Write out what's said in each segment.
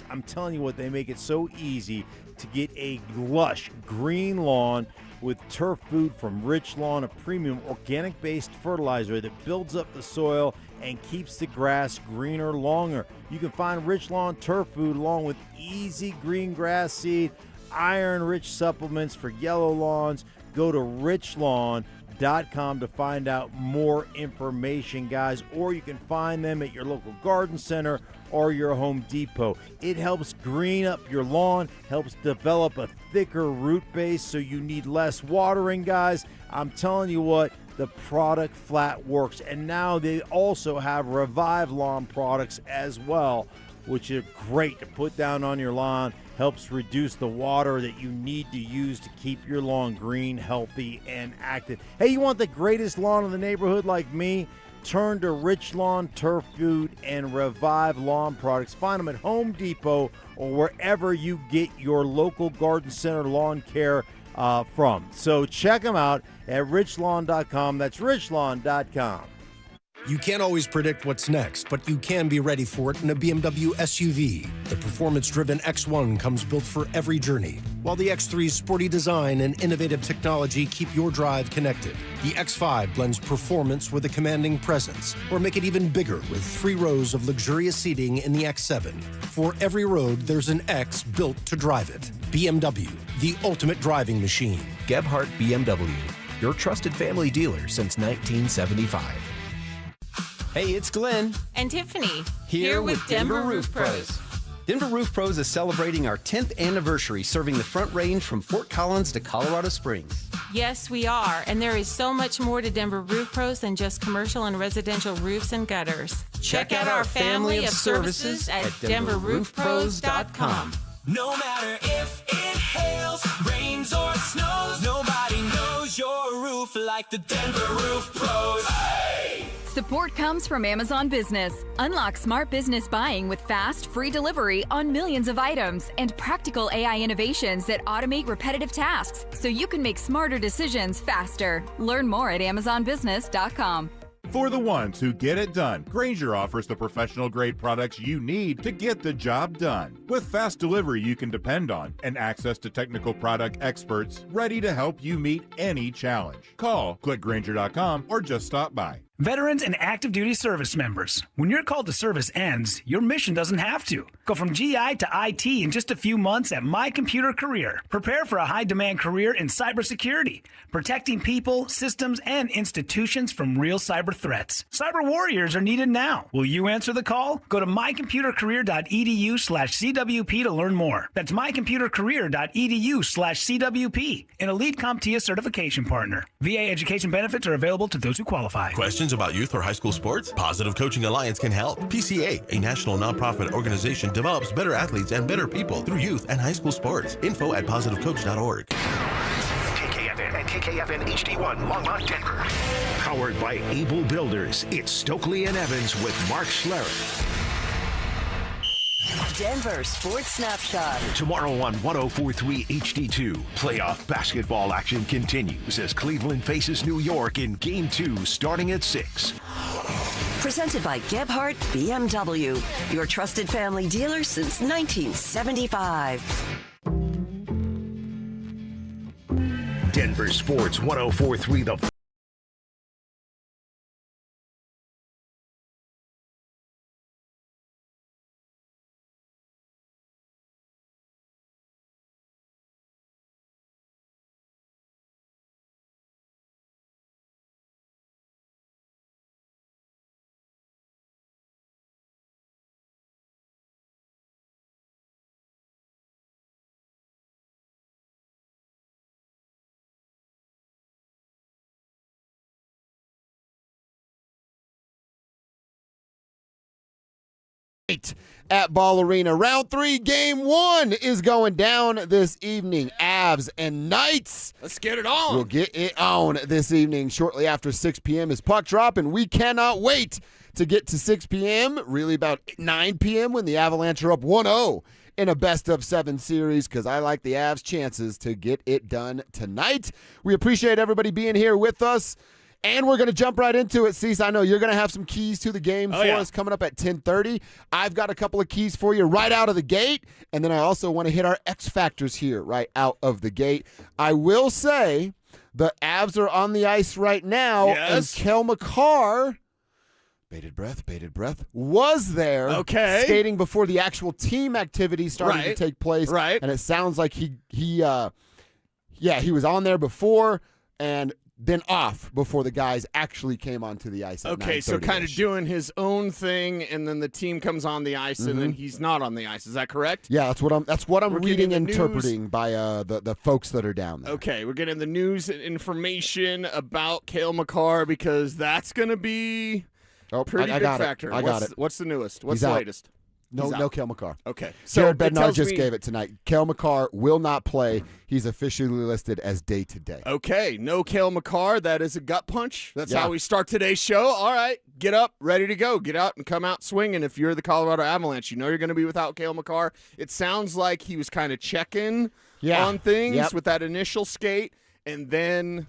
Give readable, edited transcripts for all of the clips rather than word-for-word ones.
I'm telling you what, they make it so easy to get a lush green lawn with turf food from Rich Lawn, a premium organic-based fertilizer that builds up the soil and keeps the grass greener longer. You can find Rich Lawn turf food along with easy green grass seed, iron-rich supplements for yellow lawns. Go to richlawn.com to find out more information, guys, or you can find them at your local garden center or your Home Depot. It helps green up your lawn, helps develop a thicker root base so you need less watering, guys. I'm telling you what, the product flat works. And now they also have Revive Lawn products as well, which are great to put down on your lawn. Helps reduce the water that you need to use to keep your lawn green, healthy, and active. Hey, you want the greatest lawn in the neighborhood like me? Turn to Rich Lawn Turf Food and Revive Lawn products. Find them at Home Depot or wherever you get your local garden center lawn care from. So check them out at richlawn.com. That's richlawn.com. You can't always predict what's next, but you can be ready for it in a BMW SUV. The performance-driven X1 comes built for every journey, while the X3's sporty design and innovative technology keep your drive connected. The X5 blends performance with a commanding presence, or make it even bigger with 3 rows of luxurious seating in the X7. For every road, there's an X built to drive it. BMW, the ultimate driving machine. Gebhardt BMW, your trusted family dealer since 1975. Hey, it's Glenn. And Tiffany. Here with Denver Roof Pros. Denver Roof Pros is celebrating our 10th anniversary serving the Front Range from Fort Collins to Colorado Springs. Yes, we are. And there is so much more to Denver Roof Pros than just commercial and residential roofs and gutters. Check out our family of services at DenverRoofPros.com. No matter if it hails, rains, or snows, nobody knows your roof like the Denver Roof Pros. Hey! Support comes from Amazon Business. Unlock smart business buying with fast, free delivery on millions of items and practical AI innovations that automate repetitive tasks so you can make smarter decisions faster. Learn more at amazonbusiness.com. For the ones who get it done, Grainger offers the professional-grade products you need to get the job done. With fast delivery you can depend on and access to technical product experts ready to help you meet any challenge. Call, click Grainger.com, or just stop by. Veterans and active duty service members, when your call to service ends, your mission doesn't have to. Go from GI to IT in just a few months at My Computer Career. Prepare for a high-demand career in cybersecurity, protecting people, systems, and institutions from real cyber threats. Cyber warriors are needed now. Will you answer the call? Go to mycomputercareer.edu/CWP to learn more. That's mycomputercareer.edu/CWP, an elite CompTIA certification partner. VA education benefits are available to those who qualify. Questions about youth or high school sports? Positive Coaching Alliance can help. PCA, a national nonprofit organization, develops better athletes and better people through youth and high school sports. Info at positivecoach.org. KKFN and KKFN HD1 Longmont, Denver. Powered by Able Builders, it's Stokely and Evans with Mark Schlereth. Denver Sports Snapshot. Tomorrow on 104.3 HD2, playoff basketball action continues as Cleveland faces New York in Game 2 starting at 6. Presented by Gebhardt BMW, your trusted family dealer since 1975. Denver Sports 104.3 The at Ball Arena. Round 3, Game 1 is going down this evening. Avs and Knights. Let's get it on. We'll get it on this evening. Shortly after 6 p.m. is puck drop, and we cannot wait to get to 6 p.m., really about 9 p.m. when the Avalanche are up 1-0 in a best-of-7 series, because I like the Avs' chances to get it done tonight. We appreciate everybody being here with us. And we're going to jump right into it, Cecil. I know you're going to have some keys to the game for us coming up at 10:30. I've got a couple of keys for you right out of the gate, and then I also want to hit our X factors here right out of the gate. I will say the Avs are on the ice right now, and Kale Makar, bated breath, was there skating before the actual team activity started to take place. Right. And it sounds like he was on there before and then off before the guys actually came onto the ice at 9:30. So kind of doing his own thing, and then the team comes on the ice, and then he's not on the ice. Is that correct? Yeah, that's what I'm reading and interpreting by the folks that are down there. Okay, we're getting the news and information about Kale Makar because that's going to be a pretty big factor. I got it. What's the newest? What's He's the out. latest? No Kale Makar. Okay. So Jared Bednar just gave it tonight. Kale Makar will not play. He's officially listed as day-to-day. Okay, no Kale Makar. That is a gut punch. That's how we start today's show. All right, get up, ready to go. Get out and come out swinging. If you're the Colorado Avalanche, you know you're going to be without Kale Makar. It sounds like he was kind of checking on things with that initial skate, and then,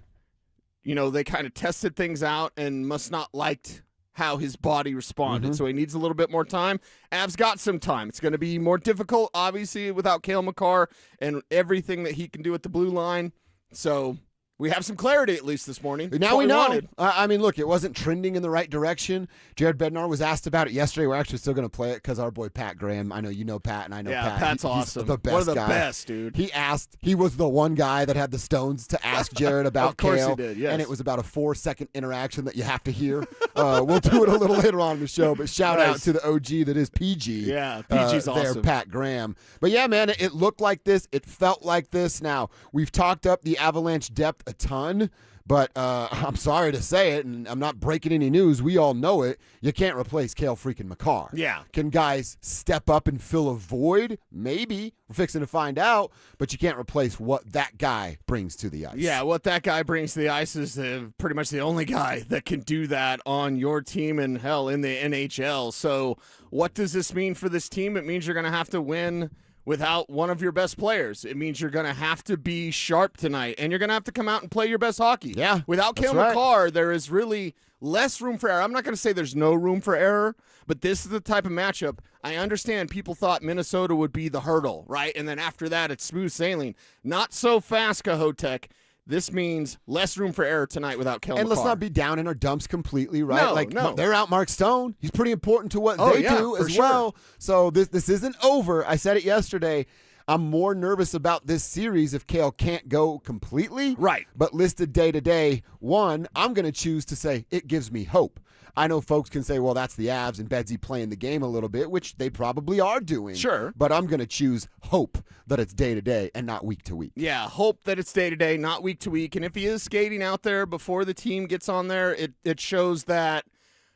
they kind of tested things out and must not liked how his body responded. So he needs a little bit more time. Avs got some time. It's going to be more difficult, obviously, without Kale Makar and everything that he can do at the blue line. So we have some clarity at least this morning. Now we know. I mean, look, it wasn't trending in the right direction. Jared Bednar was asked about it yesterday. We're actually still going to play it because our boy Pat Graham, I know you know Pat, and I know Pat. Yeah, Pat's awesome. He's the best One of the guy. best, dude. He was the one guy that had the stones to ask Jared about Kale. Of course he did, yes. And it was about a 4-second interaction that you have to hear. We'll do it a little later on in the show, but shout out to the OG that is PG. Yeah, PG's awesome. There, Pat Graham. But yeah, man, it looked like this. It felt like this. Now, we've talked up the Avalanche depth a ton. But I'm sorry to say it, and I'm not breaking any news. We all know it. You can't replace Kale freaking Makar. Yeah. Can guys step up and fill a void? Maybe. We're fixing to find out. But you can't replace what that guy brings to the ice. Yeah, what that guy brings to the ice is pretty much the only guy that can do that on your team and, hell, in the NHL. So what does this mean for this team? It means you're going to have to win without one of your best players. It means you're going to have to be sharp tonight, and you're going to have to come out and play your best hockey. Yeah, without Kale Makar, there is really less room for error. I'm not going to say there's no room for error, but this is the type of matchup. I understand people thought Minnesota would be the hurdle, right? And then after that, it's smooth sailing. Not so fast, Cahotek. This means less room for error tonight without Kale Makar. And let's not be down in our dumps completely, right? No. They're out Mark Stone. He's pretty important to what they do as well. So this isn't over. I said it yesterday. I'm more nervous about this series if Kale can't go completely. Right. But listed day-to-day, one, I'm going to choose to say it gives me hope. I know folks can say, well, that's the Avs and Bedsy playing the game a little bit, which they probably are doing. Sure. But I'm going to choose hope that it's day-to-day and not week-to-week. Yeah, hope that it's day-to-day, not week-to-week. And if he is skating out there before the team gets on there, it shows that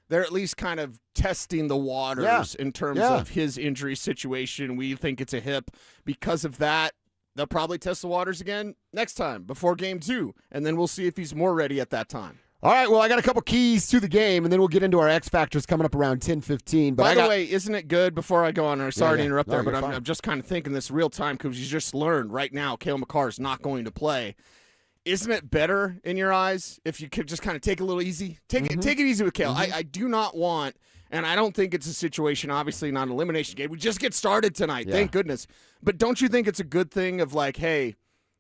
they're at least kind of testing the waters in terms of his injury situation. We think it's a hip. Because of that, they'll probably test the waters again next time before Game 2, and then we'll see if he's more ready at that time. All right, well, I got a couple keys to the game, and then we'll get into our X Factors coming up around 10:15. By the way, isn't it good, before I go on, sorry to interrupt there, but you're I'm just kind of thinking this real time because you just learned right now Kale Makar is not going to play. Isn't it better in your eyes if you could just kind of take it a little easy? Take it easy with Kale. I do not want, and I don't think it's a situation, obviously not an elimination game. We just get started tonight, thank goodness. But don't you think it's a good thing of like, hey,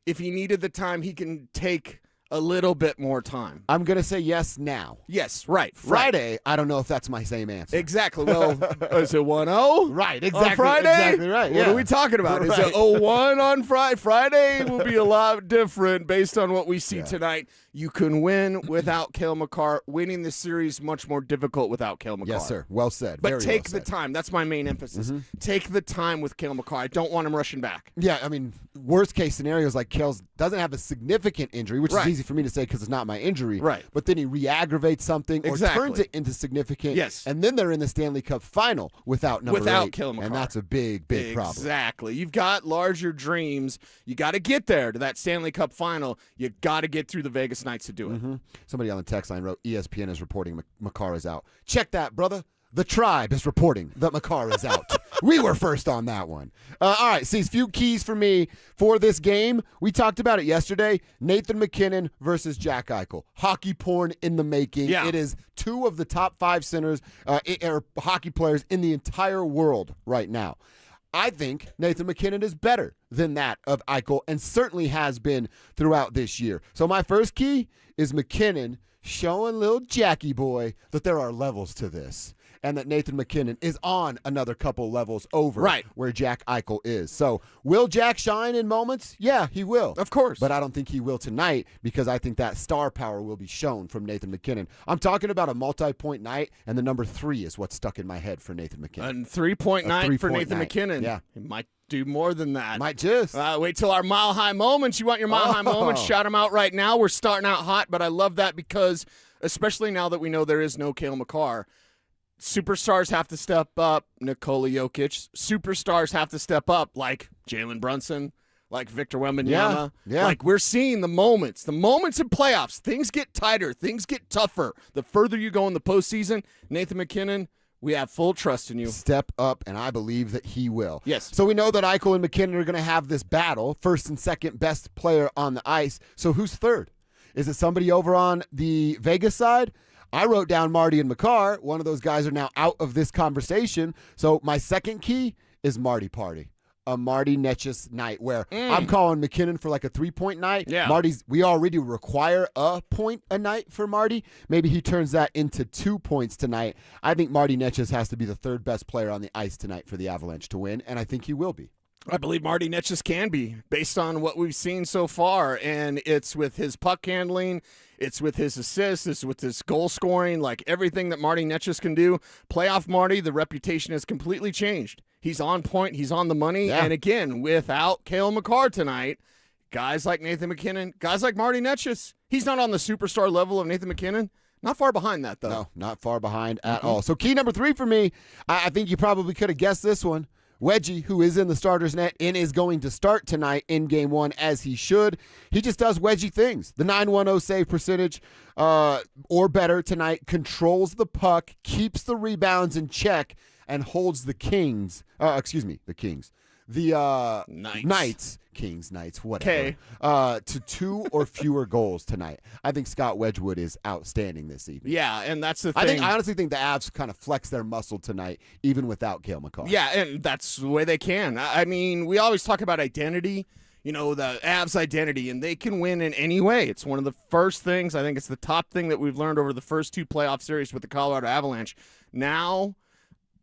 if he needed the time, he can take a little bit more time? I'm going to say yes now. Yes, right. Friday, I don't know if that's my same answer. Exactly. Well, is it 1-0? Right, exactly. On Friday? Exactly right. What are we talking about? Is it 0-1 on Friday? Friday will be a lot different based on what we see tonight. You can win without Kale Makar. Winning this series much more difficult without Kale Makar. Yes, sir. Well said. But Very take well the said. time. That's my main emphasis. Take the time with Kale Makar. I don't want him rushing back. Yeah, I mean, worst case scenario is like Kale doesn't have a significant injury, which is easy for me to say because it's not my injury. Right. But then he re-aggravates something or turns it into significant. Yes. And then they're in the Stanley Cup final without number 8. Kale Makar. And that's a big, big problem. Exactly. You've got larger dreams. You got to get there to that Stanley Cup final. You got to get through the Vegas Knights to do it. Somebody on the text line wrote, ESPN is reporting Makar is out. Check that, brother. The Tribe is reporting that Makar is out. We were first on that one. All right, see, a few keys for me for this game. We talked about it yesterday. Nathan McKinnon versus Jack Eichel. Hockey porn in the making. Yeah. It is two of the top 5 centers or hockey players in the entire world right now. I think Nathan McKinnon is better than that of Eichel and certainly has been throughout this year. So my first key is McKinnon showing little Jackie boy that there are levels to this and that Nathan McKinnon is on another couple levels over where Jack Eichel is. So will Jack shine in moments? Yeah, he will. Of course. But I don't think he will tonight because I think that star power will be shown from Nathan McKinnon. I'm talking about a multi-point night, and the number 3 is what's stuck in my head for Nathan McKinnon. And 3-point night for Nathan McKinnon. Yeah. He might do more than that. Might just. Wait till our mile-high moments. You want your mile-high moments? Shout them out right now. We're starting out hot, but I love that because, especially now that we know there is no Kale Makar, superstars have to step up. Nikola Jokic. Superstars have to step up like Jalen Brunson, like Victor Wembanyama. Yeah. Like we're seeing the moments in playoffs. Things get tighter. Things get tougher. The further you go in the postseason, Nathan McKinnon, we have full trust in you. Step up, and I believe that he will. Yes. So we know that Eichel and McKinnon are going to have this battle, first and second best player on the ice. So who's third? Is it somebody over on the Vegas side? I wrote down Marty and Makar. One of those guys are now out of this conversation. So my second key is Marty Party. A Marty Netchus night where I'm calling McKinnon for like a 3-point night. Yeah. We already require a point a night for Marty. Maybe he turns that into 2 points tonight. I think Marty Netchus has to be the third best player on the ice tonight for the Avalanche to win, and I think he will be. I believe Marty Netchus can be, based on what we've seen so far, and it's with his puck handling, it's with his assists, it's with his goal scoring, like everything that Marty Netchus can do. Playoff Marty, the reputation has completely changed. He's on point, he's on the money, and again, without Kale Makar tonight, guys like Nathan McKinnon, guys like Marty Netchus, he's not on the superstar level of Nathan McKinnon. Not far behind that, though. No, not far behind at all. So key number 3 for me, I think you probably could have guessed this one. Wedgie, who is in the starter's net and is going to start tonight in Game 1 as he should. He just does Wedgie things. The .910 save percentage or better tonight, controls the puck, keeps the rebounds in check, and holds the Kings. The Kings. The Knights, whatever, to 2 or fewer goals tonight. I think Scott Wedgwood is outstanding this evening. Yeah, and that's the thing. I honestly think the Avs kind of flex their muscle tonight, even without Kale Makar. Yeah, and that's the way they can. I mean, we always talk about identity, the Avs identity, and they can win in any way. It's one of the first things. I think it's the top thing that we've learned over the first 2 playoff series with the Colorado Avalanche. Now,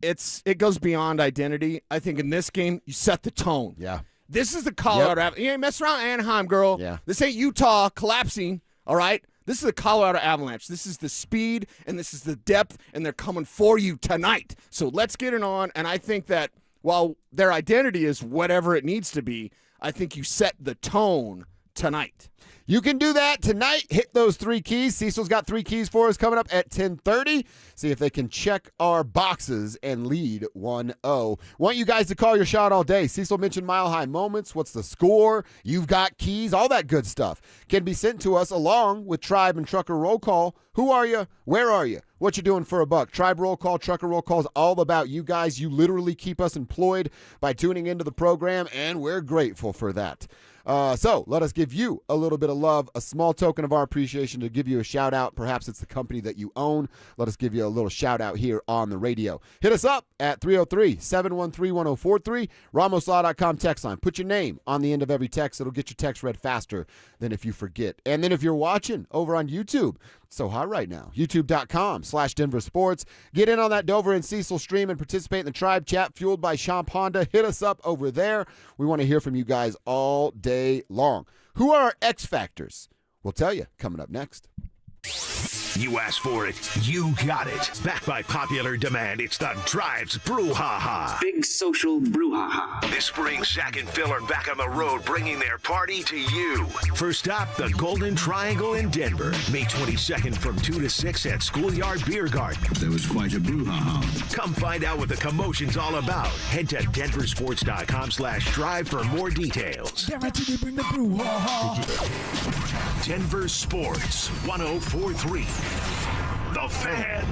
it goes beyond identity. I think in this game, you set the tone. Yeah. This is the Colorado Avalanche. You ain't messing around Anaheim, girl. Yeah. This ain't Utah collapsing, all right? This is the Colorado Avalanche. This is the speed, and this is the depth, and they're coming for you tonight. So let's get it on, and I think that while their identity is whatever it needs to be, I think you set the tone tonight. You can do that tonight. Hit those 3 keys. Cecil's got 3 keys for us coming up at 10:30. See if they can check our boxes and lead 1-0. Want you guys to call your shot all day. Cecil mentioned Mile High Moments. What's the score? You've got keys. All that good stuff can be sent to us along with Tribe and Trucker Roll Call. Who are you? Where are you? What you doing for a buck? Tribe Roll Call, Trucker Roll Call is all about you guys. You literally keep us employed by tuning into the program, and we're grateful for that. So let us give you a little bit of love, a small token of our appreciation to give you a shout out. Perhaps it's the company that you own. Let us give you a little shout out here on the radio. Hit us up at 303-713-1043, RamosLaw.com text line. Put your name on the end of every text. It'll get your text read faster than if you forget. And then if you're watching over on YouTube, it's so hot right now, youtube.com/DenverSports. Get in on that Dover and Cecil stream and participate in the Tribe Chat fueled by Champ Honda. Hit us up over there. We want to hear from you guys all day long. Who are our X Factors? We'll tell you coming up next. You asked for it, you got it. Backed by popular demand, it's the Tribe's Brouhaha. Big social brouhaha. This spring, Zach and Phil are back on the road, bringing their party to you. First stop, the Golden Triangle in Denver. May 22nd from 2 to 6 at Schoolyard Beer Garden. There was quite a brouhaha. Come find out what the commotion's all about. Head to DenverSports.com/drive for more details. Guaranteed to bring the brouhaha. Denver Sports 104.3. The Fan.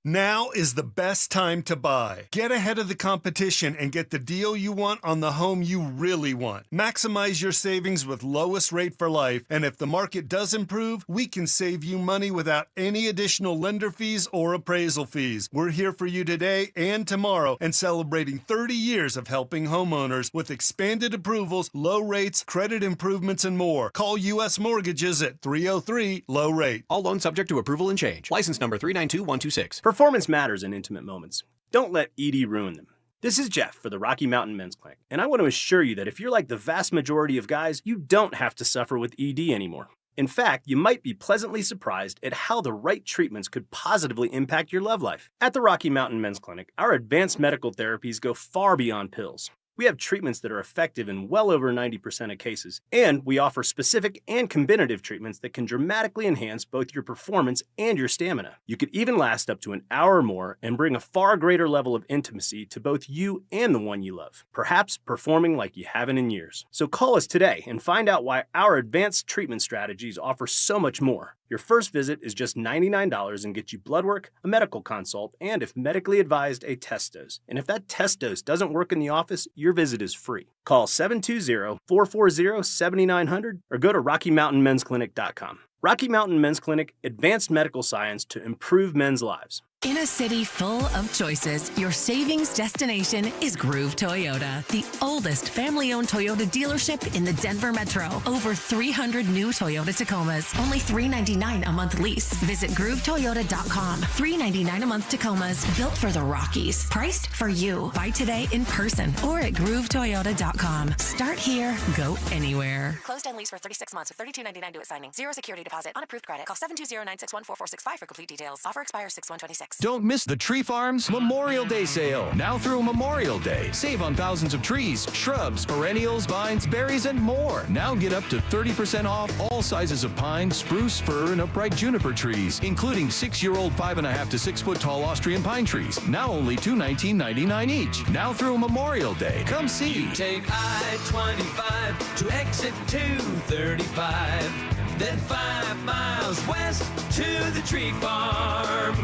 Now is the best time to buy. Get ahead of the competition and get the deal you want on the home you really want. Maximize your savings with lowest rate for life, and if the market does improve, we can save you money without any additional lender fees or appraisal fees. We're here for you today and tomorrow and celebrating 30 years of helping homeowners with expanded approvals, low rates, credit improvements, and more. Call U.S. Mortgages at 303-LOW-RATE. All loans subject to approval and change. License number 392126. Performance matters in intimate moments. Don't let ED ruin them. This is Jeff for the Rocky Mountain Men's Clinic, and I want to assure you that if you're like the vast majority of guys, you don't have to suffer with ED anymore. In fact, you might be pleasantly surprised at how the right treatments could positively impact your love life. At the Rocky Mountain Men's Clinic, our advanced medical therapies go far beyond pills. We have treatments that are effective in well over 90% of cases, and we offer specific and combinative treatments that can dramatically enhance both your performance and your stamina. You could even last up to an hour or more and bring a far greater level of intimacy to both you and the one you love, perhaps performing like you haven't in years. So call us today and find out why our advanced treatment strategies offer so much more. Your first visit is just $99 and gets you blood work, a medical consult, and if medically advised, a test dose. And if that test dose doesn't work in the office, your visit is free. Call 720-440-7900 or go to RockyMountainMen'sClinic.com. Rocky Mountain Men's Clinic, advanced medical science to improve men's lives. In a city full of choices, your savings destination is Groove Toyota, the oldest family-owned Toyota dealership in the Denver Metro. Over 300 new Toyota Tacomas, only $399 a month lease. Visit GrooveToyota.com. $399 a month Tacomas, built for the Rockies. Priced for you. Buy today in person or at GrooveToyota.com. Start here, go anywhere. Closed and lease for 36 months with $32.99 due at signing. Zero security deposit. Unapproved credit. Call 720-961-4465 for complete details. Offer expires 6/126. Don't miss the Tree Farms Memorial Day sale. Now through Memorial Day. Save on thousands of trees, shrubs, perennials, vines, berries, and more. Now get up to 30% off all sizes of pine, spruce, fir, and upright juniper trees, including 6-year-old 5.5 to 6 foot tall Austrian pine trees. Now only $219.99 each. Now through Memorial Day. Come see. You take I-25 to exit 235, then 5 miles west to the Tree Farm.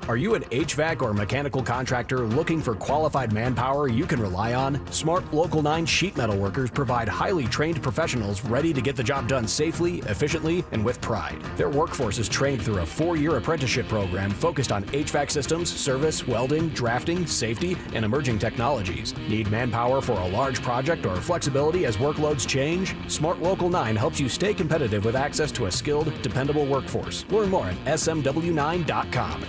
Are you an HVAC or mechanical contractor looking for qualified manpower you can rely on? Smart Local 9 sheet metal workers provide highly trained professionals ready to get the job done safely, efficiently, and with pride. Their workforce is trained through a 4-year apprenticeship program focused on HVAC systems, service, welding, drafting, safety, and emerging technologies. Need manpower for a large project or flexibility as workloads change? Smart Local 9 helps you stay competitive with access to a skilled, dependable workforce. Learn more at smw9.com.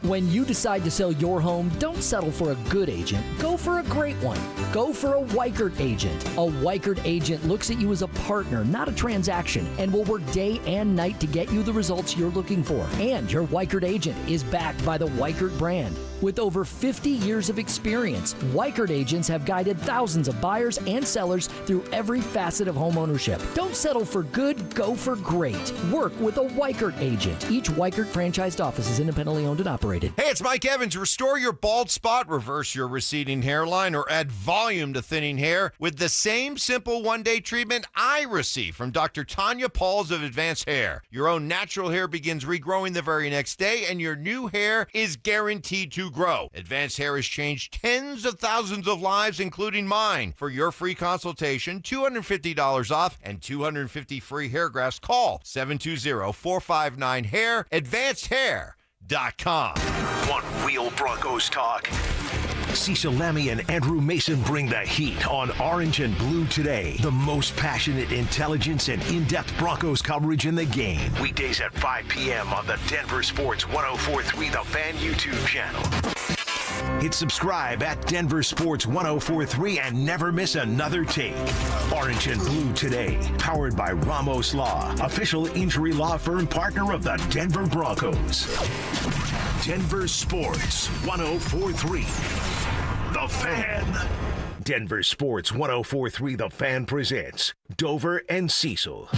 When you decide to sell your home, don't settle for a good agent. Go for a great one. Go for a Weichert agent. A Weichert agent looks at you as a partner, not a transaction, and will work day and night to get you the results you're looking for. And your Weichert agent is backed by the Weichert brand. With over 50 years of experience, Weichert agents have guided thousands of buyers and sellers through every facet of homeownership. Don't settle for good, go for great. Work with a Weichert agent. Each Weichert franchised office is independently owned and operated. Hey, it's Mike Evans. Restore your bald spot, reverse your receding hairline, or add volume to thinning hair with the same simple one-day treatment I receive from Dr. Tanya Pauls of Advanced Hair. Your own natural hair begins regrowing the very next day, and your new hair is guaranteed to grow. Advanced Hair has changed tens of thousands of lives, including mine. For your free consultation, $250 off and 250 free hair grafts. Call 720-459-HAIR, AdvancedHair.com. One Wheel Broncos talk. Cecil Lammy and Andrew Mason bring the heat on Orange and Blue today. The most passionate intelligence and in-depth Broncos coverage in the game. Weekdays at 5 p.m. on the Denver Sports 104.3 The Fan YouTube channel. Hit subscribe at Denver Sports 104.3 and never miss another take. Orange and Blue today, powered by Ramos Law, official injury law firm partner of the Denver Broncos. Denver Sports 104.3 The Fan. Denver Sports 104.3 The Fan presents Dover and Cecil.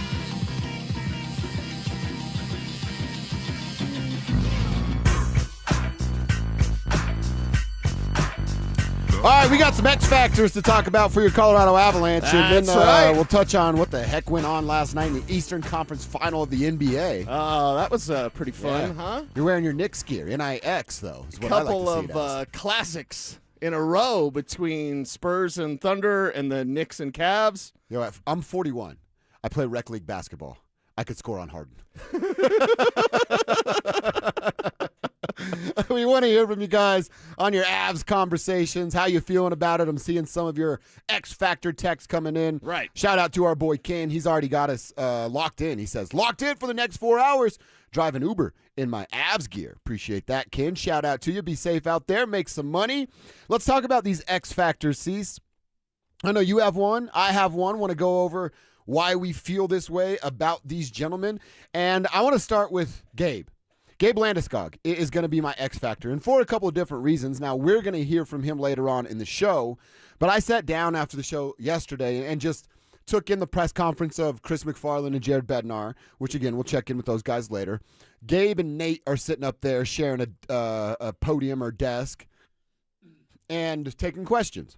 right, we got some X factors to talk about for your Colorado Avalanche, and then we'll touch on what the heck went on last night in the Eastern Conference Final of the NBA. Oh, that was pretty fun, huh? You're wearing your Knicks gear, NIX though. Is what Couple I like to see of classics in a row between Spurs and Thunder and the Knicks and Cavs. Yo, I'm 41. I play rec league basketball. I could score on Harden. We want to hear from you guys on your Avs conversations. How you feeling about it? I'm seeing some of your X Factor texts coming in. Right. Shout out to our boy Ken. He's already got us locked in. He says, locked in for the next 4 hours. Driving Uber in my Avs gear. Appreciate that, Ken. Shout out to you. Be safe out there. Make some money. Let's talk about these X Factors, Cease. I know you have one. I have one. Want to go over why we feel this way about these gentlemen. And I want to start with Gabe. Gabe Landeskog is going to be my X Factor, and for a couple of different reasons. Now, we're going to hear from him later on in the show, but I sat down after the show yesterday and just took in the press conference of Chris McFarland and Jared Bednar, which, again, we'll check in with those guys later. Gabe and Nate are sitting up there sharing a podium or desk and taking questions.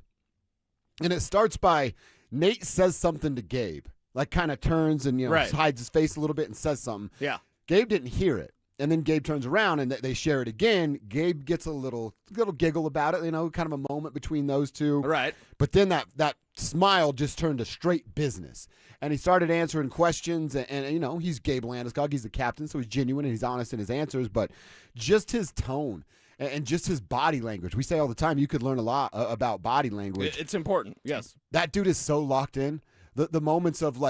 And it starts by Nate says something to Gabe, like kind of turns and hides his face a little bit and says something. Yeah. Gabe didn't hear it. And then Gabe turns around and they share it again. Gabe gets a little giggle about it, kind of a moment between those two. Right. But then that smile just turned to straight business. And he started answering questions. And he's Gabe Landeskog. He's the captain, so he's genuine and he's honest in his answers. But just his tone and just his body language. We say all the time you could learn a lot about body language. It's important, yes. That dude is so locked in. The moments of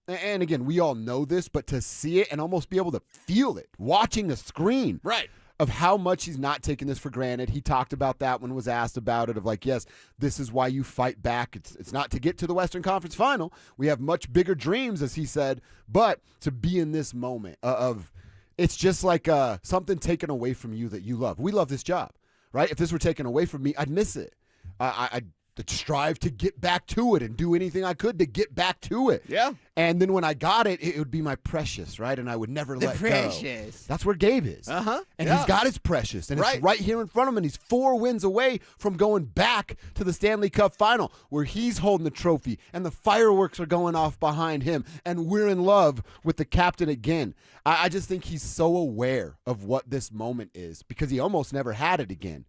and again, we all know this, but to see it and almost be able to feel it, watching the screen. Right. Of how much he's not taking this for granted. He talked about that when was asked about it, of yes, this is why you fight back. It's not to get to the Western Conference Final. We have much bigger dreams, as he said, but to be in this moment of it's just like something taken away from you that you love. We love this job, right? If this were taken away from me, I'd miss it. I'd strive to get back to it and do anything I could to get back to it. Yeah. And then when I got it, it would be my precious, right? And I would never let precious. go. That's where Gabe is. Uh-huh. And he's got his precious. And it's right here in front of him. And he's 4 wins away from going back to the Stanley Cup Final where he's holding the trophy and the fireworks are going off behind him. And we're in love with the captain again. I just think he's so aware of what this moment is because he almost never had it again.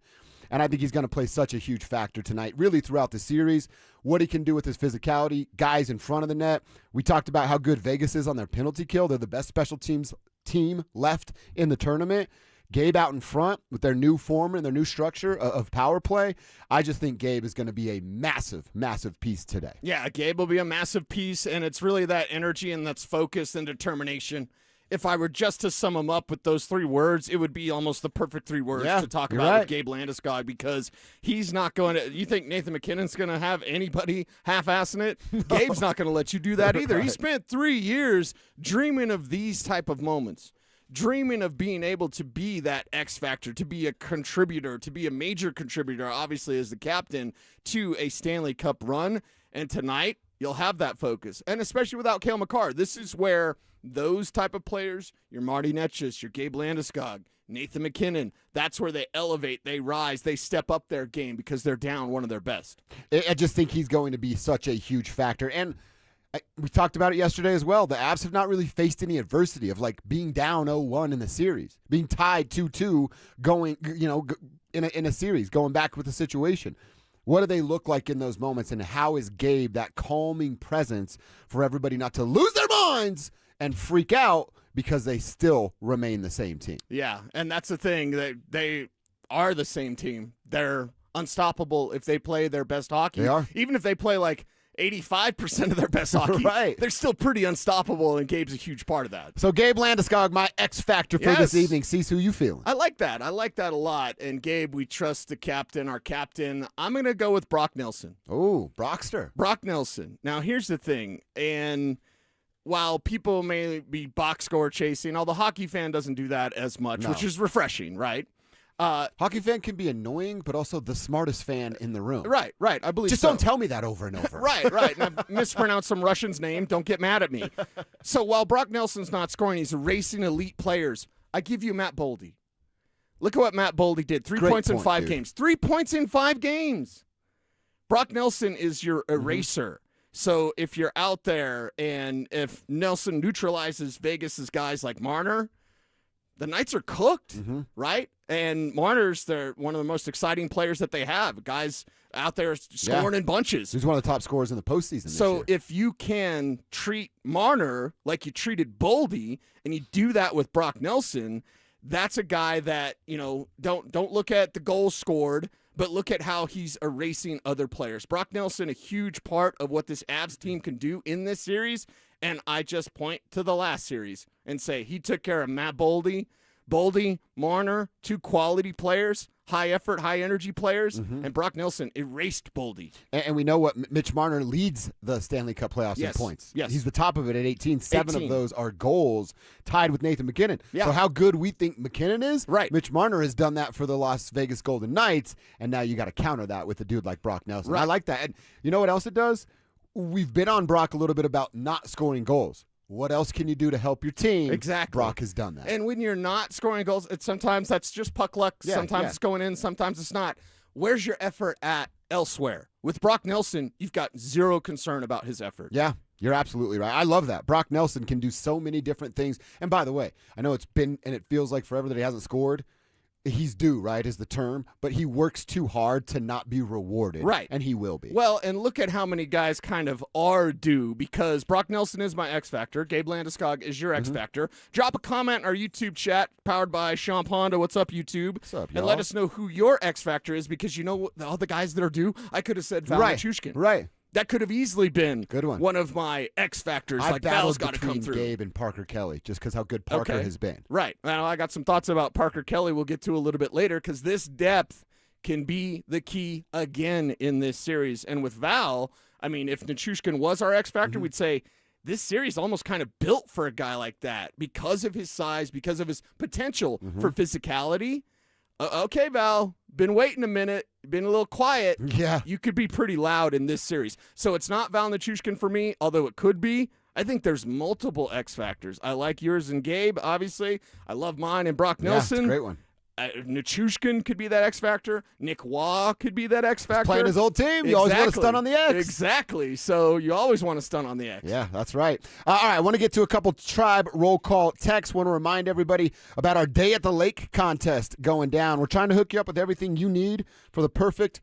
And I think he's going to play such a huge factor tonight, really throughout the series. What he can do with his physicality, guys in front of the net. We talked about how good Vegas is on their penalty kill. They're the best special teams team left in the tournament. Gabe out in front with their new form and their new structure of power play. I just think Gabe is going to be a massive, massive piece today. Yeah, Gabe will be a massive piece, and it's really that energy and that's focus and determination. If I were just to sum them up with those 3 words, it would be almost the perfect 3 words to talk about with Gabe Landeskog because he's not going to – you think Nathan McKinnon's going to have anybody half-assing it? No. Gabe's not going to let you do that either. He spent 3 years dreaming of these type of moments, dreaming of being able to be that X factor, to be a contributor, to be a major contributor, obviously as the captain, to a Stanley Cup run. And tonight you'll have that focus, and especially without Kale Makar. This is where – those type of players, your Marty Netchus, your Gabe Landeskog, Nathan McKinnon, that's where they elevate, they rise, they step up their game because they're down one of their best. I just think he's going to be such a huge factor. And we talked about it yesterday as well. The Avs have not really faced any adversity of being down 0-1 in the series, being tied 2-2 going, in a series, going back with the situation. What do they look like in those moments, and how is Gabe that calming presence for everybody not to lose their minds and freak out because they still remain the same team? Yeah, and that's the thing. They are the same team. They're unstoppable if they play their best hockey. They are. Even if they play 85% of their best hockey, they're still pretty unstoppable, and Gabe's a huge part of that. So Gabe Landeskog, my X factor for this evening. Cecil, who you feeling? I like that. I like that a lot. And Gabe, we trust the captain, our captain. I'm going to go with Brock Nelson. Oh, Brockster. Brock Nelson. Now, here's the thing, and while people may be box score chasing, the hockey fan doesn't do that as much, which is refreshing, right? Hockey fan can be annoying, but also the smartest fan in the room. Right. I believe Just don't tell me that over and over. Right. And I've mispronounced some Russian's name. Don't get mad at me. So while Brock Nelson's not scoring, he's erasing elite players. I give you Matt Boldy. Look at what Matt Boldy did. 3 points in 5 games. 3 points in 5 games. Brock Nelson is your Mm-hmm. eraser. So if you're out there and if Nelson neutralizes Vegas's guys like Marner, the Knights are cooked, right? And Marner's they're one of the most exciting players that they have. Guys out there scoring in bunches. He's one of the top scorers in the postseason this So year. if you can treat Marner like you treated Boldy, and you do that with Brock Nelson, that's a guy that, don't look at the goals scored, but look at how he's erasing other players. Brock Nelson, a huge part of what this Avs team can do in this series, and I just point to the last series and say he took care of Matt Boldy, Marner, two quality players, high effort, high energy players, and Brock Nelson erased Boldy. And we know what Mitch Marner leads the Stanley Cup playoffs in points. Yes. He's the top of it at 18. 7 of 18. those are goals, tied with Nathan McKinnon. Yeah. So how good we think McKinnon is, right. Mitch Marner has done that for the Las Vegas Golden Knights, and now you got to counter that with a dude like Brock Nelson. Right. I like that. And you know what else it does? We've been on Brock a little bit about not scoring goals. What else can you do to help your team? Exactly. Brock has done that. And when you're not scoring goals, sometimes that's just puck luck. Sometimes it's going in, sometimes it's not. Where's your effort at elsewhere? With Brock Nelson, you've got zero concern about his effort. Yeah, you're absolutely right. I love that. Brock Nelson can do so many different things. And by the way, I know it's been and it feels like forever that he hasn't scored. He's due, right, is the term, but he works too hard to not be rewarded. Right. And he will be. Well, and look at how many guys kind of are due, because Brock Nelson is my X Factor. Gabe Landeskog is your X Factor. Drop a comment in our YouTube chat, powered by Sean Honda. What's up, YouTube? What's up, and let us know who your X Factor is, because you know what, all the guys that are due, I could have said Val Nichushkin. Right. That could have easily been Good one of my X Factors. I Like, Val's battled got to come between through. Gabe and Parker Kelly just because how good Parker has been. Right. Now, I got some thoughts about Parker Kelly we'll get to a little bit later, because this depth can be the key again in this series. And with Val, I mean, if Nichushkin was our X Factor, we'd say this series almost kind of built for a guy like that because of his size, because of his potential for physicality. Okay, Val, been waiting a minute, been a little quiet. Yeah. You could be pretty loud in this series. So it's not Val Nichushkin for me, although it could be. I think there's multiple X Factors. I like yours and Gabe, obviously. I love mine and Brock Nelson. Yeah, it's a great one. Nichushkin could be that X Factor. Nick Waugh could be that X Factor. Playing his old team. You always want to stun on the X. Exactly. So you always want to stun on the X. Yeah, that's right. All right, I want to get to a couple Tribe roll call texts. Want to remind everybody about our Day at the Lake contest going down. We're trying to hook you up with everything you need for the perfect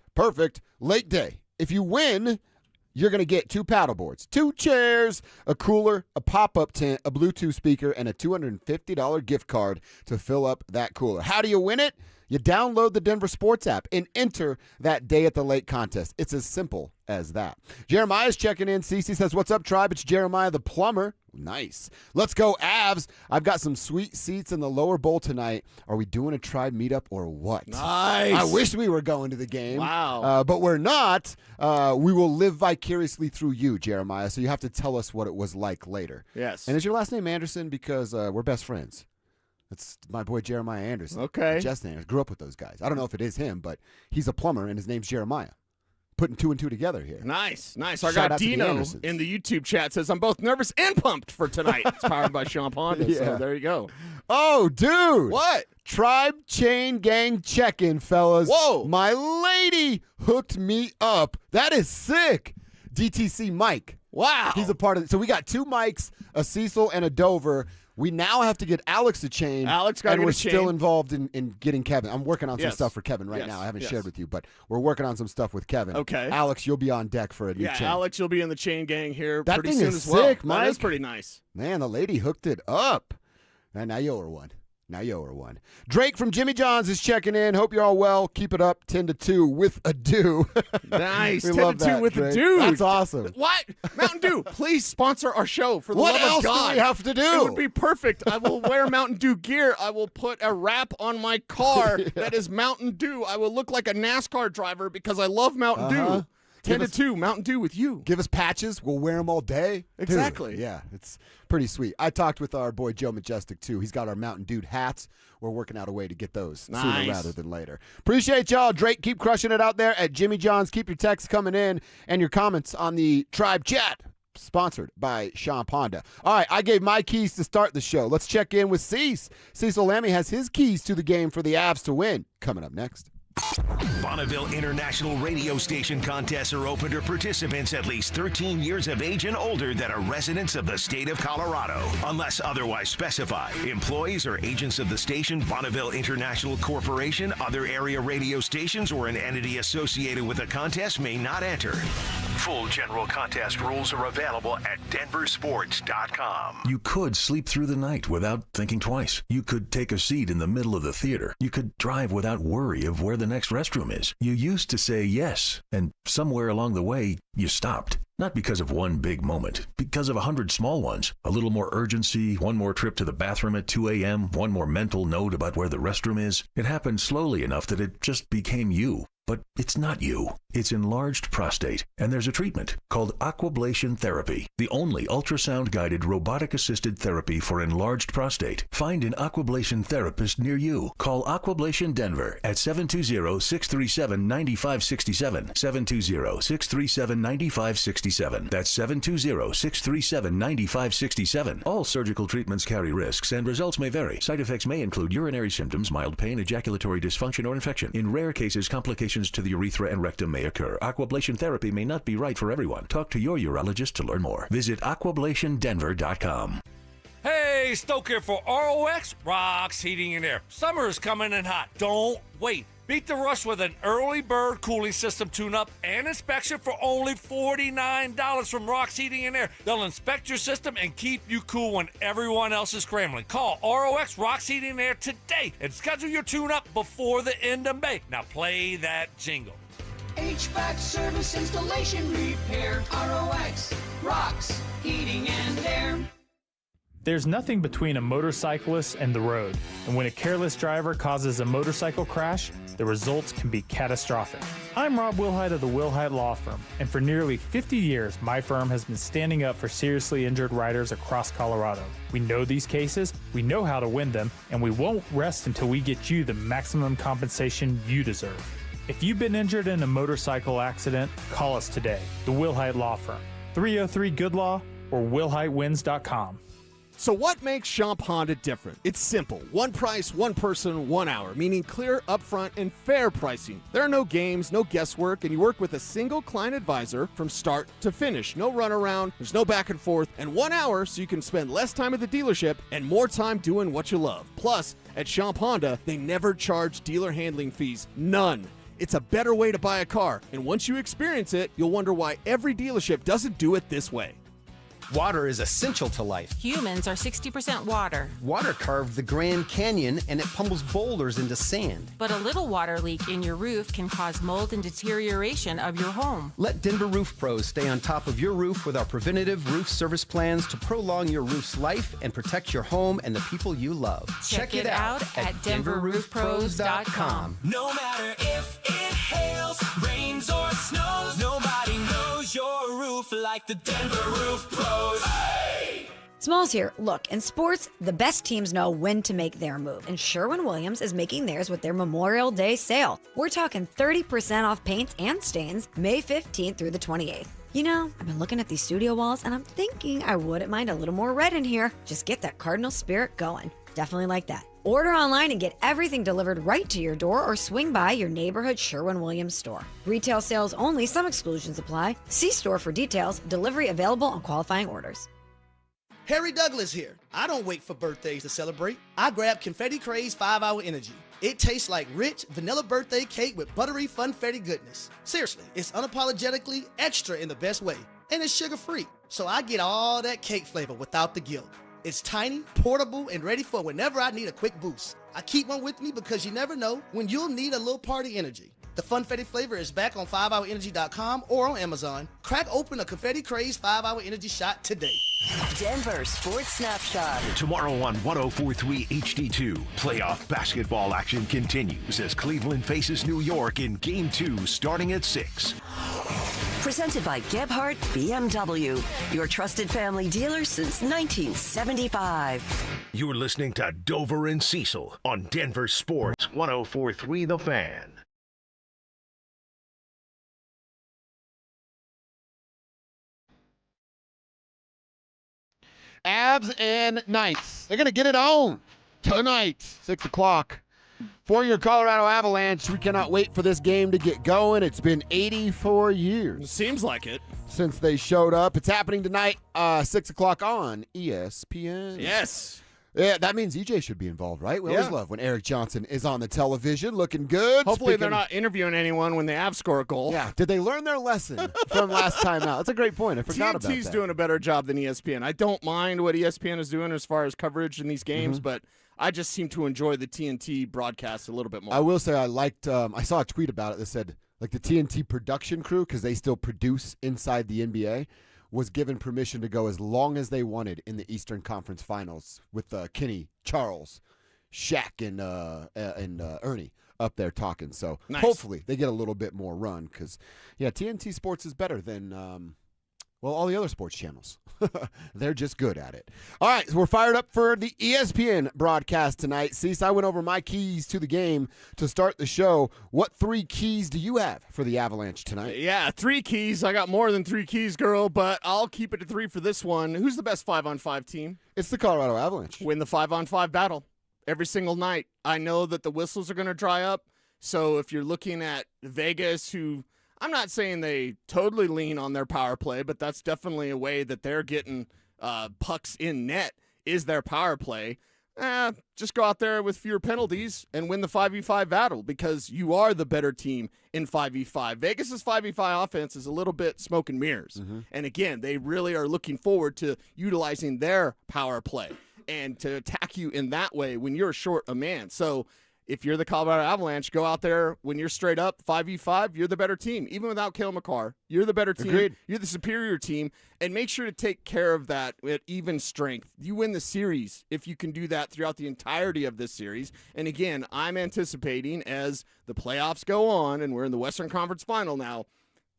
lake day. If you win, you're going to get 2 paddleboards, 2 chairs, a cooler, a pop-up tent, a Bluetooth speaker, and a $250 gift card to fill up that cooler. How do you win it? You download the DenverSports app and enter that Day at the Lake contest. It's as simple as that. Jeremiah's checking in. Cecil says, what's up, Tribe? It's Jeremiah the plumber. Nice. Let's go, Avs. I've got some sweet seats in the lower bowl tonight. Are we doing a Tribe meetup or what? Nice. I wish we were going to the game. Wow. But we're not. We will live vicariously through you, Jeremiah, so you have to tell us what it was like later. Yes. And is your last name Anderson? Because we're best friends. That's my boy Jeremiah Anderson. Okay. Justin Anderson. Grew up with those guys. I don't know if it is him, but he's a plumber, and his name's Jeremiah. Putting 2 and 2 together here. Nice. Our Shout guy out to the Dino Andersons. in the YouTube chat says, I'm both nervous and pumped for tonight. It's powered by Sean Honda. Yeah. So there you go. Oh, dude. What? Tribe Chain Gang check-in, fellas. Whoa. My lady hooked me up. That is sick. DTC Mike. Wow. He's a part of it. So we got 2 mics, a Cecil, and a Dover. We now have to get Alex a chain. Alex got to and get we're a chain. still involved in getting Kevin. I'm working on some Yes. stuff for Kevin right Yes. now. I haven't Yes. shared with you, but we're working on some stuff with Kevin. Okay. Alex, you'll be on deck for a new Yeah, chain. Alex, you'll be in the chain gang here That pretty thing soon is as well. sick, That Mike. is pretty nice. Man, the lady hooked it up. And now you owe her one. Drake from Jimmy John's is checking in. Hope you're all well. Keep it up. 10-2 with a do. Nice. We 10-2 love that, with Drake. a dude. That's awesome. What? Mountain Dew, please sponsor our show for the What love else of God. do we have to do? It would be perfect. I will wear Mountain Dew gear. I will put a wrap on my car that is Mountain Dew. I will look like a NASCAR driver because I love Mountain Dew. 10-2, Mountain Dew with you. Give us patches. We'll wear them all day. Exactly. Dude, yeah, it's pretty sweet. I talked with our boy Joe Majestic, too. He's got our Mountain Dew hats. We're working out a way to get those sooner rather than later. Appreciate y'all. Drake, keep crushing it out there at Jimmy John's. Keep your texts coming in and your comments on the Tribe chat. Sponsored by Sean Honda. All right, I gave my keys to start the show. Let's check in with Cecil. Cecil Lammy has his keys to the game for the Avs to win. Coming up next. Bonneville International Radio Station contests are open to participants at least 13 years of age and older that are residents of the state of Colorado. Unless otherwise specified, employees or agents of the station, Bonneville International Corporation, other area radio stations, or an entity associated with the contest may not enter. Full general contest rules are available at DenverSports.com. You could sleep through the night without thinking twice. You could take a seat in the middle of the theater. You could drive without worry of where the next restroom is. You used to say yes, and somewhere along the way, you stopped. Not because of one big moment, because of 100 small ones. A little more urgency, one more trip to the bathroom at 2 a.m., one more mental note about where the restroom is. It happened slowly enough that it just became you. But it's not you. It's enlarged prostate, and there's a treatment called aquablation therapy, the only ultrasound-guided robotic-assisted therapy for enlarged prostate. Find an aquablation therapist near you. Call Aquablation Denver at 720-637-9567, 720-637-9567. That's 720-637-9567. All surgical treatments carry risks, and results may vary. Side effects may include urinary symptoms, mild pain, ejaculatory dysfunction, or infection. In rare cases, complications to the urethra and rectum may occur. Aquablation therapy may not be right for everyone. Talk to your urologist to learn more. Visit aquablationdenver.com. Hey, Stoke here for ROX Rocks Heating and Air. Summer is coming in hot. Don't wait. Beat the rush with an early bird cooling system tune-up and inspection for only $49 from Rocks Heating and Air. They'll inspect your system and keep you cool when everyone else is scrambling. Call ROX Rocks Heating and Air today and schedule your tune-up before the end of May. Now play that jingle. HVAC service, installation, repair. ROX Rocks Heating and Air. There's nothing between a motorcyclist and the road, and when a careless driver causes a motorcycle crash, the results can be catastrophic. I'm Rob Wilhite of the Wilhite Law Firm, and for nearly 50 years, my firm has been standing up for seriously injured riders across Colorado. We know these cases, we know how to win them, and we won't rest until we get you the maximum compensation you deserve. If you've been injured in a motorcycle accident, call us today, the Wilhite Law Firm, 303-GOOD-LAW or WilhiteWins.com. So what makes Champ Honda different? It's simple. One price, one person, 1 hour, meaning clear, upfront, and fair pricing. There are no games, no guesswork, and you work with a single client advisor from start to finish. No runaround, there's no back and forth, and 1 hour so you can spend less time at the dealership and more time doing what you love. Plus, at Champ Honda, they never charge dealer handling fees. None. It's a better way to buy a car, and once you experience it, you'll wonder why every dealership doesn't do it this way. Water is essential to life. Humans are 60% water. Water carved the Grand Canyon and it pummels boulders into sand. But a little water leak in your roof can cause mold and deterioration of your home. Let Denver Roof Pros stay on top of your roof with our preventative roof service plans to prolong your roof's life and protect your home and the people you love. Check it out at DenverRoofPros.com. No matter if it hails, rains, or snows, nobody knows your roof like the Denver Roof Pros. Hey! Smalls here. Look, in sports, the best teams know when to make their move, and Sherwin-Williams is making theirs with their Memorial Day sale. We're talking 30% off paints and stains May 15th through the 28th. You know, I've been looking at these studio walls, and I'm thinking I wouldn't mind a little more red in here. Just get that Cardinal spirit going. Definitely like that. Order online and get everything delivered right to your door or swing by your neighborhood Sherwin-Williams store. Retail sales only, some exclusions apply. See store for details. Delivery available on qualifying orders. Harry Douglas here. I don't wait for birthdays to celebrate. I grab Confetti Craze 5-Hour Energy. It tastes like rich vanilla birthday cake with buttery funfetti goodness. Seriously, it's unapologetically extra in the best way. And it's sugar-free, so I get all that cake flavor without the guilt. It's tiny, portable, and ready for whenever I need a quick boost. I keep one with me because you never know when you'll need a little party energy. The Funfetti flavor is back on 5hourenergy.com or on Amazon. Crack open a Confetti Craze 5-Hour Energy shot today. Denver Sports Snapshot. Tomorrow on 104.3 HD2, playoff basketball action continues as Cleveland faces New York in Game 2 starting at 6. Presented by Gebhardt BMW, your trusted family dealer since 1975. You're listening to Dover and Cecil on Denver Sports 104.3 The Fan. Avs and Knights. They're going to get it on tonight, 6 o'clock For your Colorado Avalanche, we cannot wait for this game to get going. It's been 84 years. Seems like it. Since they showed up. It's happening tonight, 6 o'clock on ESPN. Yes. Yeah, that means EJ should be involved, right? We always love when Eric Johnson is on the television looking good. Hopefully they're not interviewing anyone when they have score a goal. Yeah. Did they learn their lesson from last time out? That's a great point. I forgot about that. TNT's doing a better job than ESPN. I don't mind what ESPN is doing as far as coverage in these games, but I just seem to enjoy the TNT broadcast a little bit more. I will say I liked I saw a tweet about it that said, like, the TNT production crew, because they still produce inside the NBA, was given permission to go as long as they wanted in the Eastern Conference Finals with Kenny, Charles, Shaq, and Ernie up there talking. So hopefully they get a little bit more run because, TNT Sports is better than, all the other sports channels. They're just good at it. All right, so we're fired up for the ESPN broadcast tonight. Cease, I went over my keys to the game to start the show. What 3 keys do you have for the Avalanche tonight? Yeah, 3 keys. I got more than 3 keys, girl, but I'll keep it to 3 for this one. Who's the best 5-on-5 team? It's the Colorado Avalanche. Win the 5-on-5 battle every single night. I know that the whistles are going to dry up, so if you're looking at Vegas, who I'm not saying they totally lean on their power play, but that's definitely a way that they're getting pucks in net is their power play. Just go out there with fewer penalties and win the 5v5 battle because you are the better team in 5v5. Vegas's 5v5 offense is a little bit smoke and mirrors. And again, they really are looking forward to utilizing their power play and to attack you in that way when you're short a man. So if you're the Colorado Avalanche, go out there when you're straight up 5v5, you're the better team. Even without Kale Makar, you're the better team. Agreed. You're the superior team, and make sure to take care of that at even strength. You win the series if you can do that throughout the entirety of this series. And again, I'm anticipating as the playoffs go on, and we're in the Western Conference Final now,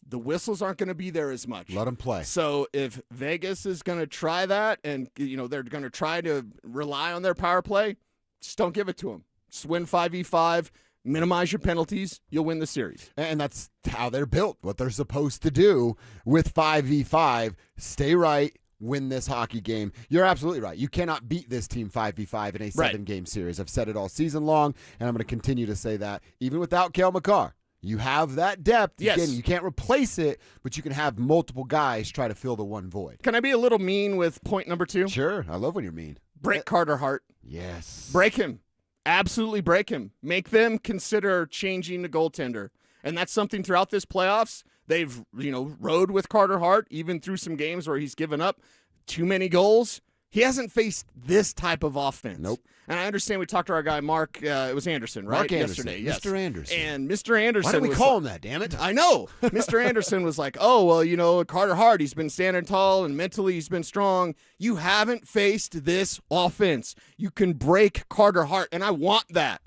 the whistles aren't going to be there as much. Let them play. So if Vegas is going to try that, and they're going to try to rely on their power play, just don't give it to them. Just win 5v5, minimize your penalties, you'll win the series. And that's how they're built, what they're supposed to do with 5v5. Stay right, win this hockey game. You're absolutely right. You cannot beat this team 5v5 in a 7-game series. I've said it all season long, and I'm going to continue to say that even without Kale Makar. You have that depth. Yes. Again, you can't replace it, but you can have multiple guys try to fill the one void. Can I be a little mean with point number 2? Sure. I love when you're mean. Break Carter Hart. Yes. Break him. Absolutely break him. Make them consider changing the goaltender. And that's something throughout this playoffs. They've, rode with Carter Hart, even through some games where he's given up too many goals. He hasn't faced this type of offense. Nope. And I understand we talked to our guy, Mark, it was Anderson, right? Mark Anderson. Yesterday, yes. Mr. Anderson. And Mr. Anderson Why don't we was call him that, damn it? I know. Mr. Anderson was like, Carter Hart, he's been standing tall and mentally he's been strong. You haven't faced this offense. You can break Carter Hart, and I want that.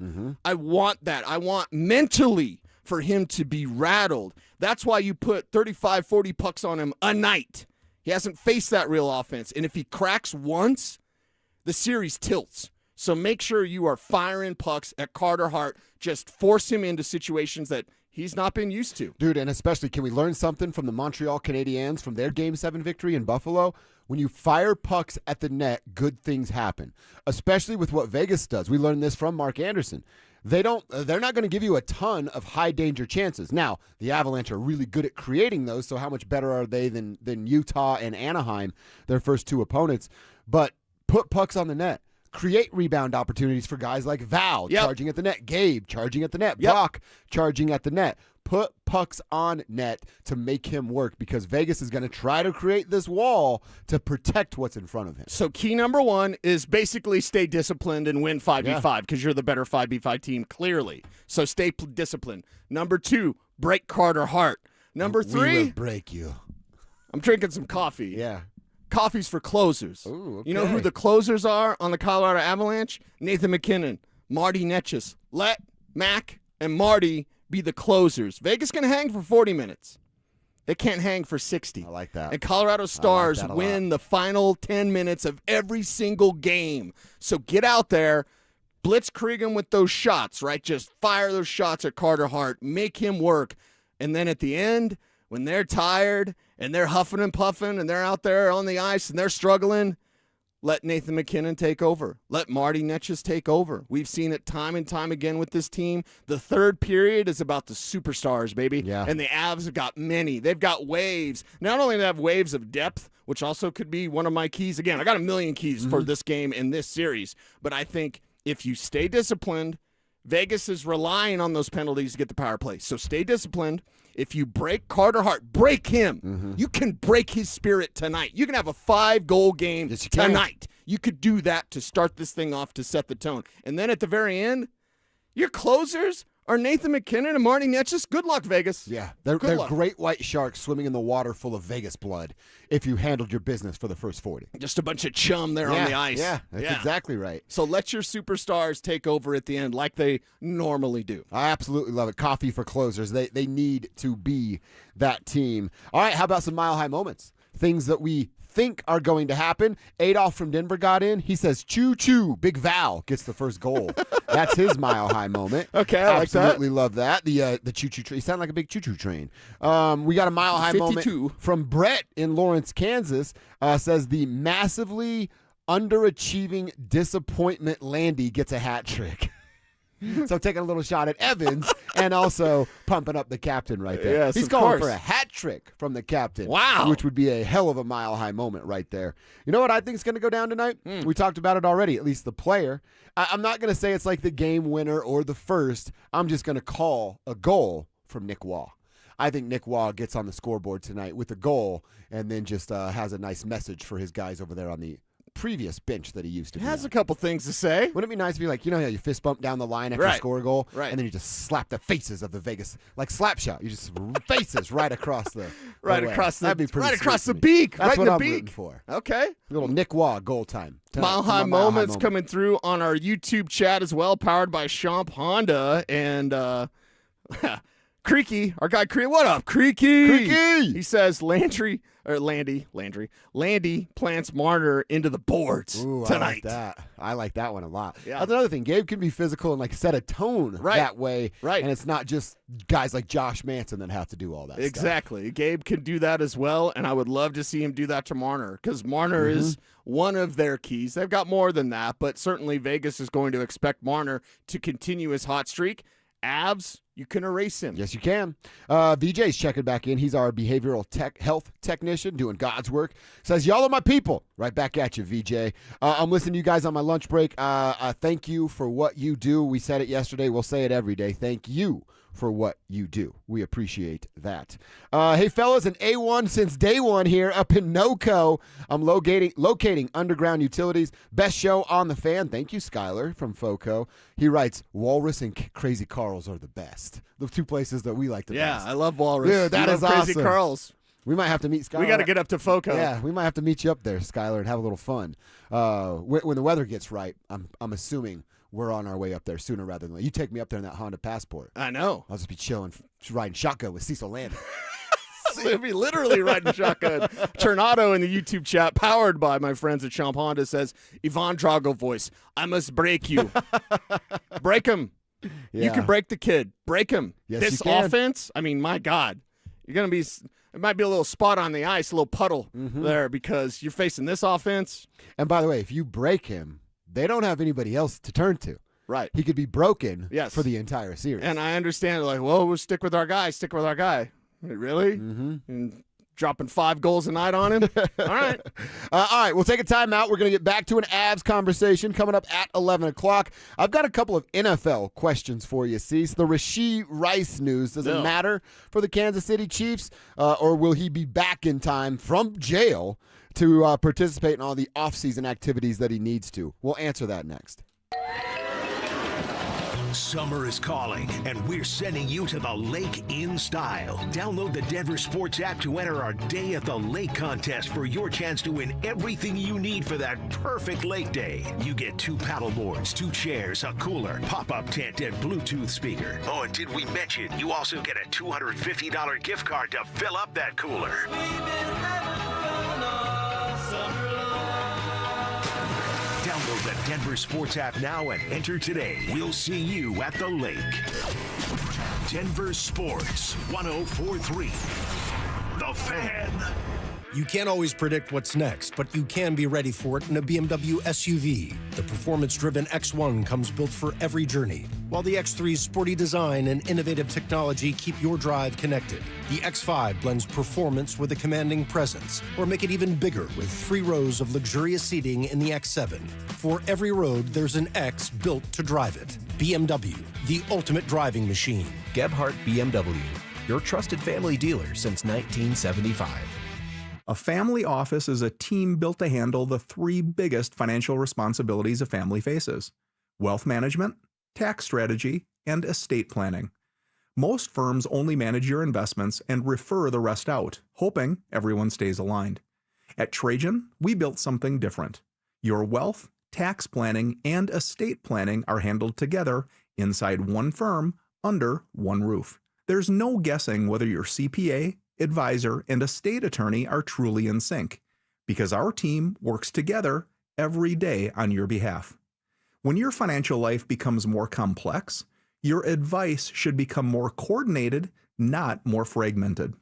I want that. I want mentally for him to be rattled. That's why you put 35, 40 pucks on him a night. He hasn't faced that real offense. And if he cracks once, the series tilts. So make sure you are firing pucks at Carter Hart. Just force him into situations that he's not been used to. Dude, and especially, can we learn something from the Montreal Canadiens from their Game 7 victory in Buffalo? When you fire pucks at the net, good things happen, especially with what Vegas does. We learned this from Mark Anderson. They're not going to give you a ton of high-danger chances. Now, the Avalanche are really good at creating those, so how much better are they than Utah and Anaheim, their first 2 opponents? But put pucks on the net. Create rebound opportunities for guys like Val charging at the net, Gabe charging at the net, Brock charging at the net. Put pucks on net to make him work because Vegas is going to try to create this wall to protect what's in front of him. So key number 1 is basically stay disciplined and win 5v5 because you're the better 5v5 team, clearly. So stay disciplined. Number 2, break Carter Hart. Number 3, we will break you. I'm drinking some coffee. Yeah. Coffee's for closers. Ooh, okay. You know who the closers are on the Colorado Avalanche? Nathan McKinnon, Marty Netchus. Let Mac and Marty be the closers. Vegas can hang for 40 minutes. They can't hang for 60. I like that. And Colorado Stars win the final 10 minutes of every single game. So get out there, blitzkrieg him with those shots, right? Just fire those shots at Carter Hart. Make him work. And then at the end, when they're tired and they're huffing and puffing and they're out there on the ice and they're struggling, Let Nathan McKinnon take over. Let Marty Netjes take over. We've seen it time and time again with this team. The third period is about the superstars, baby. Yeah. And the Avs have got many. They've got waves. Not only do they have waves of depth, which also could be one of my keys. Again, I got a million keys for this game in this series. But I think if you stay disciplined, Vegas is relying on those penalties to get the power play. So stay disciplined. If you break Carter Hart, break him. You can break his spirit tonight. You can have a 5-goal game tonight. You could do that to start this thing off to set the tone. And then at the very end, your closers are Nathan McKinnon and Marty Netjes. Good luck, Vegas. Yeah, they're great white sharks swimming in the water full of Vegas blood if you handled your business for the first 40. Just a bunch of chum there on the ice. Yeah, that's exactly right. So let your superstars take over at the end like they normally do. I absolutely love it. Coffee for closers. They need to be that team. All right, how about some mile-high moments? Things that we think are going to happen. Adolph from Denver got in. He says, choo-choo, Big Val gets the first goal. That's his mile-high moment. Okay, I like that. Absolutely love that. The choo-choo train. You sound like a big choo-choo train. We got a mile-high moment from Brett in Lawrence, Kansas. Says the massively underachieving disappointment Landy gets a hat trick. So taking a little shot at Evans and also pumping up the captain right there. Yes, He's of going course. for a hat trick from the captain. Wow. Which would be a hell of a mile-high moment right there. You know what I think is going to go down tonight? We talked about it already, at least the player. I'm not going to say it's like the game winner or the first. I'm just going to call a goal from Nick Waugh. I think Nick Waugh gets on the scoreboard tonight with a goal and then just has a nice message for his guys over there on the previous bench that he used to be Has on. a couple things to say. Wouldn't it be nice if you how you fist bump down the line after you score a goal, right, and then you just slap the faces of the Vegas, like slap shot. You just faces right across the across the beak. beak. That's right what in the I'm beak. rooting for. Okay. Little Nick Waugh goal time. Mile-high moments coming through on our YouTube chat as well, powered by Champ Honda and Creaky, our guy Creaky. What up, Creaky? He says Landy plants Marner into the boards tonight. I like that one a lot. Yeah. That's another thing. Gabe can be physical and set a tone that way. Right. And it's not just guys like Josh Manson that have to do all that Exactly. Stuff. Gabe can do that as well, and I would love to see him do that to Marner because Marner is one of their keys. They've got more than that, but certainly Vegas is going to expect Marner to continue his hot streak. Avs, you can erase him. Yes, you can. VJ's checking back in. He's our behavioral health technician doing God's work. Says, y'all are my people. Right back at you, VJ. I'm listening to you guys on my lunch break. Thank you for what you do. We said it yesterday. We'll say it every day. Thank you for what you do. We appreciate that. Hey, fellas, an A1 since day one here up in NoCo. I'm locating underground utilities. Best show on the fan. Thank you, Skyler from FOCO. He writes, Walrus and Crazy Carl's are the best. The two places that we like the best. Yeah, I love Walrus. Dude, that is Crazy awesome. Carl's. We might have to meet Skyler. We got to get up to FOCO. Yeah, we might have to meet you up there, Skyler, and have a little fun. When the weather gets right, I'm assuming we're on our way up there sooner rather than later. You take me up there in that Honda Passport. I know. I'll just be chilling, riding shotgun with Cecil Landon. It'll be literally riding shotgun. Tornado in the YouTube chat, powered by my friends at Champ Honda, says, Ivan Drago voice, I must break you. Break him. Yeah. You can break the kid. Break him. Yes, this you can. offense, I mean, my God. You're going to be, it might be a little spot on the ice, a little puddle there because you're facing this offense. And by the way, if you break him, they don't have anybody else to turn to. Right. He could be broken Yes. for the entire series. And I understand, like, well, we'll stick with our guy. Stick with our guy. Really? And dropping 5 goals a night on him? All right. All right, we'll take a timeout. We're going to get back to an Avs conversation coming up at 11 o'clock. I've got a couple of NFL questions for you, Cease. The Rashee Rice news, does it matter for the Kansas City Chiefs, or will he be back in time from jail to participate in all the offseason activities that he needs to? We'll answer that next. Summer is calling, and we're sending you to the lake in style. Download the DenverSports app to enter our Day at the Lake contest for your chance to win everything you need for that perfect lake day. You get 2 paddle boards, 2 chairs, a cooler, pop-up tent, and Bluetooth speaker. Oh, and did we mention you also get a $250 gift card to fill up that cooler? Download the DenverSports app now and enter today. We'll see you at the lake. Denver Sports 104.3. The Fan. You can't always predict what's next, but you can be ready for it in a BMW SUV. The performance-driven X1 comes built for every journey, while the X3's sporty design and innovative technology keep your drive connected. The X5 blends performance with a commanding presence, or make it even bigger with 3 rows of luxurious seating in the X7. For every road, there's an X built to drive it. BMW, the ultimate driving machine. Gebhardt BMW, your trusted family dealer since 1975. A family office is a team built to handle the 3 biggest financial responsibilities a family faces: wealth management, tax strategy, and estate planning. Most firms only manage your investments and refer the rest out, hoping everyone stays aligned. At Trajan, we built something different. Your wealth, tax planning, and estate planning are handled together inside one firm, under one roof. There's no guessing whether your CPA, advisor, and estate attorney are truly in sync, because our team works together every day on your behalf. When your financial life becomes more complex, your advice should become more coordinated, not more fragmented.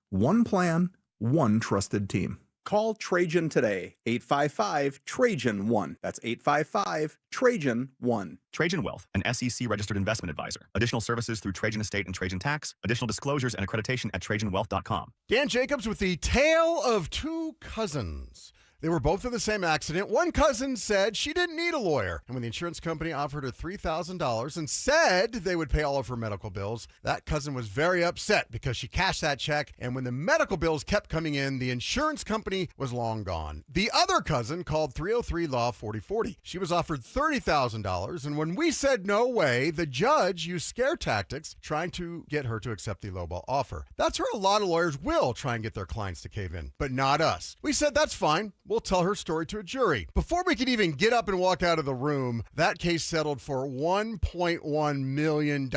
One plan, one trusted team. Call Trajan today, 855-TRAJAN-1. That's 855-TRAJAN-1. Trajan Wealth, an SEC-registered investment advisor. Additional services through Trajan Estate and Trajan Tax. Additional disclosures and accreditation at TrajanWealth.com. Dan Jacobs with the tale of 2 cousins. They were both in the same accident. One cousin said she didn't need a lawyer. And when the insurance company offered her $3,000 and said they would pay all of her medical bills, that cousin was very upset because she cashed that check. And when the medical bills kept coming in, the insurance company was long gone. The other cousin called 303-LAW-4040. She was offered $30,000. And when we said no way, the judge used scare tactics trying to get her to accept the lowball offer. That's where a lot of lawyers will try and get their clients to cave in, but not us. We said that's fine. We'll tell her story to a jury. Before we could even get up and walk out of the room, that case settled for $1.1 million.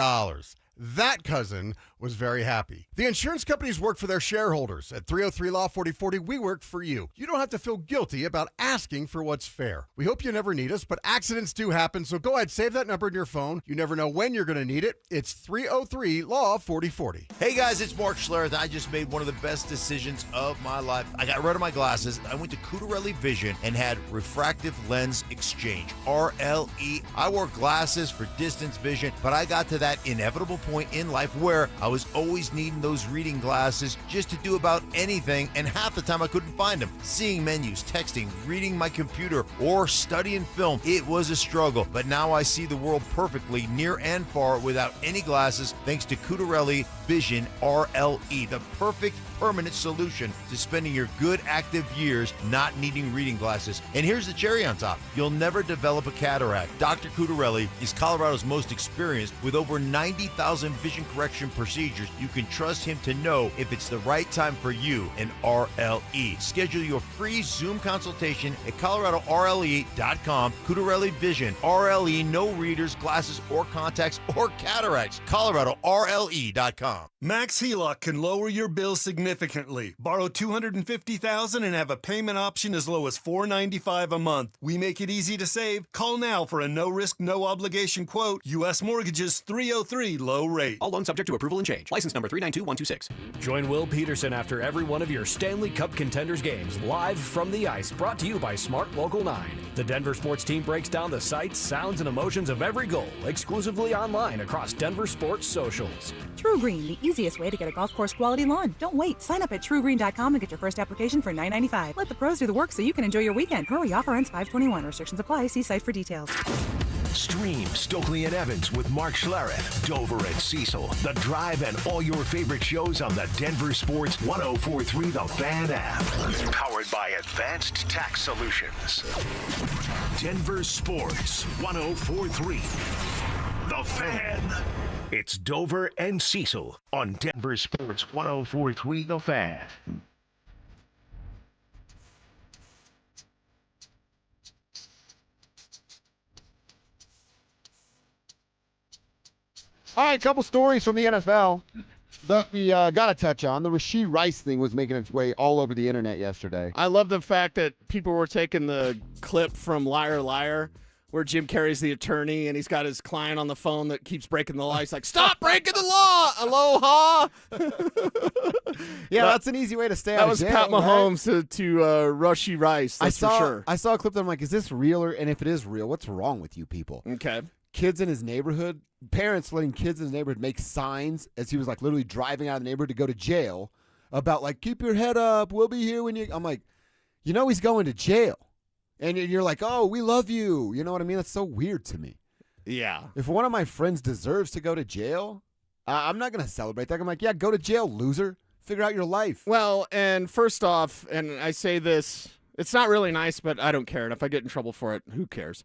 That cousin was very happy. The insurance companies work for their shareholders. At 303-LAW-4040, we work for you. You don't have to feel guilty about asking for what's fair. We hope you never need us, but accidents do happen, so go ahead, save that number in your phone. You never know when you're going to need it. It's 303-LAW-4040. Hey guys, it's Mark Schlereth. I just made one of the best decisions of my life. I got rid of my glasses. I went to Cutarelli Vision and had refractive lens exchange, RLE. I wore glasses for distance vision, but I got to that inevitable point in life where I was always needing those reading glasses just to do about anything, and half the time I couldn't find them. Seeing menus, texting, reading my computer, or studying film, it was a struggle. But now I see the world perfectly, near and far, without any glasses, thanks to Cutarelli Vision RLE, the perfect permanent solution to spending your good active years not needing reading glasses. And here's the cherry on top. You'll never develop a cataract. Dr. Cutarelli is Colorado's most experienced with over 90,000 vision correction procedures. You can trust him to know if it's the right time for you and RLE. Schedule your free Zoom consultation at coloradorle.com. Cutarelli Vision RLE, no readers, glasses, or contacts, or cataracts. coloradorle.com. Max HELOC can lower your bill significantly. Borrow $250,000 and have a payment option as low as $495 a month. We make it easy to save. Call now for a no-risk, no-obligation quote. U.S. Mortgages 303 low rate. All loans subject to approval and change. License number 392126. Join Will Peterson after every one of your Stanley Cup Contenders games live from the ice, brought to you by Smart Local 9. The Denver Sports team breaks down the sights, sounds, and emotions of every goal exclusively online across Denver Sports socials. True Green, the easiest way to get a golf course quality lawn. Don't wait. Sign up at truegreen.com and get your first application for $9.95. Let the pros do the work so you can enjoy your weekend. Hurry, offer ends 5/21. Restrictions apply. See site for details. Stream Stokely and Evans with Mark Schlereth, Dover and Cecil, The Drive, and all your favorite shows on the Denver Sports 104.3 The Fan app. Powered by Advanced Tax Solutions. Denver Sports 104.3 The Fan. It's Dover and Cecil on Denver Sports 104.3 The Fan. All right, a couple stories from the NFL that we got to touch on. The Rashee Rice thing was making its way all over the internet yesterday. I love the fact that people were taking the clip from Liar Liar where Jim Carrey's the attorney and he's got his client on the phone that keeps breaking the law. He's like, "Stop breaking the law! Aloha!" Yeah, that's an easy way to stay out of jail. That was Pat Mahomes to Rushy Rice. That's for sure. I saw a clip that I'm like, is this real? And if it is real, what's wrong with you people? Okay. Kids in his neighborhood, parents letting kids in his neighborhood make signs as he was like literally driving out of the neighborhood to go to jail about like, keep your head up, we'll be here when you. I'm like, he's going to jail. And you're like, oh, we love you. You know what I mean? That's so weird to me. Yeah. If one of my friends deserves to go to jail, I'm not going to celebrate that. I'm like, yeah, go to jail, loser. Figure out your life. Well, and first off, and I say this, it's not really nice, but I don't care. And if I get in trouble for it, who cares?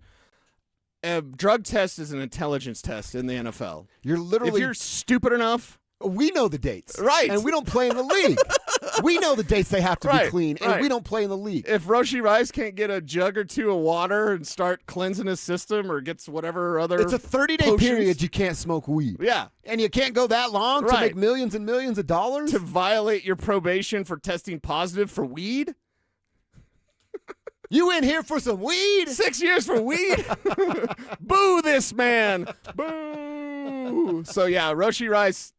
A drug test is an intelligence test in the NFL. If you're stupid enough. We know the dates. Right. And we don't play in the league. We know the dates they have to be clean, and we don't play in the league. If Roshi Rice can't get a jug or two of water and start cleansing his system or gets whatever other It's a 30-day period you can't smoke weed. Yeah. And you can't go that long to make millions and millions of dollars? To violate your probation for testing positive for weed? You in here for some weed? 6 years for weed? Boo this man. Boo. So, yeah, Roshi Rice...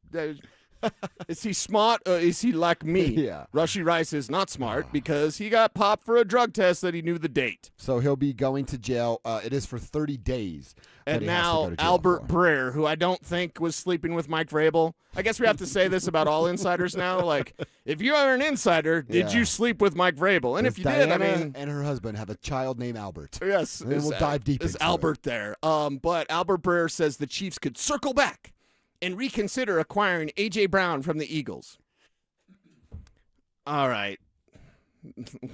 is he smart or is he like me? Yeah. Rushy Rice is not smart because he got popped for a drug test that he knew the date. So he'll be going to jail. It is for 30 days. And now Albert Breer, who I don't think was sleeping with Mike Vrabel. I guess we have to say this about all insiders now. Like, if you are an insider, did you sleep with Mike Vrabel? And if you did, and her husband have a child named Albert. Yes. And we'll dive deep into Albert there. But Albert Breer says the Chiefs could circle back and reconsider acquiring A.J. Brown from the Eagles. All right.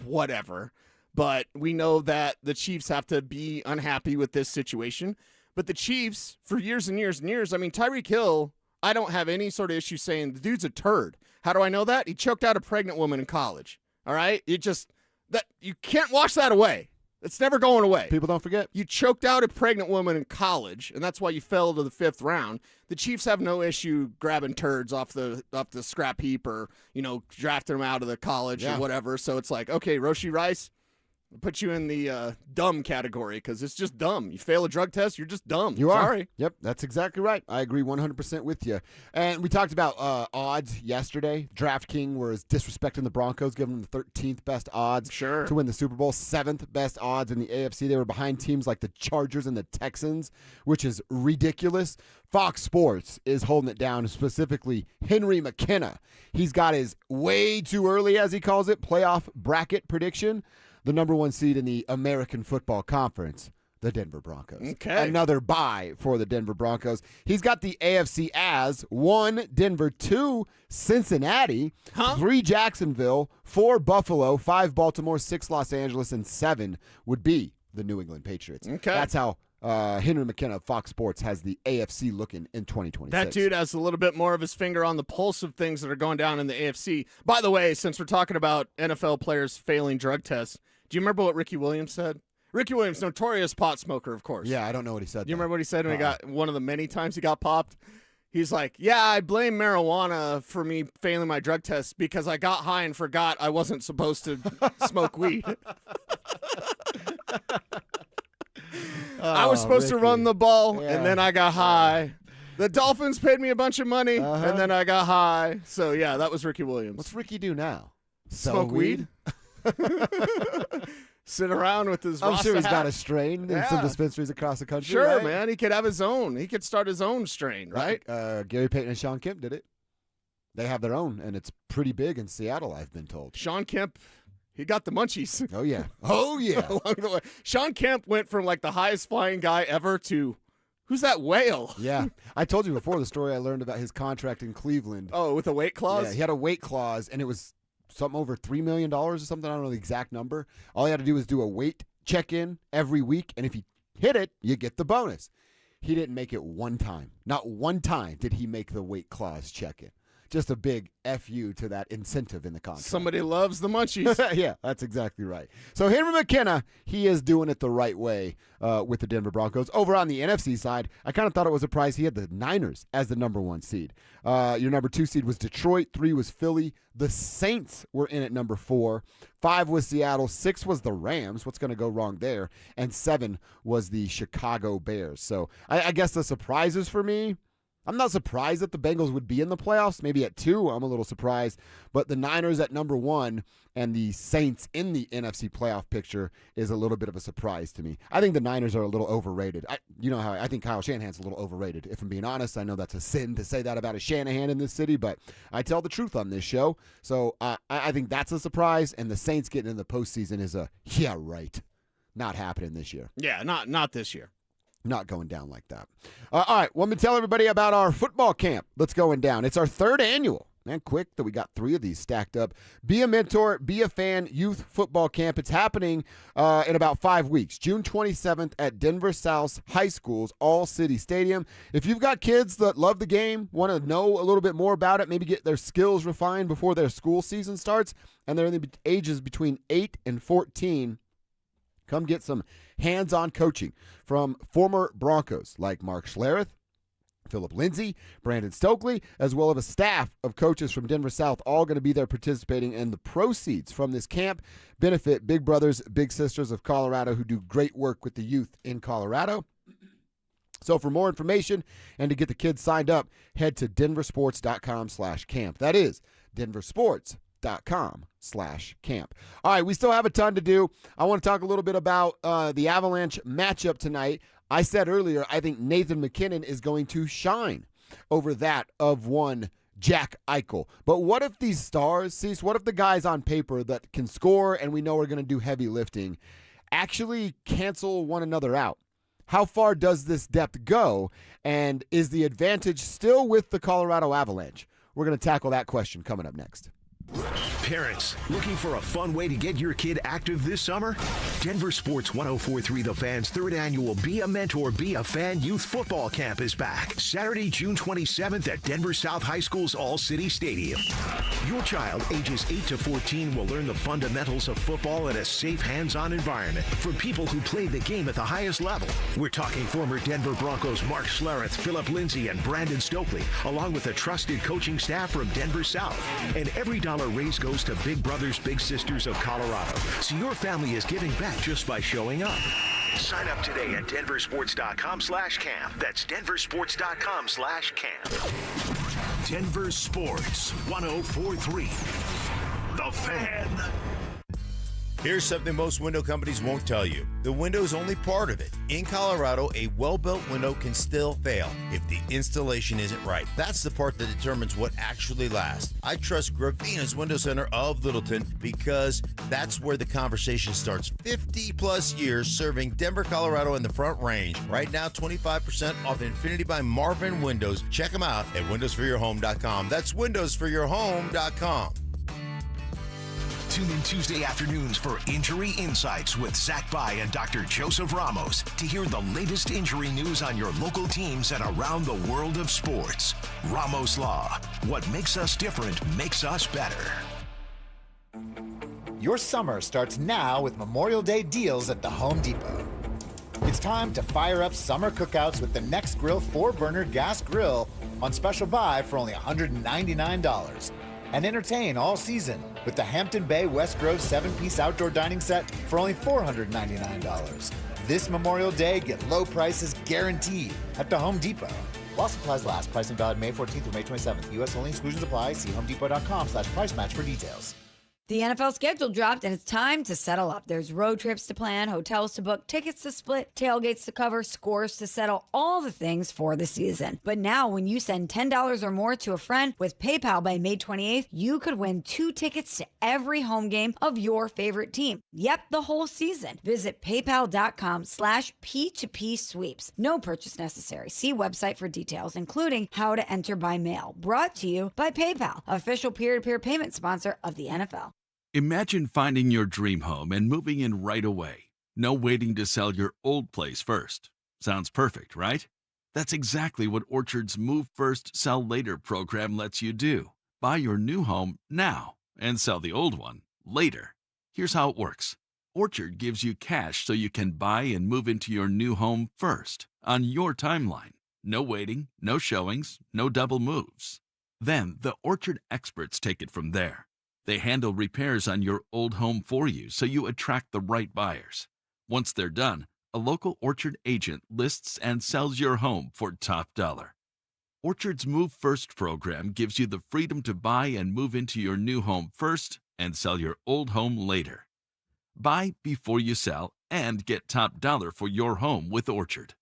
Whatever. But we know that the Chiefs have to be unhappy with this situation. But the Chiefs, for years and years and years, Tyreek Hill, I don't have any sort of issue saying the dude's a turd. How do I know that? He choked out a pregnant woman in college. All right? You can't wash that away. It's never going away. People don't forget. You choked out a pregnant woman in college, and that's why you fell to the 5th round. The Chiefs have no issue grabbing turds off the scrap heap or, drafting them out of the college or whatever. So it's like, okay, Roshi Rice, I'll put you in the dumb category because it's just dumb. You fail a drug test, you're just dumb. You are. Sorry. Yep, that's exactly right. I agree 100% with you. And we talked about odds yesterday. DraftKings was disrespecting the Broncos, giving them the 13th best odds to win the Super Bowl, 7th best odds in the AFC. They were behind teams like the Chargers and the Texans, which is ridiculous. Fox Sports is holding it down, specifically Henry McKenna. He's got his way too early, as he calls it, playoff bracket prediction. The number 1 seed in the American Football Conference, the Denver Broncos. Okay. Another bye for the Denver Broncos. He's got the AFC as 1 Denver, 2 Cincinnati, 3 Jacksonville, 4 Buffalo, 5 Baltimore, 6 Los Angeles, and 7 would be the New England Patriots. Okay. That's how Henry McKenna of Fox Sports has the AFC looking in 2026. That dude has a little bit more of his finger on the pulse of things that are going down in the AFC. By the way, since we're talking about NFL players failing drug tests, do you remember what Ricky Williams said? Ricky Williams, notorious pot smoker, of course. Yeah, I don't know what he said. Do you remember what he said when he got one of the many times he got popped? He's like, yeah, I blame marijuana for me failing my drug test because I got high and forgot I wasn't supposed to smoke weed. I was supposed to run the ball, and then I got high. The Dolphins paid me a bunch of money, and then I got high. So, yeah, that was Ricky Williams. What's Ricky do now? Smoke weed? Sit around with his I'm Rasta sure he's hat. got a strain in some dispensaries across the country. Sure, right? man. He could have his own. He could start his own strain, right? Gary Payton and Sean Kemp did it. They have their own, and it's pretty big in Seattle, I've been told. Sean Kemp, he got the munchies. Oh, yeah. Oh, yeah. Along the way. Sean Kemp went from like the highest flying guy ever to, who's that whale? Yeah. I told you before the story I learned about his contract in Cleveland. Oh, with a weight clause? Yeah, he had a weight clause, and it was something over $3 million or something. I don't know the exact number. All he had to do was do a weight check-in every week, and if he hit it, you get the bonus. He didn't make it one time. Not one time did he make the weight clause check-in. just a big FU to that incentive in the contract. Somebody loves the munchies. Yeah, that's exactly right. So Henry McKenna, he is doing it the right way with the Denver Broncos. Over on the NFC side, I kind of thought it was a surprise he had the Niners as the number 1 seed. Your number 2 seed was Detroit. 3 was Philly. The Saints were in at number 4. 5 was Seattle. 6 was the Rams. What's going to go wrong there? And 7 was the Chicago Bears. So I guess the surprises for me, I'm not surprised that the Bengals would be in the playoffs. Maybe at 2, I'm a little surprised. But the Niners at number 1 and the Saints in the NFC playoff picture is a little bit of a surprise to me. I think the Niners are a little overrated. You know how I think Kyle Shanahan's a little overrated. If I'm being honest, I know that's a sin to say that about a Shanahan in this city, but I tell the truth on this show. So I think that's a surprise, and the Saints getting in the postseason is yeah, right. Not happening this year. Yeah, not this year. Not going down like that. All right, well, let me tell everybody about our football camp that's going down. It's our 3rd annual. Man, quick that we got 3 of these stacked up. Be a Mentor, Be a Fan youth football camp. It's happening in about 5 weeks. June 27th at Denver South High School's All-City Stadium. If you've got kids that love the game, want to know a little bit more about it, maybe get their skills refined before their school season starts, and they're in the ages between 8 and 14, come get some hands-on coaching from former Broncos like Mark Schlereth, Philip Lindsay, Brandon Stokely, as well as a staff of coaches from Denver South, all going to be there participating, and the proceeds from this camp benefit Big Brothers, Big Sisters of Colorado, who do great work with the youth in Colorado. So for more information and to get the kids signed up, head to DenverSports.com/camp. That is DenverSports.com/camp. All right, we still have a ton to do. I want to talk a little bit about the Avalanche matchup tonight. I said earlier, I think Nathan McKinnon is going to shine over that of one Jack Eichel. But what if these stars, Cease, what if the guys on paper that can score and we know are going to do heavy lifting actually cancel one another out? How far does this depth go? And is the advantage still with the Colorado Avalanche? We're going to tackle that question coming up next. Parents, looking for a fun way to get your kid active this summer? Denver Sports 104.3 The Fan's 3rd annual Be a Mentor, Be a Fan youth football camp is back. Saturday, June 27th at Denver South High School's All-City Stadium. Your child, ages 8 to 14, will learn the fundamentals of football in a safe, hands-on environment from people who play the game at the highest level. We're talking former Denver Broncos Mark Schlereth, Philip Lindsay, and Brandon Stokely, along with a trusted coaching staff from Denver South. And every dollar raised goes to Big Brothers, Big Sisters of Colorado. So your family is giving back just by showing up. Sign up today at DenverSports.com/camp. That's DenverSports.com/camp. Denver Sports 104.3 The Fan. Here's something most window companies won't tell you. The window is only part of it. In Colorado, a well-built window can still fail if the installation isn't right. That's the part that determines what actually lasts. I trust Gravina's Window Center of Littleton because that's where the conversation starts. 50-plus years serving Denver, Colorado, and the Front Range. Right now, 25% off Infinity by Marvin Windows. Check them out at windowsforyourhome.com. That's windowsforyourhome.com. Tune in Tuesday afternoons for Injury Insights with Zach Bai and Dr. Joseph Ramos to hear the latest injury news on your local teams and around the world of sports. Ramos Law. What makes us different makes us better. Your summer starts now with Memorial Day deals at the Home Depot. It's time to fire up summer cookouts with the Next Grill 4-burner gas grill on special buy for only $199. And entertain all season with the Hampton Bay West Grove 7-piece outdoor dining set for only $499. This Memorial Day, get low prices guaranteed at the Home Depot. While supplies last, pricing valid May 14th through May 27th. U.S. only, exclusions apply. See homedepot.com/price match for details. The NFL schedule dropped, and it's time to settle up. There's road trips to plan, hotels to book, tickets to split, tailgates to cover, scores to settle, all the things for the season. But now, when you send $10 or more to a friend with PayPal by May 28th, you could win 2 tickets to every home game of your favorite team. Yep, the whole season. Visit paypal.com/P2P sweeps. No purchase necessary. See website for details, including how to enter by mail. Brought to you by PayPal, official peer-to-peer payment sponsor of the NFL. Imagine finding your dream home and moving in right away. No waiting to sell your old place first. Sounds perfect, right? That's exactly what Orchard's Move First, Sell Later program lets you do. Buy your new home now and sell the old one later. Here's how it works. Orchard gives you cash so you can buy and move into your new home first, on your timeline. No waiting, no showings, no double moves. Then the Orchard experts take it from there. They handle repairs on your old home for you so you attract the right buyers. Once they're done, a local Orchard agent lists and sells your home for top dollar. Orchard's Move First program gives you the freedom to buy and move into your new home first and sell your old home later. Buy before you sell and get top dollar for your home with Orchard.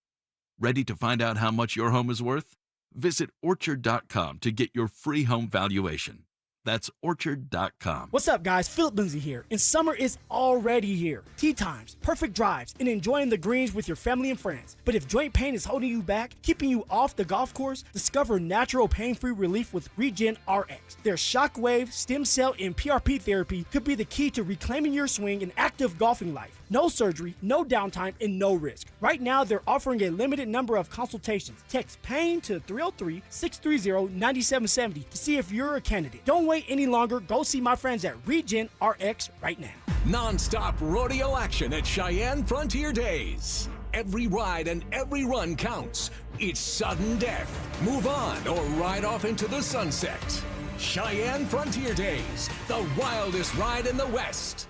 Ready to find out how much your home is worth? Visit Orchard.com to get your free home valuation. That's Orchard.com. What's up, guys? Philip Lindsay here, and summer is already here. Tee times, perfect drives, and enjoying the greens with your family and friends. But if joint pain is holding you back, keeping you off the golf course, discover natural pain-free relief with Regen RX. Their shockwave, stem cell, and PRP therapy could be the key to reclaiming your swing and active golfing life. No surgery, no downtime, and no risk. Right now, they're offering a limited number of consultations. Text PAIN to 303-630-9770 to see if you're a candidate. Don't wait any longer. Go see my friends at Regen RX right now. Non-stop rodeo action at Cheyenne Frontier Days. Every ride and every run counts. It's sudden death. Move on or ride off into the sunset. Cheyenne Frontier Days, the wildest ride in the West.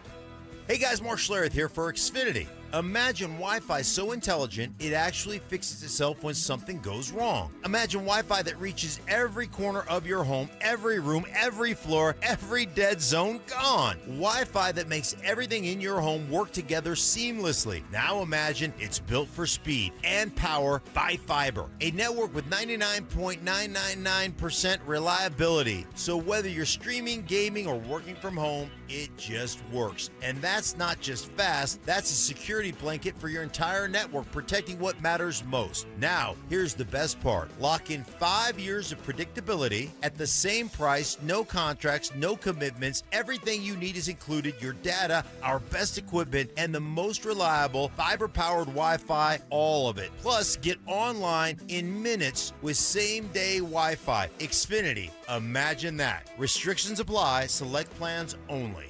Hey guys, Mark Schlereth here for Xfinity. Imagine Wi-Fi so intelligent, it actually fixes itself when something goes wrong. Imagine Wi-Fi that reaches every corner of your home, every room, every floor, every dead zone gone. Wi-Fi that makes everything in your home work together seamlessly. Now imagine it's built for speed and power by fiber. A network with 99.999% reliability. So whether you're streaming, gaming, or working from home, it just works. And that's not just fast, that's a security blanket for your entire network, protecting what matters most. Now, here's the best part. Lock in 5 years of predictability at the same price, no contracts, no commitments. Everything you need is included, your data, our best equipment, and the most reliable fiber-powered Wi-Fi, all of it. Plus, get online in minutes with same-day Wi-Fi. Xfinity, imagine that. Restrictions apply, select plans only.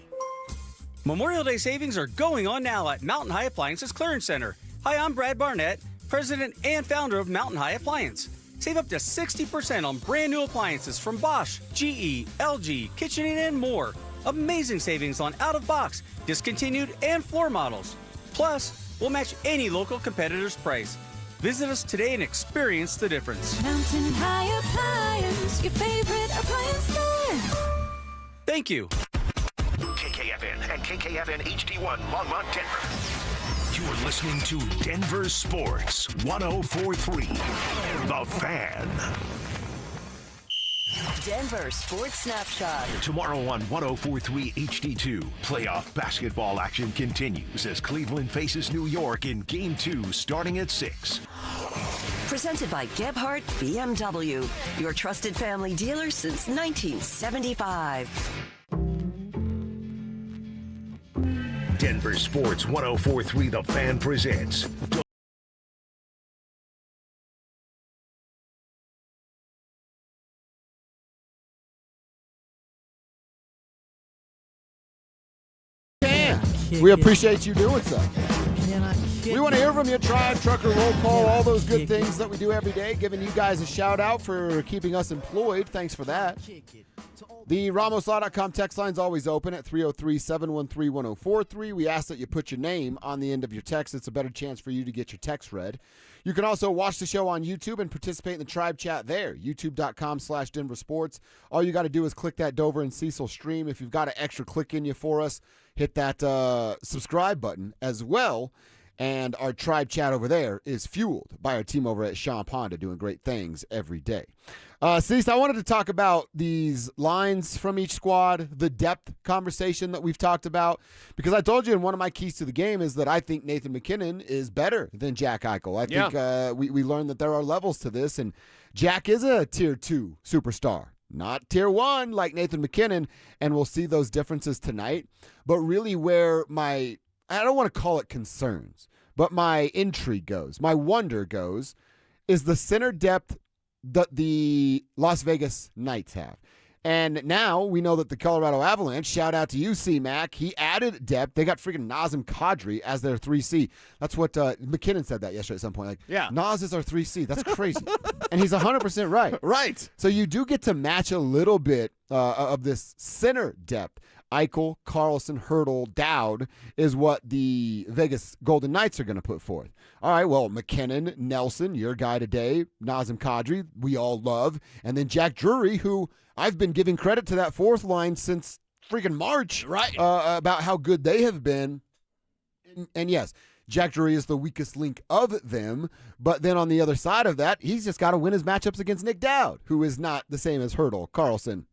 Memorial Day savings are going on now at Mountain High Appliances Clearance Center. Hi, I'm Brad Barnett, president and founder of Mountain High Appliance. Save up to 60% on brand new appliances from Bosch, GE, LG, KitchenAid, and more. Amazing savings on out-of-box, discontinued, and floor models. Plus, we'll match any local competitor's price. Visit us today and experience the difference. Mountain High Appliance, your favorite appliance store. Thank you. KKFN and KKFN HD1 Longmont, Denver. You're listening to Denver Sports 104.3. The Fan. Denver Sports Snapshot. Tomorrow on 104.3 HD2, playoff basketball action continues as Cleveland faces New York in Game 2 starting at 6. Presented by Gebhardt BMW, your trusted family dealer since 1975. Denver Sports 104.3 The Fan presents We appreciate you doing so. We want to hear from you. Tribe, trucker, roll call, all those good things that we do every day. Giving you guys a shout out for keeping us employed. Thanks for that. The RamosLaw.com text line is always open at 303-713-1043. We ask that you put your name on the end of your text. It's a better chance for you to get your text read. You can also watch the show on YouTube and participate in the Tribe chat there, youtube.com/DenverSports. All you got to do is click that Dover and Cecil stream. If you've got an extra click in you for us, hit that subscribe button as well. And our Tribe chat over there is fueled by our team over at Sean Honda, doing great things every day. Cecil, I wanted to talk about these lines from each squad, the depth conversation that we've talked about, because I told you in one of my keys to the game is that I think Nathan McKinnon is better than Jack Eichel. I think we learned that there are levels to this, and Jack is a Tier 2 superstar, not Tier 1 like Nathan McKinnon, and we'll see those differences tonight. But really where I don't want to call it concerns, but my intrigue goes, my wonder goes, is the center depth that the Las Vegas Knights have. And now we know that the Colorado Avalanche, shout out to you, C-Mac, he added depth. They got freaking Nazem Kadri as their 3C. That's what McKinnon said that yesterday at some point. Like, yeah, Nas is our 3C. That's crazy. And he's 100% right. Right. So you do get to match a little bit of this center depth. Eichel, Carlson, Hurdle, Dowd is what the Vegas Golden Knights are going to put forth. All right, well, McKinnon, Nelson, your guy today, Nazem Kadri, we all love. And then Jack Drury, who I've been giving credit to that fourth line since freaking March. Right. About how good they have been. And yes, Jack Drury is the weakest link of them. But then on the other side of that, he's just got to win his matchups against Nick Dowd, who is not the same as Hurdle, Carlson,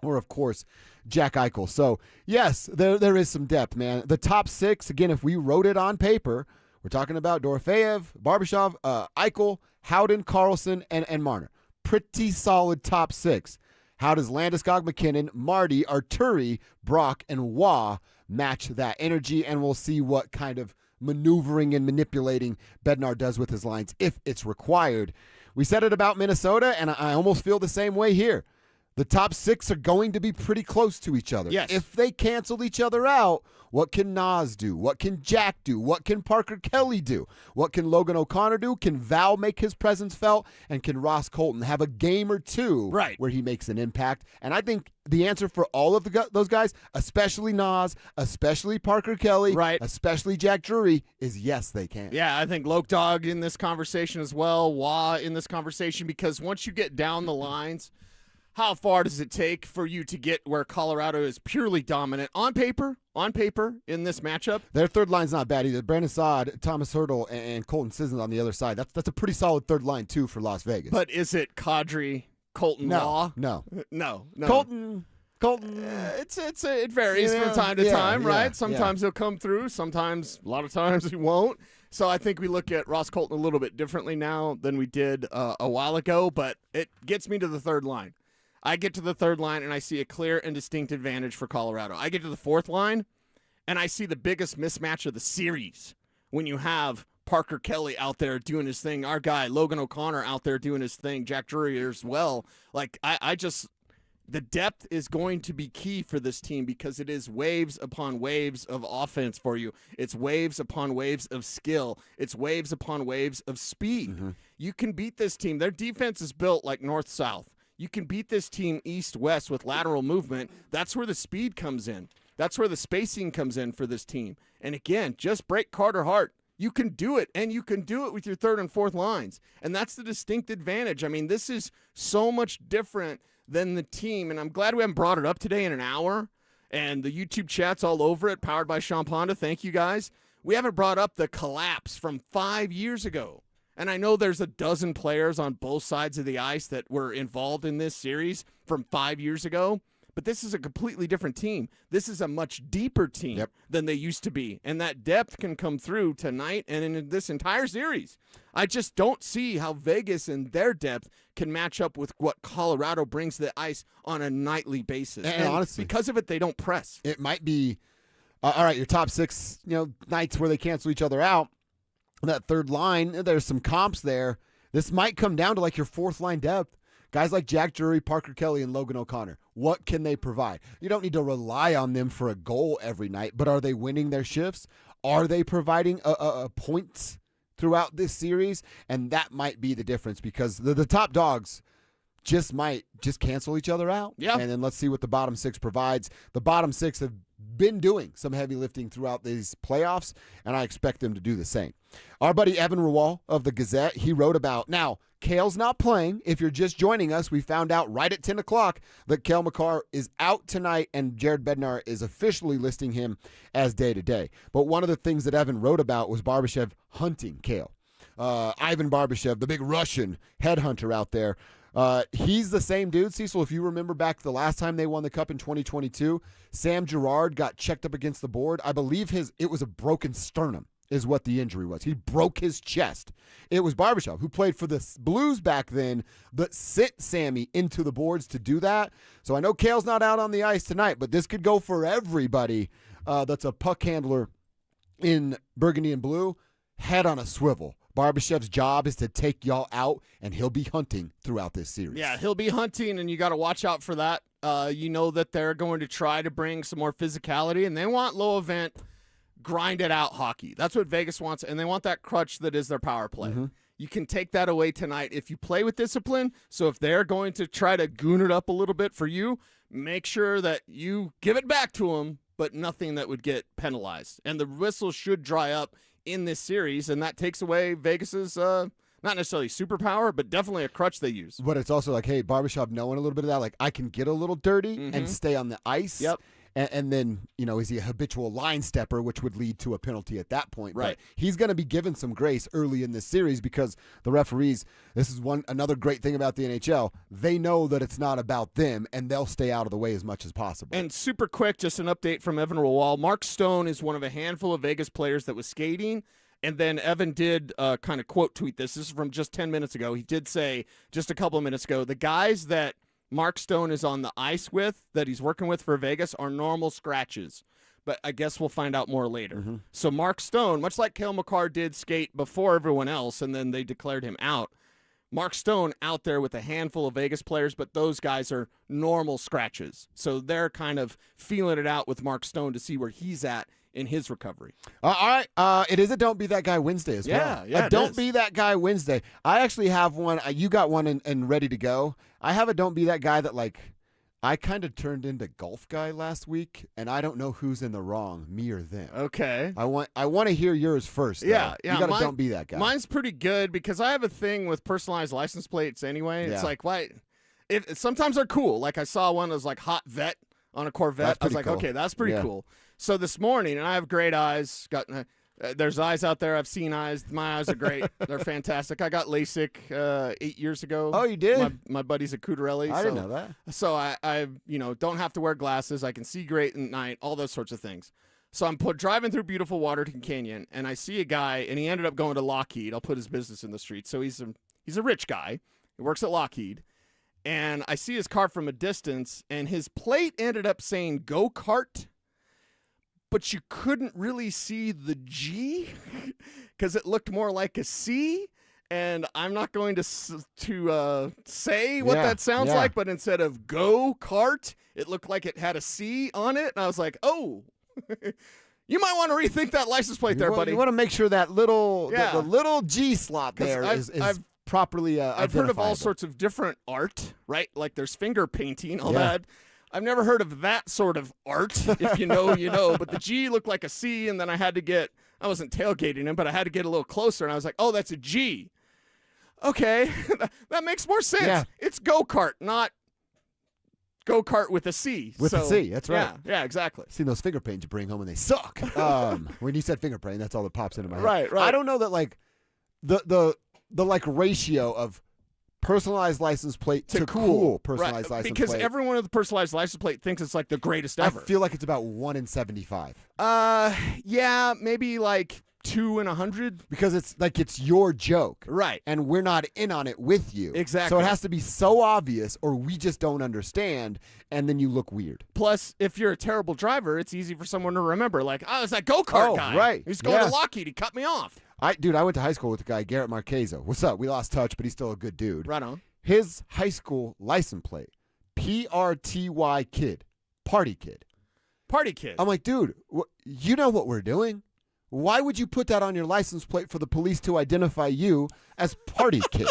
or, of course, Jack Eichel. So, yes, there is some depth, man. The top six, again, if we wrote it on paper, we're talking about Dorofeyev, Barbashev, Eichel, Howden, Carlson, and Marner. Pretty solid top six. How does Landeskog, McKinnon, Marty, Arturi, Brock, and Waugh match that energy? And we'll see what kind of maneuvering and manipulating Bednar does with his lines if it's required. We said it about Minnesota, and I almost feel the same way here. The top six are going to be pretty close to each other. Yes. If they cancel each other out, what can Nas do? What can Jack do? What can Parker Kelly do? What can Logan O'Connor do? Can Val make his presence felt? And can Ross Colton have a game or two where he makes an impact? And I think the answer for all of those guys, especially Nas, especially Parker Kelly, especially Jack Drury, is yes, they can. Yeah, I think Loke Dog in this conversation as well, Wah in this conversation, because once you get down the lines, how far does it take for you to get where Colorado is purely dominant on paper in this matchup? Their third line's not bad either. Brandon Saad, Thomas Hurdle, and Colton Sisson on the other side. That's a pretty solid third line too for Las Vegas. But is it Kadri, Colton, Law? No. Colton. It varies from time to time, right? Sometimes he'll come through. Sometimes, a lot of times, he won't. So I think we look at Ross Colton a little bit differently now than we did a while ago. But it gets me to the third line. I get to the third line, and I see a clear and distinct advantage for Colorado. I get to the fourth line, and I see the biggest mismatch of the series when you have Parker Kelly out there doing his thing, our guy Logan O'Connor out there doing his thing, Jack Drury as well. Like, the depth is going to be key for this team because it is waves upon waves of offense for you. It's waves upon waves of skill. It's waves upon waves of speed. Mm-hmm. You can beat this team. Their defense is built like north-south. You can beat this team east-west with lateral movement. That's where the speed comes in. That's where the spacing comes in for this team. And again, just break Carter Hart. You can do it, and you can do it with your third and fourth lines. And that's the distinct advantage. I mean, this is so much different than the team. And I'm glad we haven't brought it up today in an hour. And the YouTube chat's all over it, powered by Sean Ponda. Thank you, guys. We haven't brought up the collapse from 5 years ago. And I know there's a dozen players on both sides of the ice that were involved in this series from 5 years ago, but this is a completely different team. This is a much deeper team than they used to be, and that depth can come through tonight and in this entire series. I just don't see how Vegas and their depth can match up with what Colorado brings to the ice on a nightly basis. And honestly, because of it, they don't press. It might be, all right, your top six nights where they cancel each other out. That third line, there's some comps there. This might come down to like your fourth line depth. Guys like Jack Drury, Parker Kelly, and Logan O'Connor. What can they provide? You don't need to rely on them for a goal every night, but are they winning their shifts? Are they providing points throughout this series? And that might be the difference because the top dogs might cancel each other out. Yeah. And then let's see what the bottom six provides. The bottom six have been doing some heavy lifting throughout these playoffs, and I expect them to do the same. Our buddy Evan Rawal of the Gazette, he wrote about, now, Kale's not playing. If you're just joining us, we found out right at 10 o'clock that Kale Makar is out tonight, and Jared Bednar is officially listing him as day-to-day. But one of the things that Evan wrote about was Barbashev hunting Kale. Ivan Barbashev, the big Russian headhunter out there, he's the same dude, Cecil. If you remember back the last time they won the Cup in 2022, Sam Girard got checked up against the board. I believe it was a broken sternum is what the injury was. He broke his chest. It was Barbashev, who played for the Blues back then, that sent Sammy into the boards to do that. So I know Kale's not out on the ice tonight, but this could go for everybody that's a puck handler in Burgundy and Blue. Head on a swivel. Barbashev's job is to take y'all out, and he'll be hunting throughout this series. Yeah, he'll be hunting, and you got to watch out for that. You know that they're going to try to bring some more physicality, and they want low event, grinded out hockey. That's what Vegas wants, and they want that crutch that is their power play. Mm-hmm. You can take that away tonight if you play with discipline. So if they're going to try to goon it up a little bit for you, make sure that you give it back to them, but nothing that would get penalized. And the whistle should dry up in this series, and that takes away Vegas's not necessarily superpower, but definitely a crutch they use. But it's also like, hey, Barbashev knowing a little bit of that, like I can get a little dirty and stay on the ice. Yep. And then, is he a habitual line stepper, which would lead to a penalty at that point? Right. But he's going to be given some grace early in this series because the referees, this is another great thing about the NHL, they know that it's not about them, and they'll stay out of the way as much as possible. And super quick, just an update from Evan Rawal. Mark Stone is one of a handful of Vegas players that was skating. And then Evan did kind of quote tweet this. This is from just 10 minutes ago. He did say just a couple of minutes ago, the guys that Mark Stone is on the ice with, that he's working with for Vegas, are normal scratches. But I guess we'll find out more later. Mm-hmm. So Mark Stone, much like Kale Makar did skate before everyone else, and then they declared him out, Mark Stone out there with a handful of Vegas players, but those guys are normal scratches. So they're kind of feeling it out with Mark Stone to see where he's at in his recovery. All right. It is a Don't Be That Guy Wednesday as well. Yeah, Don't Be That Guy Wednesday. I actually have one. You got one and ready to go. I have a Don't Be That Guy that, like, I kind of turned into golf guy last week, and I don't know who's in the wrong, me or them. Okay. I want to hear yours first, though. Yeah. You got to Don't Be That Guy. Mine's pretty good because I have a thing with personalized license plates anyway. It's like, why? Sometimes they're cool. Like I saw one that was like hot vet on a Corvette. I was like, cool. okay, that's pretty cool. So this morning, and I have great eyes. There's eyes out there. I've seen eyes. My eyes are great. They're fantastic. I got LASIK 8 years ago. Oh, you did? My buddies at Cutarelli. I didn't know that. So I don't have to wear glasses. I can see great at night. All those sorts of things. So I'm driving through beautiful Waterton Canyon, and I see a guy, and he ended up going to Lockheed. I'll put his business in the street. So he's a rich guy. He works at Lockheed. And I see his car from a distance, and his plate ended up saying go-kart, but you couldn't really see the G because it looked more like a C. And I'm not going to say what that sounds like, but instead of go-kart, it looked like it had a C on it. And I was like, oh, you might want to rethink that license plate there, buddy. You want to make sure that little the little G slot there is properly I've heard of all sorts of different art, right? Like there's finger painting, all that. I've never heard of that sort of art. If you know, you know. But the G looked like a C, and then I wasn't tailgating him, but I had to get a little closer, and I was like, oh, that's a G. Okay, that makes more sense. Yeah. It's go-kart, not go-kart with a C. With a C, that's right. Yeah, exactly. Seen those finger paints you bring home, and they suck. When you said finger paint, that's all that pops into my head. Right. I don't know that, like, the like ratio of personalized license plate to cool personalized license because plate. everyone with the personalized license plate thinks it's like the greatest ever. I feel like it's about 1 in 75. Yeah, maybe like 2 in 100. Because it's like it's your joke. Right. And we're not in on it with you. Exactly. So it has to be so obvious or we just don't understand, and then you look weird. Plus, if you're a terrible driver, it's easy for someone to remember, like, oh, it's that go-kart guy. Right. He's going to Lockheed. He cut me off. I went to high school with a guy, Garrett Marchezo. What's up? We lost touch, but he's still a good dude. Right on. His high school license plate, PRTY kid, party kid. Party kid. I'm like, dude, you know what we're doing? Why would you put that on your license plate for the police to identify you as party kid?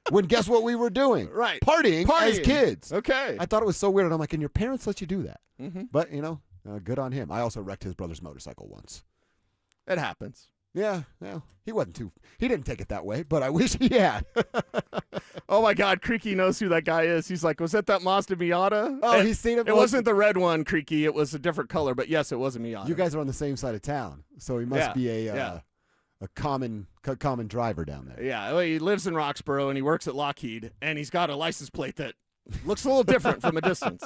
When guess what we were doing? Right. Partying as kids. Okay. I thought it was so weird. And I'm like, and your parents let you do that? Mm-hmm. But, good on him. I also wrecked his brother's motorcycle once. It happens. Yeah, he didn't take it that way, but I wish he had. Oh my God, Creaky knows who that guy is. He's like, was that Mazda Miata? Oh, he's seen it. It wasn't the red one, Creaky. It was a different color, but yes, it was a Miata. You guys are on the same side of town, so he must be a common driver down there. Yeah, well, he lives in Roxborough and he works at Lockheed, and he's got a license plate that looks a little different from a distance.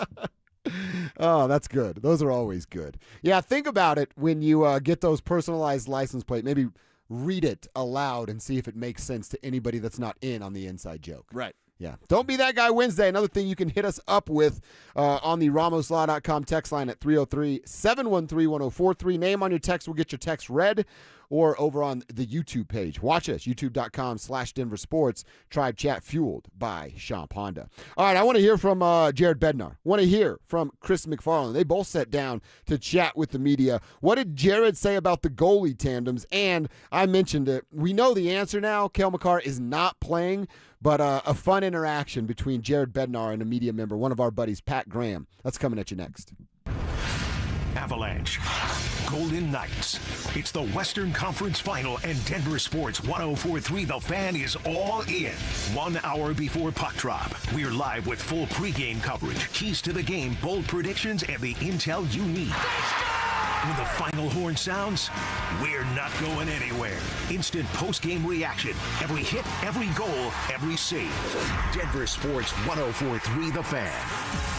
Oh, that's good. Those are always good. Yeah, think about it when you get those personalized license plate. Maybe read it aloud and see if it makes sense to anybody that's not in on the inside joke. Right. Yeah. Don't be that guy Wednesday. Another thing you can hit us up with on the RamosLaw.com text line at 303-713-1043. Name on your text. We'll get your text read. Or over on the YouTube page. Watch us, youtube.com/DenverSports. Tribe Chat fueled by Champ Honda. All right, I want to hear from Jared Bednar. Want to hear from Chris McFarland. They both sat down to chat with the media. What did Jared say about the goalie tandems? And I mentioned it. We know the answer now. Kale Makar is not playing, but a fun interaction between Jared Bednar and a media member, one of our buddies, Pat Graham. That's coming at you next. Avalanche, Golden Knights. It's the Western Conference Final, and Denver Sports 104.3 The Fan is all in. 1 hour before puck drop, we're live with full pregame coverage, keys to the game, bold predictions, and the intel you need. When the final horn sounds, we're not going anywhere. Instant post-game reaction. Every hit, every goal, every save. Denver Sports 104.3 The Fan.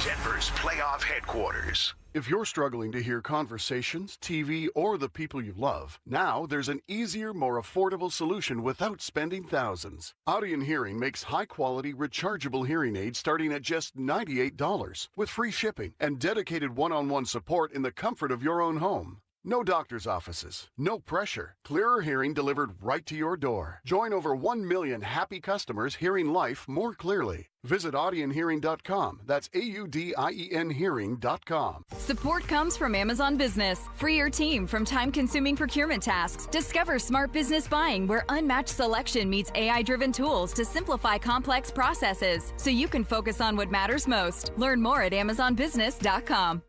Denver's playoff headquarters. If you're struggling to hear conversations, TV, or the people you love, now there's an easier, more affordable solution without spending thousands. Audion Hearing makes high-quality, rechargeable hearing aids starting at just $98 with free shipping and dedicated one-on-one support in the comfort of your own home. No doctor's offices, no pressure. Clearer hearing delivered right to your door. Join over 1 million happy customers hearing life more clearly. Visit audionhearing.com. That's AUDIEN hearing.com. Support comes from Amazon Business. Free your team from time-consuming procurement tasks. Discover smart business buying where unmatched selection meets AI-driven tools to simplify complex processes so you can focus on what matters most. Learn more at amazonbusiness.com.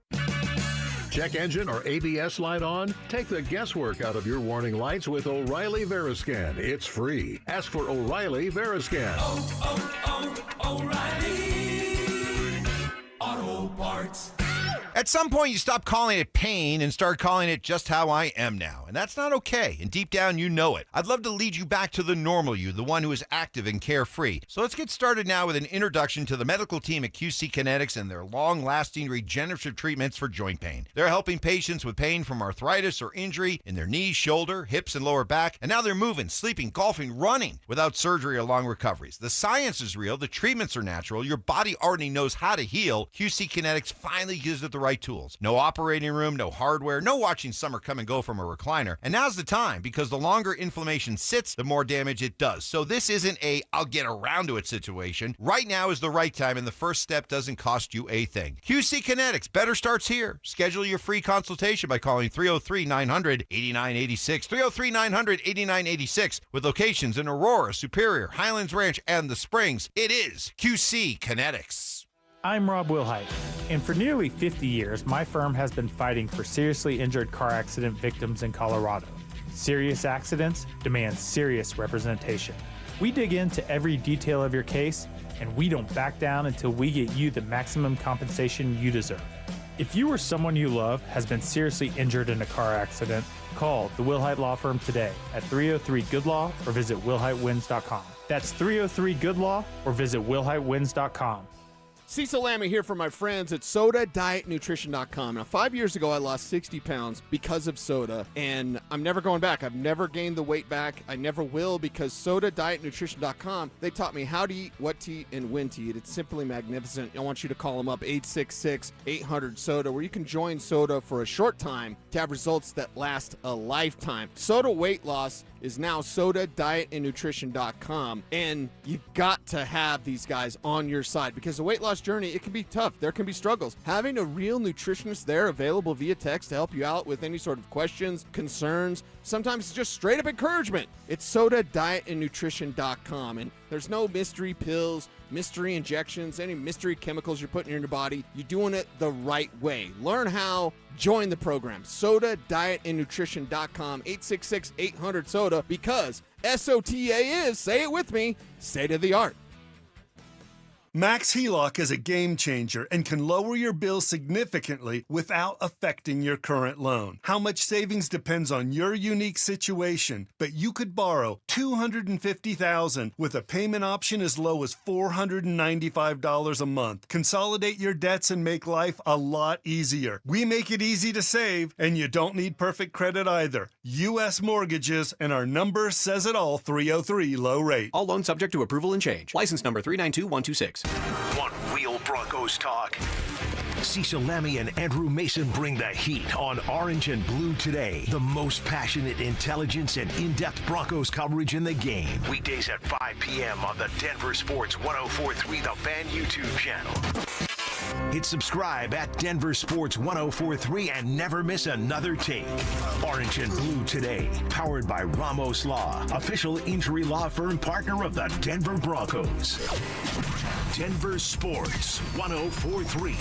Check engine or ABS light on? Take the guesswork out of your warning lights with O'Reilly Veriscan. It's free. Ask for O'Reilly Veriscan. O'Reilly Auto Parts. At some point, you stop calling it pain and start calling it just how I am now. And that's not okay. And deep down, you know it. I'd love to lead you back to the normal you, the one who is active and carefree. So let's get started now with an introduction to the medical team at QC Kinetics and their long-lasting regenerative treatments for joint pain. They're helping patients with pain from arthritis or injury in their knees, shoulder, hips, and lower back. And now they're moving, sleeping, golfing, running without surgery or long recoveries. The science is real. The treatments are natural. Your body already knows how to heal. QC Kinetics finally gives it the right tools. No operating room, no hardware, no watching summer come and go from a recliner. And now's the time, because the longer inflammation sits, the more damage it does. So this isn't a I'll get around to it situation. Right now is the right time, and the first step doesn't cost you a thing. QC Kinetics, better starts here. Schedule your free consultation by calling 303-900-8986, 303-900-8986, with locations in Aurora, Superior, Highlands Ranch, and the Springs. It is QC Kinetics. I'm Rob Wilhite, and for nearly 50 years, my firm has been fighting for seriously injured car accident victims in Colorado. Serious accidents demand serious representation. We dig into every detail of your case, and we don't back down until we get you the maximum compensation you deserve. If you or someone you love has been seriously injured in a car accident, call the Wilhite Law Firm today at 303-GOOD-LAW or visit wilhitewins.com. That's 303-GOOD-LAW or visit wilhitewins.com. Cecil Lammy here for my friends at SodaDietNutrition.com. Now, 5 years ago, I lost 60 pounds because of soda, and I'm never going back. I've never gained the weight back. I never will, because SodaDietNutrition.com, they taught me how to eat, what to eat, and when to eat. It's simply magnificent. I want you to call them up, 866-800-SODA, where you can join soda for a short time to have results that last a lifetime. Soda weight loss is now SodaDietNutrition.com, and you've got to have these guys on your side, because the weight loss journey, it can be tough. There can be struggles. Having a real nutritionist there available via text to help you out with any sort of questions, concerns, sometimes it's just straight up encouragement. It's SodaDietNutrition.com, and there's no mystery pills, mystery injections, any mystery chemicals you're putting in your body. You're doing it the right way. Learn how. Join the program. SodaDietNutrition.com, 866-800-SODA, because SOTA is, say it with me, state of the art. Max HELOC is a game changer and can lower your bill significantly without affecting your current loan. How much savings depends on your unique situation, but you could borrow $250,000 with a payment option as low as $495 a month. Consolidate your debts and make life a lot easier. We make it easy to save, and you don't need perfect credit either. U.S. Mortgages, and our number says it all, 303 low rate. All loans subject to approval and change. License number 392126. Want real Broncos talk? Cecil Lammy and Andrew Mason bring the heat on Orange and Blue Today. The most passionate intelligence and in-depth Broncos coverage in the game. Weekdays at 5 p.m. on the Denver Sports 104.3 The Fan YouTube channel. Hit subscribe at DenverSports 104.3 and never miss another take. Orange and Blue Today, powered by Ramos Law, official injury law firm partner of the Denver Broncos. Denver Sports 104.3.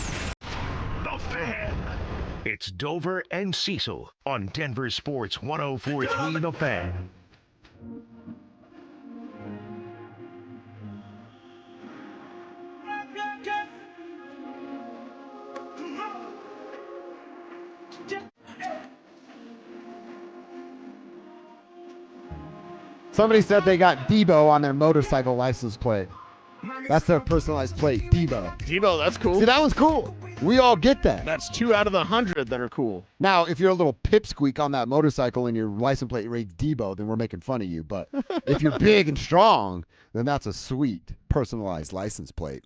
The Fan. It's Dover and Cecil on Denver Sports 104.3 The Fan. Somebody said they got Debo on their motorcycle license plate. That's their personalized plate, Debo. Debo, that's cool. See, that one's cool. We all get that. That's 2 out of the 100 that are cool. Now, if you're a little pipsqueak on that motorcycle and your license plate reads Debo, then we're making fun of you. But if you're big and strong, then that's a sweet personalized license plate.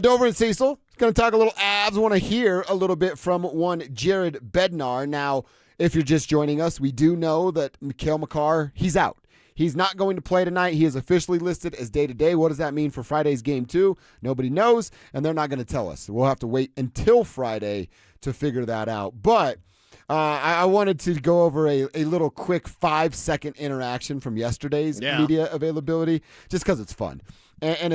Dover and Cecil, going to talk a little Avs. Want to hear a little bit from one Jared Bednar. Now, if you're just joining us, we do know that Kale Makar, he's out. He's not going to play tonight. He is officially listed as day-to-day. What does that mean for Friday's game 2? Nobody knows, and they're not going to tell us. We'll have to wait until Friday to figure that out. But I wanted to go over a little quick 5-second interaction from yesterday's media availability, just because it's fun. And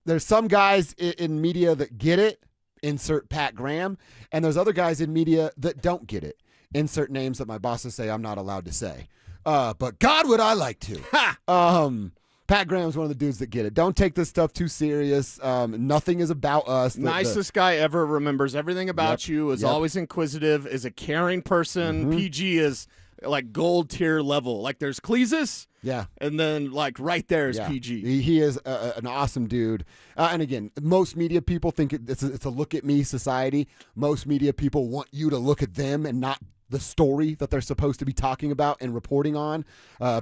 there's some guys in media that get it, insert Pat Graham, and there's other guys in media that don't get it. Insert names that my bosses say I'm not allowed to say. But God, would I like to. Pat Graham's one of the dudes that get it. Don't take this stuff too serious. Nothing is about us. Nicest guy ever, remembers everything about you, is always inquisitive, is a caring person. PG is like gold tier level. Like there's Cleesus. Yeah. And then like right there is PG. He is an awesome dude. And again, most media people think it's a look at me society. Most media people want you to look at them and not the story that they're supposed to be talking about and reporting on.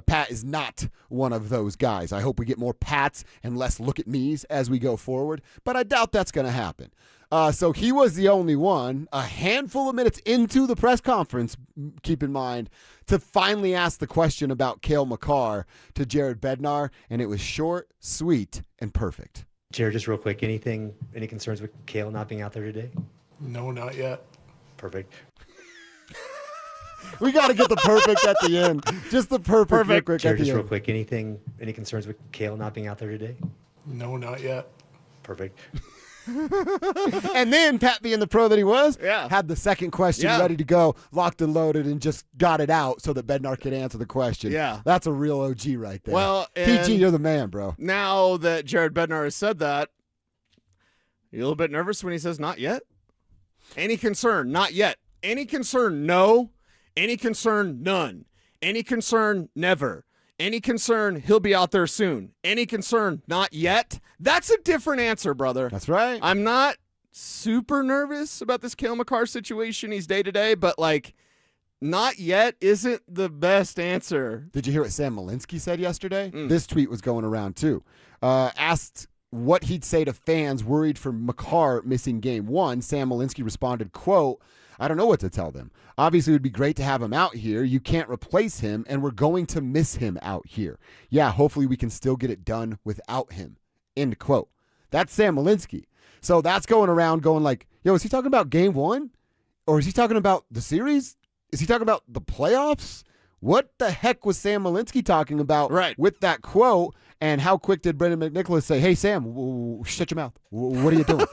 Pat is not one of those guys. I hope we get more Pats and less look at me's as we go forward, but I doubt that's going to happen. So he was the only one, a handful of minutes into the press conference, keep in mind, to finally ask the question about Kale Makar to Jared Bednar, and it was short, sweet, and perfect. Jared, just real quick, any concerns with Kale not being out there today? No, not yet. Perfect. We got to get the perfect at the end. Just the perfect. Jared, just real quick, any concerns with Kale not being out there today? No, not yet. Perfect. And then Pat, being the pro that he was, had the second question ready to go, locked and loaded, and just got it out so that Bednar could answer the question. Yeah. That's a real OG right there. Well, PG, you're the man, bro. Now that Jared Bednar has said that, you a little bit nervous when he says not yet? Any concern? Not yet. Any concern? No. Any concern? None. Any concern? Never. Any concern? He'll be out there soon. Any concern? Not yet. That's a different answer, brother. That's right. I'm not super nervous about this Kale Makar situation. He's day-to-day, but, like, not yet isn't the best answer. Did you hear what Sam Malinsky said yesterday? This tweet was going around, too. Asked what he'd say to fans worried for Makar missing game 1. Sam Malinsky responded, quote, I don't know what to tell them. Obviously, it would be great to have him out here. You can't replace him, and we're going to miss him out here. Yeah, hopefully we can still get it done without him. End quote. That's Sam Malinsky. So that's going around going like, yo, is he talking about game 1? Or is he talking about the series? Is he talking about the playoffs? What the heck was Sam Malinsky talking about with that quote? And how quick did Brendan McNicholas say, hey, Sam, shut your mouth. What are you doing?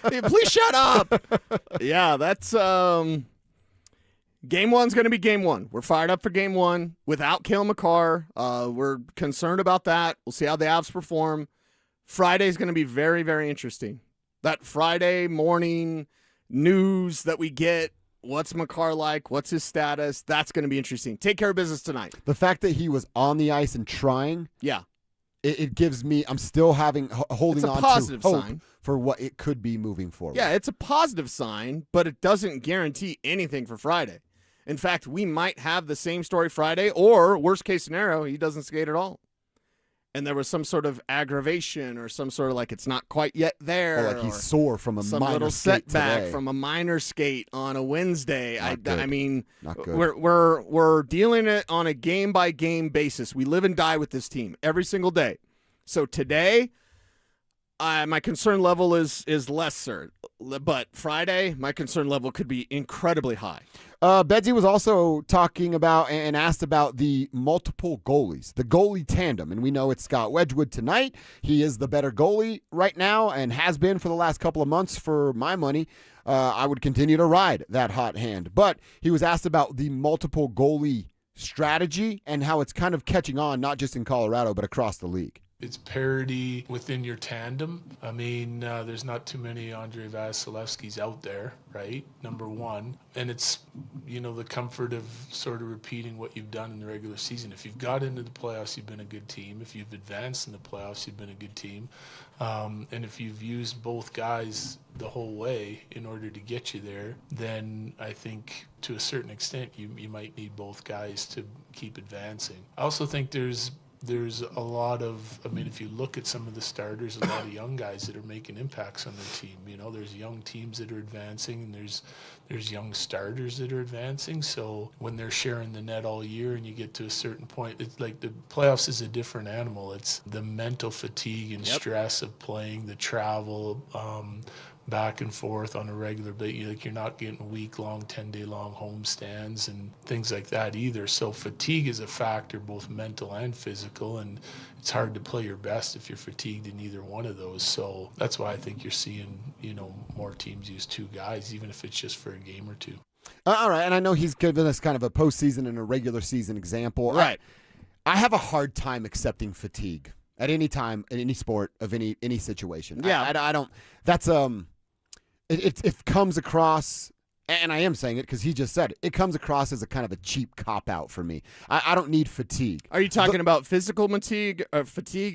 Hey, please shut up. Yeah, that's game 1's going to be game 1. We're fired up for game 1 without Kale Makar. We're concerned about that. We'll see how the Avs perform. Friday's going to be very, very interesting. That Friday morning news that we get, what's Makar like, what's his status, that's going to be interesting. Take care of business tonight. The fact that he was on the ice and trying, it gives me, I'm still holding on to hope sign for what it could be moving forward. Yeah, it's a positive sign, but it doesn't guarantee anything for Friday. In fact, we might have the same story Friday, or worst case scenario, he doesn't skate at all. And there was some sort of aggravation or some sort of like it's not quite yet there. Or like he's sore from a some minor little skate setback today. from a minor skate on a Wednesday. I mean, Not good. we're dealing it on a game by game basis. We live and die with this team every single day. So today, my concern level is lesser, but Friday, my concern level could be incredibly high. Bedsy was also talking about and asked about the multiple goalies, the goalie tandem. And we know it's Scott Wedgwood tonight. He is the better goalie right now and has been for the last couple of months for my money. I would continue to ride that hot hand. But he was asked about the multiple goalie strategy and how it's kind of catching on, not just in Colorado, but across the league. It's parity within your tandem. I mean, there's not too many Andrei Vasilevskys out there, right? Number one. And it's, the comfort of sort of repeating what you've done in the regular season. If you've got into the playoffs, you've been a good team. If you've advanced in the playoffs, you've been a good team. And if you've used both guys the whole way in order to get you there, then I think to a certain extent you might need both guys to keep advancing. I also think there's a lot of, if you look at some of the starters, a lot of young guys that are making impacts on their team. There's young teams that are advancing, and there's young starters that are advancing. So when they're sharing the net all year and you get to a certain point, it's like the playoffs is a different animal. It's the mental fatigue and stress of playing, the travel, back and forth on a regular basis. Like you're not getting week-long, 10-day-long home stands and things like that either. So fatigue is a factor, both mental and physical, and it's hard to play your best if you're fatigued in either one of those. So that's why I think you're seeing, more teams use two guys, even if it's just for a game or two. All right, and I know he's given us kind of a postseason and a regular season example. Right. I have a hard time accepting fatigue at any time in any sport of any situation. Yeah. I don't. That's It comes across, and I am saying it because he just said it, it comes across as a kind of a cheap cop-out for me. I don't need fatigue. Are you talking about physical fatigue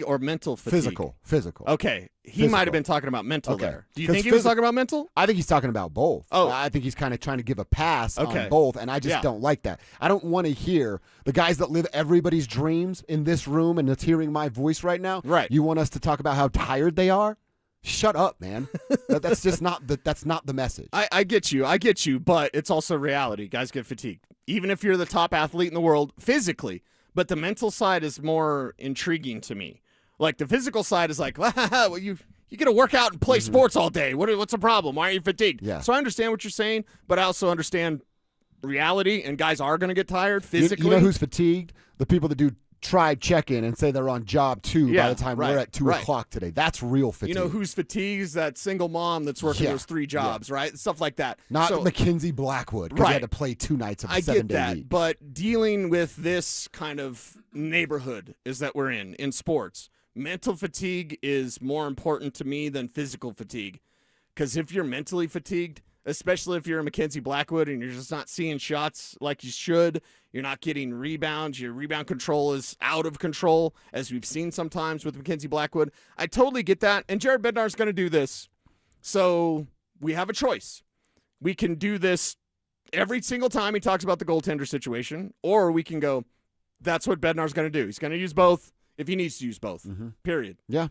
or mental fatigue? Physical. Okay. He might have been talking about mental there. Do you think he was talking about mental? I think he's talking about both. Oh. I think he's kind of trying to give a pass on both, and I just don't like that. I don't want to hear the guys that live everybody's dreams in this room and that's hearing my voice right now. Right. You want us to talk about how tired they are? Shut up, man. That's just not the message. I get you, but it's also reality. Guys get fatigued. Even if you're the top athlete in the world physically, but the mental side is more intriguing to me. Like the physical side is like, well, you get to work out and play sports all day. What's the problem? Why are you fatigued? Yeah. So I understand what you're saying, but I also understand reality, and guys are going to get tired physically. You know who's fatigued? The people that do tribe check-in and say they're on job 2 by the time we're at 2 o'clock today. That's real fatigue. You know who's fatigued? Is that single mom that's working those 3 jobs, right? Stuff like that. Not Mackenzie Blackwood because he had to play 2 nights of a 7-day I get that, league. but dealing with this kind of neighborhood is that we're in sports. Mental fatigue is more important to me than physical fatigue, because if you're mentally fatigued, especially if you're a Mackenzie Blackwood and you're just not seeing shots like you should, you're not getting rebounds, your rebound control is out of control, as we've seen sometimes with Mackenzie Blackwood. I totally get that, and Jared Bednar's going to do this. So we have a choice. We can do this every single time he talks about the goaltender situation, or we can go, that's what Bednar's going to do. He's going to use both if he needs to use both, period. Yeah.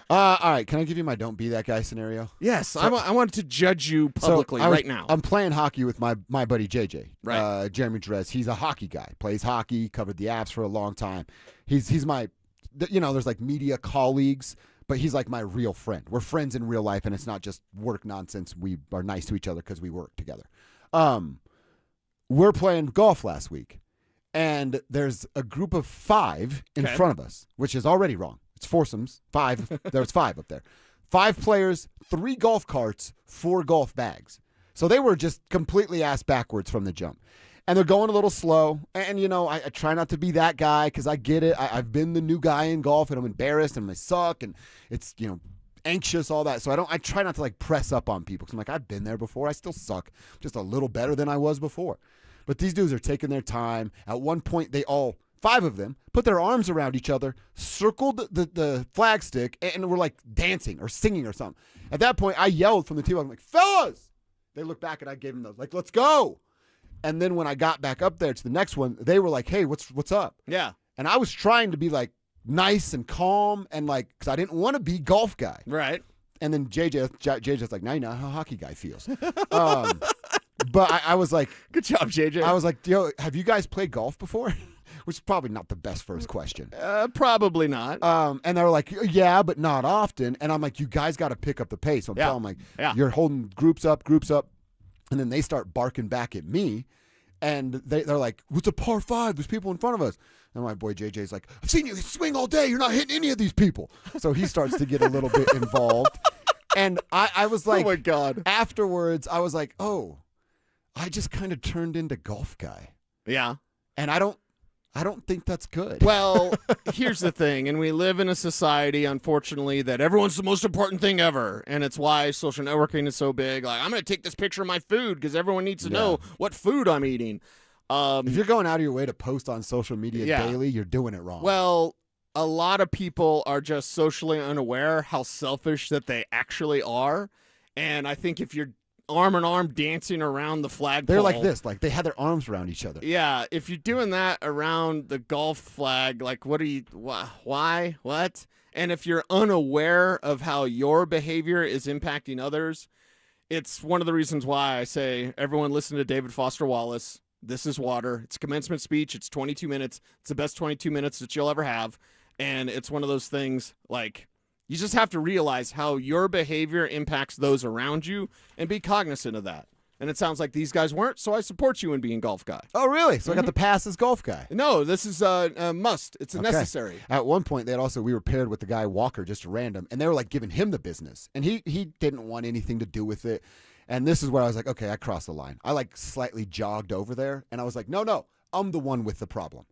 All right, can I give you my don't be that guy scenario? Yes, so, I wanted to judge you publicly right now. I'm playing hockey with my buddy JJ, Jeremy Drez. He's a hockey guy, plays hockey, covered the Avs for a long time. He's my, there's like media colleagues, but he's like my real friend. We're friends in real life, and it's not just work nonsense. We are nice to each other because we work together. We're playing golf last week, and there's a group of 5 in front of us, which is already wrong. It's foursomes. 5. There's 5 up there. 5 players, 3 golf carts, 4 golf bags. So they were just completely ass backwards from the jump. And they're going a little slow. And, I try not to be that guy because I get it. I've been the new guy in golf, and I'm embarrassed, and I suck, and it's, anxious, all that. So I try not to, press up on people because I'm like, I've been there before. I still suck. Just a little better than I was before. But these dudes are taking their time. At one point, they all, 5 of them, put their arms around each other, circled the flag stick, and were, dancing or singing or something. At that point, I yelled from the tee. I'm like, fellas! They looked back, and I gave them those, let's go! And then when I got back up there to the next one, they were like, hey, what's up? Yeah. And I was trying to be nice and calm and because I didn't want to be golf guy. Right. And then JJ's like, now you know how a hockey guy feels. But I was like, good job, JJ. I was like, yo, have you guys played golf before? Which is probably not the best first question. Probably not. And they were like, yeah, but not often. And I'm like, you guys got to pick up the pace. So I'm telling them, you're holding groups up. And then they start barking back at me, and they're like, "What's a par 5? There's people in front of us." And my boy JJ's like, "I've seen you swing all day. You're not hitting any of these people." So he starts to get a little bit involved, and I was like, "Oh my God!" Afterwards, I was like, "Oh, I just kind of turned into golf guy." Yeah, and I don't think that's good. Well, here's the thing, and we live in a society, unfortunately, that everyone's the most important thing ever, and it's why social networking is so big. I'm going to take this picture of my food because everyone needs to know what food I'm eating. If you're going out of your way to post on social media daily, you're doing it wrong. Well, a lot of people are just socially unaware how selfish that they actually are, and I think if you're arm in arm dancing around the flagpole. They're like this, they had their arms around each other. Yeah, if you're doing that around the golf flag, what are you, why, what? And if you're unaware of how your behavior is impacting others, it's one of the reasons why I say everyone listen to David Foster Wallace. This is water. It's a commencement speech. It's 22 minutes. It's the best 22 minutes that you'll ever have. And it's one of those things you just have to realize how your behavior impacts those around you and be cognizant of that. And it sounds like these guys weren't, so I support you in being golf guy. Oh, really? So I got the pass as golf guy? No, this is a must. It's a necessary. At one point, we were paired with the guy Walker, just random, and they were giving him the business. And he didn't want anything to do with it. And this is where I was like, okay, I crossed the line. I slightly jogged over there, and I was like, no, I'm the one with the problem.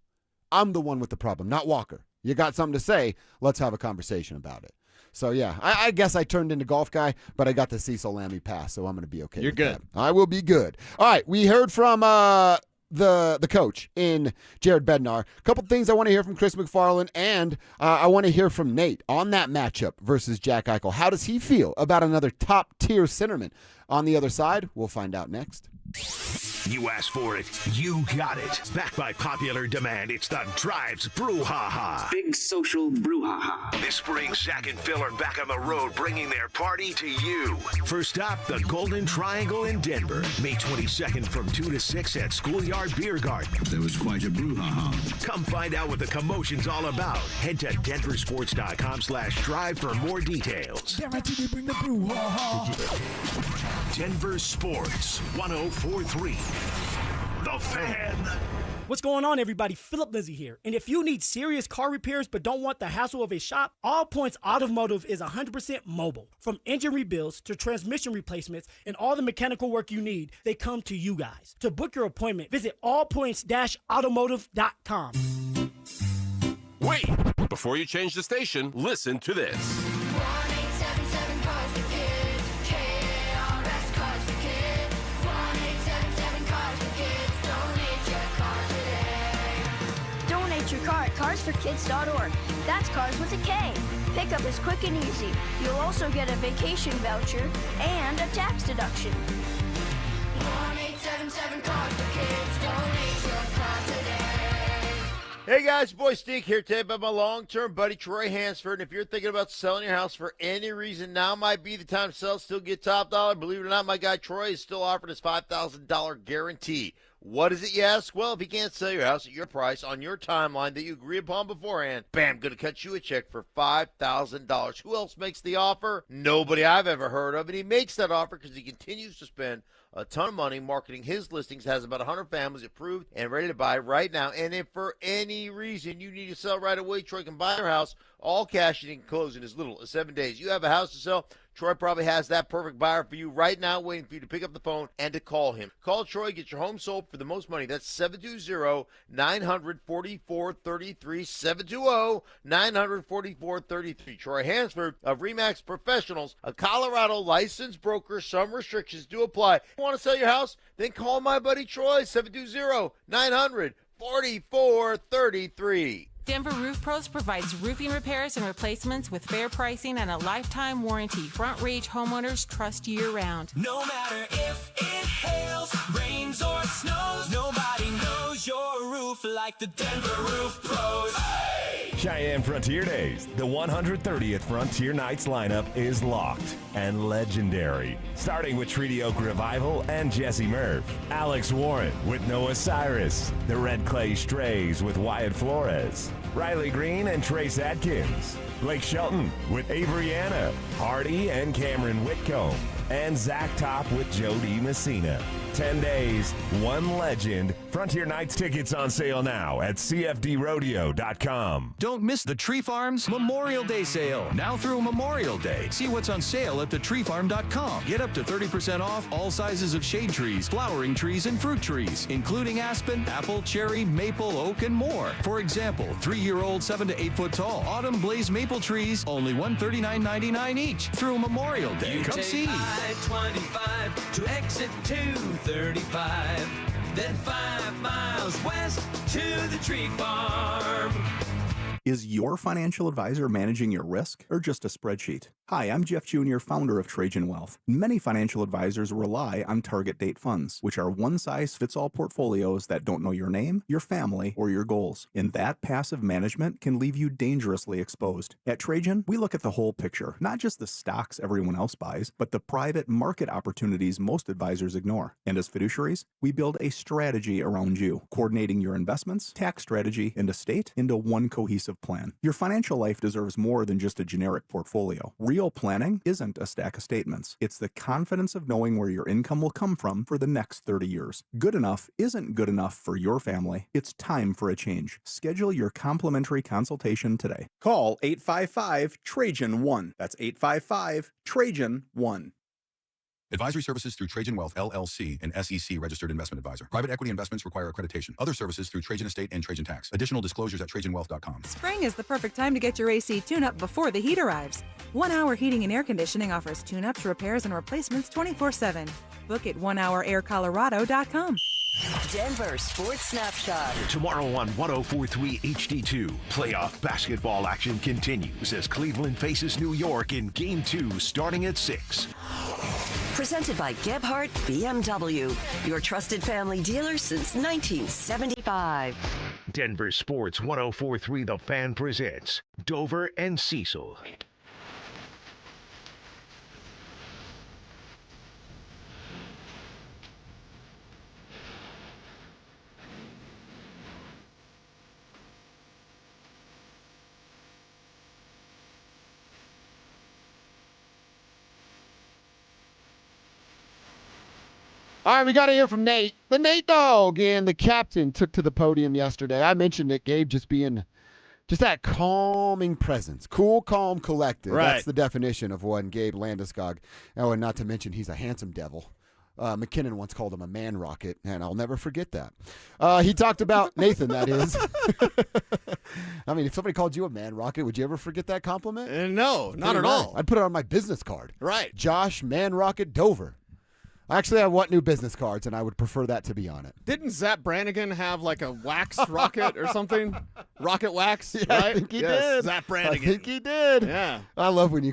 I'm the one with the problem, not Walker. You got something to say, let's have a conversation about it. So, yeah, I guess I turned into golf guy, but I got the Cecil Lammy pass, so I'm going to be okay. You're with good. That. I will be good. All right, we heard from the coach in Jared Bednar. A couple things I want to hear from Chris McFarland, and I want to hear from Nate on that matchup versus Jack Eichel. How does he feel about another top-tier centerman on the other side? We'll find out next. You asked for it, you got it. Backed by popular demand, it's the Drives Brouhaha. Big social brouhaha. This spring, Zach and Phil are back on the road, bringing their party to you. First stop, the Golden Triangle in Denver. May 22nd from 2 to 6 at Schoolyard Beer Garden. There was quite a brouhaha. Come find out what the commotion's all about. Head to DenverSports.com/drive for more details. Guaranteed to bring the brouhaha. Denver Sports 104.3. The Fan. What's going on, everybody? Philip Lindsay here. And if you need serious car repairs but don't want the hassle of a shop, All Points Automotive is 100% mobile. From engine rebuilds to transmission replacements and all the mechanical work you need, they come to you guys. To book your appointment, visit allpoints-automotive.com. Wait! Before you change the station, listen to this. Your car at carsforkids.org. That's cars with a K. Pickup is quick and easy. You'll also get a vacation voucher and a tax deduction. 1-877 Cars for Kids. Donate your car today. Hey guys, boy Steve here today about my long-term buddy Troy Hansford. And if you're thinking about selling your house for any reason, now might be the time to sell, still get top dollar. Believe it or not, my guy Troy is still offering his $5,000 guarantee. What is it, you ask? Well, if he can't sell your house at your price on your timeline that you agree upon beforehand, bam, going to cut you a check for $5,000. Who else makes the offer? Nobody I've ever heard of. And he makes that offer because he continues to spend a ton of money marketing his listings, has about 100 families approved and ready to buy right now. And if for any reason you need to sell right away, Troy can buy your house all cash and close in as little as 7 days. You have a house to sell, Troy probably has that perfect buyer for you right now, waiting for you to pick up the phone and to call him. Call Troy, get your home sold for the most money. That's 720-900-4433, 720-900-4433. Troy Hansford of RE/MAX Professionals, a Colorado licensed broker. Some restrictions do apply. Want to sell your house? Then call my buddy Troy, 720-900-4433. Denver Roof Pros provides roofing repairs and replacements with fair pricing and a lifetime warranty. Front Range homeowners trust year-round. No matter if it hails, rains, or snows, nobody knows your roof like the Denver Roof Pros. Hey! Cheyenne Frontier Days, the 130th Frontier Nights lineup is locked and legendary. Starting with Treaty Oak Revival and Jesse Murph, Alex Warren with Noah Cyrus, the Red Clay Strays with Wyatt Flores, Riley Green and Trace Atkins, Blake Shelton with Avery Anna, Hardy and Cameron Whitcomb, and Zach Top with Jody Messina. 10 days, one legend. Frontier Nights tickets on sale now at cfdrodeo.com. Don't miss the Tree Farm's Memorial Day sale. Now through Memorial Day. See what's on sale at thetreefarm.com. Get up to 30% off all sizes of shade trees, flowering trees, and fruit trees, including aspen, apple, cherry, maple, oak, and more. For example, 3-year-old 7 to 8 foot tall autumn blaze maple trees, only $139.99 each through Memorial Day. Come see. I-25 to exit 235, then 5 miles west to the Tree Farm. Is your financial advisor managing your risk or just a spreadsheet? Hi, I'm Jeff Jr., founder of Trajan Wealth. Many financial advisors rely on target date funds, which are one-size-fits-all portfolios that don't know your name, your family, or your goals. And that passive management can leave you dangerously exposed. At Trajan, we look at the whole picture, not just the stocks everyone else buys, but the private market opportunities most advisors ignore. And as fiduciaries, we build a strategy around you, coordinating your investments, tax strategy, and estate into one cohesive plan. Your financial life deserves more than just a generic portfolio. Real planning isn't a stack of statements. It's the confidence of knowing where your income will come from for the next 30 years. Good enough isn't good enough for your family. It's time for a change. Schedule your complimentary consultation today. Call 855-TRAJAN-1. That's 855-TRAJAN-1. Advisory services through Trajan Wealth, LLC, an SEC registered investment advisor. Private equity investments require accreditation. Other services through Trajan Estate and Trajan Tax. Additional disclosures at TrajanWealth.com. Spring is the perfect time to get your AC tune-up before the heat arrives. 1 Hour Heating and Air Conditioning offers tune-ups, repairs, and replacements 24/7. Book at onehouraircolorado.com. Denver Sports Snapshot. Tomorrow on 104.3 HD2, playoff basketball action continues as Cleveland faces New York in Game 2 starting at 6. Presented by Gebhardt BMW, your trusted family dealer since 1975. Denver Sports 104.3 The Fan presents Dover and Cecil. All right, we got to hear from Nate. The Nate Dog and the captain took to the podium yesterday. I mentioned it, Gabe, just that calming presence. Cool, calm, collected. Right. That's the definition of one Gabe Landeskog. Oh, and not to mention he's a handsome devil. McKinnon once called him a man rocket, and I'll never forget that. He talked about Nathan, that is. I mean, if somebody called you a man rocket, would you ever forget that compliment? No, not at all. I'd put it on my business card. Right. Josh, man rocket, Dover. Actually, I want new business cards, and I would prefer that to be on it. Didn't Zap Brannigan have like a wax rocket or something? Rocket wax, Yeah, right? I think he Yes, did. Zap Brannigan. I think he did. Yeah. I love when you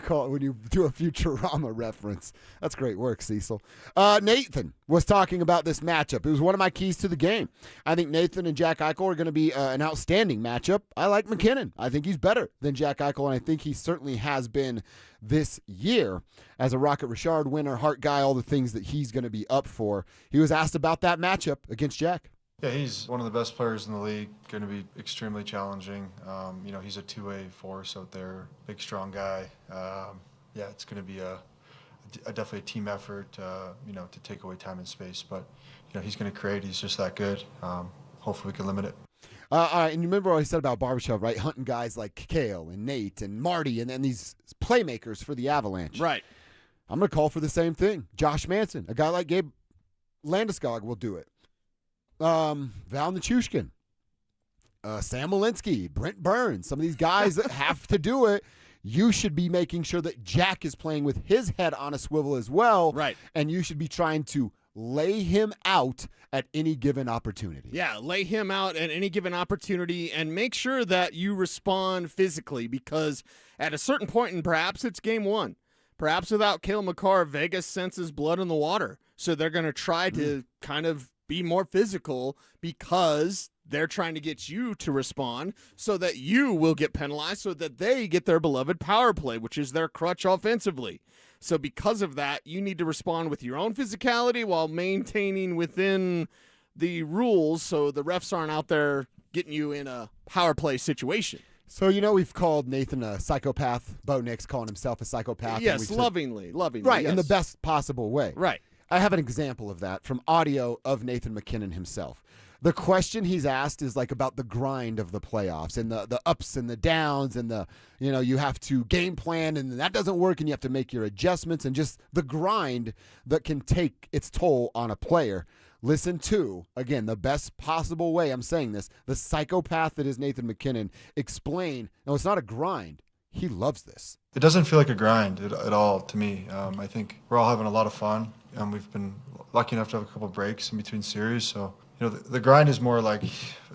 do a Futurama reference. That's great work, Cecil. Nathan was talking about this matchup. It was one of my keys to the game. I think Nathan and Jack Eichel are going to be an outstanding matchup. I like McKinnon. I think he's better than Jack Eichel, and I think he certainly has been this year as a Rocket Richard winner, Hart guy, all the things that he's going to be up for. He was asked about that matchup against Jack. Yeah, he's one of the best players in the league, going to be extremely challenging. He's a two-way force out there, big, strong guy. It's going to be definitely a team effort, to take away time and space. But, he's going to create. He's just that good. Hopefully we can limit it. All right, and you remember what I said about Barbashev, right? Hunting guys like Kale and Nate and Marty and these playmakers for the Avalanche. Right. I'm going to call for the same thing. Josh Manson, a guy like Gabe Landeskog will do it. Val Nichushkin, Sam Malinsky, Brent Burns, some of these guys that have to do it. You should be making sure that Jack is playing with his head on a swivel as well. Right. And you should be trying to lay him out at any given opportunity. Yeah, lay him out at any given opportunity and make sure that you respond physically, because at a certain point, and perhaps it's game one, perhaps without Kale Makar, Vegas senses blood in the water. So they're going to try to kind of be more physical because they're trying to get you to respond so that you will get penalized so that they get their beloved power play, which is their crutch offensively. So because of that, you need to respond with your own physicality while maintaining within the rules so the refs aren't out there getting you in a power play situation. So, we've called Nathan a psychopath. Bo Nix calling himself a psychopath. Yes, lovingly. Right, yes. in the best possible way. Right. I have an example of that from audio of Nathan McKinnon himself. The question he's asked is like about the grind of the playoffs and the ups and the downs and you have to game plan and that doesn't work and you have to make your adjustments and just the grind that can take its toll on a player. Listen to, again, the best possible way I'm saying this, the psychopath that is Nathan McKinnon explain, no, it's not a grind. He loves this. It doesn't feel like a grind at all to me. I think we're all having a lot of fun, and we've been lucky enough to have a couple breaks in between series. So, the grind is more like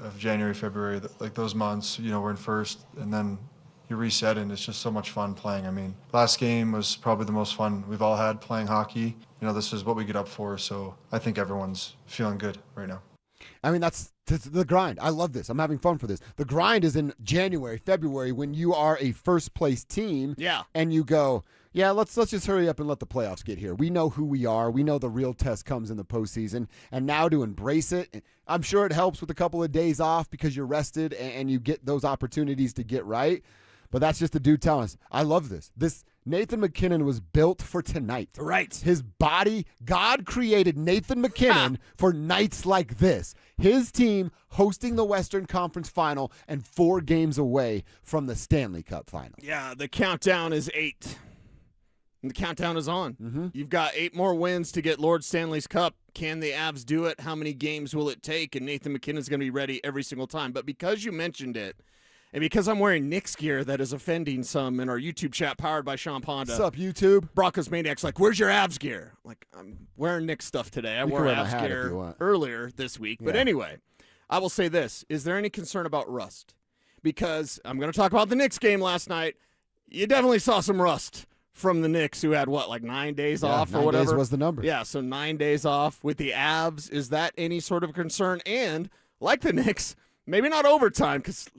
of January, February, like those months, we're in first, and then you reset, and it's just so much fun playing. I mean, last game was probably the most fun we've all had playing hockey. This is what we get up for, so I think everyone's feeling good right now. I mean, that's the grind. I love this. I'm having fun for this. The grind is in January, February, when you are a first-place team. Yeah. And you go, yeah, let's just hurry up and let the playoffs get here. We know who we are. We know the real test comes in the postseason. And now to embrace it, I'm sure it helps with a couple of days off because you're rested and you get those opportunities to get right. But that's just the dude telling us, I love this. This Nathan McKinnon was built for tonight. Right. His body, God created Nathan McKinnon for nights like this. His team hosting the Western Conference Final and 4 games away from the Stanley Cup Final. Yeah, the countdown is 8. And the countdown is on. Mm-hmm. You've got 8 more wins to get Lord Stanley's Cup. Can the Avs do it? How many games will it take? And Nathan McKinnon's going to be ready every single time. But because you mentioned it, and because I'm wearing Knicks gear that is offending some in our YouTube chat powered by Sean Ponda. What's up, YouTube? Broncos Maniac's like, where's your Avs gear? Like, I'm wearing Knicks stuff today. I wore Avs gear earlier this week. But anyway, I will say this. Is there any concern about rust? Because I'm going to talk about the Knicks game last night. You definitely saw some rust from the Knicks, who had, 9 days off or whatever? 9 days was the number. Yeah, so 9 days off with the Avs. Is that any sort of concern? And, like the Knicks, maybe not overtime, because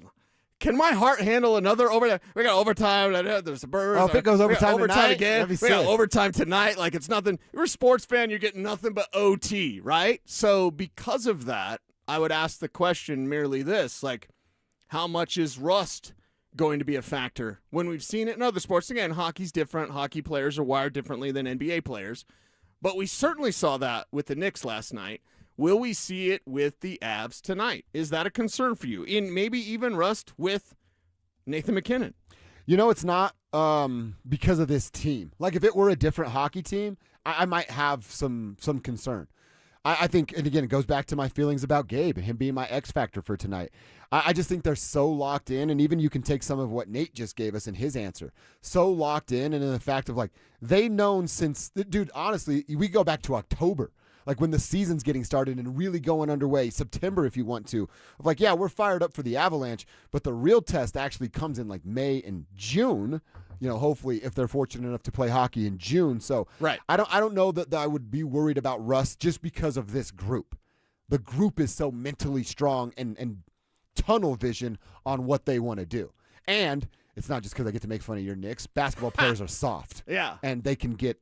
can my heart handle another overtime? We got overtime. There's a bird. Oh, if it goes overtime tonight, again. that'd be We got sick. overtime tonight. Like, it's nothing. You're a sports fan. You're getting nothing but OT, right? So because of that, I would ask the question merely this, how much is rust going to be a factor when we've seen it in other sports? Again, hockey's different. Hockey players are wired differently than NBA players. But we certainly saw that with the Knicks last night. Will we see it with the Avs tonight? Is that a concern for you? In maybe even rust with Nathan McKinnon? It's not because of this team. Like, if it were a different hockey team, I might have some concern. I think, and again, it goes back to my feelings about Gabe and him being my X factor for tonight. I just think they're so locked in, and even you can take some of what Nate just gave us in his answer. So locked in, and in the fact of, they've known since, dude, honestly, we go back to October. When the season's getting started and really going underway, September if you want to, of we're fired up for the Avalanche, but the real test actually comes in May and June, hopefully if they're fortunate enough to play hockey in June. So right. I don't know that I would be worried about rust just because of this group. The group is so mentally strong and tunnel vision on what they want to do. And it's not just because I get to make fun of your Knicks. Basketball players are soft. Yeah. And they can get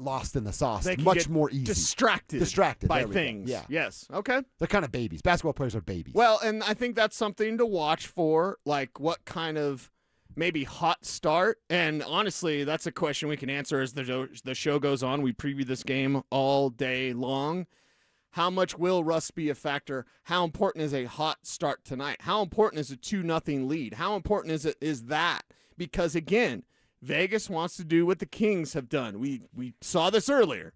lost in the sauce They can much get more easy. Distracted by there we go. things. Yeah. Yes. Okay. They're kind of babies. Basketball players are babies. Well, and I think that's something to watch for, what kind of maybe hot start. And honestly, that's a question we can answer as the show goes on. We preview this game all day long. How much will rust be a factor? How important is a hot start tonight? How important is a 2-0 lead? How important is that? Because, again, Vegas wants to do what the Kings have done. We saw this earlier.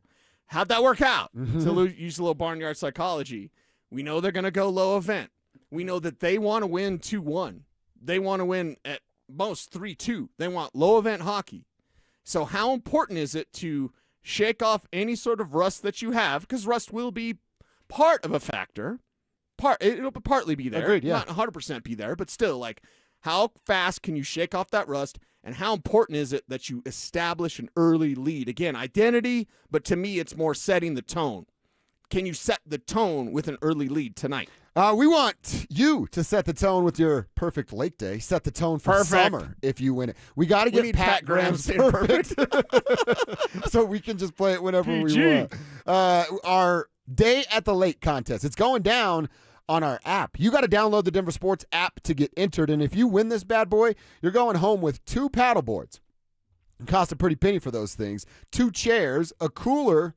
How'd that work out? To use a little barnyard psychology, we know they're going to go low event. We know that they want to win 2-1. They want to win at most 3-2. They want low event hockey. So how important is it to shake off any sort of rust that you have? Because rust will be part of a factor. It'll partly be there. Agreed, yeah. Not 100% be there, but still, like, how fast can you shake off that rust, and how important is it that you establish an early lead? Again, identity, but to me, it's more setting the tone. Can you set the tone with an early lead tonight? We want you to set the tone with your perfect lake day. Set the tone for summer if you win it. We got to get Pat Graham's perfect. So we can just play it whenever we want. Our Day at the Lake contest. It's going down on our app. You got to download the Denver Sports app to get entered. And if you win this bad boy, you're going home with 2 paddle boards. It costs a pretty penny for those things. 2 chairs, a cooler,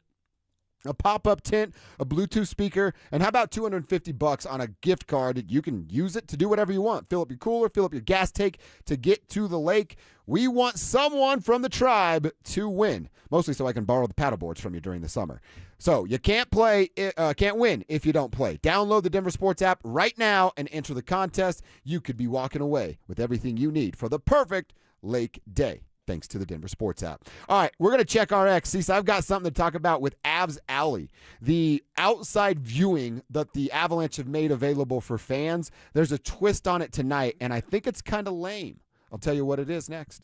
a pop-up tent, a Bluetooth speaker, and how about $250 on a gift card? You can use it to do whatever you want. Fill up your cooler, fill up your gas tank to get to the lake. We want someone from the tribe to win, mostly so I can borrow the paddle boards from you during the summer. So you can't win if you don't play. Download the Denver Sports app right now and enter the contest. You could be walking away with everything you need for the perfect lake day, thanks to the Denver Sports app. All right, we're going to check our X. See, so I've got something to talk about with Avs Alley, the outside viewing that the Avalanche have made available for fans. There's a twist on it tonight, and I think it's kind of lame. I'll tell you what it is next.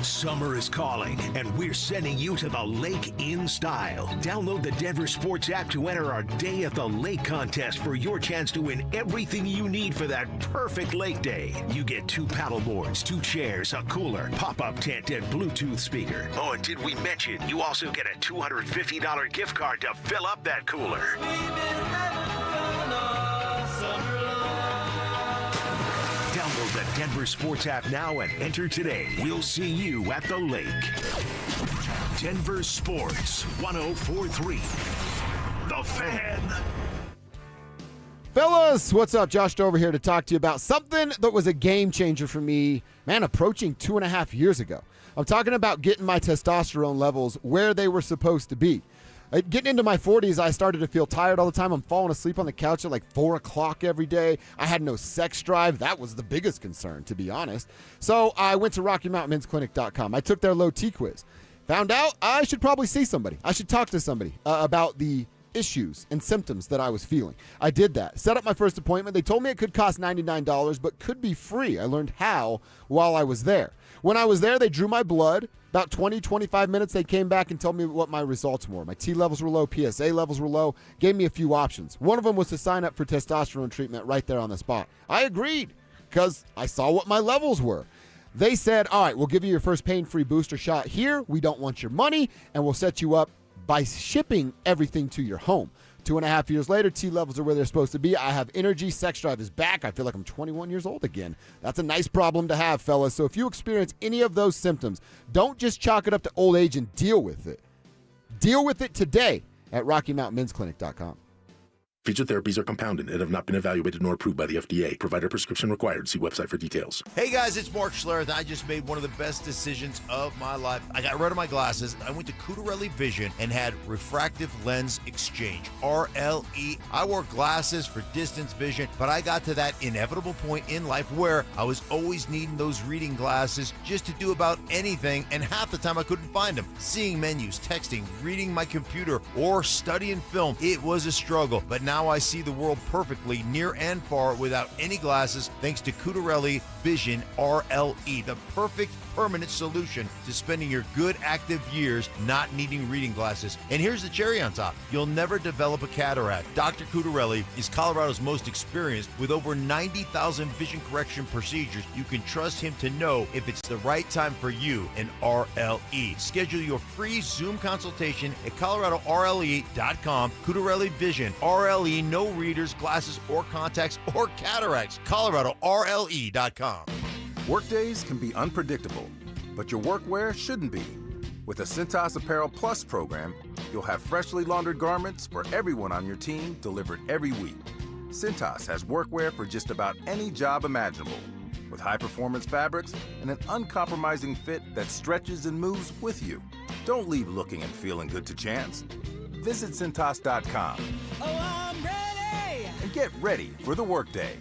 Summer is calling, and we're sending you to the lake in style. Download the Denver Sports app to enter our Day at the Lake contest for your chance to win everything you need for that perfect lake day. You get 2 paddle boards, 2 chairs, a cooler, pop-up tent, and Bluetooth speaker. Oh, and did we mention you also get a $250 gift card to fill up that cooler? Download the Denver Sports app now and enter today. We'll see you at the lake. Denver Sports 104.3. The Fan. Fellas, what's up? Josh Dover here to talk to you about something that was a game changer for me, man, approaching 2.5 years ago. I'm talking about getting my testosterone levels where they were supposed to be. Getting into my 40s, I started to feel tired all the time. I'm falling asleep on the couch at like 4 o'clock every day. I had no sex drive. That was the biggest concern, to be honest. So I went to RockyMountainMen'sClinic.com. I took their low T quiz. Found out I should probably see somebody. I should talk to somebody about the issues and symptoms that I was feeling. I did that. Set up my first appointment. They told me it could cost $99, but could be free. I learned how while I was there. When I was there, they drew my blood. About 20, 25 minutes, they came back and told me what my results were. My T levels were low, PSA levels were low, gave me a few options. One of them was to sign up for testosterone treatment right there on the spot. I agreed because I saw what my levels were. They said, all right, we'll give you your first pain-free booster shot here. We don't want your money, and we'll set you up by shipping everything to your home. 2.5 years later, T levels are where they're supposed to be. I have energy. Sex drive is back. I feel like I'm 21 years old again. That's a nice problem to have, fellas. So if you experience any of those symptoms, don't just chalk it up to old age and deal with it. Deal with it today at RockyMountainMen'sClinic.com. Featured therapies are compounded and have not been evaluated nor approved by the FDA. Provider prescription required. See website for details. Hey guys, it's Mark Schlereth. I just made one of the best decisions of my life. I got rid of my glasses. I went to Cutarelli Vision and had refractive lens exchange, RLE. I wore glasses for distance vision, but I got to that inevitable point in life where I was always needing those reading glasses just to do about anything, and half the time I couldn't find them. Seeing menus, texting, reading my computer, or studying film, it was a struggle. But now I see the world perfectly near and far without any glasses thanks to Cutarelli Vision RLE, the perfect permanent solution to spending your good active years not needing reading glasses. And here's the cherry on top. You'll never develop a cataract. Dr. Cutarelli is Colorado's most experienced with over 90,000 vision correction procedures. You can trust him to know if it's the right time for you and RLE. Schedule your free Zoom consultation at ColoradoRLE.com. Cutarelli Vision RLE, no readers, glasses, or contacts, or cataracts. ColoradoRLE.com. Workdays can be unpredictable, but your workwear shouldn't be. With the Cintas Apparel Plus program, you'll have freshly laundered garments for everyone on your team delivered every week. Cintas has workwear for just about any job imaginable. with high-performance fabrics and an uncompromising fit that stretches and moves with you. Don't leave looking and feeling good to chance. Visit Cintas.com. Oh, I'm ready! And get ready for the workday.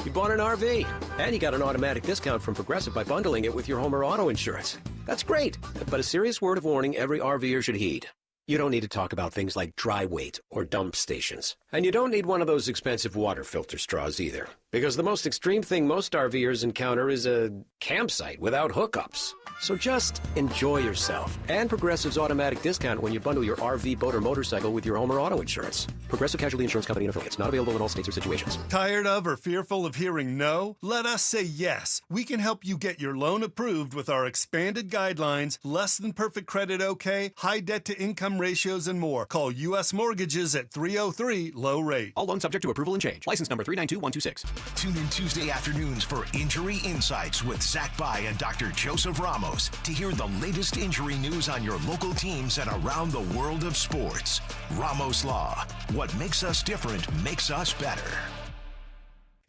You bought an RV, and you got an automatic discount from Progressive by bundling it with your home or auto insurance. That's great, but a serious word of warning every RVer should heed. You don't need to talk about things like dry weight or dump stations. And you don't need one of those expensive water filter straws either, because the most extreme thing most RVers encounter is a campsite without hookups. So just enjoy yourself and Progressive's automatic discount when you bundle your RV, boat, or motorcycle with your home or auto insurance. Progressive Casualty Insurance Company and affiliates. Not available in all states or situations. Tired of or fearful of hearing no? Let us say yes. We can help you get your loan approved with our expanded guidelines, less than perfect credit okay, high debt to income ratios, and more. Call U.S. Mortgages at 303-LOW-RATE. All loans subject to approval and change. License number 392126. Tune in Tuesday afternoons for Injury Insights with Zach Bai and Dr. Joseph Ramos to hear the latest injury news on your local teams and around the world of sports. Ramos Law. What makes us different makes us better.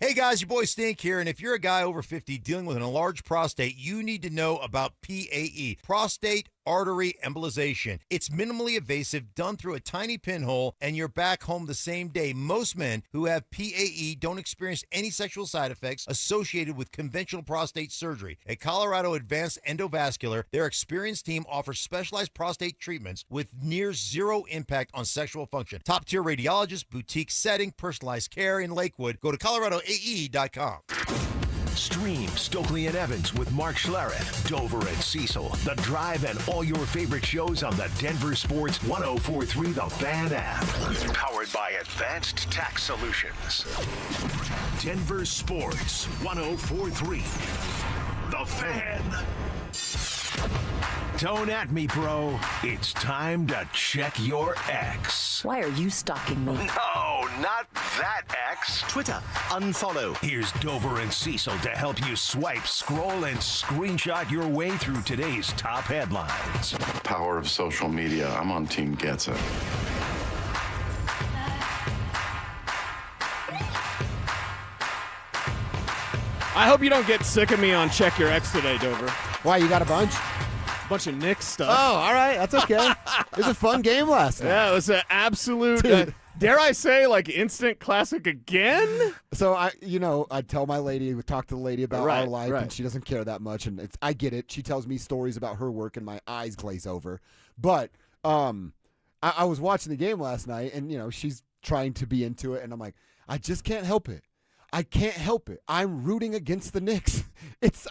Hey guys, your boy Stink here, and if you're a guy over 50 dealing with an enlarged prostate, you need to know about PAE, prostate artery embolization. It's minimally invasive, done through a tiny pinhole, and you're back home the same day. Most men who have PAE don't experience any sexual side effects associated with conventional prostate surgery. At Colorado Advanced Endovascular, their experienced team offers specialized prostate treatments with near zero impact on sexual function. Top-tier radiologists, boutique setting, personalized care in Lakewood. Go to coloradoae.com. Stream Stokely and Evans with Mark Schlereth, Dover and Cecil, The Drive, and all your favorite shows on the Denver Sports 104.3 The Fan app. Powered by Advanced Tax Solutions. Denver Sports 104.3 The Fan. Don't at me, bro. It's time to check your ex. Why are you stalking me? No, not that ex. Twitter, unfollow. Here's Dover and Cecil to help you swipe, scroll, and screenshot your way through today's top headlines. Power of social media. I'm on Team Gets It. I hope you don't get sick of me on Check Your Ex today, Dover. Why, you got a bunch? Bunch of Knicks stuff. Oh, all right. That's okay. It was a fun game last night. Yeah, it was an absolute, dare I say, like instant classic again? So, I tell my lady, we talk to the lady about our life, right. and she doesn't care that much. And I get it. She tells me stories about her work, and my eyes glaze over. But I was watching the game last night, and, she's trying to be into it, and I'm like, I just can't help it. I can't help it. I'm rooting against the Knicks.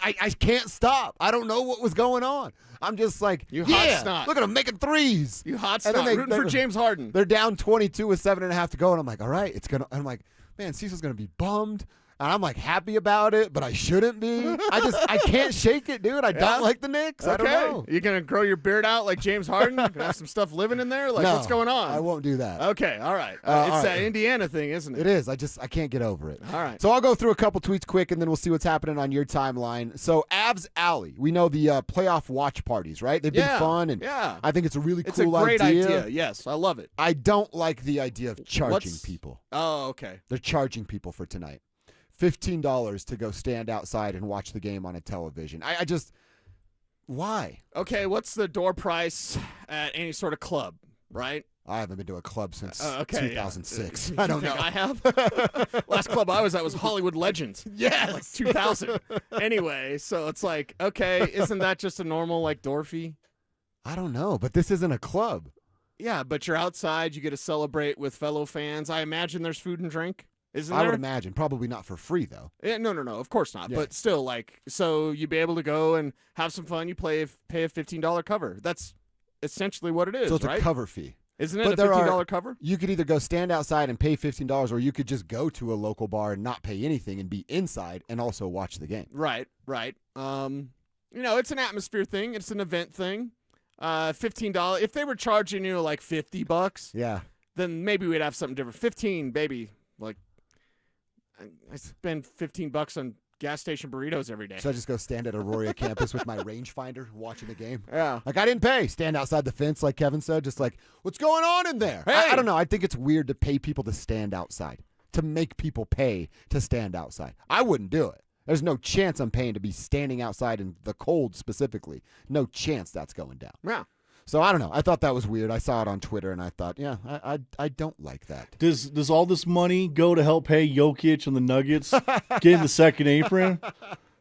I can't stop. I don't know what was going on. I'm just like, hot snot. Look at them making threes. You hot snot, rooting for James Harden. They're down 22 with 7.5 to go, and I'm like, all right, I'm like, man, Cecil's going to be bummed. And I'm like happy about it, but I shouldn't be. I can't shake it, dude. I don't like the Knicks. Okay. I don't know. You gonna grow your beard out like James Harden? Gonna have some stuff living in there? Like, No, what's going on? I won't do that. Okay, all right. It's all that right. Indiana thing, isn't it? It is. I can't get over it. All right. So I'll go through a couple tweets quick, and then we'll see what's happening on your timeline. So Avs Alley, we know the playoff watch parties, right? They've been fun, and I think it's a really cool idea. It's a great idea. Yes, I love it. I don't like the idea of charging people. Oh, okay. They're charging people for tonight. $15 to go stand outside and watch the game on a television. I just, why? Okay, what's the door price at any sort of club, right? I haven't been to a club since 2006. Yeah. I don't know. I have. Last club I was at was Hollywood Legends. Yes. Like 2000. Anyway, so it's like, okay, isn't that just a normal like door fee? I don't know, but this isn't a club. Yeah, but you're outside. You get to celebrate with fellow fans. I imagine there's food and drink. Isn't I there? would imagine. Probably not for free, though. Yeah, no, of course not. Yeah. But still, like, so you'd be able to go and have some fun. You pay a $15 cover. That's essentially what it is, So it's right? a cover fee. Isn't it a $15 cover? You could either go stand outside and pay $15, or you could just go to a local bar and not pay anything and be inside and also watch the game. Right. It's an atmosphere thing. It's an event thing. $15. If they were charging you like $50, yeah, then maybe we'd have something different. 15, baby. Like, I spend $15 on gas station burritos every day. So I just go stand at Aurora campus with my rangefinder watching the game? Yeah. Like, I didn't pay. Stand outside the fence, like Kevin said, just like, what's going on in there? Hey! I don't know. I think it's weird to pay people to stand outside. to make people pay to stand outside. I wouldn't do it. There's no chance I'm paying to be standing outside in the cold specifically. No chance that's going down. Yeah. So I don't know. I thought that was weird. I saw it on Twitter, and I thought, yeah, I don't like that. Does all this money go to help pay Jokic and the Nuggets get the second apron?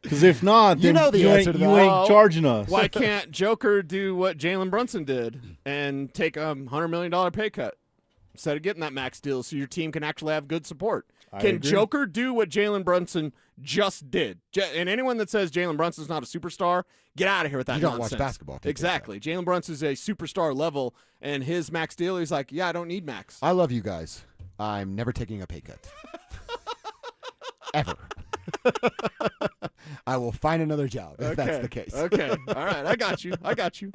Because if not, then you ain't charging us. Why can't Joker do what Jalen Brunson did and take a $100 million pay cut instead of getting that max deal so your team can actually have good support? Can agree. Joker do what Jalen Brunson just did? And anyone that says Jalen Brunson's not a superstar, get out of here with that nonsense. You don't watch basketball. Exactly. Jalen Brunson's a superstar level, and his max deal, he's like, yeah, I don't need max. I love you guys. I'm never taking a pay cut. Ever. I will find another job if that's the case. Okay. All right. I got you.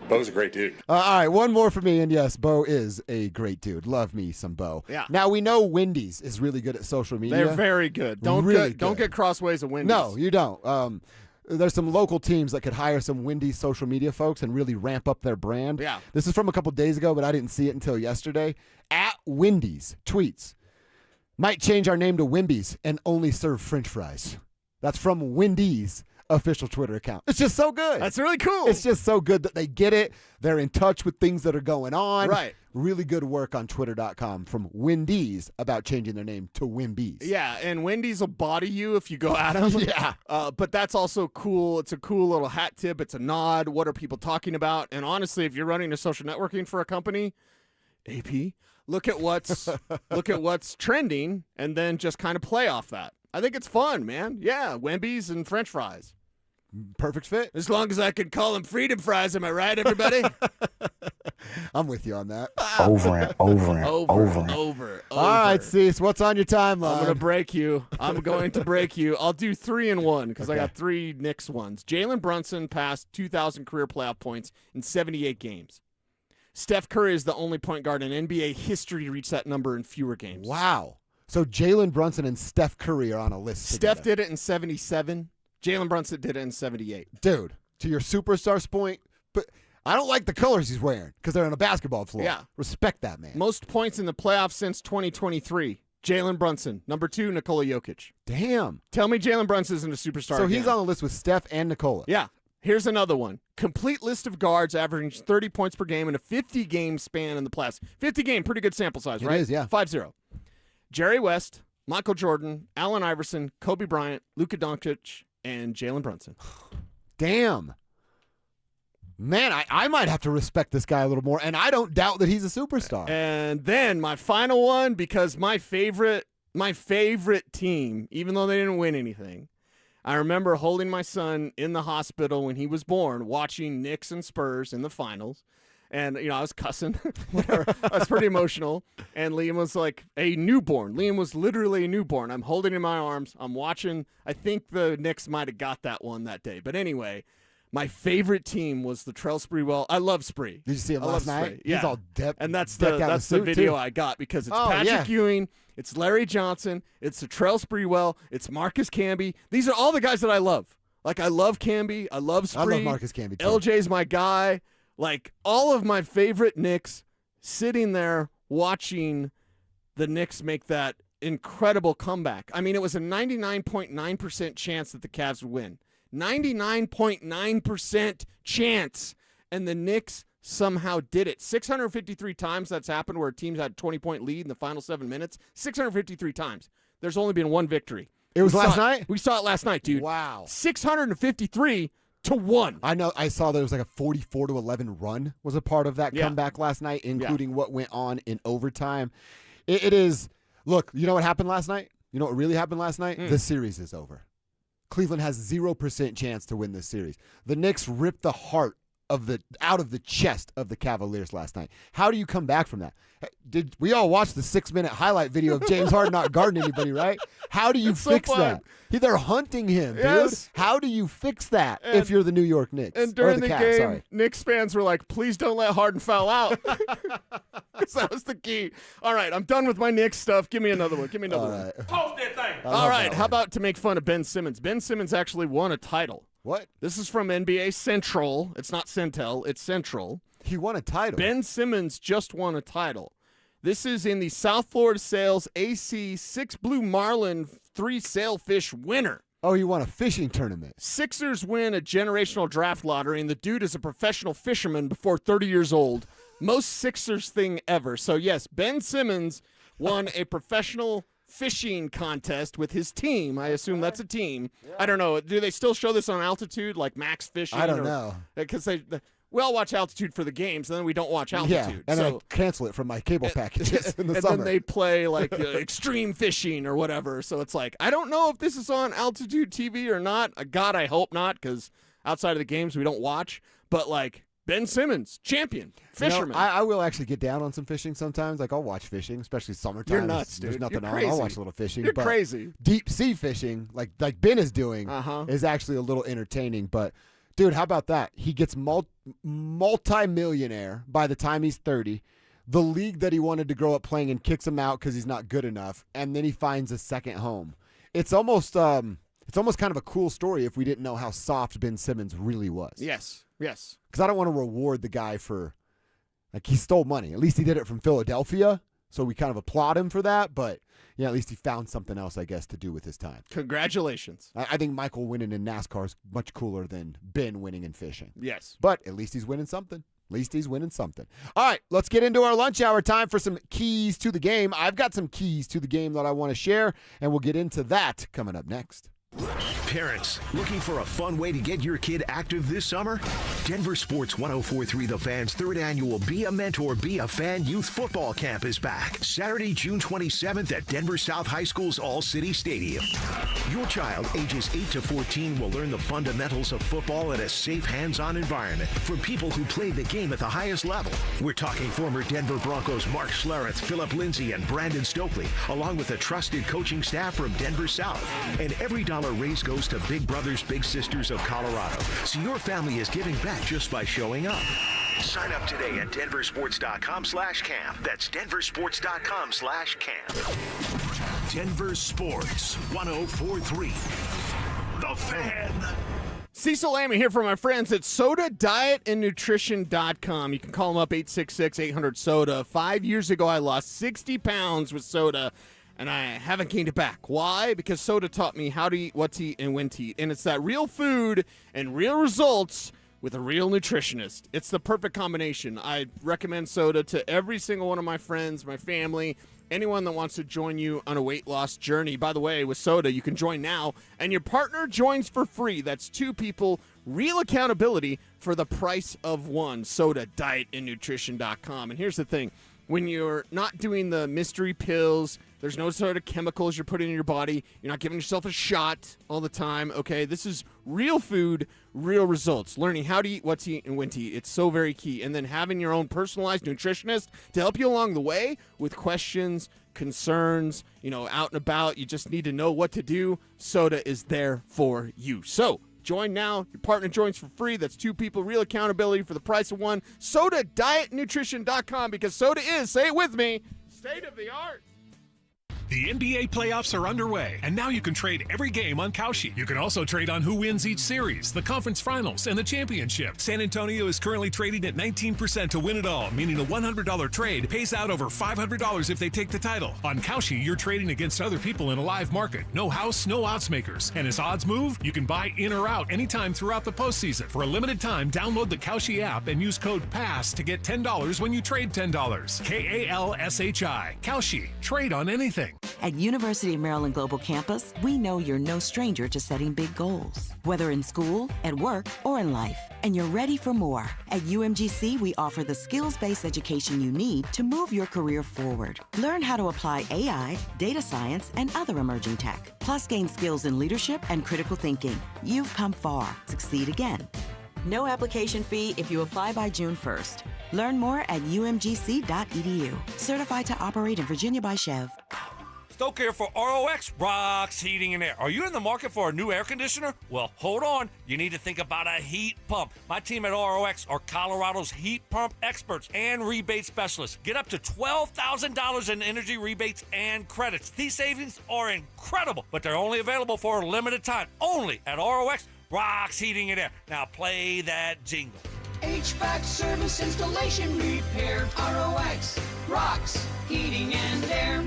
Bo's a great dude. All right, one more for me, and yes, Bo is a great dude. Love me some Bo. Yeah. Now, we know Wendy's is really good at social media. They're very good. Don't get crossways of Wendy's. No, you don't. There's some local teams that could hire some Wendy's social media folks and really ramp up their brand. Yeah. This is from a couple days ago, but I didn't see it until yesterday. At Wendy's tweets, might change our name to Wimbies and only serve French fries. That's from Wendy's official Twitter account. It's just so good. That's really cool. It's just so good that they get it. They're in touch with things that are going on. Right. Really good work on Twitter.com from Wendy's about changing their name to Wimbies. Yeah, and Wendy's will body you if you go at them. Yeah. But that's also cool. It's a cool little hat tip. It's a nod. What are people talking about? And honestly, if you're running a social networking for a company, AP, look at what's trending and then just kind of play off that. I think it's fun, man. Yeah, Wimbies and French fries. Perfect fit. As long as I can call them freedom fries, am I right, everybody? I'm with you on that. Over and over. All right, Cease, what's on your timeline? I'm going to break you. I'll do 3 and 1 because I got 3 Knicks ones. Jalen Brunson passed 2,000 career playoff points in 78 games. Steph Curry is the only point guard in NBA history to reach that number in fewer games. Wow. So Jalen Brunson and Steph Curry are on a list Steph together. did it in 77. Jalen Brunson did it in 78. Dude, to your superstar's point, but I don't like the colors he's wearing because they're on a basketball floor. Yeah. Respect that, man. Most points in the playoffs since 2023. Jalen Brunson. Number 2, Nikola Jokic. Damn. Tell me Jalen Brunson isn't a superstar So again. he's on the list with Steph and Nikola. Yeah. Here's another one. Complete list of guards averaging 30 points per game in a 50-game span in the playoffs. 50-game, pretty good sample size, right? It is, yeah. 5-0. Jerry West, Michael Jordan, Allen Iverson, Kobe Bryant, Luka Doncic, and Jalen Brunson. Damn. Man, I might have to respect this guy a little more, and I don't doubt that he's a superstar. And then my final one, because my favorite team, even though they didn't win anything, I remember holding my son in the hospital when he was born, watching Knicks and Spurs in the finals. And, I was cussing. Whatever. I was pretty emotional. And Liam was like a newborn. Liam was literally a newborn. I'm holding him in my arms. I'm watching. I think the Knicks might have got that one that day. But anyway, my favorite team was the Trell Sprewell. I love Spree. Did you see him last night? Yeah. He's all decked. And that's the video too. I got because it's Patrick Ewing, it's Larry Johnson, it's the Trell Sprewell, it's Marcus Camby. These are all the guys that I love. Like, I love Camby. I love Spree. I love Marcus Camby, too. LJ's my guy. Like, all of my favorite Knicks sitting there watching the Knicks make that incredible comeback. I mean, it was a 99.9% chance that the Cavs would win. 99.9% chance. And the Knicks somehow did it. 653 times that's happened where a team's had a 20-point lead in the final 7 minutes. 653 times. There's only been one victory. It was last night? We saw it last night, dude. Wow. 653-1. I know. I saw there was like a 44-11 run was a part of that comeback last night, including what went on in overtime. It is. Look, you know what happened last night? You know what really happened last night? The series is over. Cleveland has 0% chance to win this series. The Knicks ripped the heart out of the chest of the Cavaliers last night. How do you come back from that? Did we all watch the 6-minute highlight video of James Harden not guarding anybody, right? How do you fix that? They're hunting him, dude. How do you fix that if you're the New York Knicks? And during the Cavs, game, Knicks fans were like, please don't let Harden foul out. Because that was the key. All right, I'm done with my Knicks stuff. Give me another one. Post that thing. All right, how about to make fun of Ben Simmons? Ben Simmons actually won a title. What? This is from NBA Central. It's not Centel. It's Central. He won a title. Ben Simmons just won a title. This is in the South Florida Sales AC 6 Blue Marlin 3 Sailfish winner. Oh, you won a fishing tournament. Sixers win a generational draft lottery, and the dude is a professional fisherman before 30 years old. Most Sixers thing ever. So, yes, Ben Simmons won a professional fishing contest with his team. I assume that's a team. Yeah. I don't know. Do they still show this on Altitude, like Max Fishing? I don't know. Because we all watch Altitude for the games, and then we don't watch Altitude. Yeah, and I cancel it from my cable packages in the summer. And then they play, like, Extreme Fishing or whatever. So it's like, I don't know if this is on Altitude TV or not. God, I hope not, because outside of the games, we don't watch. But, like, Ben Simmons, champion, fisherman. I will actually get down on some fishing sometimes. Like, I'll watch fishing, especially summertime. You're nuts, dude. There's nothing You're on. crazy. I'll watch a little fishing. You're but crazy. Deep sea fishing, like Ben is doing, is actually a little entertaining. But, dude, how about that? He gets multi-millionaire by the time he's 30. The league that he wanted to grow up playing in kicks him out because he's not good enough, and then he finds a second home. It's almost kind of a cool story if we didn't know how soft Ben Simmons really was. Yes. Because I don't want to reward the guy for, like, he stole money. At least he did it from Philadelphia, so we kind of applaud him for that. But, yeah, at least he found something else, I guess, to do with his time. Congratulations. I think Michael winning in NASCAR is much cooler than Ben winning in fishing. Yes. But at least he's winning something. All right, let's get into our lunch hour time for some keys to the game. I've got some keys to the game that I want to share, and we'll get into that coming up next. Parents, looking for a fun way to get your kid active this summer? Denver Sports 104.3 The Fan's third annual Be a Mentor, Be a Fan Youth Football Camp is back. Saturday, June 27th at Denver South High School's All-City Stadium. Your child, ages 8 to 14, will learn the fundamentals of football in a safe, hands-on environment from people who play the game at the highest level. We're talking former Denver Broncos Mark Schlereth, Philip Lindsay, and Brandon Stokely, along with a trusted coaching staff from Denver South. And every dollar raised goes to Big Brothers Big Sisters of Colorado, so your family is giving back just by showing up. Sign up today at DenverSports.com/camp. That's DenverSports.com/camp. Denver Sports 104.3 The Fan. Cecil Lamy here for my friends at SodaDietAndNutrition.com. You can call them up 866-800-SODA. 5 years ago, I lost 60 pounds with soda, and I haven't gained it back. Why? Because soda taught me how to eat, what to eat, and when to eat. And it's that real food and real results with a real nutritionist. It's the perfect combination. I recommend soda to every single one of my friends, my family, anyone that wants to join you on a weight loss journey. By the way, with soda, you can join now, and your partner joins for free. That's two people, real accountability for the price of one. SodaDietAndNutrition.com. And here's the thing. When you're not doing the mystery pills, there's no sort of chemicals you're putting in your body. You're not giving yourself a shot all the time, okay? This is real food, real results. Learning how to eat, what to eat, and when to eat. It's so very key. And then having your own personalized nutritionist to help you along the way with questions, concerns, out and about. You just need to know what to do. Soda is there for you. So, join now. Your partner joins for free. That's two people, real accountability for the price of one. SodaDietNutrition.com, because soda is, say it with me, state of the art. The NBA playoffs are underway, and now you can trade every game on Kalshi. You can also trade on who wins each series, the conference finals, and the championship. San Antonio is currently trading at 19% to win it all, meaning a $100 trade pays out over $500 if they take the title. On Kalshi, you're trading against other people in a live market. No house, no odds makers. And as odds move, you can buy in or out anytime throughout the postseason. For a limited time, download the Kalshi app and use code PASS to get $10 when you trade $10. KALSHI. Kalshi. Trade on anything. At University of Maryland Global Campus, we know you're no stranger to setting big goals, whether in school, at work, or in life, and you're ready for more. At UMGC, we offer the skills-based education you need to move your career forward. Learn how to apply AI, data science, and other emerging tech, plus gain skills in leadership and critical thinking. You've come far. Succeed again. No application fee if you apply by June 1st. Learn more at umgc.edu. Certified to operate in Virginia by Chev. Stoke here for ROX Rocks Heating and Air. Are you in the market for a new air conditioner? Well, hold on. You need to think about a heat pump. My team at ROX are Colorado's heat pump experts and rebate specialists. Get up to $12,000 in energy rebates and credits. These savings are incredible, but they're only available for a limited time. Only at ROX Rocks Heating and Air. Now play that jingle. HVAC service, installation, repair, ROX rocks. Heating and Air.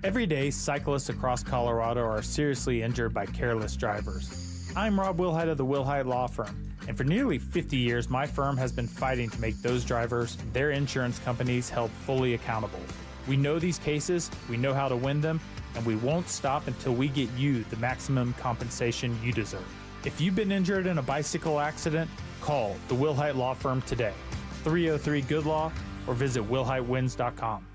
Every day, cyclists across Colorado are seriously injured by careless drivers. I'm Rob Wilhite of the Wilhite Law Firm, and for nearly 50 years, my firm has been fighting to make those drivers, their insurance companies, held fully accountable. We know these cases, we know how to win them, and we won't stop until we get you the maximum compensation you deserve. If you've been injured in a bicycle accident, call the Wilhite Law Firm today, 303-GOOD-LAW, or visit wilhitewins.com.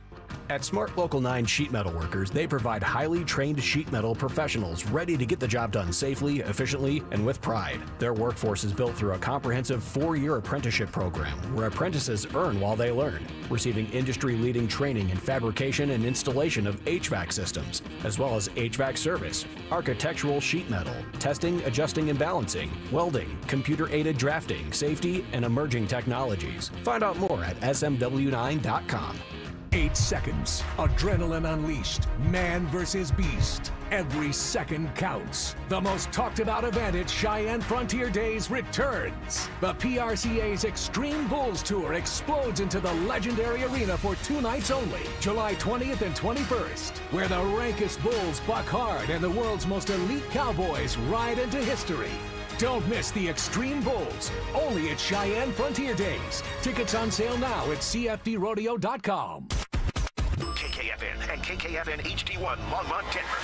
At Smart Local 9 Sheet Metal Workers, they provide highly trained sheet metal professionals ready to get the job done safely, efficiently, and with pride. Their workforce is built through a comprehensive 4-year apprenticeship program where apprentices earn while they learn, receiving industry-leading training in fabrication and installation of HVAC systems, as well as HVAC service, architectural sheet metal, testing, adjusting and balancing, welding, computer-aided drafting, safety, and emerging technologies. Find out more at smw9.com. 8 seconds. Adrenaline unleashed. Man versus beast. Every second counts. The most talked about event at Cheyenne Frontier Days returns. The PRCA's Extreme Bulls Tour explodes into the legendary arena for 2 nights only, July 20th and 21st, where the rankest bulls buck hard and the world's most elite cowboys ride into history. Don't miss the Extreme Bulls, only at Cheyenne Frontier Days. Tickets on sale now at cfdrodeo.com. KKFN and KKFN HD1 Longmont, Denver.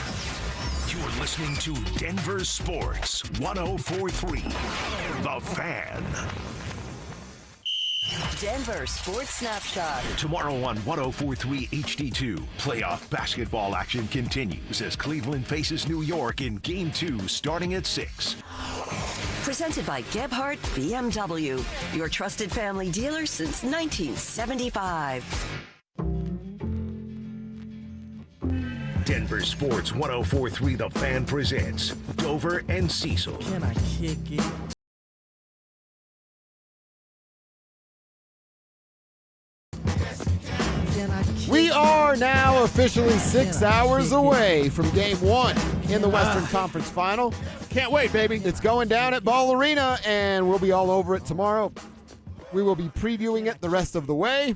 You're listening to Denver Sports 104.3. The Fan. Denver Sports Snapshot. Tomorrow on 104.3 HD2, playoff basketball action continues as Cleveland faces New York in Game 2 starting at 6. Presented by Gebhardt BMW, your trusted family dealer since 1975. Denver Sports 104.3 The Fan presents Dover and Cecil. Can I kick it? We are now officially 6 hours away from Game 1 in the Western Conference Final. Can't wait, baby. It's going down at Ball Arena, and we'll be all over it tomorrow. We will be previewing it the rest of the way.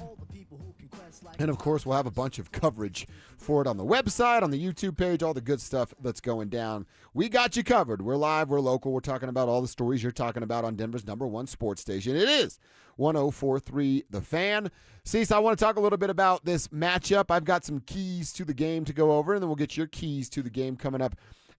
And, of course, we'll have a bunch of coverage for it on the website, on the YouTube page, all the good stuff that's going down. We got you covered. We're live. We're local. We're talking about all the stories you're talking about on Denver's #1 sports station. It is 104.3 The Fan. Cecil, I want to talk a little bit about this matchup. I've got some keys to the game to go over, and then we'll get your keys to the game coming up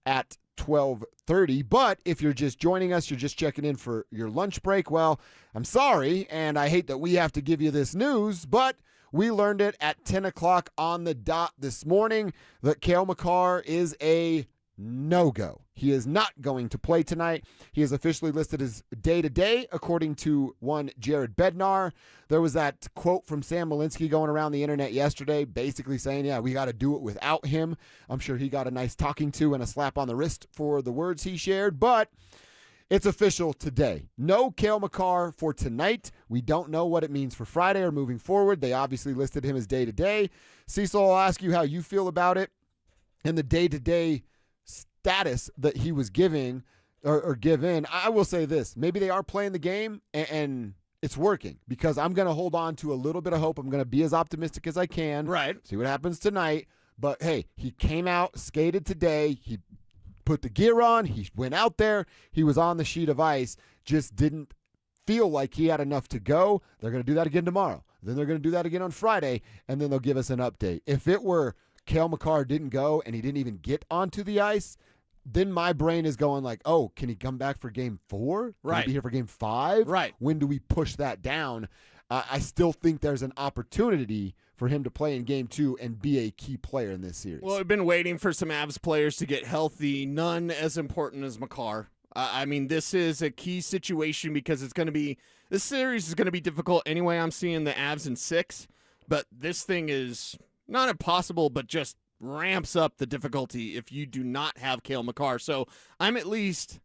at 12:30. But if you're just joining us, you're just checking in for your lunch break, well, I'm sorry, and I hate that we have to give you this news, but we learned it at 10 o'clock on the dot this morning that Kale Makar is a no-go. He is not going to play tonight. He is officially listed as day-to-day, according to one Jared Bednar. There was that quote from Sam Malinsky going around the internet yesterday, basically saying, yeah, we got to do it without him. I'm sure he got a nice talking to and a slap on the wrist for the words he shared, but it's official today. No Kale Makar for tonight. We don't know what it means for Friday or moving forward. They obviously listed him as day-to-day. Cecil, I'll ask you how you feel about it and the day-to-day status that he was giving or given. I will say this. Maybe they are playing the game and it's working because I'm going to hold on to a little bit of hope. I'm going to be as optimistic as I can. Right. See what happens tonight. But, hey, he came out, skated today. He put the gear on. He went out there. He was on the sheet of ice. Just didn't feel like he had enough to go. They're going to do that again tomorrow. Then they're going to do that again on Friday, and then they'll give us an update. If it were Kale Makar didn't go and he didn't even get onto the ice, then my brain is going like, oh, can he come back for Game 4? Can Right. he be here for Game 5? Right. When do we push that down? I still think there's an opportunity for him to play in Game 2 and be a key player in this series. Well, we've been waiting for some Avs players to get healthy, none as important as Makar. I mean, this is a key situation because this series is going to be difficult anyway. I'm seeing the Avs in 6, but this thing is not impossible, but just ramps up the difficulty if you do not have Kale Makar. So I'm at least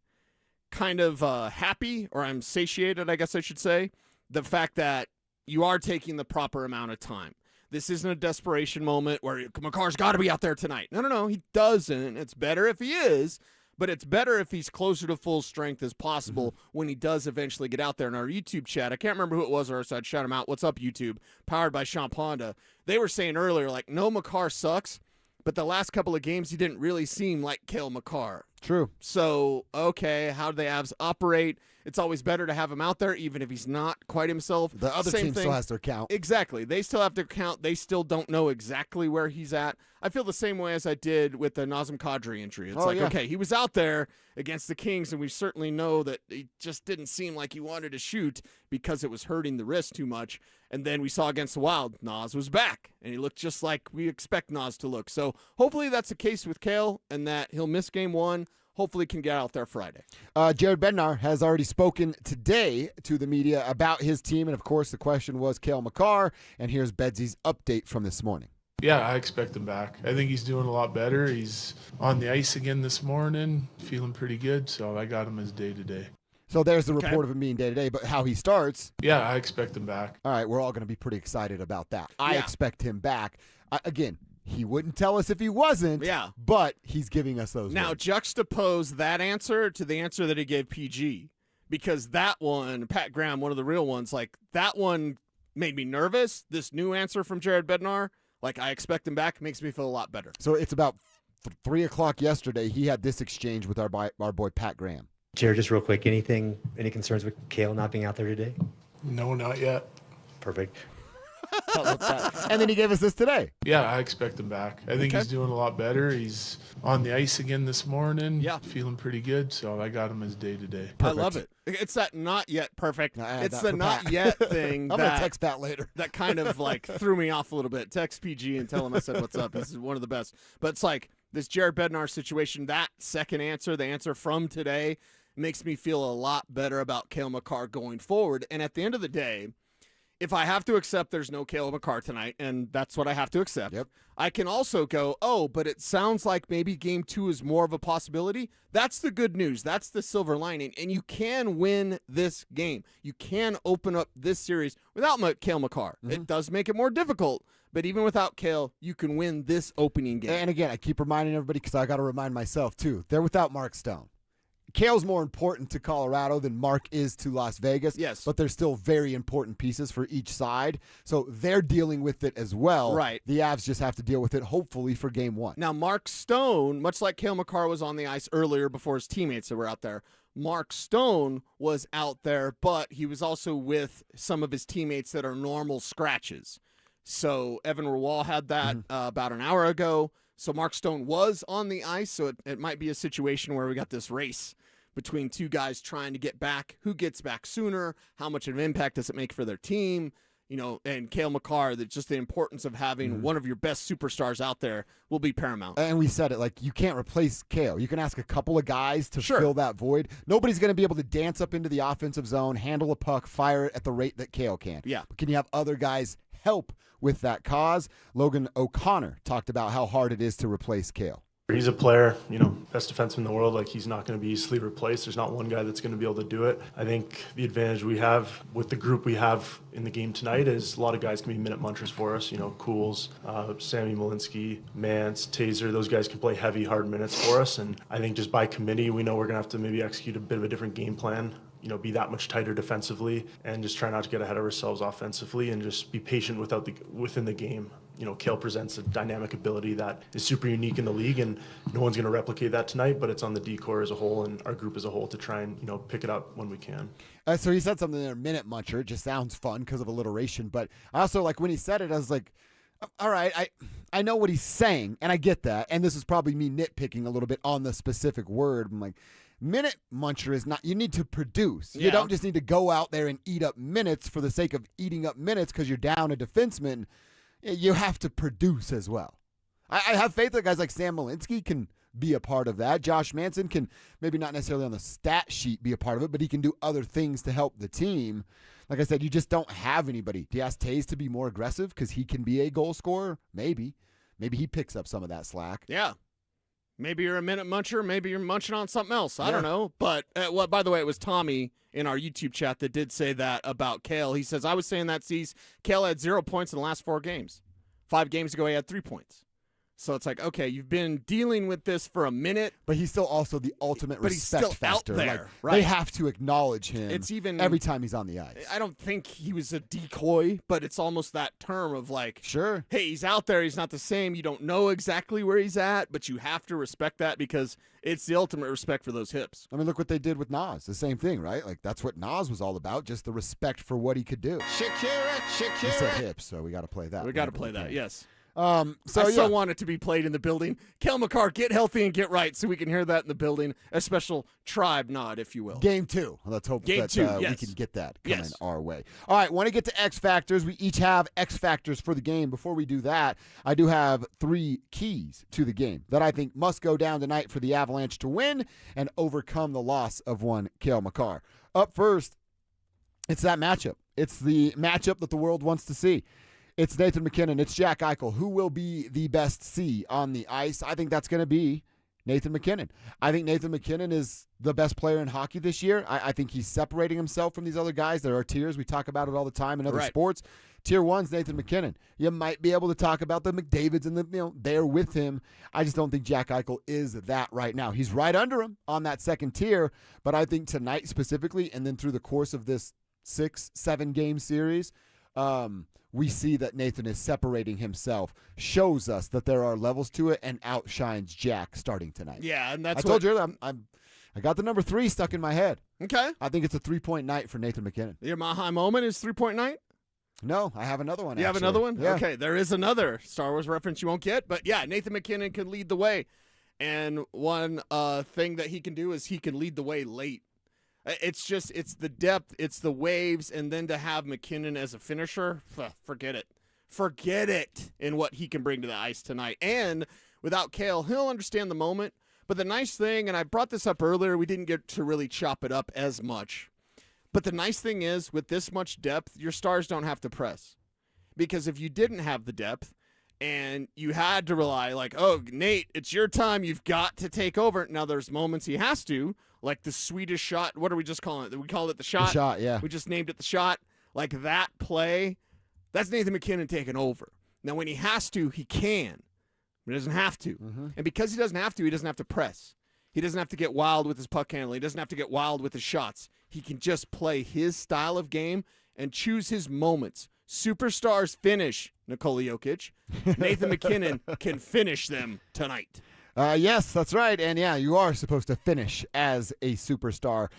kind of happy, or I'm satiated, I guess I should say, the fact that you are taking the proper amount of time. This isn't a desperation moment where Makar's got to be out there tonight. No, he doesn't. It's better if he is, But it's better if he's closer to full strength as possible when he does eventually get out there. In our YouTube chat, I can't remember who it was, or so I'd shout him out. What's up, YouTube? Powered by Sean Ponda. They were saying earlier, like, no, Makar sucks, but the last couple of games he didn't really seem like Kale Makar. True. So, okay, how do the Avs operate? It's always better to have him out there, even if he's not quite himself. The other team still has to account. Exactly. They still have to account. They still don't know exactly where he's at. I feel the same way as I did with the Nazem Kadri injury. It's okay, he was out there against the Kings, and we certainly know that he just didn't seem like he wanted to shoot because it was hurting the wrist too much. And then we saw against the Wild, Naz was back, and he looked just like we expect Naz to look. So hopefully that's the case with Kale, and that he'll miss game one. Hopefully can get out there Friday. Jared Bednar has already spoken today to the media about his team, and of course the question was Kale Makar, and here's Bedsy's update from this morning. Yeah, I expect him back. I think he's doing a lot better. He's on the ice again this morning, feeling pretty good, so I got him as day-to-day. So there's the report of him being day-to-day, but how he starts. Yeah, I expect him back. All right, we're all going to be pretty excited about that. I expect him back. Again, he wouldn't tell us if he wasn't, but he's giving us those Now, words. juxtapose that answer to the answer that he gave PG, because that one, Pat Graham, one of the real ones, like that one made me nervous. This new answer from Jared Bednar, like I expect him back, makes me feel a lot better. So it's about 3 o'clock yesterday. He had this exchange with our boy Pat Graham. Jared, just real quick, any concerns with Kale not being out there today? No, not yet. Perfect. And then he gave us this today. Yeah, I expect him back. I think he's doing a lot better. He's on the ice again this morning, feeling pretty good, so I got him as day-to-day. I love it. It's that not yet perfect. It's the not Pat. yet thing. I'm going to text Pat later. That kind of like threw me off a little bit. Text PG and tell him I said what's up. This is one of the best. But it's like this Jared Bednar situation, that second answer, the answer from today, makes me feel a lot better about Kale Makar going forward. And at the end of the day, if I have to accept there's no Kale Makar tonight, and that's what I have to accept, I can also go, but it sounds like maybe game 2 is more of a possibility. That's the good news. That's the silver lining. And you can win this game. You can open up this series without Kale Makar. It does make it more difficult, but even without Kale, you can win this opening game. And again, I keep reminding everybody because I got to remind myself too. They're without Mark Stone. Kale's more important to Colorado than Mark is to Las Vegas. Yes. But they're still very important pieces for each side. So they're dealing with it as well. Right. The Avs just have to deal with it, hopefully, for game 1. Now, Mark Stone, much like Kale Makar was on the ice earlier before his teammates that were out there, Mark Stone was out there, but he was also with some of his teammates that are normal scratches. So Evan Rawal had that about an hour ago. So Mark Stone was on the ice, so it might be a situation where we got this race between two guys trying to get back. Who gets back sooner? How much of an impact does it make for their team? You know, and Kale Makar, that just the importance of having one of your best superstars out there will be paramount. And we said it, like, you can't replace Kale. You can ask a couple of guys to fill that void. Nobody's going to be able to dance up into the offensive zone, handle a puck, fire it at the rate that Kale can. Yeah. But can you have other guys help with that cause? Logan O'Connor talked about how hard it is to replace Kale. He's a player, you know, best defenseman in the world. Like, he's not going to be easily replaced. There's not one guy that's going to be able to do it. I think the advantage we have with the group we have in the game tonight is a lot of guys can be minute munchers for us. You know, Cools, Sammy Malinsky, Mance, Taser, those guys can play heavy, hard minutes for us. And I think just by committee, we know we're going to have to maybe execute a bit of a different game plan. You know, be that much tighter defensively and just try not to get ahead of ourselves offensively and just be patient within the game. You know, Kale presents a dynamic ability that is super unique in the league, and no one's going to replicate that tonight, but it's on the D-core as a whole and our group as a whole to try and, you know, pick it up when we can. So he said something there, minute muncher. It just sounds fun because of alliteration, but I also, like, when he said it, I was like, all right, I know what he's saying, and I get that, and this is probably me nitpicking a little bit on the specific word. I'm like, minute muncher is not, you need to produce. You don't just need to go out there and eat up minutes for the sake of eating up minutes because you're down a defenseman. You have to produce as well. I have faith that guys like Sam Malinsky can be a part of that. Josh Manson can maybe not necessarily on the stat sheet be a part of it, but he can do other things to help the team. Like I said, you just don't have anybody. Do you ask Taze to be more aggressive because he can be a goal scorer? Maybe. Maybe he picks up some of that slack. Yeah. Maybe you're a minute muncher. Maybe you're munching on something else. I don't know. But, by the way, it was Tommy in our YouTube chat that did say that about Kale. He says, I was saying that, Cecil, Kale had 0 points in the last 4 games. 5 games ago, he had 3 points. So it's like, okay, you've been dealing with this for a minute. But he's still also the ultimate but he's respect still factor. out there, Like, right? They have to acknowledge him It's even every time he's on the ice. I don't think he was a decoy, but it's almost that term of like, sure, hey, he's out there. He's not the same. You don't know exactly where he's at, but you have to respect that because it's the ultimate respect for those hips. I mean, look what they did with Nas. The same thing, right? Like, that's what Nas was all about, just the respect for what he could do. Shakira. He said hips, so we got to play that. We got to play that, yes. I so want it to be played in the building. Kale Makar, get healthy and get right so we can hear that in the building. A special tribe nod, if you will. Game 2. Let's hope Game that 2, yes. we can get that coming our way. All right, want to get to X Factors. We each have X Factors for the game. Before we do that, I do have 3 keys to the game that I think must go down tonight for the Avalanche to win and overcome the loss of one Kale Makar. Up first, it's that matchup. It's the matchup that the world wants to see. It's Nathan MacKinnon. It's Jack Eichel. Who will be the best C on the ice? I think that's going to be Nathan MacKinnon. I think Nathan MacKinnon is the best player in hockey this year. I think he's separating himself from these other guys. There are tiers. We talk about it all the time in other sports. Tier 1's Nathan MacKinnon. You might be able to talk about the McDavids and they're with him. I just don't think Jack Eichel is that right now. He's right under him on that second tier, but I think tonight specifically and then through the course of this 6-7 game series, we see that Nathan is separating himself, shows us that there are levels to it, and outshines Jack starting tonight. Yeah, and that's I told you I got the number 3 stuck in my head. Okay. I think it's a 3-point night for Nathan MacKinnon. Your Mahi moment is 3-point night? No, I have another one. You have another one? Yeah. Okay, there is another Star Wars reference you won't get, but yeah, Nathan MacKinnon can lead the way. And one thing that he can do is he can lead the way late. It's the depth, it's the waves, and then to have MacKinnon as a finisher, forget it. Forget it in what he can bring to the ice tonight. And without Kale, he'll understand the moment. But the nice thing, and I brought this up earlier, we didn't get to really chop it up as much. But the nice thing is, with this much depth, your stars don't have to press. Because if you didn't have the depth, and you had to rely like, oh, Nate, it's your time. You've got to take over. Now, there's moments he has to, like the Swedish shot. What are we just calling it? We call it the shot. The shot, yeah. We just named it the shot. Like that play, that's Nathan MacKinnon taking over. Now, when he has to, he can. But he doesn't have to. Mm-hmm. And because he doesn't have to, he doesn't have to press. He doesn't have to get wild with his puck handling. He doesn't have to get wild with his shots. He can just play his style of game and choose his moments. Superstars finish, Nikola Jokic. Nathan MacKinnon can finish them tonight. Yes, that's right. And yeah, you are supposed to finish as a superstar.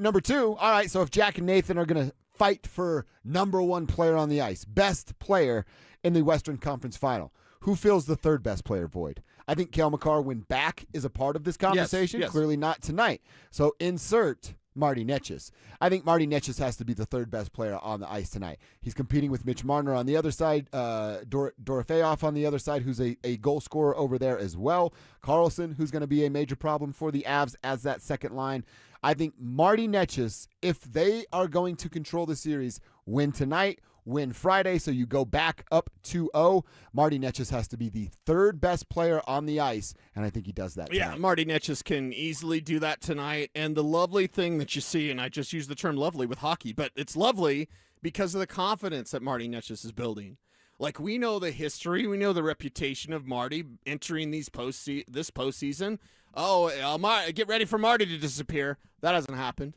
Number 2, all right, so if Jack and Nathan are going to fight for number 1 player on the ice, best player in the Western Conference Final, who fills the 3rd best player void? I think Kale Makar, when back, is a part of this conversation. Yes. Clearly not tonight. So insert Marty Netschus. I think Marty Netschus has to be the 3rd best player on the ice tonight. He's competing with Mitch Marner on the other side, Dorofeyev on the other side, who's a goal scorer over there as well. Carlson, who's going to be a major problem for the Avs as that second line. I think Marty Netschus, if they are going to control the series, win tonight, win Friday, so you go back up 2-0. Marty Netschus has to be the 3rd best player on the ice, and I think he does that tonight. Yeah, Marty Netschus can easily do that tonight. And the lovely thing that you see, and I just use the term lovely with hockey, but it's lovely because of the confidence that Marty Netschus is building. Like, we know the history, we know the reputation of Marty entering this postseason. Oh, get ready for Marty to disappear. That hasn't happened.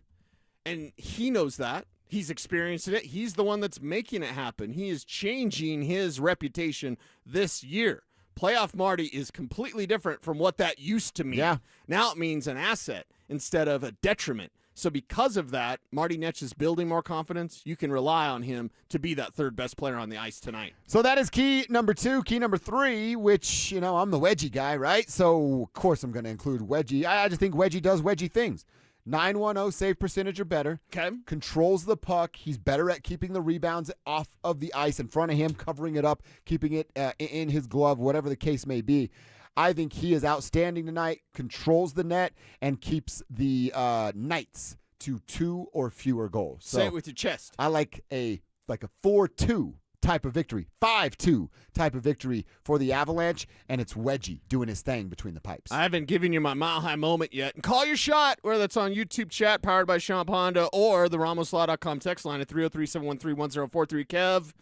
And he knows that. He's experienced it. He's the one that's making it happen. He is changing his reputation this year. Playoff Marty is completely different from what that used to mean. Yeah. Now it means an asset instead of a detriment. So because of that, Marty Netsch is building more confidence. You can rely on him to be that 3rd best player on the ice tonight. So that is key number 2. Key number 3, which, I'm the wedgie guy, right? So, of course, I'm going to include wedgie. I just think wedgie does wedgie things. 910 save percentage or better. Okay. Controls the puck. He's better at keeping the rebounds off of the ice in front of him, covering it up, keeping it in his glove, whatever the case may be. I think he is outstanding tonight, controls the net, and keeps the Knights to 2 or fewer goals. So say it with your chest. I like a 4-2 type of victory, 5-2 type of victory for the Avalanche, and it's Wedgie doing his thing between the pipes. I haven't given you my mile high moment yet. And call your shot, whether that's on YouTube chat powered by Champ Honda or the RamosLaw.com text line at 303-713-1043. Kev,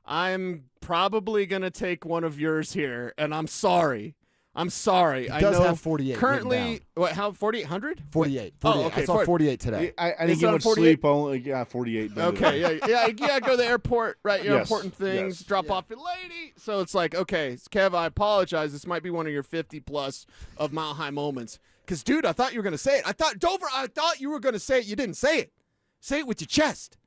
I'm probably going to take one of yours here, and I'm sorry. He does have 48 currently. What? How 4,800? 48. Oh, okay. I saw 48 today. I didn't get much sleep. Only 48. Okay, yeah. You gotta go to the airport, right? Your Yes, important things. yes. Drop off your lady. So it's like, okay, Kev, I apologize. This might be one of your 50+ of Mile High moments. Because, dude, I thought you were gonna say it. I thought you were gonna say it. You didn't say it. Say it with your chest.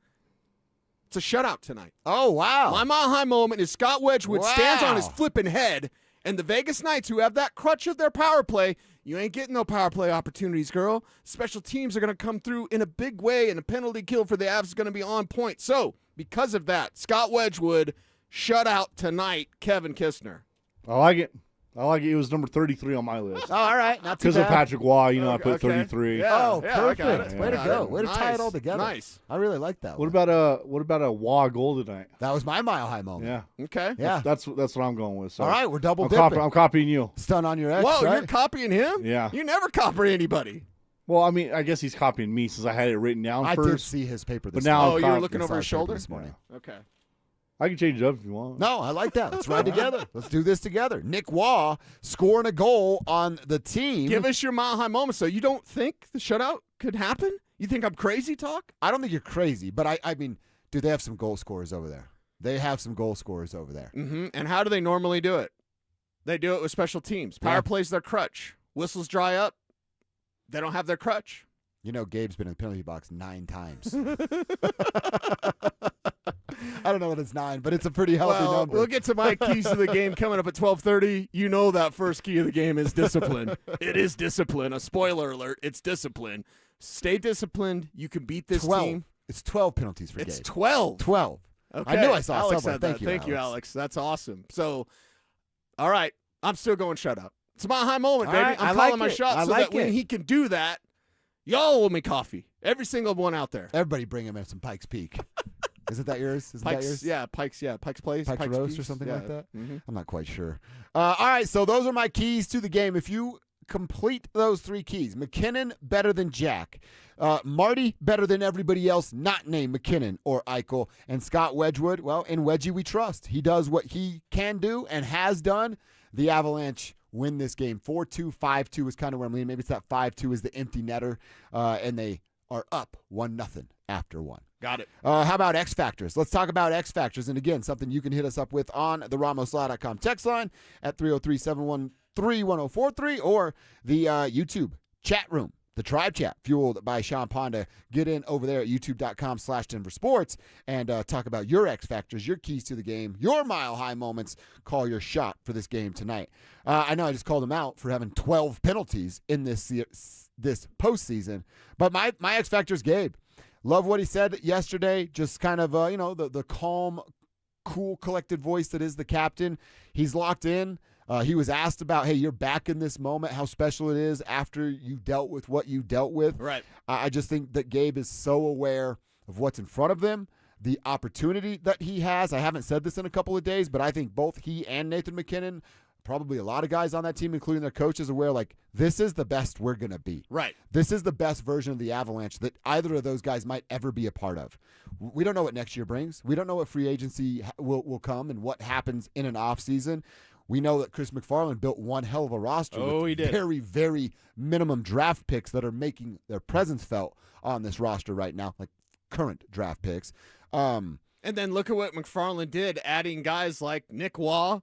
It's a shutout tonight. Oh, wow. My Mile High moment is Scott Wedgwood stands on his flipping head, and the Vegas Knights, who have that crutch of their power play, you ain't getting no power play opportunities, girl. Special teams are going to come through in a big way, and a penalty kill for the Avs is going to be on point. So, because of that, Scott Wedgwood, shutout tonight, Kevin Kistner. I like it. It was number 33 on my list. Oh, all right. Not too Because bad. of Patrick Waugh, I put Okay. 33. Oh, Yeah, I perfect. got it. Way to go. Way to tie Nice. it all together. Nice. I really like that What one. about a Waugh goal tonight? That was my Mile High moment. Yeah. Okay. Yeah. That's what I'm going with. So All right, we're double I'm, dipping. I'm copying you. Stun on your ex, Whoa, right? you're copying him? Yeah. You never copy anybody. Well, I mean, I guess he's copying me since I had it written down I first. did see his paper this But now morning. Oh, you were I'm looking I over saw his paper shoulder? this morning. Okay. I can change it up if you want. No, I like that. Let's ride together. Let's do this together. Nick Waugh scoring a goal on the team. Give us your Mile High moment. So you don't think the shutout could happen? You think I'm crazy, Talk? I don't think you're crazy, but I mean, dude, they have some goal scorers over there. Mm-hmm. And how do they normally do it? They do it with special teams. Power plays their crutch. Whistles dry up. They don't have their crutch. You know, Gabe's been in the penalty box 9 times. I don't know that it's 9, but it's a pretty healthy number. We'll get to my keys to the game coming up at 12:30. You know that first key of the game is discipline. It is discipline. A spoiler alert, it's discipline. Stay disciplined. You can beat this 12. team. It's 12 penalties for Gabe. It's 12. 12. Okay. I knew I saw Alex somewhere. said that. Thank you, Alex. That's awesome. So, all right. I'm still going shutout. It's my high moment, All baby. right, I'm I calling like my it. shot I so like that when it. he can do that, y'all owe me coffee. Every single one out there. Everybody bring him in some Pikes Peak. Isn't that yours? Pikes, yeah, Pikes Place. Pikes Roast Peaks. or something Yeah. like that? Mhm. I'm not quite sure. All right, so those are my keys to the game. If you complete those 3 keys, McKinnon better than Jack, Marty better than everybody else not named McKinnon or Eichel, and Scott Wedgwood, well, in Wedgie we trust. He does what he can do and has done. The Avalanche win this game 4-2, 5-2 is kind of where I'm leaning. Maybe it's that 5-2 is the empty netter, and they are up 1-0 after 1. Got it. How about X Factors? Let's talk about X Factors. And again, something you can hit us up with on the RamosLaw.com text line at 303-713-1043 or the YouTube chat room, the Tribe Chat, fueled by Sean Ponda. Get in over there at youtube.com/DenverSports and talk about your X Factors, your keys to the game, your Mile High moments. Call your shot for this game tonight. I know I just called him out for having 12 penalties in this postseason, but my X Factor is Gabe. Love what he said yesterday. Just kind of, the calm, cool, collected voice that is the captain. He's locked in. He was asked about, hey, you're back in this moment, how special it is after you dealt with what you dealt with. Right. I just think that Gabe is so aware of what's in front of them, the opportunity that he has. I haven't said this in a couple of days, but I think both he and Nathan McKinnon, probably a lot of guys on that team, including their coaches, aware, like, this is the best we're going to be. Right. This is the best version of the Avalanche that either of those guys might ever be a part of. We don't know what next year brings. We don't know what free agency will come and what happens in an offseason. We know that Chris McFarland built one hell of a roster with he did. very, very minimum draft picks that are making their presence felt on this roster right now, like current draft picks. And then look at what McFarland did, adding guys like Nick Waugh,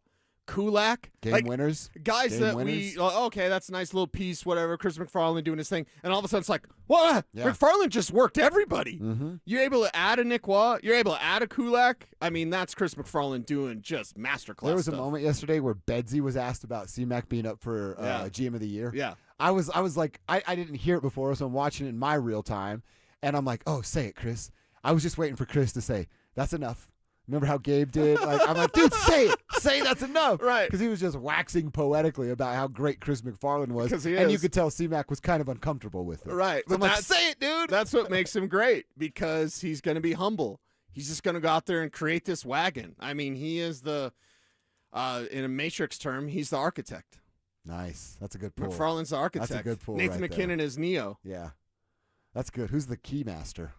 Kulak. Game winners. Guys Game that winners. okay, that's a nice little piece, whatever. Chris McFarland doing his thing. And all of a sudden it's like, what? Yeah. McFarland just worked everybody. Mm-hmm. You're able to add a Nick Waugh. You're able to add a Kulak. I mean, that's Chris McFarland doing just masterclass There was stuff. a moment yesterday where Bedsy was asked about C-Mac being up for GM of the Year. Yeah. I was like, I didn't hear it before, so I'm watching it in my real time, and I'm like, oh, say it, Chris. I was just waiting for Chris to say, that's enough. Remember how Gabe did? Like, I'm like, dude, say it. Say that's enough. Right. Because he was just waxing poetically about how great Chris McFarland was. 'Cause he and you is. could tell C-Mac was kind of uncomfortable with it. Right. So I'm like, that's- say it, dude. That's what makes him great, because he's going to be humble. He's just going to go out there and create this wagon. I mean, he is in a Matrix term, he's the architect. Nice. That's a good pull. McFarland's the architect. That's a good pull Nathan right McKinnon there. is Neo. Yeah. That's good. Who's the key master?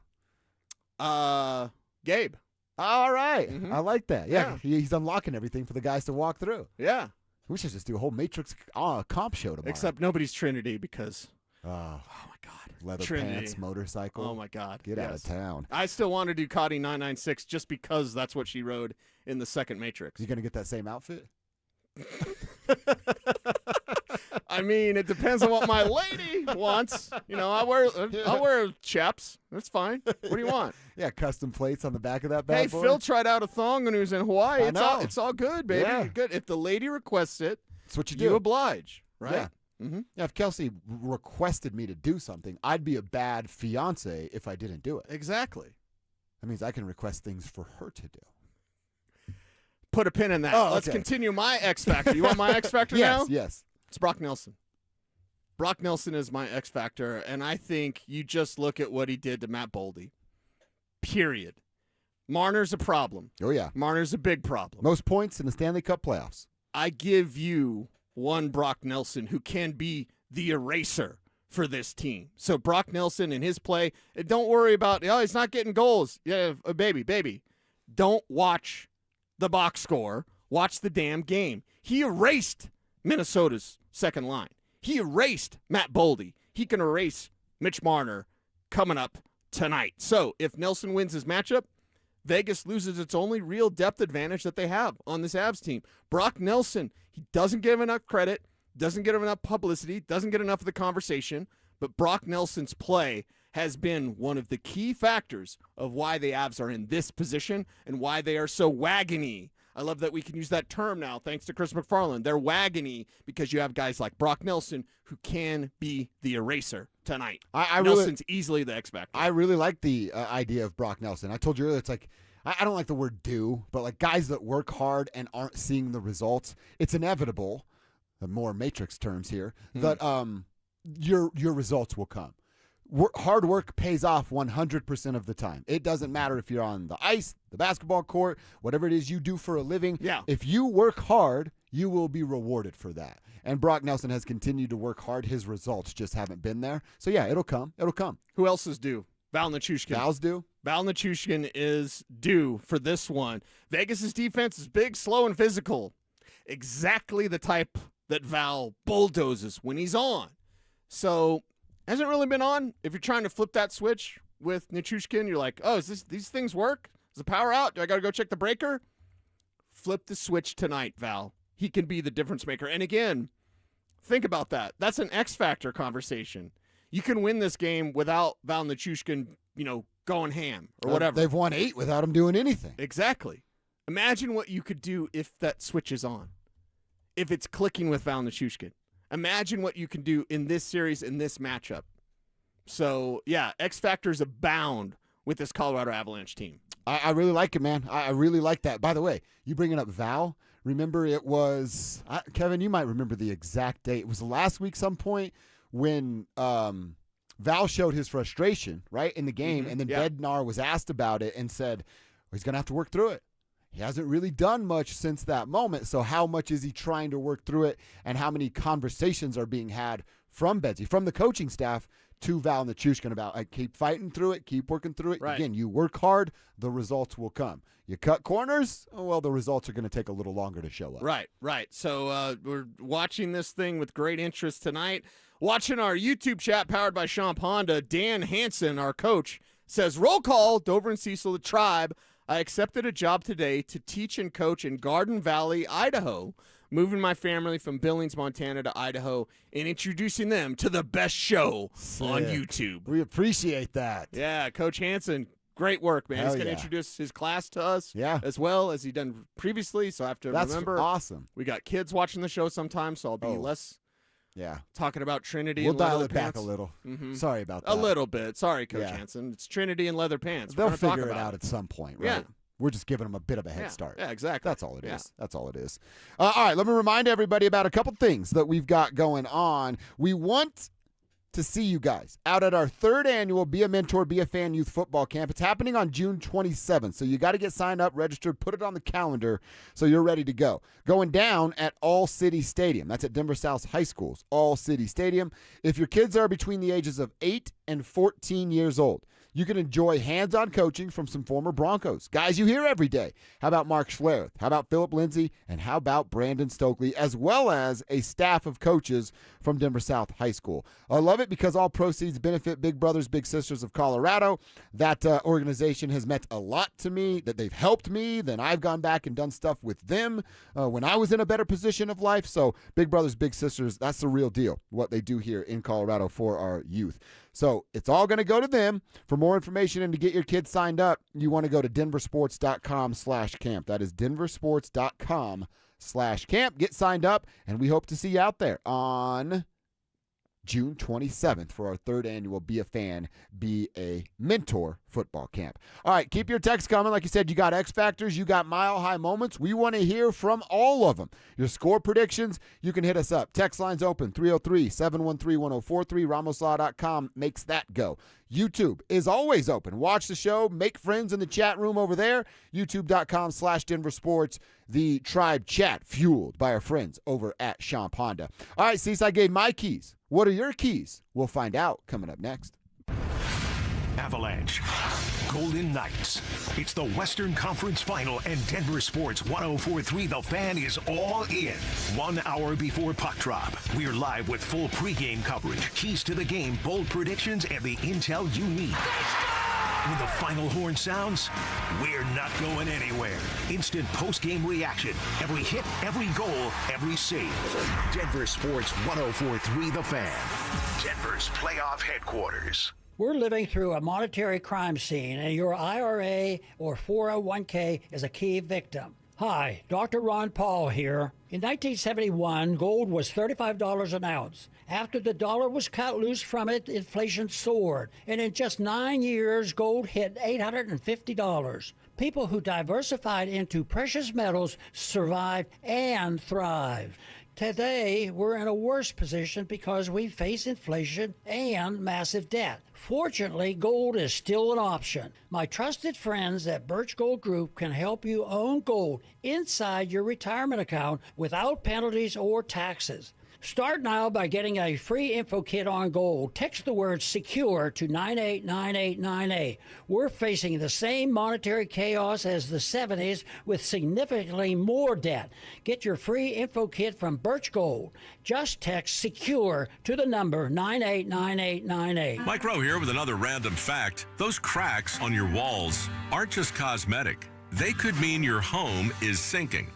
Gabe. All right. Mm-hmm. I like that. Yeah. He's unlocking everything for the guys to walk through. Yeah. We should just do a whole Matrix comp show tomorrow. Except nobody's Trinity because. Oh my God. Leather Trinity. pants, motorcycle. Oh my God. Get out of town. I still want to do Cotty 996 just because that's what she rode in the second Matrix. You gonna get that same outfit? I mean, it depends on what my lady wants. I'll wear chaps. That's fine. What do you want? Yeah, custom plates on the back of that bad boy. Phil tried out a thong when he was in Hawaii. It's all good, baby. Yeah. You're good. If the lady requests it, that's what you do. You oblige, right? Yeah. Mm-hmm. Yeah, if Kelsey requested me to do something, I'd be a bad fiance if I didn't do it. Exactly. That means I can request things for her to do. Put a pin in that. Let's continue my X Factor. You want my X Factor now? Yes. It's Brock Nelson. Brock Nelson is my X Factor, and I think you just look at what he did to Matt Boldy. Period. Marner's a problem. Oh, yeah. Marner's a big problem. Most points in the Stanley Cup playoffs. I give you one Brock Nelson who can be the eraser for this team. So Brock Nelson and his play, don't worry about, he's not getting goals. Yeah, baby. Don't watch the box score. Watch the damn game. He erased Minnesota's second line. He erased Matt Boldy. He can erase Mitch Marner coming up tonight. So if Nelson wins his matchup, Vegas loses its only real depth advantage that they have on this Avs team. Brock Nelson, he doesn't give enough credit, doesn't get enough publicity, doesn't get enough of the conversation, but Brock Nelson's play has been one of the key factors of why the Avs are in this position and why they are so wagony. I love that we can use that term now, thanks to Chris McFarland. They're wagony because you have guys like Brock Nelson who can be the eraser tonight. Nelson's easily the X Factor. I really like the idea of Brock Nelson. I told you earlier, it's like, I don't like the word do, but like guys that work hard and aren't seeing the results, it's inevitable, the more Matrix terms here, that your results will come. Hard work pays off 100% of the time. It doesn't matter if you're on the ice, the basketball court, whatever it is you do for a living. Yeah. If you work hard, you will be rewarded for that. And Brock Nelson has continued to work hard. His results just haven't been there. So, yeah, it'll come. It'll come. Who else is due? Val Nichushkin. Val's due. Val Nichushkin is due for this one. Vegas' defense is big, slow, and physical. Exactly the type that Val bulldozes when he's on. So, hasn't really been on. If you're trying to flip that switch with Nichushkin, you're like, oh, these things work? Is the power out? Do I got to go check the breaker? Flip the switch tonight, Val. He can be the difference maker. And again, think about that. That's an X Factor conversation. You can win this game without Val Nichushkin, going ham or whatever. They've won 8 without him doing anything. Exactly. Imagine what you could do if that switch is on, if it's clicking with Val Nichushkin. Imagine what you can do in this series, in this matchup. So, yeah, X Factors abound with this Colorado Avalanche team. I really like it, man. I really like that. By the way, you bringing up Val, remember it was, Kevin, you might remember the exact date. It was last week some point when Val showed his frustration, right, in the game, and then Bednar was asked about it and said, he's going to have to work through it. He hasn't really done much since that moment, so how much is he trying to work through it, and how many conversations are being had from Bedsy, from the coaching staff, to Val Nichushkin about, keep fighting through it, keep working through it. Right. Again, you work hard, the results will come. You cut corners, the results are going to take a little longer to show up. Right. So we're watching this thing with great interest tonight. Watching our YouTube chat powered by Champ Honda, Dan Hansen, our coach, says, roll call, Dover and Cecil, the tribe. I accepted a job today to teach and coach in Garden Valley, Idaho, moving my family from Billings, Montana to Idaho and introducing them to the best show on YouTube. We appreciate that. Yeah, Coach Hansen, great work, man. He's going to introduce his class to us as well as he done previously, so I have to remember. That's awesome. We got kids watching the show sometimes, so I'll be less talking about Trinity we'll and leather dial it pants. back a little. Mm-hmm. Sorry about that. A little bit. Sorry, Coach Hansen. It's Trinity and leather pants. They'll We're gonna figure talk it about out at some point, right? Yeah. We're just giving them a bit of a head start. Yeah, exactly. That's all it is. That's all it is. All right, let me remind everybody about a couple things that we've got going on. We want to see you guys out at our 3rd annual Be a Mentor, Be a Fan Youth Football Camp. It's happening on June 27th, so you got to get signed up, registered, put it on the calendar so you're ready to go. Going down at All City Stadium. That's at Denver South High School's All City Stadium. If your kids are between the ages of 8 and 14 years old, You can enjoy hands-on coaching from some former Broncos, guys you hear every day. How about Mark Schlereth? How about Philip Lindsay? And how about Brandon Stokely, as well as a staff of coaches from Denver South High School. I love it because all proceeds benefit Big Brothers Big Sisters of Colorado. That organization has meant a lot to me, that they've helped me, then I've gone back and done stuff with them when I was in a better position of life. So Big Brothers Big Sisters, that's the real deal, what they do here in Colorado for our youth. So it's all going to go to them. For more information and to get your kids signed up, you want to go to DenverSports.com/camp. That is DenverSports.com/camp. Get signed up, and we hope to see you out there on June 27th for our 3rd annual Be a Fan, Be a Mentor football camp. All right, keep your texts coming. Like you said, you got X Factors, you got Mile High Moments. We want to hear from all of them. Your score predictions, you can hit us up. Text line's open, 303-713-1043. RamosLaw.com makes that go. YouTube is always open. Watch the show. Make friends in the chat room over there. YouTube.com/DenverSports. The Tribe chat fueled by our friends over at Champ Honda. All right, Cecil, I gave my keys. What are your keys? We'll find out coming up next. Avalanche, Golden Knights. It's the Western Conference Final, and Denver Sports 104.3 The Fan is all in. 1 hour before puck drop, we're live with full pregame coverage, keys to the game, bold predictions, and the intel you need. When the final horn sounds, we're not going anywhere. Instant post-game reaction. Every hit, every goal, every save. Denver Sports 104.3 The Fan. Denver's playoff headquarters. We're living through a monetary crime scene, and your IRA or 401k is a key victim. Hi, Dr. Ron Paul here. In 1971, gold was $35 an ounce. After the dollar was cut loose from it, inflation soared. And in just 9 years, gold hit $850. People who diversified into precious metals survived and thrived. Today, we're in a worse position because we face inflation and massive debt. Fortunately, gold is still an option. My trusted friends at Birch Gold Group can help you own gold inside your retirement account without penalties or taxes. Start now by getting a free info kit on gold. Text the word SECURE to 989898. We're facing the same monetary chaos as the 70s with significantly more debt. Get your free info kit from Birch Gold. Just text SECURE to the number 989898. Mike Rowe here with another random fact. Those cracks on your walls aren't just cosmetic. They could mean your home is sinking.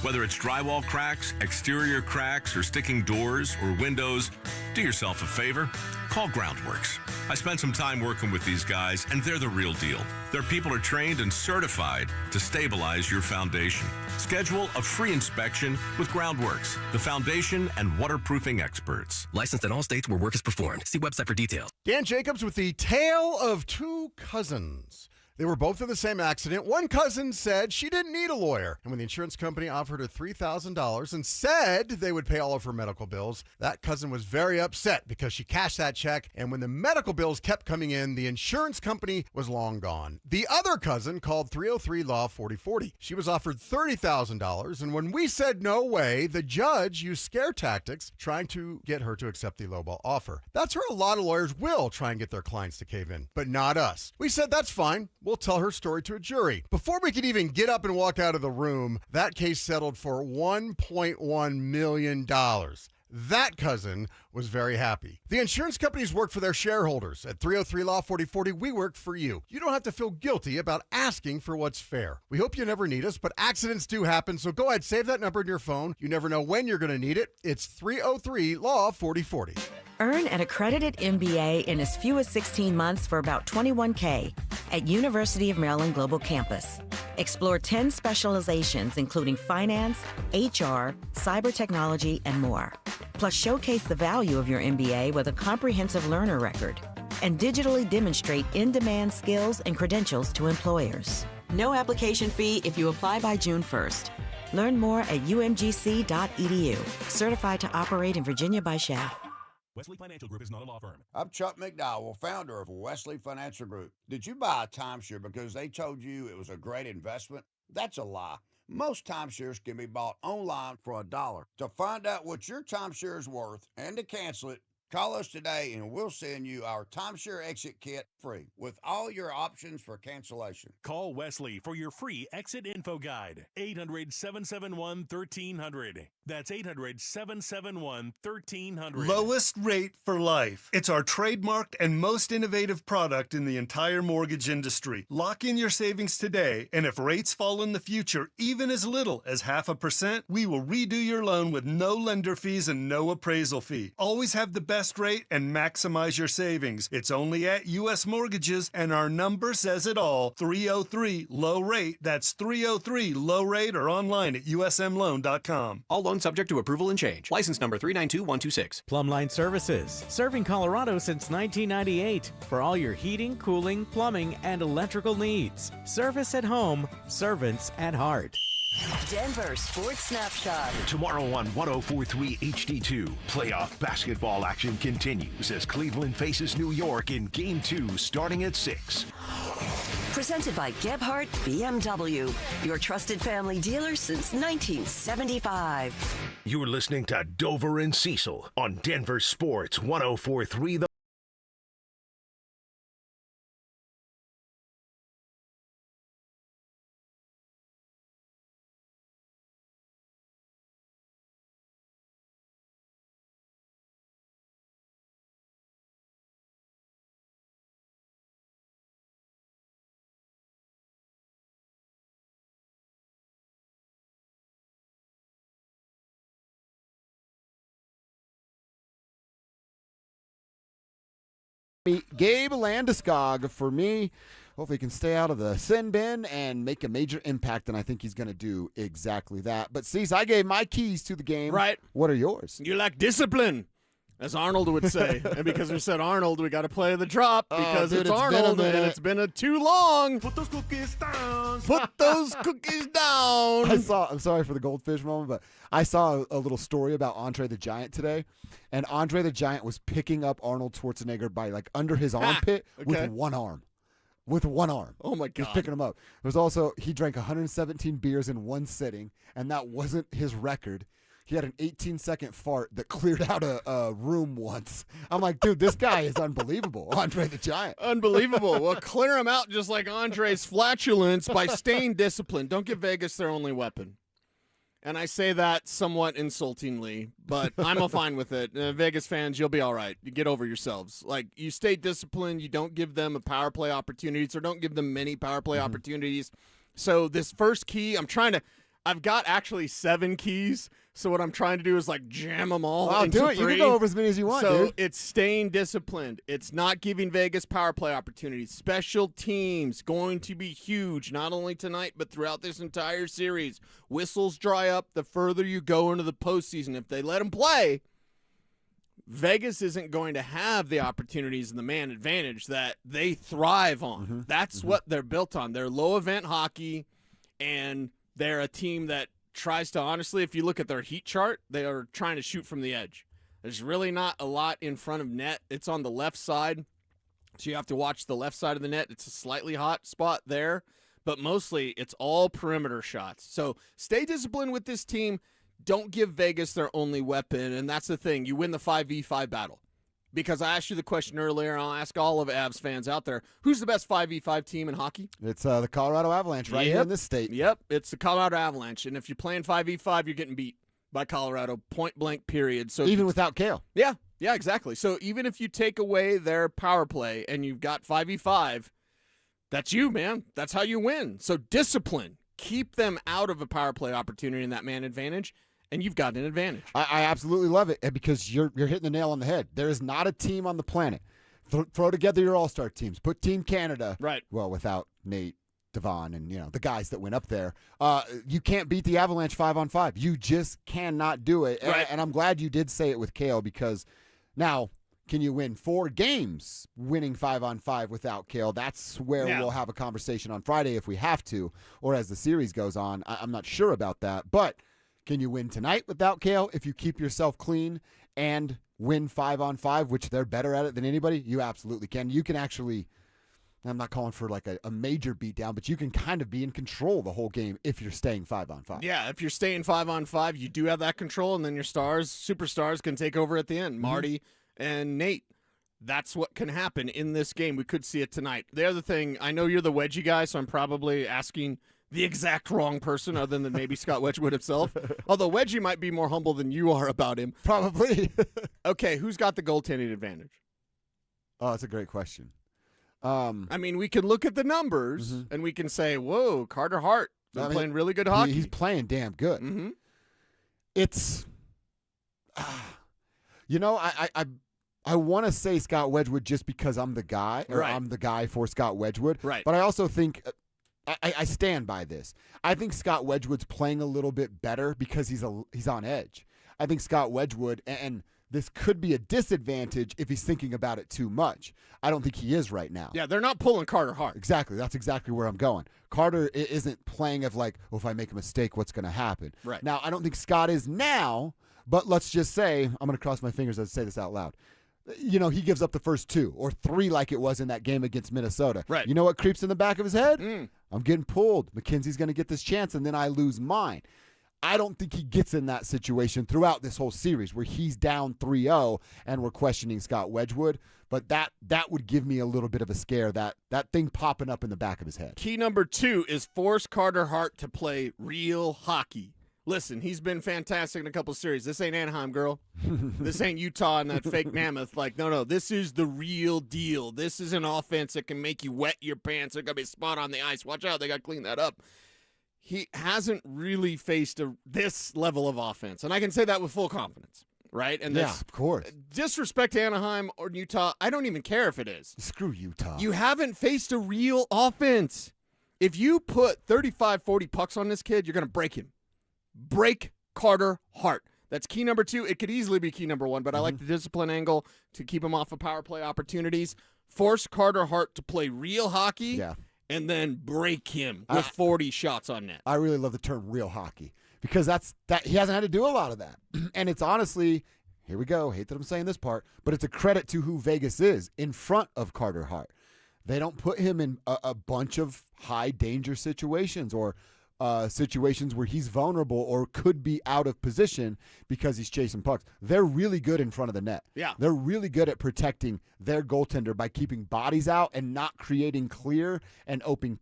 Whether it's drywall cracks, exterior cracks, or sticking doors or windows, do yourself a favor. Call Groundworks. I spent some time working with these guys, and they're the real deal. Their people are trained and certified to stabilize your foundation. Schedule a free inspection with Groundworks, the foundation and waterproofing experts. Licensed in all states where work is performed. See website for details. Dan Jacobs with the tale of two cousins. They were both in the same accident. One cousin said she didn't need a lawyer. And when the insurance company offered her $3,000 and said they would pay all of her medical bills, that cousin was very upset because she cashed that check. And when the medical bills kept coming in, the insurance company was long gone. The other cousin called 303-LAW-4040. She was offered $30,000. And when we said no way, the judge used scare tactics trying to get her to accept the lowball offer. That's where a lot of lawyers will try and get their clients to cave in, but not us. We said that's fine. We'll tell her story to a jury. Before we could even get up and walk out of the room, that case settled for $1.1 million. That cousin was very happy. The insurance companies work for their shareholders. At 303-LAW-4040, we work for you. You don't have to feel guilty about asking for what's fair. We hope you never need us, but accidents do happen, so go ahead, save that number in your phone. You never know when you're going to need it. It's 303-LAW-4040. Earn an accredited MBA in as few as 16 months for about $21K at University of Maryland Global Campus. Explore 10 specializations, including finance, HR, cyber technology, and more. Plus, showcase the value of your MBA with a comprehensive learner record and digitally demonstrate in-demand skills and credentials to employers. No application fee if you apply by June 1st. Learn more at umgc.edu. Certified to operate in Virginia by SHAF. Wesley Financial Group is not a law firm. I'm Chuck McDowell, founder of Wesley Financial Group. Did you buy a timeshare because they told you it was a great investment? That's a lie. Most timeshares can be bought online for $1. To find out what your timeshare is worth and to cancel it, Call us today and we'll send you our timeshare exit kit free with all your options for cancellation. Call Wesley for your free exit info guide. 800-771-1300. That's 800-771-1300. Lowest rate for life. It's our trademarked and most innovative product in the entire mortgage industry. Lock in your savings today, and if rates fall in the future, even as little as 0.5%, we will redo your loan with no lender fees and no appraisal fee. Always have the best rate and maximize your savings. It's only at U.S. Mortgages, and our number says it all. 303-LOW-RATE. That's 303-LOW-RATE or online at usmloan.com. All loans subject to approval and change. License number 392126. Plumbline Services, serving Colorado since 1998. For all your heating, cooling, plumbing, and electrical needs. Service at home, servants at heart. Denver Sports Snapshot. Tomorrow on 104.3 HD2, playoff basketball action continues as Cleveland faces New York in Game 2 starting at 6. Presented by Gebhardt BMW, your trusted family dealer since 1975. You're listening to Dover and Cecil on Denver Sports 104.3 The Gabe Landeskog for me. Hopefully he can stay out of the sin bin and make a major impact, and I think he's going to do exactly that. But, Cease, I gave my keys to the game. Right. What are yours? You lack discipline, as Arnold would say. And because we said Arnold, we got to play the drop because dude, it's it's Arnold, been a and it's been too long. Put those cookies down. Put those cookies down. I'm sorry for the goldfish moment, but I saw a little story about Andre the Giant today, and Andre the Giant was picking up Arnold Schwarzenegger by, like, under his armpit with one arm. With one arm. Oh, my He God. was picking him up. There was also, he drank 117 beers in one sitting, and that wasn't his record. He had an 18-second fart that cleared out a room once. I'm like, dude, this guy is unbelievable. Andre the Giant. Unbelievable. Well, clear him out just like Andre's flatulence by staying disciplined. Don't give Vegas their only weapon. And I say that somewhat insultingly, but I'm fine with it. Vegas fans, you'll be all right. You get over yourselves. Like, you stay disciplined. You don't give them a power play opportunities, or don't give them many power play opportunities. So this first key, I've got actually 7 keys. So what I'm trying to do is, like, jam them all into 3. Do it. You can go over as many as you want, so dude. it's staying disciplined. It's not giving Vegas power play opportunities. Special teams going to be huge, not only tonight, but throughout this entire series. Whistles dry up the further you go into the postseason. If they let them play, Vegas isn't going to have the opportunities and the man advantage that they thrive on. That's what they're built on. They're low-event hockey, and they're a team that tries to, honestly, if you look at their heat chart, they are trying to shoot from the edge. There's really not a lot in front of net. It's on the left side, so you have to watch the left side of the net. It's a slightly hot spot there, but mostly it's all perimeter shots. So stay disciplined with this team. Don't give Vegas their only weapon, and that's the thing. You win the 5v5 battle. Because I asked you the question earlier, and I'll ask all of Avs fans out there, who's the best 5v5 team in hockey? It's the Colorado Avalanche right here in this state. Yep, it's the Colorado Avalanche. And if you're playing 5v5, you're getting beat by Colorado, point blank, period. So even without Kale. Yeah, exactly. So even if you take away their power play and you've got 5v5, that's you, man. That's how you win. So discipline. Keep them out of a power play opportunity in that man advantage, and you've got an advantage. I absolutely love it because you're hitting the nail on the head. There is not a team on the planet. Throw together your all-star teams. Put Team Canada. Right. Well, without Nate, Devon, and the guys that went up there. You can't beat the Avalanche 5-on-5. You just cannot do it. Right. And I'm glad you did say it with Kale because now can you win 4 games winning 5-on-5 without Kale? That's where we'll have a conversation on Friday if we have to, or as the series goes on. I'm not sure about that, but can you win tonight without Kale if you keep yourself clean and win 5-on-5, which they're better at it than anybody? You absolutely can. You can actually, I'm not calling for like a major beatdown, but you can kind of be in control the whole game if you're staying 5-on-5. Yeah, if you're staying 5-on-5, you do have that control, and then your superstars can take over at the end. Marty And Nate, that's what can happen in this game. We could see it tonight. The other thing, I know you're the wedgie guy, so I'm probably asking the exact wrong person other than maybe Scott Wedgwood himself. Although Wedgie might be more humble than you are about him. Probably. Okay, who's got the goaltending advantage? Oh, that's a great question. I mean, we can look at the numbers and we can say, whoa, Carter Hart is playing really good hockey. He's playing damn good. Mm-hmm. It's, I want to say Scott Wedgwood just because I'm the guy, or I'm the guy for Scott Wedgwood. Right. But I also think, I stand by this. I think Scott Wedgwood's playing a little bit better because he's on edge. I think Scott Wedgwood, and this could be a disadvantage if he's thinking about it too much. I don't think he is right now. Yeah, they're not pulling Carter Hart. Exactly. That's exactly where I'm going. Carter isn't playing of like, if I make a mistake, what's going to happen? Right. Now, I don't think Scott is now, but let's just say, I'm going to cross my fingers as I say this out loud. He gives up the first 2 or 3 like it was in that game against Minnesota. Right. You know what creeps in the back of his head? I'm getting pulled. McKenzie's going to get this chance, and then I lose mine. I don't think he gets in that situation throughout this whole series where he's down 3-0 and we're questioning Scott Wedgwood. But that would give me a little bit of a scare, that thing popping up in the back of his head. Key number 2 is force Carter Hart to play real hockey. Listen, he's been fantastic in a couple series. This ain't Anaheim, girl. This ain't Utah and that fake mammoth. Like, no, this is the real deal. This is an offense that can make you wet your pants. There's going to be a spot on the ice. Watch out. They got to clean that up. He hasn't really faced this level of offense. And I can say that with full confidence, right? And yeah, of course. Disrespect to Anaheim or Utah, I don't even care if it is. Screw Utah. You haven't faced a real offense. If you put 35, 40 pucks on this kid, you're going to break him. Break Carter Hart. That's key number 2. It could easily be key number 1, but I like the discipline angle to keep him off of power play opportunities. Force Carter Hart to play real hockey, and then break him with 40 shots on net. I really love the term real hockey because that he hasn't had to do a lot of that. And it's honestly, here we go, hate that I'm saying this part, but it's a credit to who Vegas is in front of Carter Hart. They don't put him in a bunch of high danger situations or situations where he's vulnerable or could be out of position because he's chasing pucks. They're really good in front of the net. Yeah. They're really good at protecting their goaltender by keeping bodies out and not creating clear and open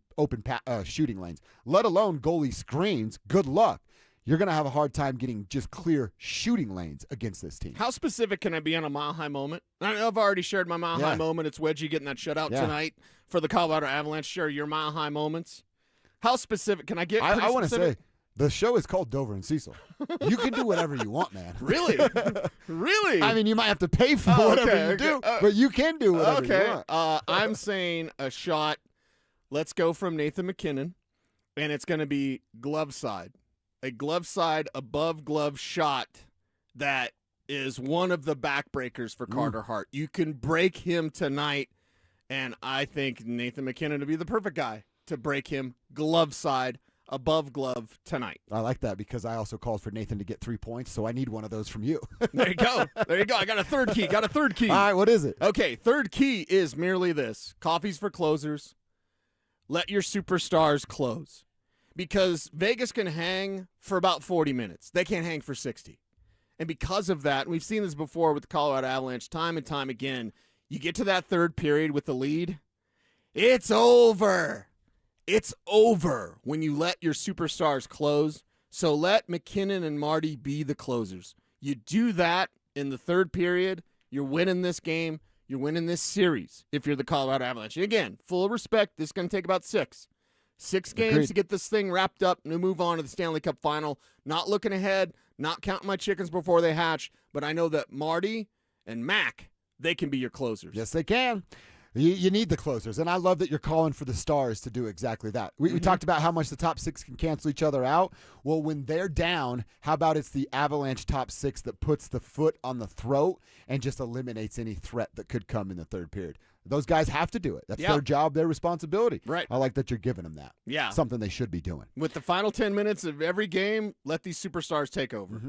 shooting lanes, let alone goalie screens. Good luck. You're going to have a hard time getting just clear shooting lanes against this team. How specific can I be on a mile-high moment? I know I've already shared my mile-high moment. It's Wedgie getting that shutout tonight for the Colorado Avalanche. Share your mile-high moments. How specific can I get? I want to say the show is called Dover and Cecil. You can do whatever you want, man. Really? Really? I mean, you might have to pay for whatever you do, but you can do whatever you want. I'm saying a shot. Let's go from Nathan MacKinnon, and it's going to be glove side. A glove side above glove shot that is one of the backbreakers for Carter Hart. You can break him tonight, and I think Nathan MacKinnon would be the perfect guy to break him glove side above glove tonight. I like that because I also called for Nathan to get 3 points, so I need one of those from you. There you go. There you go. I got a third key. All right, what is it? Okay, third key is merely this. Coffee's for closers. Let your superstars close. Because Vegas can hang for about 40 minutes. They can't hang for 60. And because of that, and we've seen this before with the Colorado Avalanche time and time again, you get to that third period with the lead, it's over. It's over when you let your superstars close. So let MacKinnon and Marty be the closers. You do that in the third period, you're winning this game. You're winning this series if you're the Colorado Avalanche. And again, full respect, this is going to take about 6. 6 games Agreed. to get this thing wrapped up and move on to the Stanley Cup final. Not looking ahead, not counting my chickens before they hatch, but I know that Marty and Mac, they can be your closers. Yes, they can. You need the closers, and I love that you're calling for the Stars to do exactly that. We talked about how much the top 6 can cancel each other out. Well, when they're down, how about it's the Avalanche top 6 that puts the foot on the throat and just eliminates any threat that could come in the third period. Those guys have to do it. That's their job, their responsibility. Right. I like that you're giving them that. Yeah. Something they should be doing. With the final 10 minutes of every game, let these superstars take over.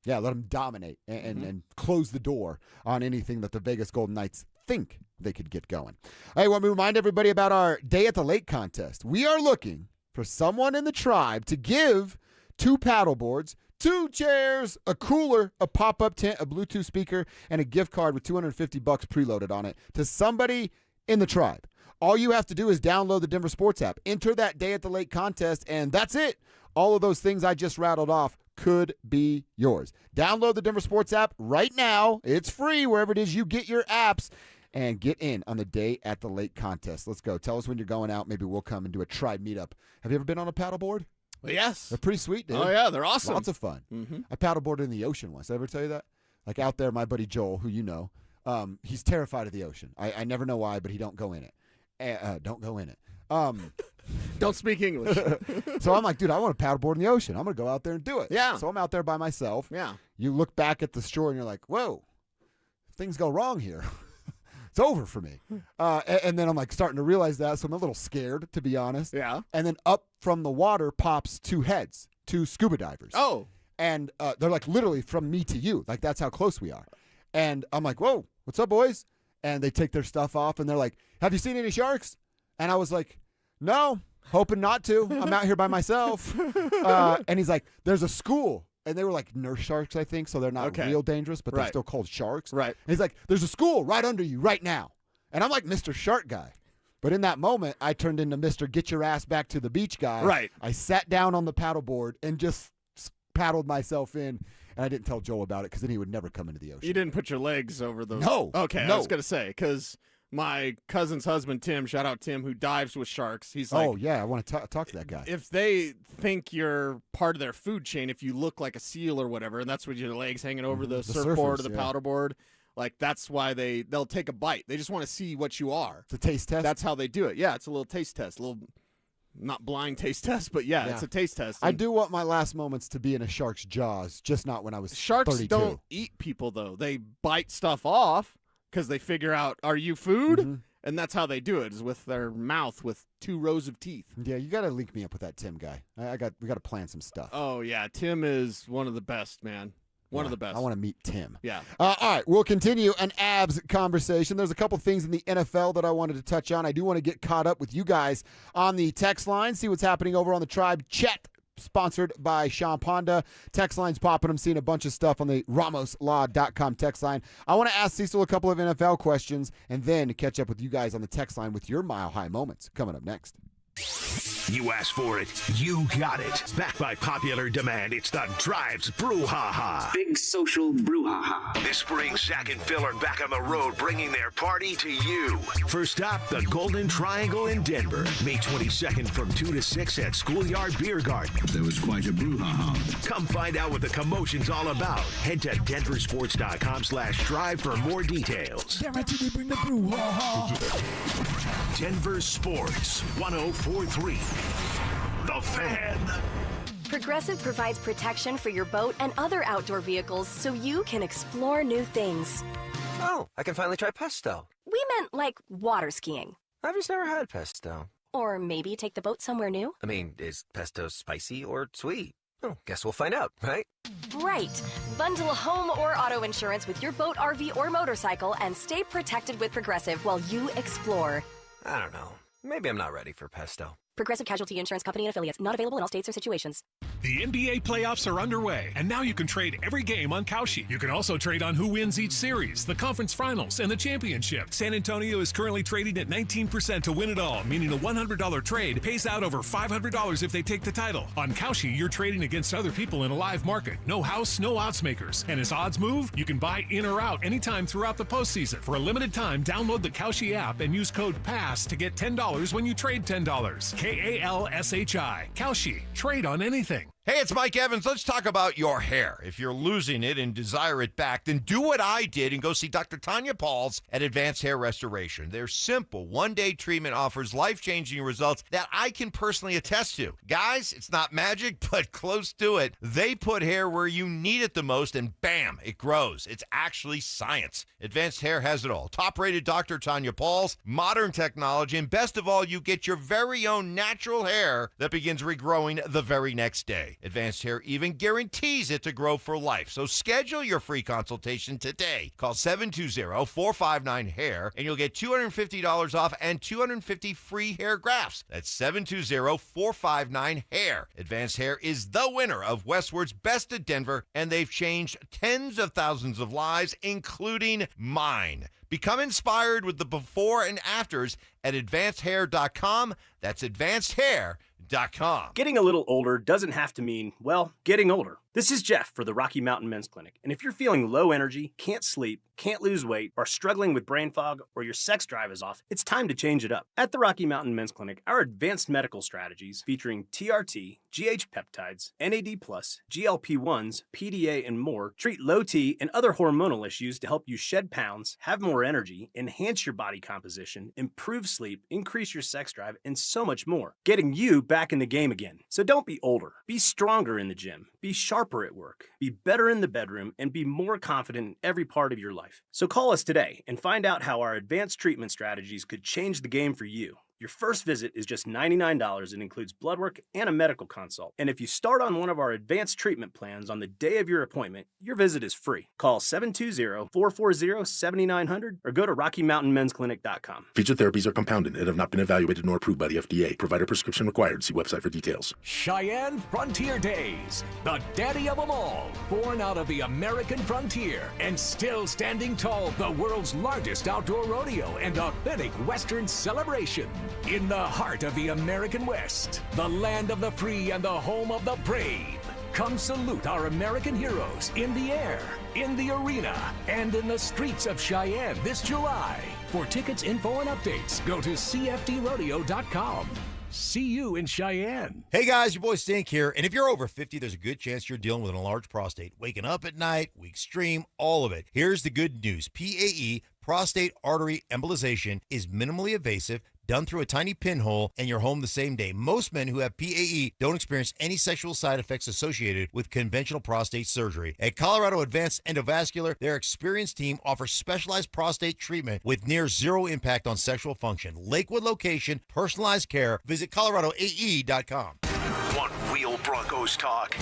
Yeah, let them dominate and close the door on anything that the Vegas Golden Knights think they could get going. Hey, I want to remind everybody about our Day at the Lake contest. We are looking for someone in the tribe to give 2 paddle boards 2 chairs, a cooler, a pop-up tent, a Bluetooth speaker, and a gift card with $250 preloaded on it to somebody in the tribe. All you have to do is download the Denver Sports app, enter that Day at the Lake contest, and that's it. All of those things I just rattled off could be yours. Download the Denver Sports app right now. It's free wherever it is you get your apps. And get in on the Day at the Lake contest. Let's go. Tell us when you're going out. Maybe we'll come and do a tribe meetup. Have you ever been on a paddleboard? Yes. They're pretty sweet, dude. Oh, yeah, they're awesome. Lots of fun. I paddleboarded in the ocean once. Did I ever tell you that? Like out there, my buddy Joel, who you know, he's terrified of the ocean. I never know why, but he don't go in it. Don't go in it. Don't speak English. So I'm like, dude, I want to paddleboard in the ocean. I'm going to go out there and do it. Yeah. So I'm out there by myself. Yeah. You look back at the shore and you're like, whoa, things go wrong here. It's over for me. And then I'm like starting to realize that, so I'm a little scared, to be honest. Yeah. And then up from the water pops 2 heads, 2 scuba divers. Oh. And they're like literally from me to you. Like that's how close we are. And I'm like, whoa, what's up, boys? And they take their stuff off and they're like, have you seen any sharks? And I was like, no, hoping not to. I'm out here by myself. And he's like, there's a school. And they were like nurse sharks, I think, so they're not real dangerous, but they're still called sharks. Right. And he's like, there's a school right under you right now. And I'm like Mr. Shark Guy. But in that moment, I turned into Mr. Get Your Ass Back to the Beach guy. Right. I sat down on the paddleboard and just paddled myself in. And I didn't tell Joel about it because then he would never come into the ocean. You didn't put your legs over those. No. Okay, no. I was going to say, because my cousin's husband, Tim, shout out Tim, who dives with sharks. He's like, oh, yeah, I want to talk to that guy. If they think you're part of their food chain, if you look like a seal or whatever, and that's with your legs hanging over the surfboard or the paddleboard, like that's why they'll take a bite. They just want to see what you are. It's a taste test? That's how they do it. Yeah, it's a little taste test. A little, not blind taste test, but yeah, it's a taste test. I do want my last moments to be in a shark's jaws, just not when I was Sharks 32. don't eat people, though. They bite stuff off because they figure out, are you food? And that's how they do it, is with their mouth with 2 rows of teeth. Yeah, you got to link me up with that Tim guy. We got to plan some stuff. Oh, yeah. Tim is one of the best, man. One of the best. I want to meet Tim. Yeah. All right, we'll continue an abs conversation. There's a couple things in the NFL that I wanted to touch on. I do want to get caught up with you guys on the text line, see what's happening over on the Tribe Chat, sponsored by Sean Ponda. Text line's popping. I'm seeing a bunch of stuff on the RamosLaw.com text line. I want to ask Cecil a couple of NFL questions and then catch up with you guys on the text line with your mile-high moments coming up next. You asked for it, you got it. Backed by popular demand, it's the Drive's Brouhaha. Big social brouhaha. This spring, Zach and Phil are back on the road, bringing their party to you. First stop, the Golden Triangle in Denver. May 22nd from 2 to 6 at Schoolyard Beer Garden. There was quite a brouhaha. Come find out what the commotion's all about. Head to DenverSports.com/drive for more details. Guaranteed to bring the brouhaha. Denver Sports 104.3. The Fan. Progressive provides protection for your boat and other outdoor vehicles so you can explore new things. Oh, I can finally try pesto. We meant like water skiing. I've just never had pesto. Or maybe take the boat somewhere new. I mean, is pesto spicy or sweet? Oh, guess we'll find out, right? Right. Bundle home or auto insurance with your boat, RV, or motorcycle and stay protected with Progressive while you explore. I don't know. Maybe I'm not ready for pesto. Progressive Casualty Insurance Company and Affiliates. Not available in all states or situations. The NBA playoffs are underway, and now you can trade every game on Kalshi. You can also trade on who wins each series, the conference finals, and the championship. San Antonio is currently trading at 19% to win it all, meaning a $100 trade pays out over $500 if they take the title. On Kalshi, you're trading against other people in a live market. No house, no odds makers. And as odds move, you can buy in or out anytime throughout the postseason. For a limited time, download the Kalshi app and use code PASS to get $10 when you trade $10. KALSHI. Kalshi. Trade on anything. Hey, it's Mike Evans. Let's talk about your hair. If you're losing it and desire it back, then do what I did and go see Dr. Tanya Pauls at Advanced Hair Restoration. Their simple one-day treatment offers life-changing results that I can personally attest to. Guys, it's not magic, but close to it. They put hair where you need it the most, and bam, it grows. It's actually science. Advanced Hair has it all. Top-rated Dr. Tanya Pauls, modern technology, and best of all, you get your very own natural hair that begins regrowing the very next day. Advanced Hair even guarantees it to grow for life. So schedule your free consultation today. Call 720-459-HAIR and you'll get $250 off and 250 free hair grafts. That's 720-459-HAIR. Advanced Hair is the winner of Westward's Best of Denver, and they've changed tens of thousands of lives, including mine. Become inspired with the before and afters at advancedhair.com. That's advancedhair.com. Getting a little older doesn't have to mean, well, getting older. This is Jeff for the Rocky Mountain Men's Clinic. And if you're feeling low energy, can't sleep, can't lose weight, or struggling with brain fog, or your sex drive is off, it's time to change it up. At the Rocky Mountain Men's Clinic, our advanced medical strategies featuring TRT, GH peptides, NAD+, GLP-1s, PDA, and more treat low T and other hormonal issues to help you shed pounds, have more energy, enhance your body composition, improve sleep, increase your sex drive, and so much more, getting you back in the game again. So don't be older. Be stronger in the gym. Be sharper at work. Be better in the bedroom, and be more confident in every part of your life. So call us today and find out how our advanced treatment strategies could change the game for you. Your first visit is just $99 and includes blood work and a medical consult. And if you start on one of our advanced treatment plans on the day of your appointment, your visit is free. Call 720-440-7900 or go to RockyMountainMen'sClinic.com. Featured therapies are compounded and have not been evaluated nor approved by the FDA. Provider prescription required. See website for details. Cheyenne Frontier Days, the daddy of them all, born out of the American frontier and still standing tall, the world's largest outdoor rodeo and authentic Western celebration. In the heart of the American West, the land of the free and the home of the brave. Come salute our American heroes in the air, in the arena, and in the streets of Cheyenne this July. For tickets, info, and updates, go to cfdrodeo.com. See you in Cheyenne. Hey guys, your boy Stink here. And if you're over 50, there's a good chance you're dealing with an enlarged prostate. Waking up at night, weak stream, all of it. Here's the good news. PAE, prostate artery embolization, is minimally invasive, done through a tiny pinhole, and you're home the same day. Most men who have PAE don't experience any sexual side effects associated with conventional prostate surgery. At Colorado Advanced Endovascular, their experienced team offers specialized prostate treatment with near zero impact on sexual function. Lakewood location, personalized care. Visit coloradoae.com. Want real Broncos talk?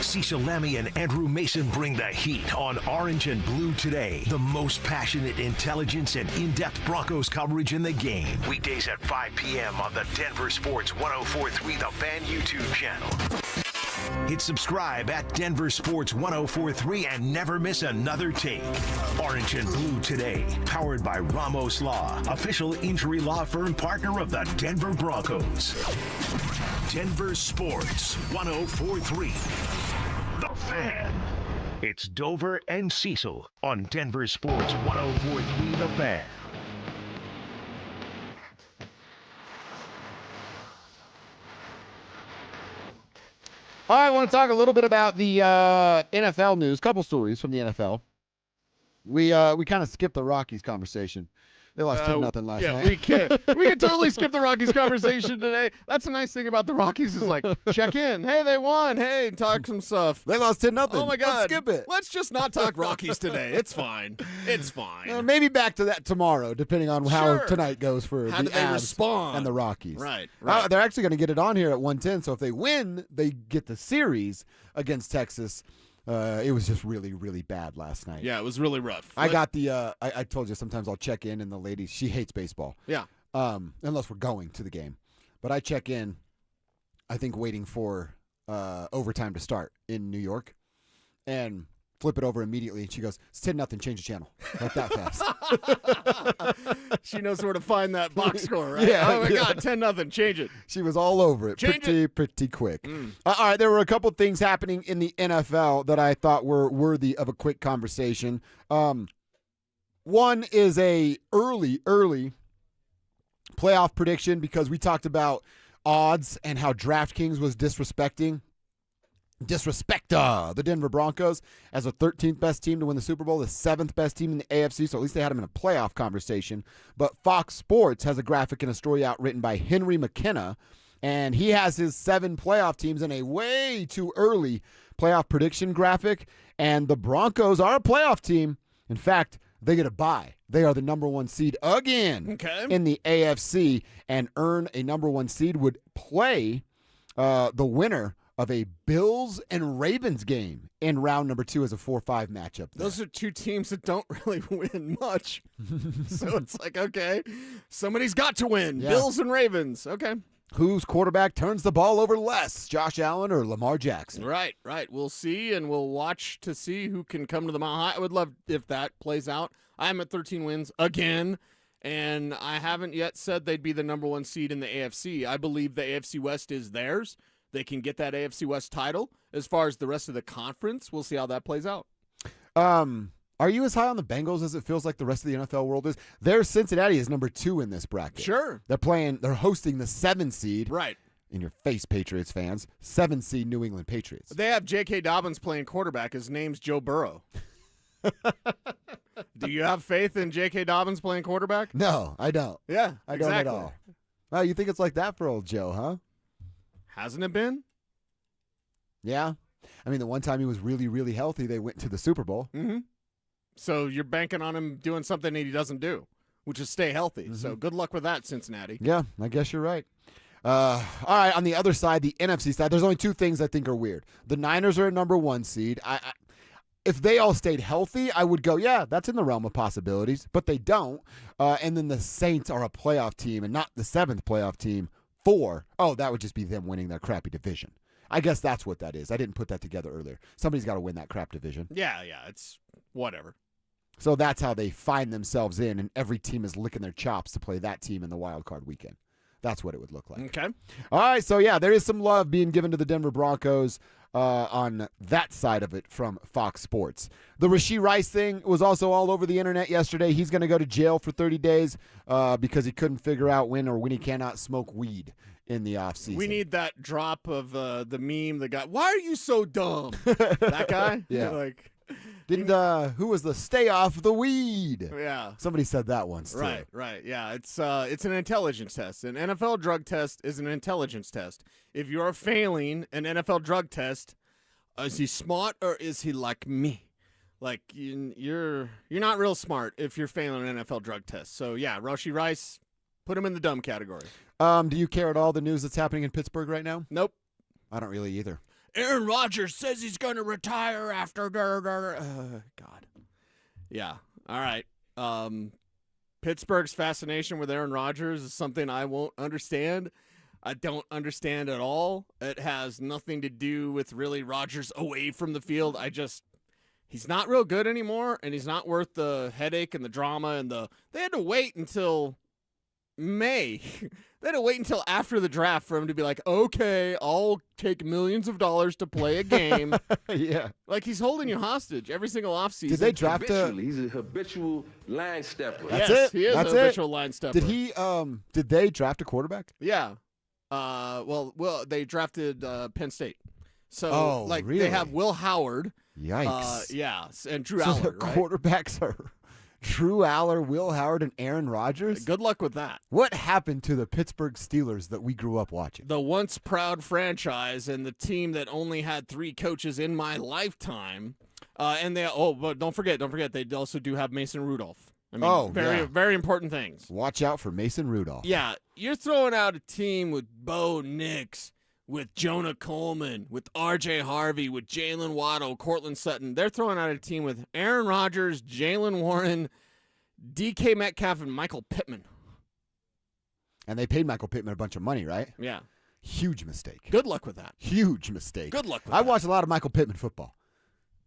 Cecil Lammy and Andrew Mason bring the heat on Orange and Blue Today. The most passionate intelligence and in-depth Broncos coverage in the game. Weekdays at 5 p.m. on the Denver Sports 104.3 The Fan YouTube channel. Hit subscribe at Denver Sports 104.3 and never miss another take. Orange and Blue Today, powered by Ramos Law, official injury law firm partner of the Denver Broncos. Denver Sports 104.3 The Fan. It's Dover and Cecil on Denver Sports 104.3 The Fan. All right, I want to talk a little bit about the NFL news. Couple stories from the NFL. We kind of skipped the Rockies conversation. They lost 2-0 last night. We can totally skip the Rockies conversation today. That's a nice thing about the Rockies is like, check in. Hey, they won. Hey, talk some stuff. They lost 10-0. Oh, my God. Let's skip it. Let's just not talk Rockies today. It's fine. It's fine. Maybe back to that tomorrow, depending on how tonight goes for How the do they Avs respond? and the Rockies. Right. They're actually going to get it on here at 1:10, so if they win, they get the series against Texas. It was just really, really bad last night. Yeah, it was really rough. I got the I told you sometimes I'll check in, and the lady, she hates baseball. Yeah. Unless we're going to the game. But I check in, I think, waiting for overtime to start in New York, and flip it over immediately. And she goes, it's 10-0, change the channel. Like that fast. She knows where to find that box score, right? Yeah, oh, my yeah. God, 10-0, change it. She was all over it pretty quick. All right, there were a couple things happening in the NFL that I thought were worthy of a quick conversation. One is a early playoff prediction because we talked about odds and how DraftKings was disrespect the Denver Broncos as the 13th best team to win the Super Bowl, the 7th best team in the AFC, so at least they had them in a playoff conversation. But Fox Sports has a graphic and a story out written by Henry McKenna, and he has his 7 playoff teams in a way too early playoff prediction graphic, and the Broncos are a playoff team. In fact, they get a bye. They are the number 1 seed again in the AFC, and earn a number 1 seed would play the winner of a Bills and Ravens game in round number 2 as a 4-5 matchup. Those are two teams that don't really win much. So it's like, okay, somebody's got to win. Yeah. Bills and Ravens. Okay. Whose quarterback turns the ball over less, Josh Allen or Lamar Jackson? Right. We'll see, and we'll watch to see who can come to the Mile High. I would love if that plays out. I'm at 13 wins again, and I haven't yet said they'd be the number 1 seed in the AFC. I believe the AFC West is theirs. They can get that AFC West title. As far as the rest of the conference, we'll see how that plays out. Are you as high on the Bengals as it feels like the rest of the NFL world is? Their Cincinnati is number 2 in this bracket. Sure. They're hosting the 7 seed. Right. In your face, Patriots fans. 7 seed New England Patriots. They have J.K. Dobbins playing quarterback. His name's Joe Burrow. Do you have faith in J.K. Dobbins playing quarterback? No, I don't. Yeah, I don't at all. Well, you think it's like that for old Joe, huh? Hasn't it been? Yeah. I mean, the one time he was really, really healthy, they went to the Super Bowl. Mm-hmm. So you're banking on him doing something that he doesn't do, which is stay healthy. Mm-hmm. So good luck with that, Cincinnati. Yeah, I guess you're right. All right, on the other side, the NFC side, there's only 2 things I think are weird. The Niners are a number 1 seed. If they all stayed healthy, I would go, yeah, that's in the realm of possibilities, but they don't. And then the Saints are a playoff team and not the 7th playoff team. 4. Oh, that would just be them winning their crappy division. I guess that's what that is. I didn't put that together earlier. Somebody's got to win that crap division. Yeah, it's whatever. So that's how they find themselves in, and every team is licking their chops to play that team in the wild card weekend. That's what it would look like. Okay. All right, so yeah, there is some love being given to the Denver Broncos on that side of it from Fox Sports. The Rashee Rice thing was also all over the internet yesterday. He's going to go to jail for 30 days because he couldn't figure out when he cannot smoke weed in the offseason. We need that drop of the meme, the guy, why are you so dumb? That guy? Yeah. Who was the stay off the weed? Yeah. Somebody said that once, too. Right. Yeah, it's an intelligence test. An NFL drug test is an intelligence test. If you're failing an NFL drug test, is he smart or is he like me? Like, you're not real smart if you're failing an NFL drug test. So, yeah, Rashee Rice, put him in the dumb category. Do you care at all the news that's happening in Pittsburgh right now? Nope. I don't really either. Aaron Rodgers says he's going to retire after God. Yeah. All right. Pittsburgh's fascination with Aaron Rodgers is something I won't understand. I don't understand at all. It has nothing to do with really Rodgers away from the field. He's not real good anymore, and he's not worth the headache and the drama and they had to wait until May. They had to wait until after the draft for him to be like, okay, I'll take millions of dollars to play a game. Yeah. Like, he's holding you hostage every single offseason. Did they draft He's a habitual line stepper. That's yes, it. He is That's a habitual line stepper. Did they draft a quarterback? Yeah. Well, they drafted Penn State. So, really? They have Will Howard. Yikes. Yeah, and Drew So Aller, the right? quarterbacks are Drew Aller, Will Howard, and Aaron Rodgers? Good luck with that. What happened to the Pittsburgh Steelers that we grew up watching? The once proud franchise and the team that only had 3 coaches in my lifetime. But don't forget, they also do have Mason Rudolph. I mean, very important things. Watch out for Mason Rudolph. Yeah, you're throwing out a team with Bo Nix, with Jonah Coleman, with R.J. Harvey, with Jalen Waddle, Cortland Sutton. They're throwing out a team with Aaron Rodgers, Jalen Warren, DK Metcalf, and Michael Pittman. And they paid Michael Pittman a bunch of money, right? Yeah. Huge mistake. Good luck with that. Huge mistake. Good luck with I that. watched a lot of Michael Pittman football.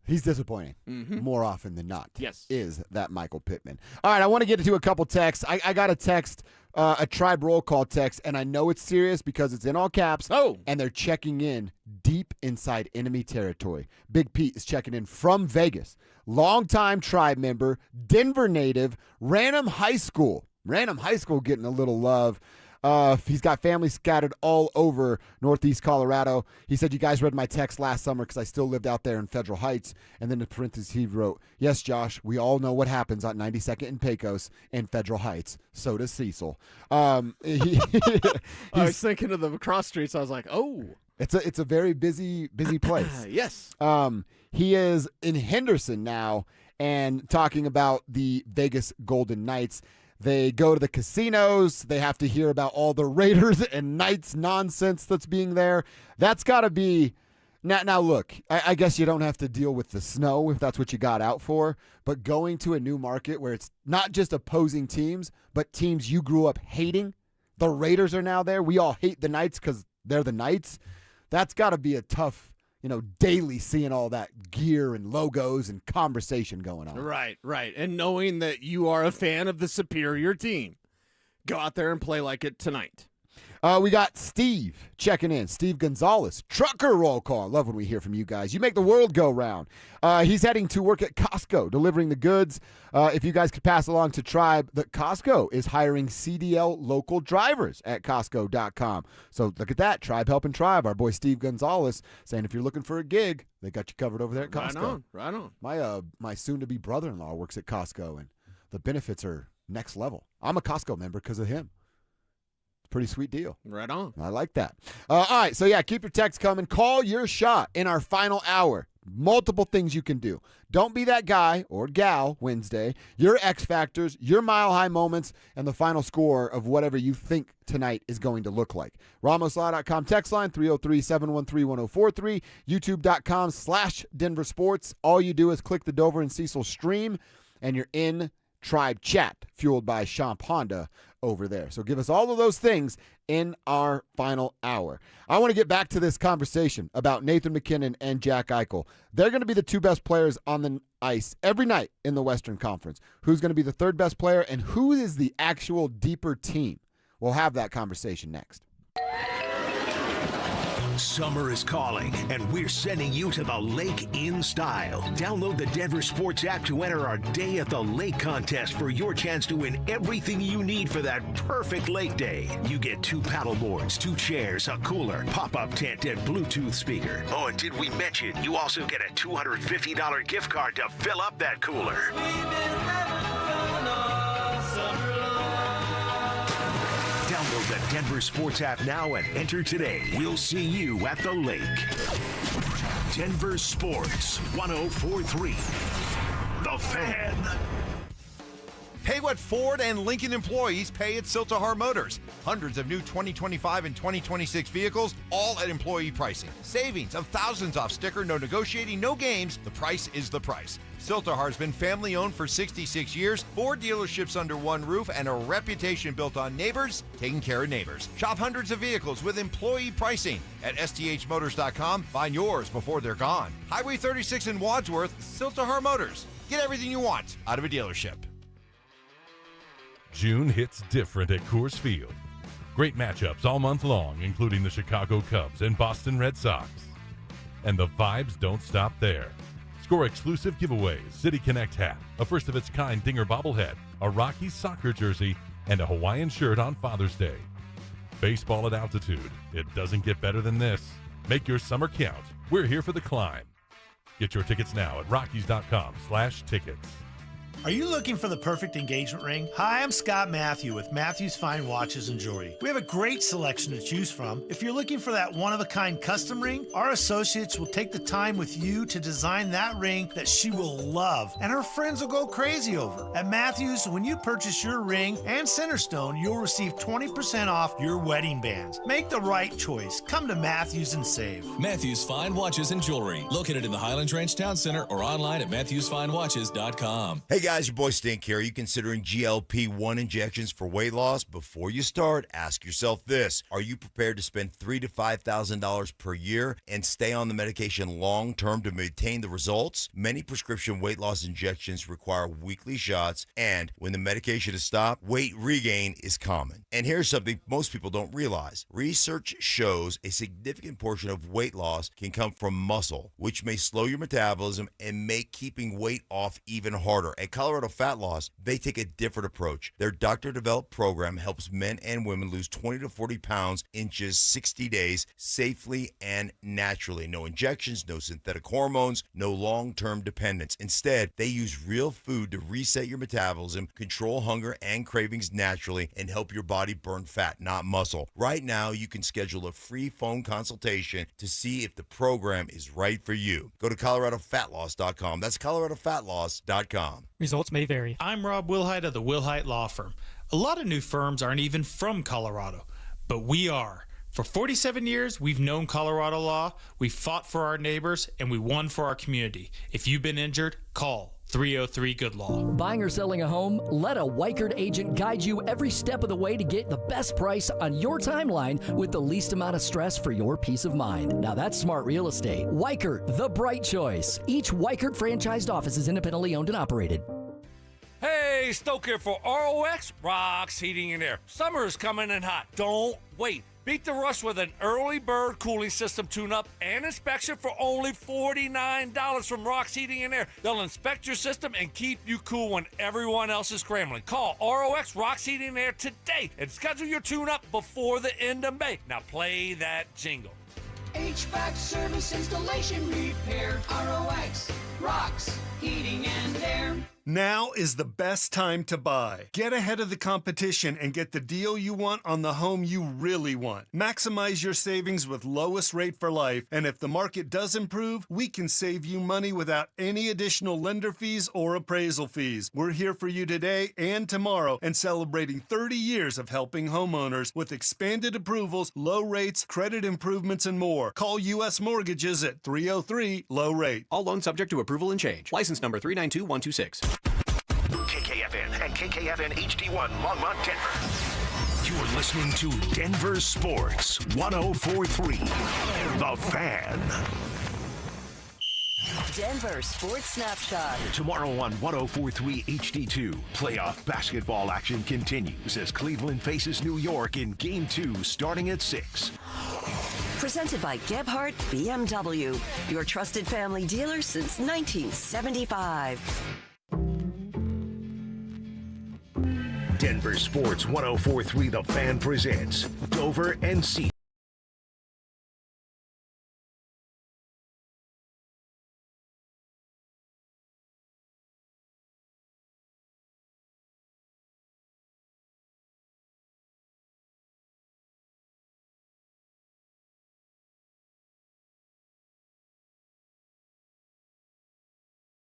He's disappointing more often than not. Yes. Is that Michael Pittman. All right, I want to get into a couple texts. I got a text, a Tribe Roll Call text, and I know it's serious because it's in all caps. Oh. And they're checking in deep inside enemy territory. Big Pete is checking in from Vegas. Longtime Tribe member, Denver native, Random High School. Random High School getting a little love. He's got family scattered all over Northeast Colorado. He said, you guys read my text last summer because I still lived out there in Federal Heights. And then in parentheses, he wrote, yes, Josh, we all know what happens on 92nd and Pecos in Federal Heights. So does Cecil. I was thinking of the cross streets. I was like, oh. It's a very busy place. Yes. He is in Henderson now and talking about the Vegas Golden Knights. They go to the casinos. They have to hear about all the Raiders and Knights nonsense that's being there. That's got to be... Now look, I guess you don't have to deal with the snow if that's what you got out for, but going to a new market where it's not just opposing teams, but teams you grew up hating. The Raiders are now there. We all hate the Knights because they're the Knights. That's got to be a tough, daily seeing all that gear and logos and conversation going on. Right. And knowing that you are a fan of the superior team. Go out there and play like it tonight. We got Steve checking in. Steve Gonzalez, trucker roll call. Love when we hear from you guys. You make the world go round. He's heading to work at Costco, delivering the goods. If you guys could pass along to Tribe that Costco is hiring CDL local drivers at Costco.com. So look at that. Tribe helping Tribe. Our boy Steve Gonzalez saying if you're looking for a gig, they got you covered over there at Costco. Right on. My soon-to-be brother-in-law works at Costco, and the benefits are next level. I'm a Costco member because of him. Pretty sweet deal. Right on. I like that. All right, so yeah, keep your texts coming. Call your shot in our final hour. Multiple things you can do. Don't be that guy or gal Wednesday. Your X factors, your mile-high moments, and the final score of whatever you think tonight is going to look like. RamosLaw.com text line 303-713-1043. YouTube.com/DenverSports. All you do is click the Dover and Cecil stream, and you're in Tribe Chat, fueled by Champ Honda over there. So give us all of those things in our final hour. I want to get back to this conversation about Nathan McKinnon and Jack Eichel. They're going to be the two best players on the ice every night in the Western Conference. Who's going to be the third best player, and who is the actual deeper team? We'll have that conversation next. Summer is calling, and we're sending you to the lake in style. Download the Denver Sports app to enter our Day at the Lake contest for your chance to win everything you need for that perfect lake day. You get 2 paddle boards, 2 chairs, a cooler, pop-up tent, and Bluetooth speaker. Oh, and did we mention you also get a $250 gift card to fill up that cooler? Download the Denver Sports app now and enter today. We'll see you at the lake. Denver Sports 104.3. The Fan. Pay what Ford and Lincoln employees pay at Siltahar Motors. Hundreds of new 2025 and 2026 vehicles, all at employee pricing. Savings of thousands off sticker, no negotiating, no games. The price is the price. Siltahar has been family-owned for 66 years, 4 dealerships under one roof, and a reputation built on neighbors taking care of neighbors. Shop hundreds of vehicles with employee pricing at sthmotors.com. Find yours before they're gone. Highway 36 in Wadsworth, Siltahar Motors. Get everything you want out of a dealership. June hits different at Coors Field. Great matchups all month long, including the Chicago Cubs and Boston Red Sox. And the vibes don't stop there. Score exclusive giveaways, City Connect hat, a first-of-its-kind Dinger bobblehead, a Rockies soccer jersey, and a Hawaiian shirt on Father's Day. Baseball at altitude. It doesn't get better than this. Make your summer count. We're here for the climb. Get your tickets now at Rockies.com/tickets. Are you looking for the perfect engagement ring? Hi, I'm Scott Matthew with Matthew's Fine Watches and Jewelry. We have a great selection to choose from. If you're looking for that one-of-a-kind custom ring, our associates will take the time with you to design that ring that she will love, and her friends will go crazy over. At Matthews, when you purchase your ring and Centerstone, you'll receive 20% off your wedding bands. Make the right choice. Come to Matthews and save. Matthews Fine Watches and Jewelry, located in the Highlands Ranch Town Center or online at MatthewsFineWatches.com. Hey guys, your boy Stink here. Are you considering GLP-1 injections for weight loss? Before you start, ask yourself this. Are you prepared to spend $3,000 to $5,000 per year and stay on the medication long-term to maintain the results? Many prescription weight loss injections require weekly shots, and when the medication is stopped, weight regain is common. And here's something most people don't realize. Research shows a significant portion of weight loss can come from muscle, which may slow your metabolism and make keeping weight off even harder. At Colorado Fat Loss, they take a different approach. Their doctor-developed program helps men and women lose 20 to 40 pounds in just 60 days safely and naturally. No injections, no synthetic hormones, no long-term dependence. Instead, they use real food to reset your metabolism, control hunger and cravings naturally, and help your body burn fat, not muscle. Right now, you can schedule a free phone consultation to see if the program is right for you. Go to ColoradoFatLoss.com. That's ColoradoFatLoss.com. Results may vary. I'm Rob Wilhite of the Wilhite Law Firm. A lot of new firms aren't even from Colorado, but we are. For 47 years, we've known Colorado law, we've fought for our neighbors, and we won for our community. If you've been injured, call 303 Good Law. Buying or selling a home? Let a Weichert agent guide you every step of the way to get the best price on your timeline with the least amount of stress for your peace of mind. Now that's smart real estate. Weichert, the bright choice. Each Weichert franchised office is independently owned and operated. Hey, Stoke here for ROX Rocks Heating and Air. Summer is coming in hot. Don't wait. Beat the rush with an early bird cooling system tune-up and inspection for only $49 from Rocks Heating and Air. They'll inspect your system and keep you cool when everyone else is scrambling. Call ROX Rocks Heating and Air today and schedule your tune-up before the end of May. Now play that jingle. HVAC service, installation, repair. ROX Rocks Heating and Air. Now is the best time to buy. Get ahead of the competition and get the deal you want on the home you really want. Maximize your savings with lowest rate for life, and if the market does improve, we can save you money without any additional lender fees or appraisal fees. We're here for you today and tomorrow and celebrating 30 years of helping homeowners with expanded approvals, low rates, credit improvements, and more. Call U.S. Mortgages at 303-LOW-RATE. All loans subject to approval and change. License number 392126. KKFN and KKFN HD1 Longmont, Denver. You're listening to Denver Sports 104.3. The Fan. Denver Sports Snapshot. Tomorrow on 104.3 HD2, playoff basketball action continues as Cleveland faces New York in Game 2 starting at 6. Presented by Gebhardt BMW, your trusted family dealer since 1975. Denver Sports 104.3 The Fan presents Dover and Cecil.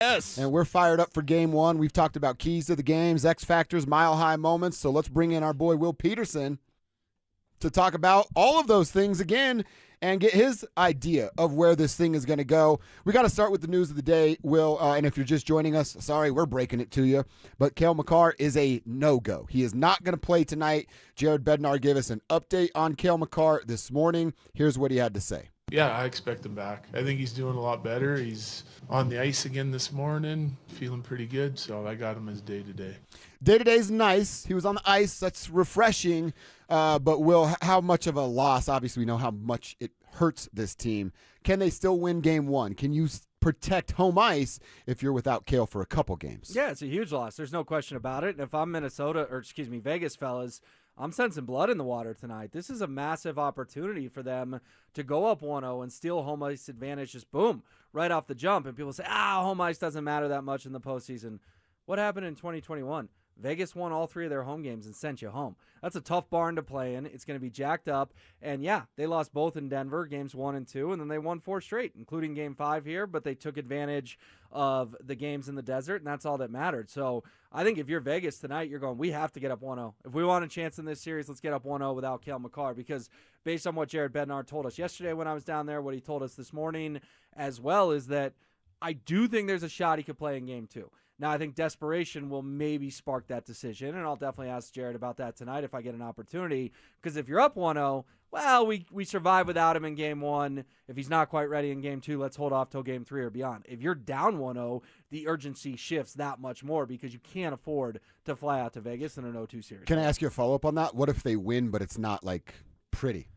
Yes. And we're fired up for game one. We've talked about keys to the games, X factors, mile high moments. So let's bring in our boy Will Peterson to talk about all of those things again and get his idea of where this thing is going to go. We got to start with the news of the day, Will. And if you're just joining us, sorry, we're breaking it to you. But Kale Makar is a no-go. He is not going to play tonight. Jared Bednar gave us an update on Kale Makar this morning. Here's what he had to say. Yeah, I expect him back. I think he's doing a lot better. He's on the ice again this morning, feeling pretty good, so I got him as day-to-day. Day-to-day's nice. He was on the ice. That's refreshing. But, Will, how much of a loss? Obviously, we know how much it hurts this team. Can they still win game one? Can you protect home ice if you're without Kale for a couple games? Yeah, it's a huge loss. There's no question about it. And if I'm Vegas fellas, I'm sensing blood in the water tonight. This is a massive opportunity for them to go up 1-0 and steal home ice advantage just boom, right off the jump. And people say, home ice doesn't matter that much in the postseason. What happened in 2021? Vegas won all 3 of their home games and sent you home. That's a tough barn to play in. It's going to be jacked up. And, yeah, they lost both in Denver, games 1 and 2, and then they won 4 straight, including game 5 here. But they took advantage of the games in the desert, and that's all that mattered. So I think if you're Vegas tonight, you're going, we have to get up 1-0. If we want a chance in this series, let's get up 1-0 without Kale Makar, because based on what Jared Bednar told us yesterday when I was down there, what he told us this morning as well, is that I do think there's a shot he could play in game 2. Now, I think desperation will maybe spark that decision, and I'll definitely ask Jared about that tonight if I get an opportunity, because if you're up 1-0, well, we survive without him in game 1. If he's not quite ready in game 2, let's hold off till game 3 or beyond. If you're down 1-0, the urgency shifts that much more because you can't afford to fly out to Vegas in an 0-2 series. Can I ask you a follow-up on that? What if they win, but it's not, pretty?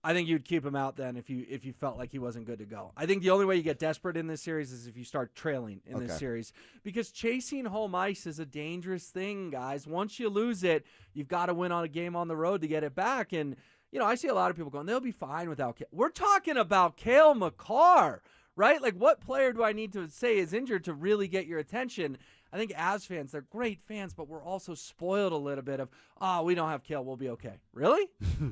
I think you'd keep him out then if you felt like he wasn't good to go. I think the only way you get desperate in this series is if you start trailing in this series, because chasing home ice is a dangerous thing, guys. Once you lose it, you've got to win on a game on the road to get it back. And, I see a lot of people going, they'll be fine without Kale. We're talking about Kale Makar, right? What player do I need to say is injured to really get your attention? I think as fans, they're great fans, but we're also spoiled a little bit of, we don't have Kale, we'll be okay. Really?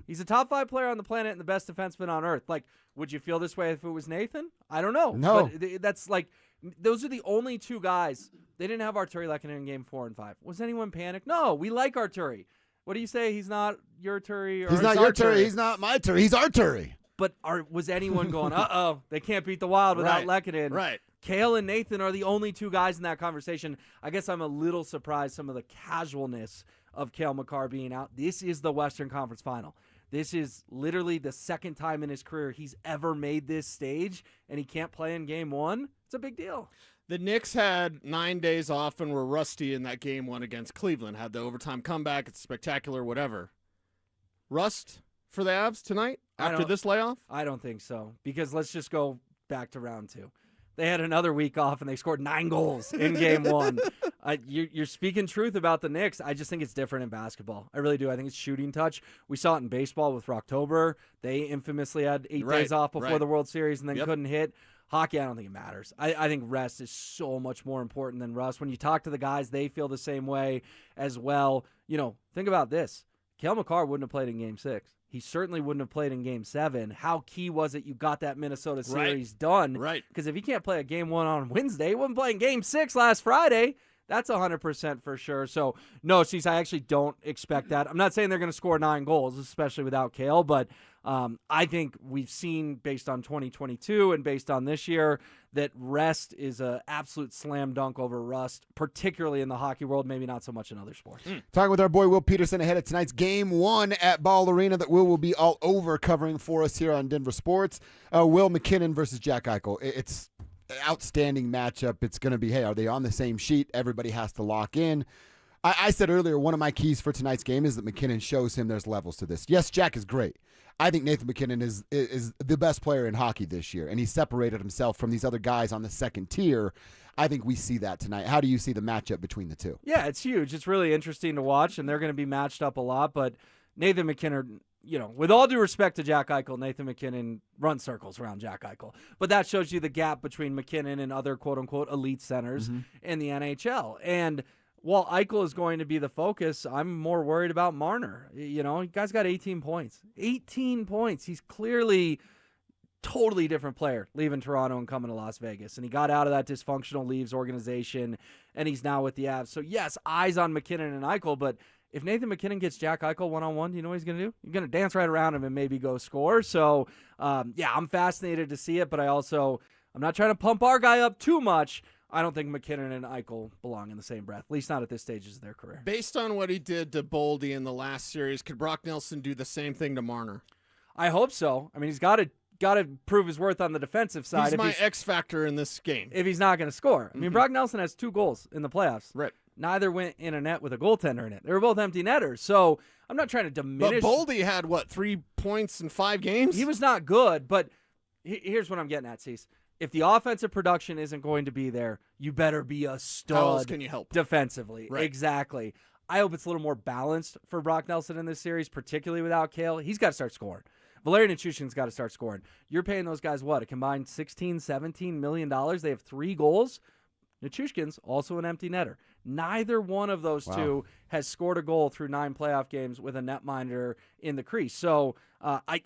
He's a top 5 player on the planet and the best defenseman on earth. Would you feel this way if it was Nathan? I don't know. No. But that's Those are the only two guys. They didn't have Arturi Lehkonen in game 4 and 5. Was anyone panicked? No, we like Arturi. What do you say? He's not your Arturi? He's not your Arturi. He's not my Arturi. He's Arturi. But was anyone going, uh-oh, they can't beat the Wild without Lehkonen? Right. Kale and Nathan are the only two guys in that conversation. I guess I'm a little surprised some of the casualness of Kale Makar being out. This is the Western Conference Final. This is literally the second time in his career he's ever made this stage, and he can't play in game 1. It's a big deal. The Knicks had 9 days off and were rusty in that game 1 against Cleveland. Had the overtime comeback. It's spectacular, whatever. Rust for the Avs tonight after this layoff? I don't think so, because let's just go back to round 2. They had another week off, and they scored 9 goals in game 1. You're speaking truth about the Knicks. I just think it's different in basketball. I really do. I think it's shooting touch. We saw it in baseball with Rocktober. They infamously had 8 days off before the World Series and then couldn't hit. Hockey, I don't think it matters. I think rest is so much more important than rust. When you talk to the guys, they feel the same way as well. Think about this. Kale Makar wouldn't have played in game 6. He certainly wouldn't have played in game 7. How key was it you got that Minnesota series done? Right. Because if he can't play a game 1 on Wednesday, he wouldn't play in game 6 last Friday. That's 100% for sure. So, no, Cecil, I actually don't expect that. I'm not saying they're going to score 9 goals, especially without Kale, but I think we've seen, based on 2022 and based on this year, that rest is an absolute slam dunk over rust, particularly in the hockey world, maybe not so much in other sports. Talking with our boy Will Peterson ahead of tonight's Game 1 at Ball Arena that Will be all over covering for us here on Denver Sports. Will McKinnon versus Jack Eichel. It's an outstanding matchup. It's going to be, hey, are they on the same sheet? Everybody has to lock in. I said earlier, one of my keys for tonight's game is that McKinnon shows him there's levels to this. Yes, Jack is great. I think Nathan McKinnon is the best player in hockey this year, and he separated himself from these other guys on the second tier. I think we see that tonight. How do you see the matchup between the two? Yeah, it's huge. It's really interesting to watch, and they're going to be matched up a lot. But Nathan McKinnon, with all due respect to Jack Eichel, Nathan McKinnon runs circles around Jack Eichel. But that shows you the gap between McKinnon and other quote-unquote elite centers in the NHL. And while Eichel is going to be the focus, I'm more worried about Marner. He guy's got 18 points. 18 points. He's clearly totally different player leaving Toronto and coming to Las Vegas. And he got out of that dysfunctional Leaves organization, and he's now with the Avs. So, yes, eyes on McKinnon and Eichel, but if Nathan McKinnon gets Jack Eichel one-on-one, do you know what he's going to do? He's going to dance right around him and maybe go score. So, I'm fascinated to see it, but I'm not trying to pump our guy up too much. I don't think McKinnon and Eichel belong in the same breath, at least not at this stage of their career. Based on what he did to Boldy in the last series, could Brock Nelson do the same thing to Marner? I hope so. I mean, he's got to prove his worth on the defensive side. He's my X factor in this game. If he's not going to score. I mean, Brock Nelson has 2 goals in the playoffs. Right. Neither went in a net with a goaltender in it. They were both empty netters. So I'm not trying to diminish. But Boldy had, 3 points in 5 games? He was not good, but here's what I'm getting at, Cease. If the offensive production isn't going to be there, you better be a stud. How else can you help defensively? Right. Exactly. I hope it's a little more balanced for Brock Nelson in this series, particularly without Kale. He's got to start scoring. Valerian Nichushkin's got to start scoring. You're paying those guys a combined $16, $17 million. They have 3 goals. Nichushkin's also an empty netter. Neither one of those two has scored a goal through 9 playoff games with a netminder in the crease. So, I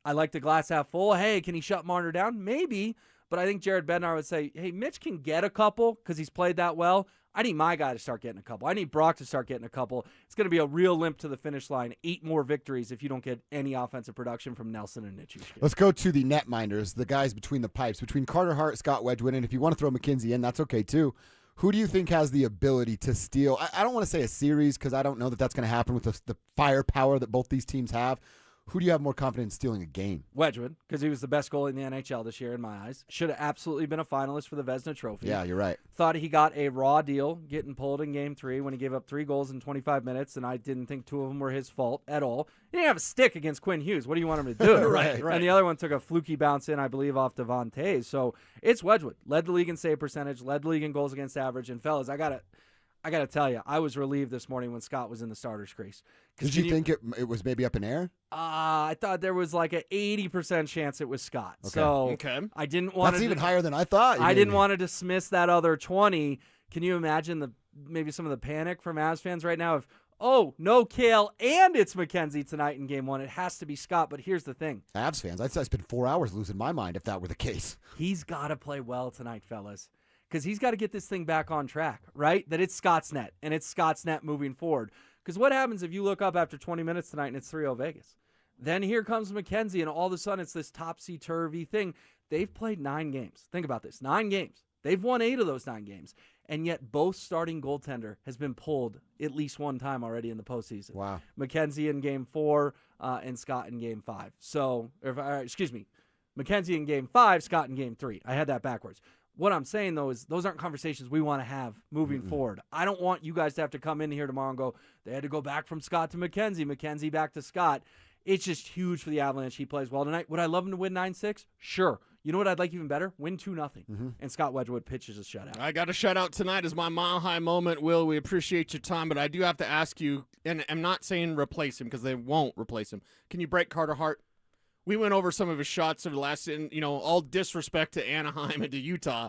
like the glass half full. Hey, can he shut Marner down? Maybe. But I think Jared Bednar would say, hey, Mitch can get a couple because he's played that well. I need my guy to start getting a couple. I need Brock to start getting a couple. It's going to be a real limp to the finish line. 8 more victories if you don't get any offensive production from Nelson and Nichushkin. Let's go to the netminders, the guys between the pipes, between Carter Hart, Scott Wedgwood, and if you want to throw McKenzie in, that's okay too. Who do you think has the ability to steal? I don't want to say a series because I don't know that that's going to happen with the firepower that both these teams have. Who do you have more confidence in stealing a game? Wedgwood, because he was the best goalie in the NHL this year in my eyes. Should have absolutely been a finalist for the Vezina Trophy. Yeah, you're right. Thought he got a raw deal getting pulled in Game 3 when he gave up 3 goals in 25 minutes, and I didn't think 2 of them were his fault at all. He didn't have a stick against Quinn Hughes. What do you want him to do? Right. And the other one took a fluky bounce in, I believe, off Devon Tays. So it's Wedgwood. Led the league in save percentage, led the league in goals against average. And, fellas, I got to tell you, I was relieved this morning when Scott was in the starter's crease. Did you think it was maybe up in air? I thought there was like an 80% chance it was Scott. Okay. So I didn't want That's even higher than I thought. I didn't want to dismiss that other 20. Can you imagine maybe some of the panic from Avs fans right now? Oh, no Kale, and it's McKenzie tonight in Game 1. It has to be Scott, but here's the thing. Avs fans, I'd spend 4 hours losing my mind if that were the case. He's got to play well tonight, fellas. because he's got to get this thing back on track, right? That it's Scott's net, and it's Scott's net moving forward. Because what happens if you look up after 20 minutes tonight and it's 3-0 Vegas? Then here comes McKenzie, and all of a sudden it's this topsy-turvy thing. They've played 9 games. Think about this, 9 games. They've won 8 of those 9 games, and yet both starting goaltender has been pulled at least one time already in the postseason. Wow. McKenzie in Game 4 and Scott in Game 5. McKenzie in Game 5, Scott in Game 3. I had that backwards. What I'm saying, though, is those aren't conversations we want to have moving forward. I don't want you guys to have to come in here tomorrow and go, they had to go back from Scott to McKenzie, McKenzie back to Scott. It's just huge for the Avalanche. He plays well tonight. Would I love him to win 9-6? Sure. You know what I'd like even better? Win 2-0. And Scott Wedgwood pitches a shutout. I got a shutout tonight as my mile high moment. Will, we appreciate your time, but I do have to ask you, and I'm not saying replace him because they won't replace him. Can you break Carter Hart? We went over some of his shots over the last, all disrespect to Anaheim and to Utah.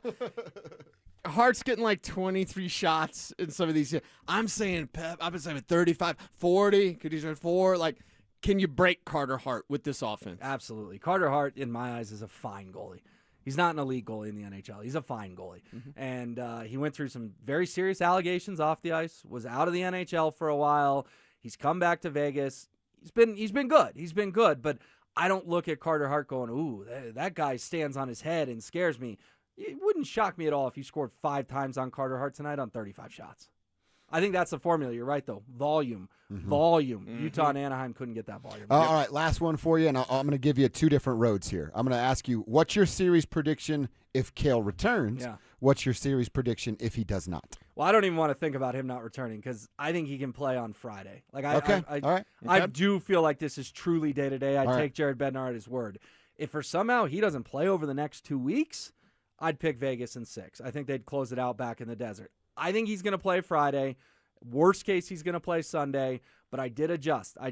Hart's getting like 23 shots in some of these. I'm saying, Pep, I've been saying 35, 40. Could he start 4? Like, can you break Carter Hart with this offense? Absolutely. Carter Hart, in my eyes, is a fine goalie. He's not an elite goalie in the NHL. He's a fine goalie. And he went through some very serious allegations off the ice, was out of the NHL for a while. He's come back to Vegas. He's been good. He's been good, but I don't look at Carter Hart going, ooh, that guy stands on his head and scares me. It wouldn't shock me at all if you scored 5 times on Carter Hart tonight on 35 shots. I think that's the formula. You're right, though. Volume. Utah and Anaheim couldn't get that volume. All right, last one for you, and I'm going to give you 2 different roads here. I'm going to ask you, what's your series prediction if Kale returns? Yeah. What's your series prediction if he does not? Well, I don't even want to think about him not returning because I think he can play on Friday. Like All right. I do feel like this is truly day-to-day. I'd All right. take Jared Bednar at his word. If for somehow he doesn't play over the next 2 weeks, I'd pick Vegas in 6. I think they'd close it out back in the desert. I think he's going to play Friday. Worst case, he's going to play Sunday, but I did adjust. A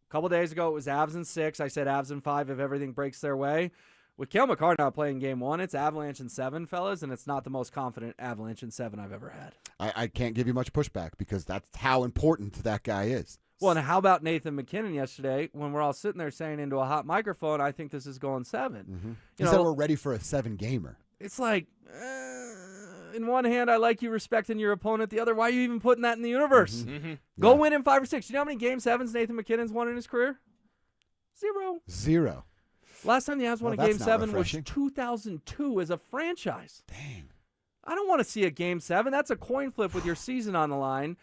couple days ago, it was Avs in 6. I said Avs in 5 if everything breaks their way. With Kale Makar now playing Game 1, it's Avalanche in 7, fellas, and it's not the most confident Avalanche in 7 I've ever had. I can't give you much pushback because that's how important that guy is. Well, and how about Nathan McKinnon yesterday when we're all sitting there saying into a hot microphone, I think this is going 7. He said we're ready for a 7-gamer. It's like, in one hand, I like you respecting your opponent. The other, why are you even putting that in the universe? Go win in 5 or 6. You know how many Game 7s Nathan McKinnon's won in his career? 0. Last time the Avs won a Game 7 was 2002 as a franchise. Dang. I don't want to see a Game 7. That's a coin flip with your season on the line.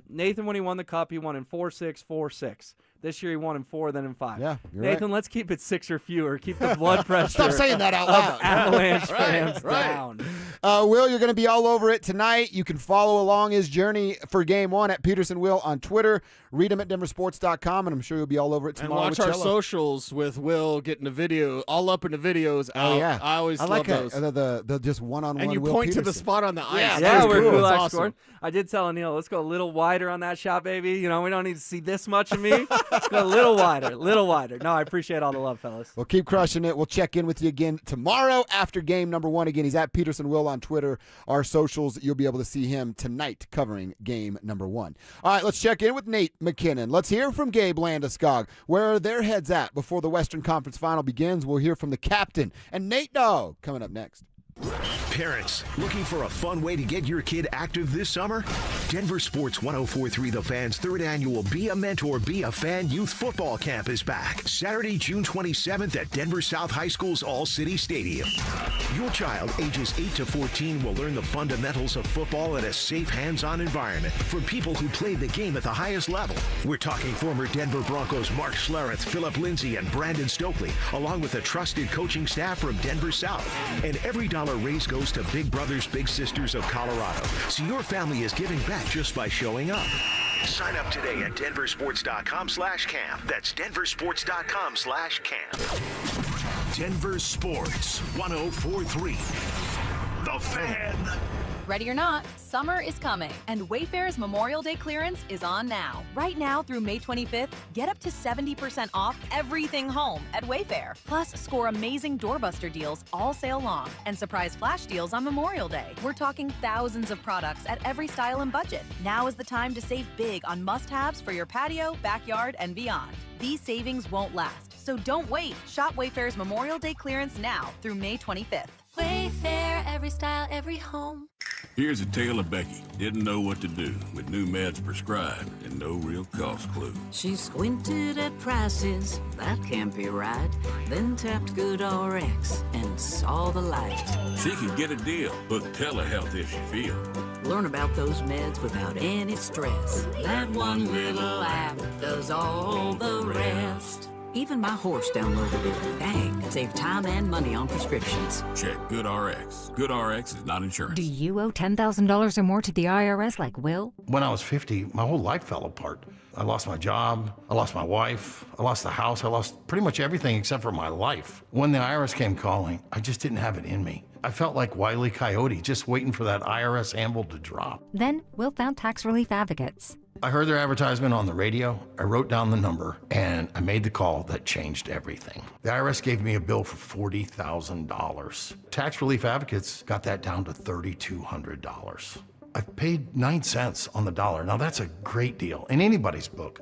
Nathan, when he won the Cup, he won in 4-6, 4-6. This year he won in 4, then in 5. Yeah, you're Nathan, right. let's keep it 6 or fewer. Keep the blood pressure. Stop saying that out loud. Of Avalanche fans down. Will, you're going to be all over it tonight. You can follow along his journey for Game 1 at Peterson Will on Twitter. Read him at DenverSports.com, and I'm sure you'll be all over it tomorrow. And watch our socials with Will getting the video, all up in the videos. Oh, yeah. I always love like those. The just one-on-one And you Will point Peterson. to the spot on the ice. Yeah, we're cool. cool. It's I awesome. scored. I did tell Anil, let's go a little wider on that shot, baby. You know, we don't need to see this much of me. Let's go a little wider. No, I appreciate all the love, fellas. Well, keep crushing it. We'll check in with you again tomorrow after game number 1. Again, he's at Peterson Will on Twitter. Our socials, you'll be able to see him tonight covering game number 1. All right, let's check in with Nate McKinnon. Let's hear from Gabe Landeskog. Where are their heads at before the Western Conference Final begins? We'll hear from the captain and Nate Dogg coming up next. Parents, looking for a fun way to get your kid active this summer? Denver Sports 104.3 The Fan's 3rd annual Be a Mentor, Be a Fan Youth Football Camp is back. Saturday, June 27th at Denver South High School's All-City Stadium. Your child, ages 8 to 14, will learn the fundamentals of football in a safe, hands-on environment from people who play the game at the highest level. We're talking former Denver Broncos Mark Schlereth, Philip Lindsay, and Brandon Stokely, along with a trusted coaching staff from Denver South. And every dollar raised goes to Big Brothers Big Sisters of Colorado. So your family is giving back just by showing up. Sign up today at DenverSports.com/camp. That's DenverSports.com/camp. Denver Sports 104.3 The Fan. Ready or not, summer is coming, and Wayfair's Memorial Day clearance is on now. Right now through May 25th, get up to 70% off everything home at Wayfair. Plus, score amazing doorbuster deals all sale long and surprise flash deals on Memorial Day. We're talking thousands of products at every style and budget. Now is the time to save big on must-haves for your patio, backyard, and beyond. These savings won't last, so don't wait. Shop Wayfair's Memorial Day clearance now through May 25th. Wayfair every style, every home. Here's a tale of Becky. Didn't know what to do with new meds prescribed and no real cost clue. She squinted at prices, that can't be right. Then tapped GoodRx and saw the light. She can get a deal. Book telehealth if she feel. Learn about those meds without any stress. That one little app does all the rest. Even my horse downloaded it. Dang, save time and money on prescriptions. Check GoodRx. GoodRx is not insurance. Do you owe $10,000 or more to the IRS like Will? When I was 50, my whole life fell apart. I lost my job, I lost my wife, I lost the house, I lost pretty much everything except for my life. When the IRS came calling, I just didn't have it in me. I felt like Wile E. Coyote, just waiting for that IRS anvil to drop. Then Will found tax relief advocates. I heard their advertisement on the radio, I wrote down the number, and I made the call that changed everything. The IRS gave me a bill for $40,000. Tax relief advocates got that down to $3,200. I've paid 9 cents on the dollar. Now that's a great deal in anybody's book.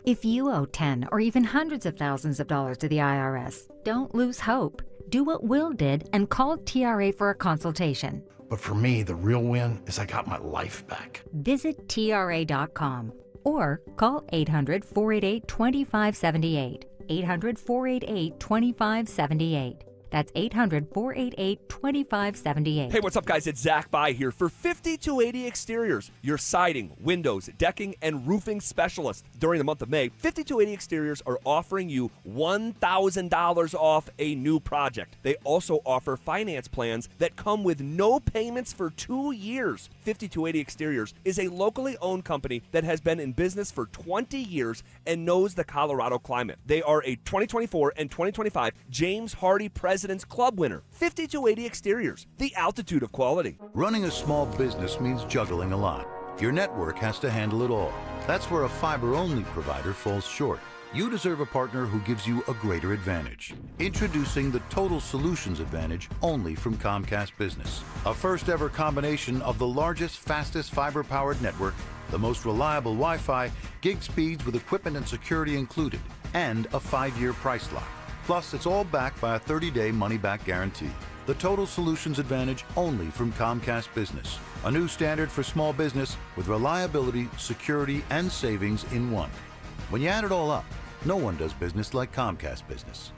If you owe 10 or even hundreds of thousands of dollars to the IRS, don't lose hope. Do what Will did and call TRA for a consultation. But for me, the real win is I got my life back. Visit TRA.com or call 800-488-2578. 800-488-2578. That's 800-488-2578. Hey, what's up, guys? It's Zach By here for 5280 Exteriors, your siding, windows, decking, and roofing specialist. During the month of May, 5280 Exteriors are offering you $1,000 off a new project. They also offer finance plans that come with no payments for 2 years. 5280 Exteriors is a locally owned company that has been in business for 20 years and knows the Colorado climate. They are a 2024 and 2025 James Hardy President's Club winner. 5280 Exteriors, the altitude of quality. Running a small business means juggling a lot. Your network has to handle it all. That's where a fiber-only provider falls short. You deserve a partner who gives you a greater advantage. Introducing the Total Solutions Advantage only from Comcast Business. A first-ever combination of the largest, fastest fiber-powered network, the most reliable Wi-Fi, gig speeds with equipment and security included, and a 5-year price lock. Plus, it's all backed by a 30-day money-back guarantee. The Total Solutions Advantage only from Comcast Business. A new standard for small business with reliability, security, and savings in one. When you add it all up, no one does business like Comcast Business.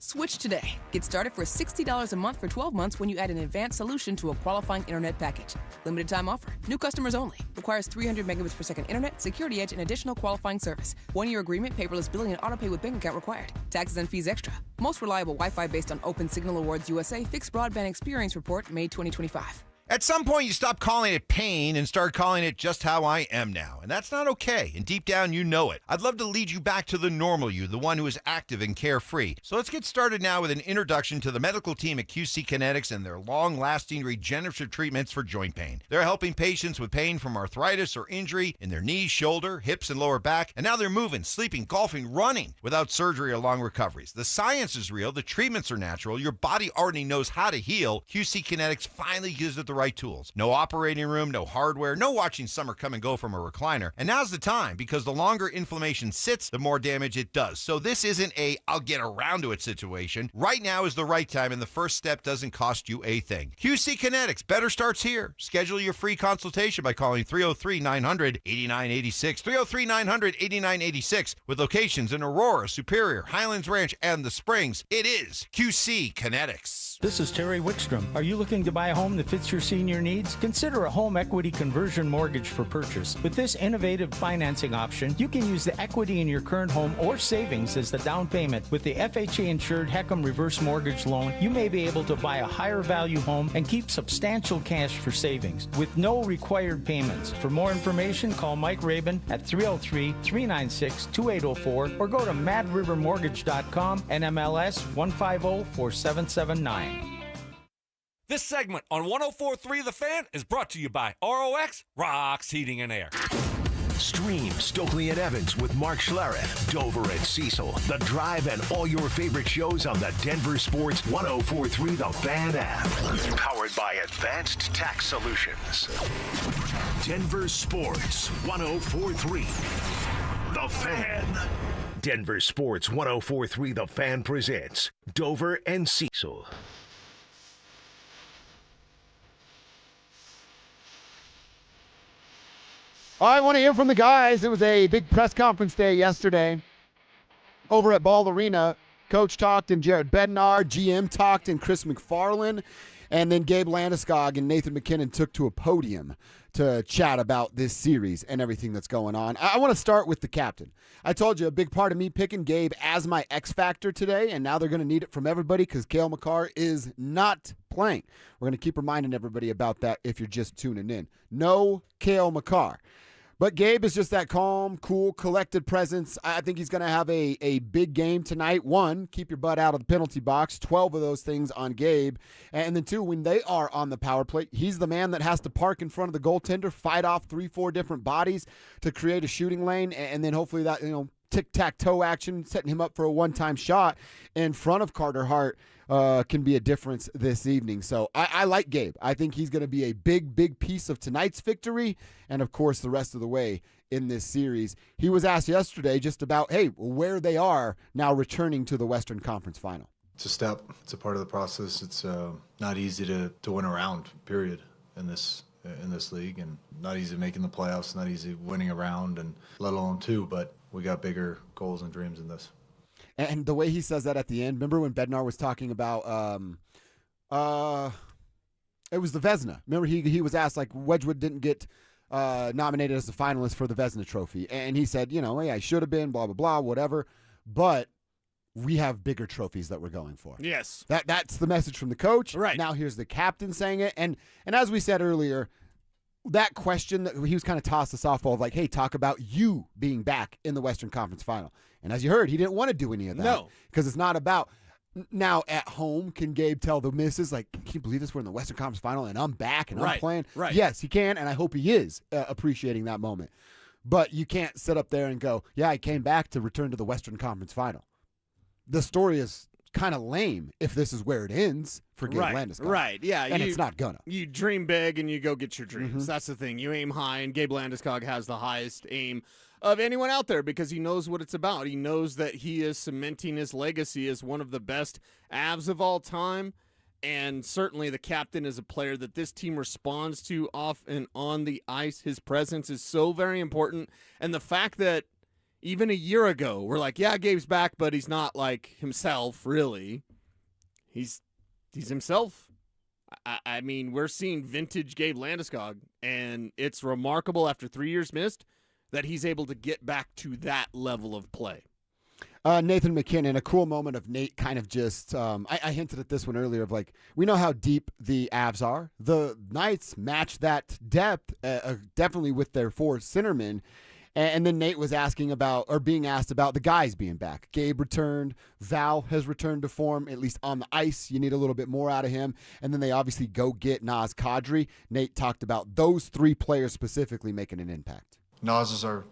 Switch today. Get started for $60 a month for 12 months when you add an advanced solution to a qualifying internet package. Limited time offer. New customers only. Requires 300 megabits per second internet, security edge, and additional qualifying service. 1-year agreement, paperless billing, and autopay with bank account required. Taxes and fees extra. Most reliable Wi-Fi based on Open Signal Awards USA Fixed Broadband Experience Report, May 2025. At some point, you stop calling it pain and start calling it just how I am now. And that's not okay. And deep down, you know it. I'd love to lead you back to the normal you, the one who is active and carefree. So let's get started now with an introduction to the medical team at QC Kinetics and their long-lasting regenerative treatments for joint pain. They're helping patients with pain from arthritis or injury in their knees, shoulder, hips, and lower back. And now they're moving, sleeping, golfing, running without surgery or long recoveries. The science is real. The treatments are natural. Your body already knows how to heal. QC Kinetics finally gives it the right tools. No operating room, no hardware, no watching summer come and go from a recliner. And now's the time, because the longer inflammation sits, the more damage it does. So this isn't a I'll get around to it situation. Right now is the right time, and the first step doesn't cost you a thing. QC Kinetics, better starts here. Schedule your free consultation by calling 303-900-8986. 303-900-8986 with locations in Aurora, Superior, Highlands Ranch, and the Springs. It is QC Kinetics. This is Terry Wickstrom. Are you looking to buy a home that fits your senior needs? Consider a home equity conversion mortgage for purchase. With this innovative financing option, you can use the equity in your current home or savings as the down payment. With the FHA-insured Heckham Reverse Mortgage Loan, you may be able to buy a higher value home and keep substantial cash for savings with no required payments. For more information, call Mike Rabin at 303-396-2804 or go to madrivermortgage.com and MLS 1504779. This segment on 104.3 The Fan is brought to you by ROX Rocks Heating and Air. Stream Stokely and Evans with Mark Schlereth, Dover and Cecil, The Drive, and all your favorite shows on the Denver Sports 104.3 The Fan app. Powered by Advanced Tax Solutions. Denver Sports 104.3 The Fan. Denver Sports 104.3 The Fan presents Dover and Cecil. I want to hear from the guys. It was a big press conference day yesterday over at Ball Arena. Coach talked and Jared Bednar, GM talked and Chris McFarland, and then Gabe Landeskog and Nathan McKinnon took to a podium to chat about this series and everything that's going on. I want to start with the captain. I told you a big part of me picking Gabe as my X factor today, and now they're going to need it from everybody because Kale Makar is not playing. We're going to keep reminding everybody about that if you're just tuning in. No Kale Makar. But Gabe is just that calm, cool, collected presence. I think he's going to have a big game tonight. 1, keep your butt out of the penalty box. 12 of those things on Gabe. And then 2, when they are on the power play, he's the man that has to park in front of the goaltender, fight off 3-4 different bodies to create a shooting lane. And then hopefully that, tic-tac-toe action, setting him up for a one-time shot in front of Carter Hart can be a difference this evening. So I like Gabe. I think he's going to be a big, big piece of tonight's victory and, of course, the rest of the way in this series. He was asked yesterday just about, where they are now returning to the Western Conference Final. It's a step. It's a part of the process. It's not easy to win a round, period, in this league, and not easy making the playoffs, not easy winning a round, and let alone 2, but we got bigger goals and dreams in this. And the way he says that at the end, remember when Bednar was talking about, it was the Vezina. Remember he was asked, like, Wedgwood didn't get nominated as the finalist for the Vezina Trophy. And he said, hey, I should have been, blah, blah, blah, whatever. But we have bigger trophies that we're going for. Yes. That's the message from the coach. Right. Now here's the captain saying it. And as we said earlier, that question, that he was kind of tossed a softball of like, hey, talk about you being back in the Western Conference Final. And as you heard, he didn't want to do any of that. No. Because it's not about, now at home, can Gabe tell the missus, like, can you believe this? We're in the Western Conference Final and I'm back and I'm playing? Right. Yes, he can, and I hope he is appreciating that moment. But you can't sit up there and go, yeah, I came back to return to the Western Conference Final. The story is kind of lame if this is where it ends for Gabe Landeskog. Right, yeah. And it's not gonna. You dream big and you go get your dreams. That's the thing. You aim high, and Gabe Landeskog has the highest aim of anyone out there because he knows what it's about. He knows that he is cementing his legacy as one of the best Avs of all time, and certainly the captain is a player that this team responds to off and on the ice. His presence is so very important, and the fact that even a year ago, we're like, yeah, Gabe's back, but he's not like himself, really. He's himself. I mean, we're seeing vintage Gabe Landeskog, and it's remarkable after 3 years missed that he's able to get back to that level of play. Nathan McKinnon, a cool moment of Nate kind of just, I hinted at this one earlier of like, we know how deep the Avs are. The Knights match that depth, definitely with their 4 centermen. And then Nate was being asked about the guys being back. Gabe returned. Val has returned to form, at least on the ice. You need a little bit more out of him. And then they obviously go get Naz Kadri. Nate talked about those 3 players specifically making an impact. Naz is our,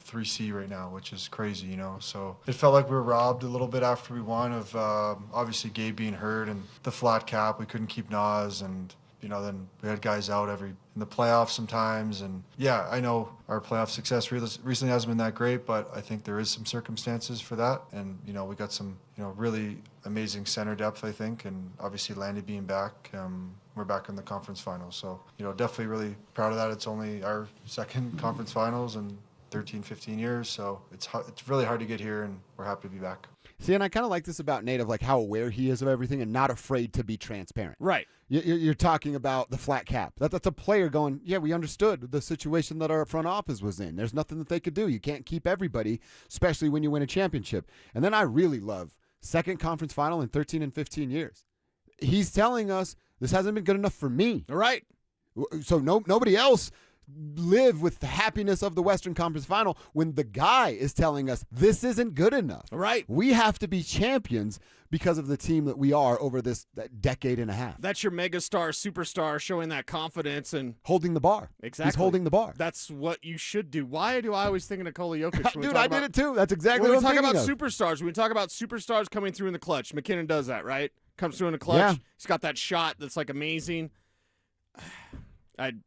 3C right now, which is crazy, So it felt like we were robbed a little bit after we won of obviously Gabe being hurt and the flat cap. We couldn't keep Naz, and then we had guys out in the playoffs sometimes. And yeah, I know our playoff success recently hasn't been that great, but I think there is some circumstances for that. And, we got some, really amazing center depth, I think. And obviously Landy being back, we're back in the conference finals. So, definitely really proud of that. It's only our second conference finals in 13, 15 years. So it's really hard to get here, and we're happy to be back. See, and I kind of like this about Nate of like how aware he is of everything and not afraid to be transparent. Right. You're talking about the flat cap. That's a player going, yeah, we understood the situation that our front office was in. There's nothing that they could do. You can't keep everybody, especially when you win a championship. And then I really love second conference final in 13 and 15 years. He's telling us this hasn't been good enough for me. Right. So nobody else live with the happiness of the Western Conference Final when the guy is telling us this isn't good enough. Right. We have to be champions because of the team that we are over that decade and a half. That's your megastar, superstar showing that confidence and holding the bar. Exactly. He's holding the bar. That's what you should do. Why do I always think of Nikola Jokic? Dude, I did it too. That's exactly what I'm thinking of. When we talk about superstars coming through in the clutch, McKinnon does that, right? Comes through in the clutch. Yeah. He's got that shot that's like amazing.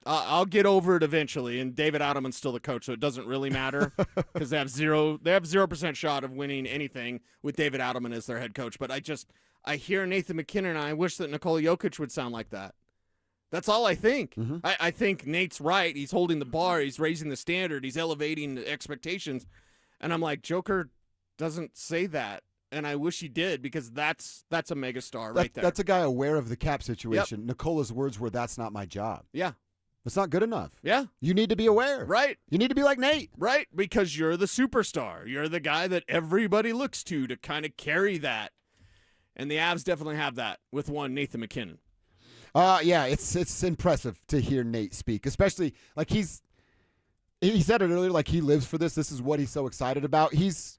I'll get over it eventually, and David Adelman's still the coach, so it doesn't really matter because they have 0% shot of winning anything with David Adelman as their head coach. But I hear Nathan McKinnon, and I wish that Nikola Jokic would sound like that. That's all I think. I think Nate's right. He's holding the bar. He's raising the standard. He's elevating the expectations. And I'm like, Joker doesn't say that. And I wish he did, because that's a megastar right there. That's a guy aware of the cap situation. Yep. Nicola's words were, "That's not my job." Yeah. It's not good enough. Yeah. You need to be aware. Right. You need to be like Nate. Right, because you're the superstar. You're the guy that everybody looks to kind of carry that. And the Avs definitely have that with one Nathan McKinnon. Yeah, it's impressive to hear Nate speak, especially like he said it earlier, like he lives for this. This is what he's so excited about. He's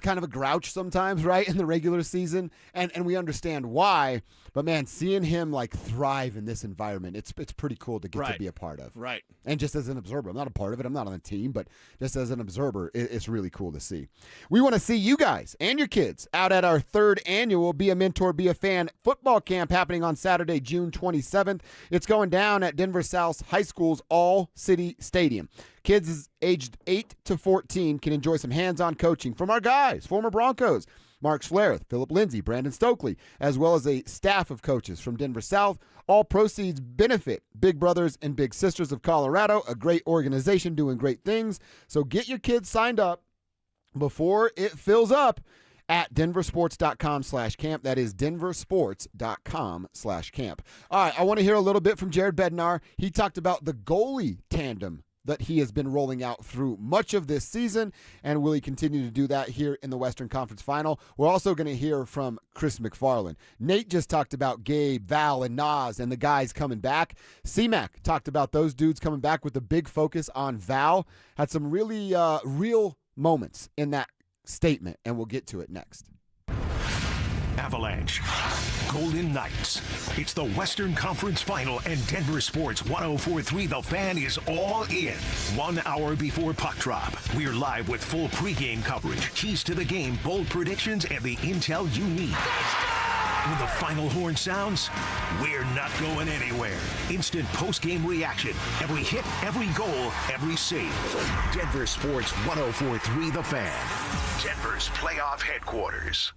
kind of a grouch sometimes, right, in the regular season, and we understand why. But man, seeing him like thrive in this environment, it's pretty cool to get to be a part of. Right. And just as an observer, I'm not a part of it. I'm not on the team, but just as an observer, it's really cool to see. We want to see you guys and your kids out at our 3rd annual Be a Mentor, Be a Fan football camp happening on Saturday, June 27th. It's going down at Denver South High School's All-City Stadium. Kids aged 8 to 14 can enjoy some hands-on coaching from our guys, former Broncos, Mark Schlereth, Philip Lindsay, Brandon Stokely, as well as a staff of coaches from Denver South. All proceeds benefit Big Brothers and Big Sisters of Colorado, a great organization doing great things. So get your kids signed up before it fills up at DenverSports.com/camp. That is DenverSports.com/camp. All right, I want to hear a little bit from Jared Bednar. He talked about the goalie tandem that he has been rolling out through much of this season, and will he continue to do that here in the Western Conference Final? We're also going to hear from Chris McFarland. Nate just talked about Gabe, Val, and Nas and the guys coming back. C-Mac talked about those dudes coming back with a big focus on Val. Had some really real moments in that statement, and we'll get to it next. Avalanche, Golden Knights. It's the Western Conference Final, and Denver Sports 104.3 The Fan is all in. 1 hour before puck drop, we're live with full pregame coverage, keys to the game, bold predictions, and the intel you need. When the final horn sounds, we're not going anywhere. Instant post-game reaction. Every hit, every goal, every save. Denver Sports 104.3 The Fan. Denver's playoff headquarters.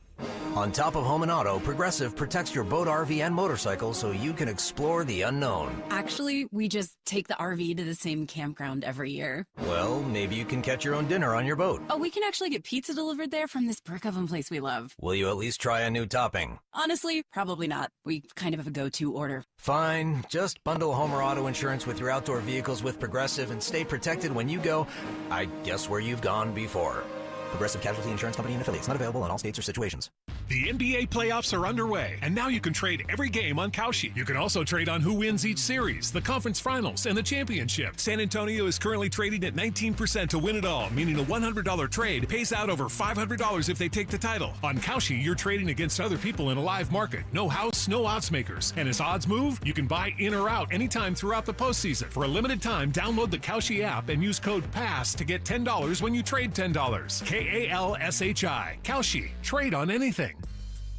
On top of home and auto, Progressive protects your boat, RV, and motorcycle so you can explore the unknown. Actually, we just take the RV to the same campground every year. Well, maybe you can catch your own dinner on your boat. Oh, we can actually get pizza delivered there from this brick oven place we love. Will you at least try a new topping? Honestly, probably not. We kind of have a go-to order. Fine. Just bundle home or auto insurance with your outdoor vehicles with Progressive and stay protected when you go, I guess, where you've gone before. Progressive Casualty Insurance Company and affiliates. Not available in all states or situations. The NBA playoffs are underway, and now you can trade every game on Kalshi. You can also trade on who wins each series, the conference finals, and the championship. San Antonio is currently trading at 19% to win it all, meaning a $100 trade pays out over $500 if they take the title. On Kalshi, you're trading against other people in a live market. No house, no odds makers. And as odds move, you can buy in or out anytime throughout the postseason. For a limited time, download the Kalshi app and use code PASS to get $10 when you trade $10. Kalshi. Kalshi. Trade on anything.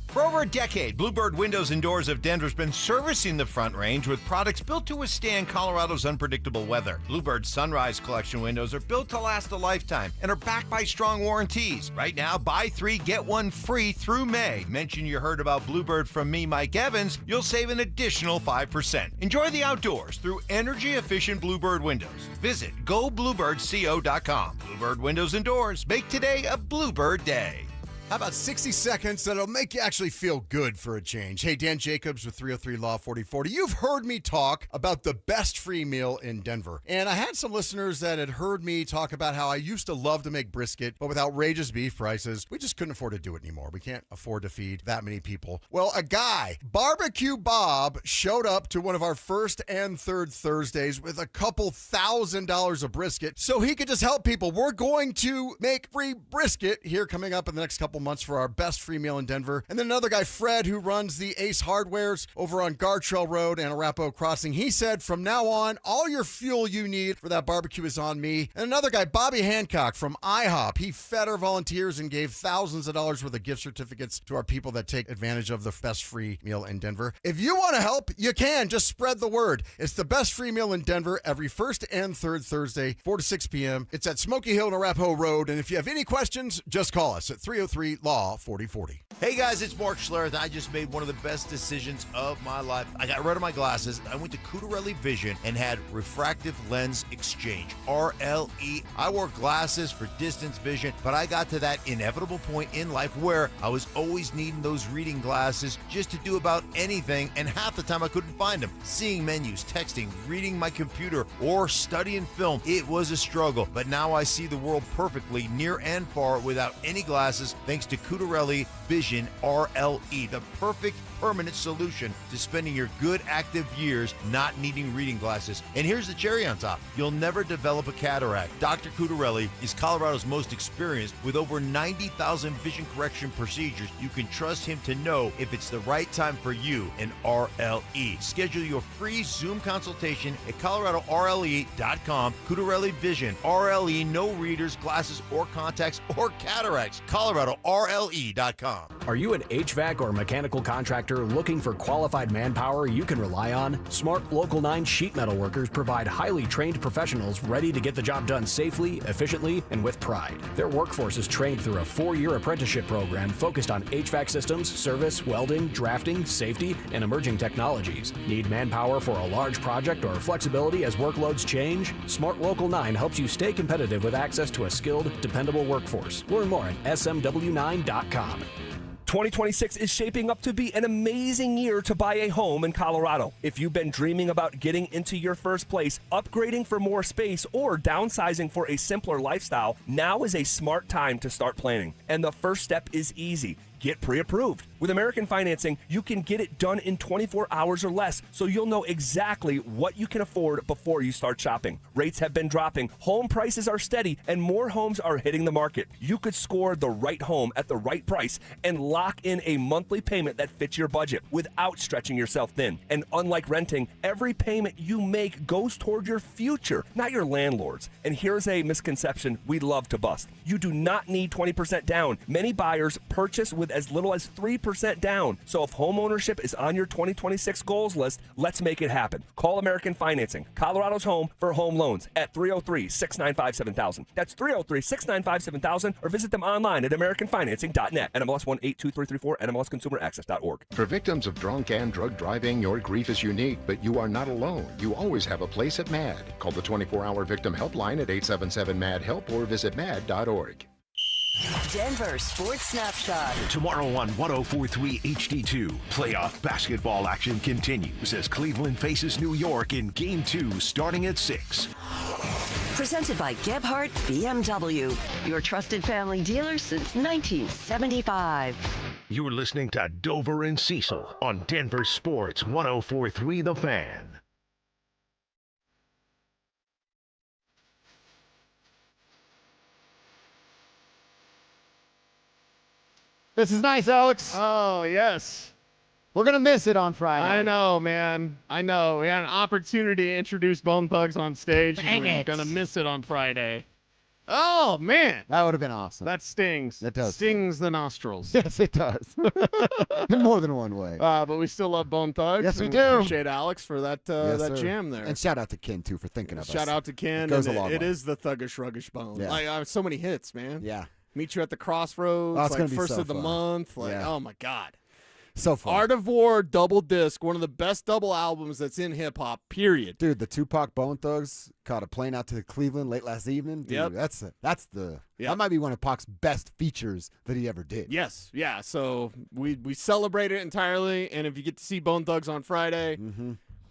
For over a decade, Bluebird Windows and Doors of Denver has been servicing the Front Range with products built to withstand Colorado's unpredictable weather. Bluebird's Sunrise Collection windows are built to last a lifetime and are backed by strong warranties. Right now, buy 3, get 1 free through May. Mention you heard about Bluebird from me, Mike Evans, you'll save an additional 5%. Enjoy the outdoors through energy-efficient Bluebird windows. Visit gobluebirdco.com. Bluebird Windows and Doors. Make today a Bluebird day. How about 60 seconds that'll make you actually feel good for a change? Hey, Dan Jacobs with 303 Law 4040. You've heard me talk about the best free meal in Denver. And I had some listeners that had heard me talk about how I used to love to make brisket, but with outrageous beef prices, we just couldn't afford to do it anymore. We can't afford to feed that many people. Well, a guy, Barbecue Bob, showed up to one of our first and third Thursdays with a couple $1,000s of brisket so he could just help people. We're going to make free brisket here coming up in the next couple months for our best free meal in Denver. And then another guy, Fred, who runs the Ace Hardwares over on Gartrell Road and Arapahoe Crossing. He said, from now on, all your fuel you need for that barbecue is on me. And another guy, Bobby Hancock from IHOP. He fed our volunteers and gave thousands of dollars worth of gift certificates to our people that take advantage of the best free meal in Denver. If you want to help, you can. Just spread the word. It's the best free meal in Denver every first and third Thursday, 4 to 6 p.m. It's at Smoky Hill and Arapahoe Road. And if you have any questions, just call us at 303 303-LAW 4040. Hey guys, it's Mark Schlereth. I just made one of the best decisions of my life. I got rid of my glasses. I went to Cutarelli Vision and had refractive lens exchange, RLE. I wore glasses for distance vision, but I got to that inevitable point in life where I was always needing those reading glasses just to do about anything, and half the time I couldn't find them. Seeing menus, texting, reading my computer, or studying film, it was a struggle. But now I see the world perfectly, near and far, without any glasses, thanks to Cutarelli Vision RLE, the perfect permanent solution to spending your good active years not needing reading glasses. And here's the cherry on top. You'll never develop a cataract. Dr. Cutarelli is Colorado's most experienced with over 90,000 vision correction procedures. You can trust him to know if it's the right time for you in RLE. Schedule your free Zoom consultation at coloradorle.com. Cutarelli Vision, RLE, no readers, glasses, or contacts, or cataracts. coloradorle.com. Are you an HVAC or mechanical contractor looking for qualified manpower you can rely on? Smart Local 9 sheet metal workers provide highly trained professionals ready to get the job done safely, efficiently, and with pride. Their workforce is trained through a 4-year apprenticeship program focused on HVAC systems, service, welding, drafting, safety, and emerging technologies. Need manpower for a large project or flexibility as workloads change? Smart Local 9 helps you stay competitive with access to a skilled, dependable workforce. Learn more at smw9.com. 2026 is shaping up to be an amazing year to buy a home in Colorado. If you've been dreaming about getting into your first place, upgrading for more space, or downsizing for a simpler lifestyle, now is a smart time to start planning. And the first step is easy. Get pre-approved. With American Financing, you can get it done in 24 hours or less, so you'll know exactly what you can afford before you start shopping. Rates have been dropping, home prices are steady, and more homes are hitting the market. You could score the right home at the right price and lock in a monthly payment that fits your budget without stretching yourself thin. And unlike renting, every payment you make goes toward your future, not your landlord's. And here's a misconception we love to bust. You do not need 20% down. Many buyers purchase with as little as 3% down. So if home ownership is on your 2026 goals list, let's make it happen. Call American Financing, Colorado's home for home loans, at 303-695-7000. That's 303-695-7000, or visit them online at americanfinancing.net. NMLS 182334, NMLSconsumeraccess.org. For victims of drunk and drug driving, your grief is unique, but you are not alone. You always have a place at MAD. Call the 24-hour victim helpline at 877-MAD-HELP or visit mad.org. Denver Sports Snapshot. Tomorrow on 104.3 HD2, playoff basketball action continues as Cleveland faces New York in Game 2 starting at 6. Presented by Gebhardt BMW, your trusted family dealer since 1975. You're listening to Dover and Cecil on Denver Sports 104.3 The Fan. This is nice, Alex. Oh, yes. We're going to miss it on Friday. I know, man. I know. We had an opportunity to introduce Bone Thugs on stage. Dang We're it. going to miss it on Friday. Oh, man. That would have been awesome. That stings. That does. Stings the nostrils. Yes, it does. In more than one way. But we still love Bone Thugs. Yes, we and do. Appreciate Alex for that Yes, that sir. jam there. And shout out to Ken, too, for thinking of us. Shout out to Ken. It goes and a long it way. is the thuggish, ruggish Bone. Yeah. Like, so many hits, man. Yeah. Meet You at the Crossroads. Oh, it's like gonna be first so of the fun. month. Like, Yeah. oh my God. So fun. Art of War double disc, one of the best double albums that's in hip hop, period. Dude, the Tupac Bone Thugs caught a plane out to Cleveland late last evening. Dude, Yep. that might be one of Pac's best features that he ever did. Yes, yeah. So we celebrate it entirely, and if you get to see Bone Thugs on Friday,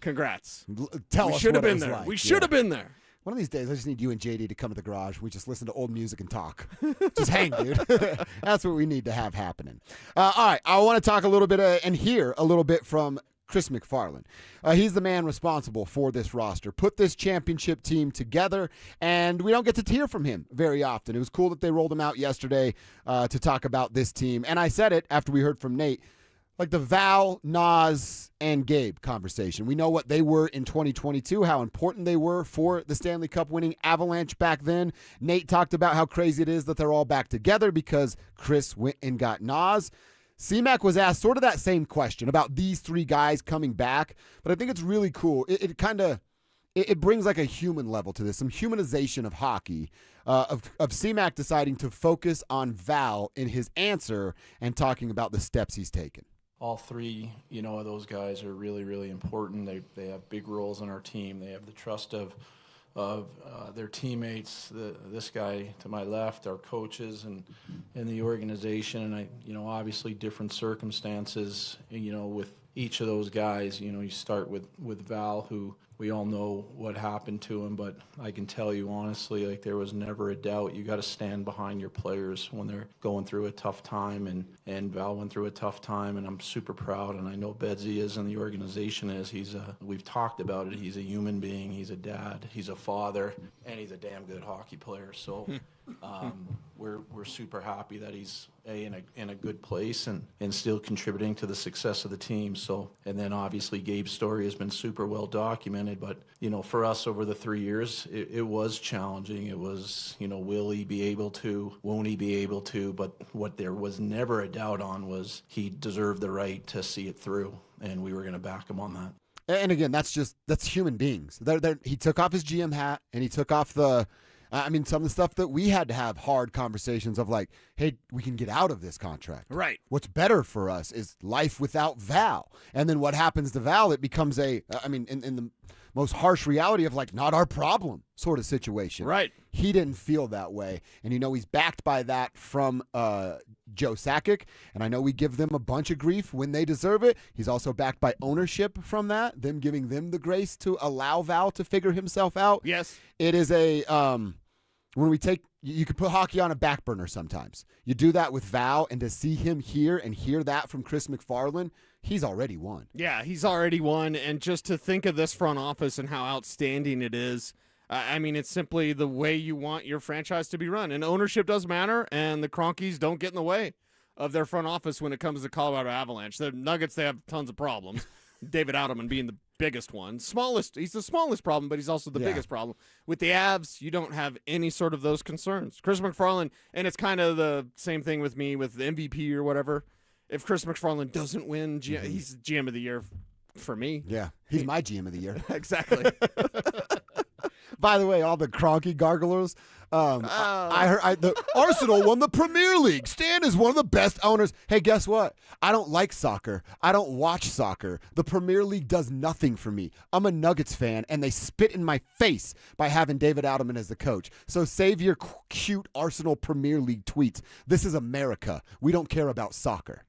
congrats. Tell we us should have what it been was there. like. We should have been there. One of these days, I just need you and JD to come to the garage. We just listen to old music and talk. Just hang, dude. That's what we need to have happening. All right, I want to talk a little bit and hear a little bit from Chris McFarland. He's the man responsible for this roster, put this championship team together, and we don't get to hear from him very often. It was cool that they rolled him out yesterday to talk about this team. And I said it after we heard from Nate, like the Val, Nas, and Gabe conversation. We know what they were in 2022, how important they were for the Stanley Cup winning Avalanche back then. Nate talked about how crazy it is that they're all back together because Chris went and got Nas. C-Mac was asked sort of that same question about these three guys coming back, but I think it's really cool. It it brings like a human level to this, some humanization of hockey, of C-Mac deciding to focus on Val in his answer and talking about the steps he's taken. All three, of those guys are really, really important. They have big roles on our team. They have the trust of their teammates, this guy to my left, our coaches, and the organization. And obviously different circumstances, with each of those guys. You start with Val, who we all know what happened to him, but I can tell you honestly, there was never a doubt. You got to stand behind your players when they're going through a tough time, and Val went through a tough time, and I'm super proud, and I know Bedsy is, and the organization is. We've talked about it. He's a human being. He's a dad. He's a father, and he's a damn good hockey player. So we're super happy that he's in a good place and still contributing to the success of the team. So, and then obviously Gabe's story has been super well documented, but for us over the 3 years, it was challenging. It was, will he be able to, won't he be able to, but what there was never a doubt on was he deserved the right to see it through, and we were going to back him on that. And again, that's human beings. He took off his GM hat, and he took off some of the stuff that we had to have hard conversations of like, hey, we can get out of this contract. Right. What's better for us is life without Val. And then what happens to Val, it becomes in the most harsh reality of like, not our problem sort of situation. Right. He didn't feel that way. And he's backed by that from Joe Sakic. And I know we give them a bunch of grief when they deserve it. He's also backed by ownership from that, them giving them the grace to allow Val to figure himself out. Yes. It is you can put hockey on a back burner sometimes. You do that with Val, and to see him here and hear that from Chris McFarland, he's already won. Yeah, he's already won, and just to think of this front office and how outstanding it is, it's simply the way you want your franchise to be run, and ownership does matter, and the Cronkies don't get in the way of their front office when it comes to Colorado Avalanche. The Nuggets, they have tons of problems. David Outman being the biggest one. He's the smallest problem, but he's also the biggest problem. With the Avs, you don't have any sort of those concerns. Chris McFarland, and it's kind of the same thing with me with the MVP or whatever. If Chris McFarland doesn't win, he's GM of the year for me. Yeah, he's my GM of the year. Exactly. By the way, all the Cronky garglers, I heard the Arsenal won the Premier League. Stan is one of the best owners. Hey, guess what? I don't like soccer. I don't watch soccer. The Premier League does nothing for me. I'm a Nuggets fan, and they spit in my face by having David Outman as the coach. So save your cute Arsenal Premier League tweets. This is America. We don't care about soccer.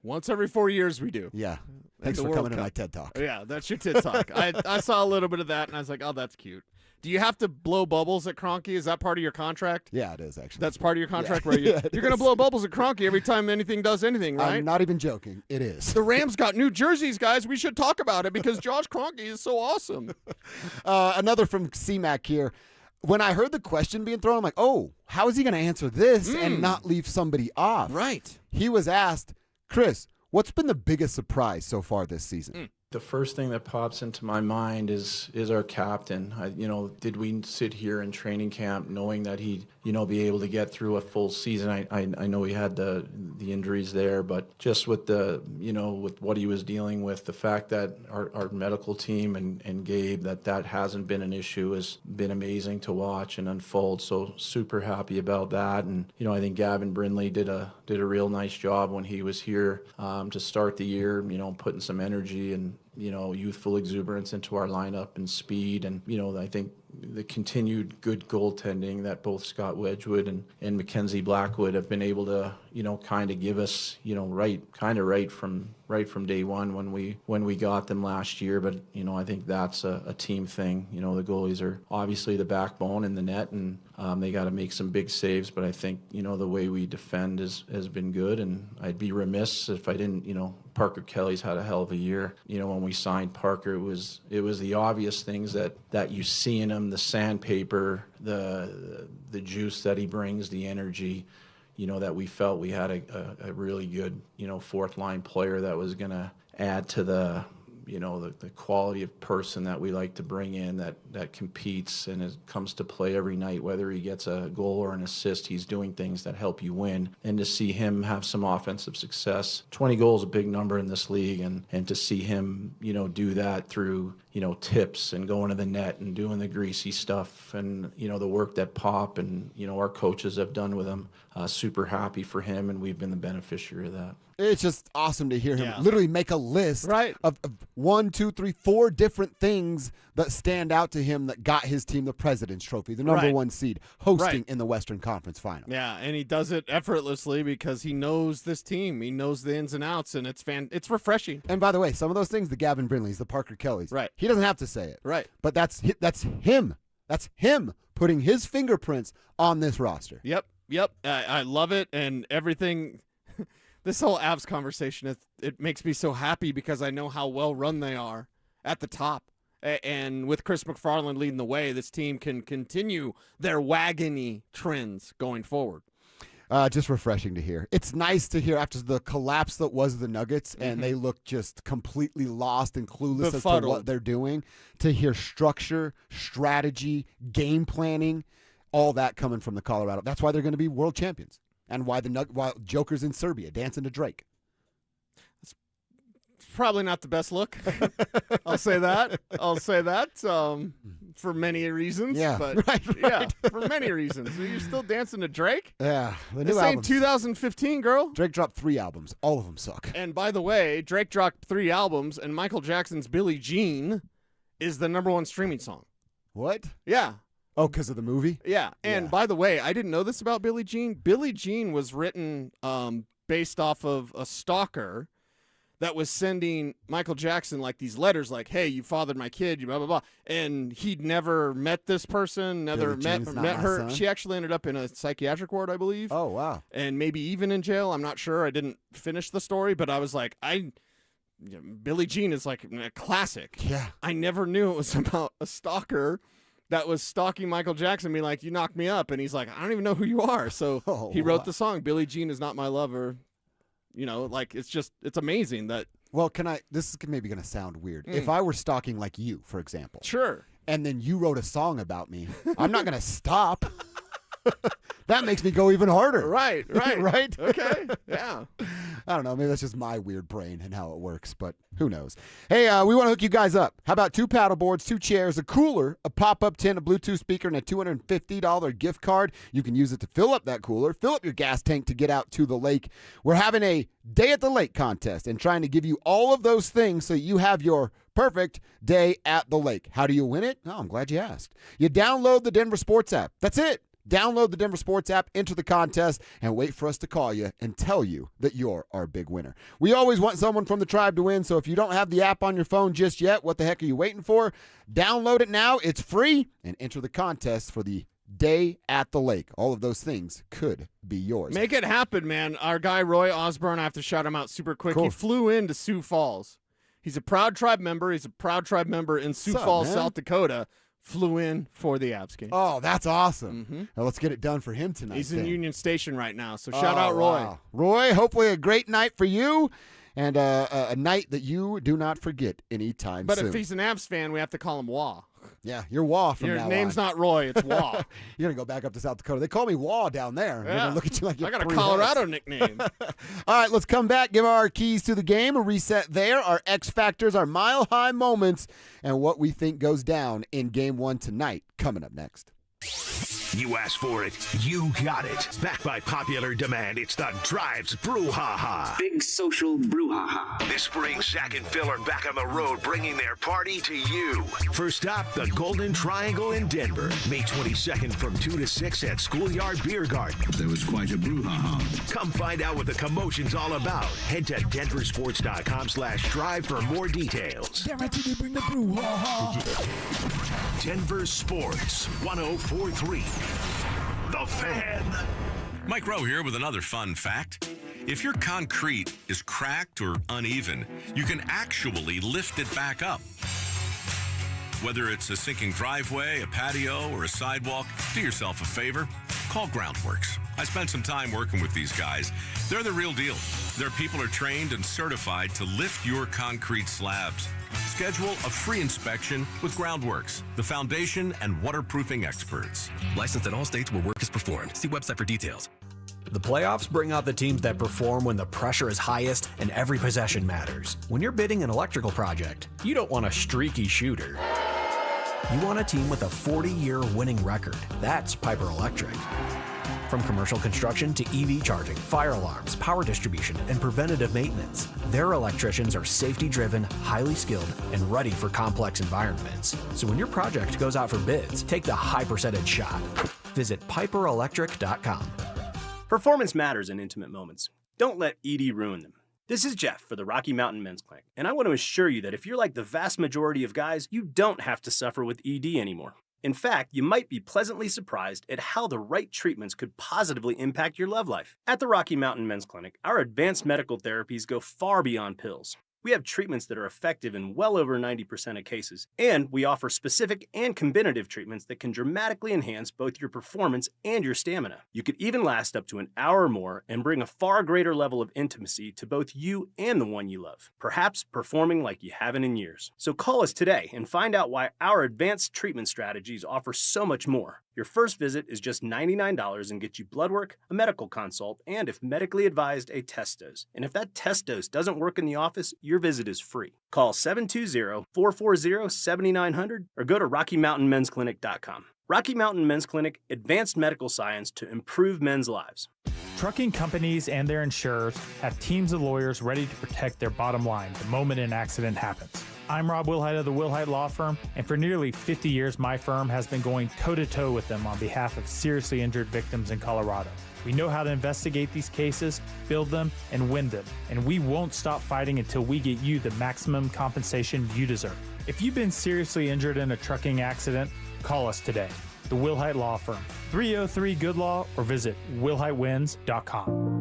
Once every 4 years we do. Yeah. Thanks for coming to my TED Talk. Yeah, that's your TED Talk. I saw a little bit of that, and I was like, oh, that's cute. Do you have to blow bubbles at Kroenke? Is that part of your contract? Yeah, it is, actually. That's part of your contract where you're going to blow bubbles at Kroenke every time anything does anything, right? I'm not even joking. It is. The Rams got new jerseys, guys. We should talk about it because Josh Kroenke is so awesome. Another from C-Mac here. When I heard the question being thrown, I'm like, oh, how is he going to answer this and not leave somebody off? Right. He was asked, Chris, what's been the biggest surprise so far this season? The first thing that pops into my mind is our captain. Did we sit here in training camp knowing that he'd, be able to get through a full season? I know he had the injuries there, but just with with what he was dealing with, the fact that our medical team and Gabe, that hasn't been an issue has been amazing to watch and unfold. So super happy about that. And, I think Gavin Brindley did a real nice job when he was here to start the year, putting some energy and, youthful exuberance into our lineup and speed. And, I think the continued good goaltending that both Scott Wedgwood and Mackenzie Blackwood have been able to, kind of give us, right from day one when we got them last year. But, I think that's a team thing. The goalies are obviously the backbone in the net, and they got to make some big saves. But I think, the way we defend has been good. And I'd be remiss if I didn't, Parker Kelly's had a hell of a year. When we signed Parker, it was the obvious things that you see in him, the sandpaper, the juice that he brings, the energy, that we felt we had a really good, fourth line player that was going to add to the, the quality of person that we like to bring in that competes and it comes to play every night, whether he gets a goal or an assist, he's doing things that help you win. And to see him have some offensive success, 20 goals is a big number in this league, and to see him, do that through, tips and going to the net and doing the greasy stuff and, the work that Pop and, our coaches have done with him, super happy for him, and we've been the beneficiary of that. It's just awesome to hear him literally make a list of 1, 2, 3, 4 different things that stand out to him that got his team the President's Trophy, the number 1 seed, hosting in the Western Conference Final. Yeah, and he does it effortlessly because he knows this team. He knows the ins and outs, and it's refreshing. And by the way, some of those things, the Gavin Brindleys, the Parker Kellys, he doesn't have to say it. Right. But that's him. That's him putting his fingerprints on this roster. Yep. I love it, and everything. This whole Avs conversation, it makes me so happy because I know how well run they are at the top. And with Chris McFarland leading the way, this team can continue their wagony trends going forward. Just refreshing to hear. It's nice to hear after the collapse that was the Nuggets, and they look just completely lost and clueless as to what they're doing, to hear structure, strategy, game planning, all that coming from the Colorado. That's why they're going to be world champions. And why why Joker's in Serbia dancing to Drake. It's probably not the best look. I'll say that. For many reasons. Yeah, but right. Yeah, for many reasons. So you're still dancing to Drake? Yeah. The this new ain't albums. 2015, girl. Drake dropped 3 albums. All of them suck. And by the way, Drake dropped 3 albums, and Michael Jackson's Billie Jean is the number 1 streaming song. What? Yeah. Oh, because of the movie? Yeah. And by the way, I didn't know this about Billie Jean. Billie Jean was written based off of a stalker that was sending Michael Jackson like these letters like, hey, you fathered my kid, you blah, blah, blah. And he'd never met this person, never met her. Son. She actually ended up in a psychiatric ward, I believe. Oh, wow. And maybe even in jail. I'm not sure. I didn't finish the story, but I was like, Billie Jean is like a classic. Yeah. I never knew it was about a stalker that was stalking Michael Jackson, being like, you knocked me up. And he's like, I don't even know who you are. So he wrote the song, Billie Jean is not my lover. It's amazing that. Well, this is maybe going to sound weird. If I were stalking like you, for example. Sure. And then you wrote a song about me, I'm not going to stop. That makes me go even harder. Right. Right? Okay. Yeah. I don't know. Maybe that's just my weird brain and how it works, but who knows? Hey, we want to hook you guys up. How about 2 paddle boards, 2 chairs, a cooler, a pop-up tent, a Bluetooth speaker, and a $250 gift card? You can use it to fill up that cooler, fill up your gas tank to get out to the lake. We're having a Day at the Lake contest and trying to give you all of those things so you have your perfect day at the lake. How do you win it? Oh, I'm glad you asked. You download the DenverSports app. That's it. Download the DenverSports app, enter the contest, and wait for us to call you and tell you that you're our big winner. We always want someone from the tribe to win, so if you don't have the app on your phone just yet, what the heck are you waiting for? Download it now. It's free, and enter the contest for the Day at the Lake. All of those things could be yours. Make it happen, man. Our guy, Roy Osborne, I have to shout him out super quick. Cool. He flew into Sioux Falls. He's a proud tribe member. He's a proud tribe member in Sioux Falls, man? South Dakota. Flew in for the Avs game. Oh, that's awesome. Now let's get it done for him tonight. He's in Union Station right now, so shout out Roy. Wow. Roy, hopefully a great night for you and a night that you do not forget anytime soon. But if he's an Avs fan, we have to call him Wah. Yeah, you're Wah from now on. Your name's not Roy, it's Wah. You're going to go back up to South Dakota. They call me Wah down there. They're going to look at you like you're I got a Colorado nickname. All right, let's come back, give our keys to the game, a reset there, our X factors, our mile-high moments, and what we think goes down in Game 1 tonight, coming up next. You asked for it, you got it. Backed by popular demand, it's the Drives Brouhaha. Big social brouhaha. This spring, Zach and Phil are back on the road, bringing their party to you. First stop, the Golden Triangle in Denver. May 22nd from 2 to 6 at Schoolyard Beer Garden. There was quite a brouhaha. Come find out what the commotion's all about. Head to DenverSports.com/drive for more details. Guaranteed to bring the brouhaha. Denver Sports 104.3. The Fan. Mike Rowe here with another fun fact. If your concrete is cracked or uneven, you can actually lift it back up. Whether it's a sinking driveway, a patio, or a sidewalk, do yourself a favor. Call Groundworks. I spent some time working with these guys. They're the real deal. Their people are trained and certified to lift your concrete slabs. Schedule a free inspection with Groundworks, the foundation and waterproofing experts. Licensed in all states where work is performed. See website for details. The playoffs bring out the teams that perform when the pressure is highest and every possession matters. When you're bidding an electrical project, you don't want a streaky shooter. You want a team with a 40-year winning record. That's Piper Electric. From commercial construction to EV charging, fire alarms, power distribution, and preventative maintenance, their electricians are safety-driven, highly skilled, and ready for complex environments. So when your project goes out for bids, take the high percentage shot. Visit piperelectric.com. Performance matters in intimate moments. Don't let ED ruin them. This is Jeff for the Rocky Mountain Men's Clinic, and I want to assure you that if you're like the vast majority of guys, you don't have to suffer with ED anymore. In fact, you might be pleasantly surprised at how the right treatments could positively impact your love life. At the Rocky Mountain Men's Clinic, our advanced medical therapies go far beyond pills. We have treatments that are effective in well over 90% of cases, and we offer specific and combinative treatments that can dramatically enhance both your performance and your stamina. You could even last up to an hour or more and bring a far greater level of intimacy to both you and the one you love, perhaps performing like you haven't in years. So call us today and find out why our advanced treatment strategies offer so much more. Your first visit is just $99 and gets you blood work, a medical consult, and if medically advised, a test dose. And if that test dose doesn't work in the office, your visit is free. Call 720-440-7900 or go to RockyMountainMen'sClinic.com. Rocky Mountain Men's Clinic, advanced medical science to improve men's lives. Trucking companies and their insurers have teams of lawyers ready to protect their bottom line the moment an accident happens. I'm Rob Wilhite of the Wilhite Law Firm, and for nearly 50 years, my firm has been going toe-to-toe with them on behalf of seriously injured victims in Colorado. We know how to investigate these cases, build them, and win them, and we won't stop fighting until we get you the maximum compensation you deserve. If you've been seriously injured in a trucking accident, call us today. The Wilhite Law Firm, 303-GOOD-LAW, or visit wilhitewins.com.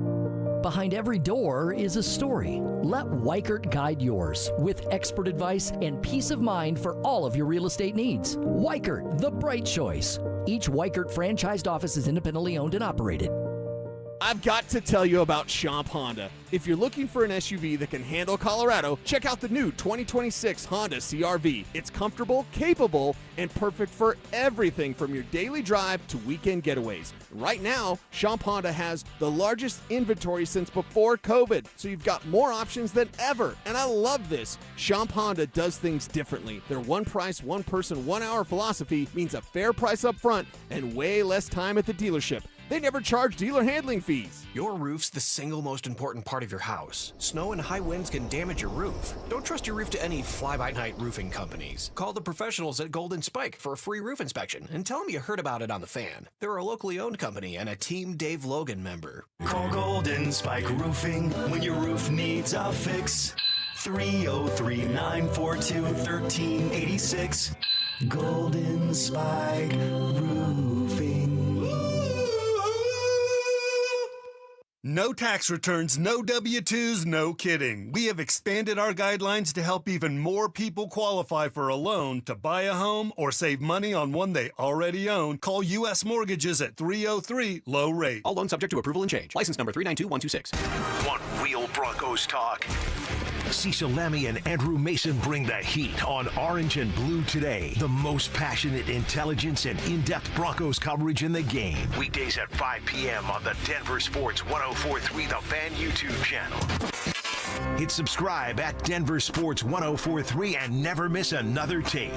Behind every door is a story. Let Weichert guide yours with expert advice and peace of mind for all of your real estate needs. Weichert, the bright choice. Each Weichert franchised office is independently owned and operated. I've got to tell you about Champ Honda. If you're looking for an SUV that can handle Colorado, check out the new 2026 Honda CR-V. It's comfortable, capable, and perfect for everything from your daily drive to weekend getaways. Right now, Champ Honda has the largest inventory since before COVID, so you've got more options than ever. And I love this. Champ Honda does things differently. Their one price, one person, 1 hour philosophy means a fair price up front and way less time at the dealership. They never charge dealer handling fees. Your roof's the single most important part of your house. Snow and high winds can damage your roof. Don't trust your roof to any fly-by-night roofing companies. Call the professionals at Golden Spike for a free roof inspection and tell them you heard about it on the Fan. They're a locally owned company and a Team Dave Logan member. Call Golden Spike Roofing when your roof needs a fix. 303-942-1386. Golden Spike Roofing. No tax returns, no W-2s, no kidding. We have expanded our guidelines to help even more people qualify for a loan to buy a home or save money on one they already own. Call U.S. Mortgages at 303-LOW-RATE. All loans subject to approval and change. License number 392126. Want real Broncos talk? Cecil Lammy and Andrew Mason bring the heat on Orange and Blue Today. The most passionate intelligence and in-depth Broncos coverage in the game. Weekdays at 5 p.m. on the Denver Sports 104.3 The Fan YouTube channel. Hit subscribe at Denver Sports 104.3 and never miss another take.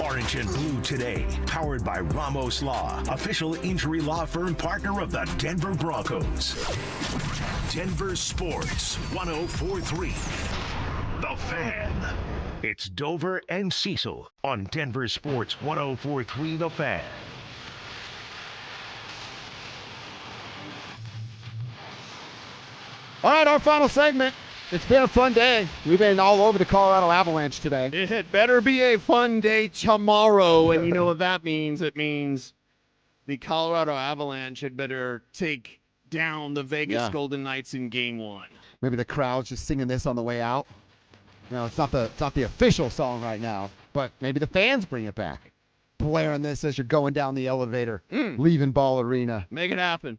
Orange and Blue Today, powered by Ramos Law, official injury law firm partner of the Denver Broncos. Denver Sports 104.3. The Fan. It's Dover and Cecil on Denver Sports 104.3 The Fan. All right, our final segment. It's been a fun day. We've been all over the Colorado Avalanche today. It better be a fun day tomorrow, and you know what that means. It means the Colorado Avalanche had better take down the Vegas Golden Knights in Game 1. Maybe the crowd's just singing this on the way out. No, it's not the official song right now, but maybe the fans bring it back. Blaring this as you're going down the elevator, leaving Ball Arena. Make it happen.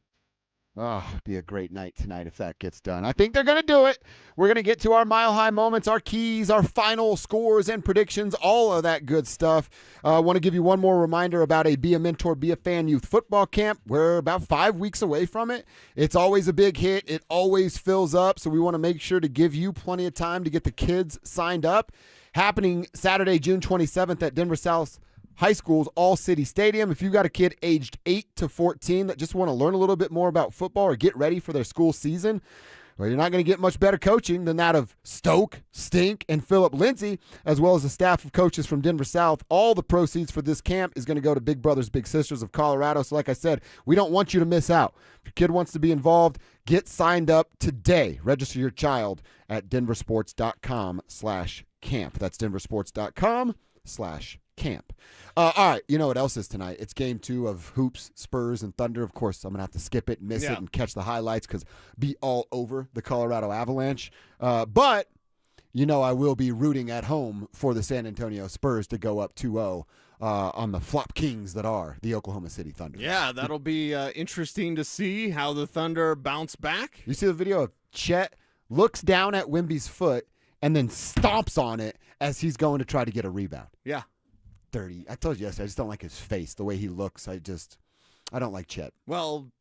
Oh, it'd be a great night tonight if that gets done. I think they're going to do it. We're going to get to our Mile High moments, our keys, our final scores and predictions, all of that good stuff. I want to give you one more reminder about a Be a Mentor, Be a Fan youth football camp. We're about 5 weeks away from it. It's always a big hit. It always fills up, so we want to make sure to give you plenty of time to get the kids signed up. Happening Saturday, June 27th at Denver South High School's All-City Stadium. If you've got a kid aged 8 to 14 that just want to learn a little bit more about football or get ready for their school season, well, you're not going to get much better coaching than that of Stoke, Stink, and Philip Lindsay, as well as a staff of coaches from Denver South. All the proceeds for this camp is going to go to Big Brothers Big Sisters of Colorado. So like I said, we don't want you to miss out. If your kid wants to be involved, get signed up today. Register your child at DenverSports.com/camp. That's DenverSports.com/camp. All right, you know what else is tonight? It's game 2 of Hoops, Spurs, and Thunder. Of course, I'm going to have to skip it, miss it, and catch the highlights because be all over the Colorado Avalanche. But, you know, I will be rooting at home for the San Antonio Spurs to go up 2-0 on the flop kings that are the Oklahoma City Thunder. Yeah, that'll be interesting to see how the Thunder bounce back. You see the video of Chet looks down at Wemby's foot and then stomps on it as he's going to try to get a rebound. Yeah. Dirty. I told you yesterday, I just don't like his face, the way he looks. I don't like Chet. Well,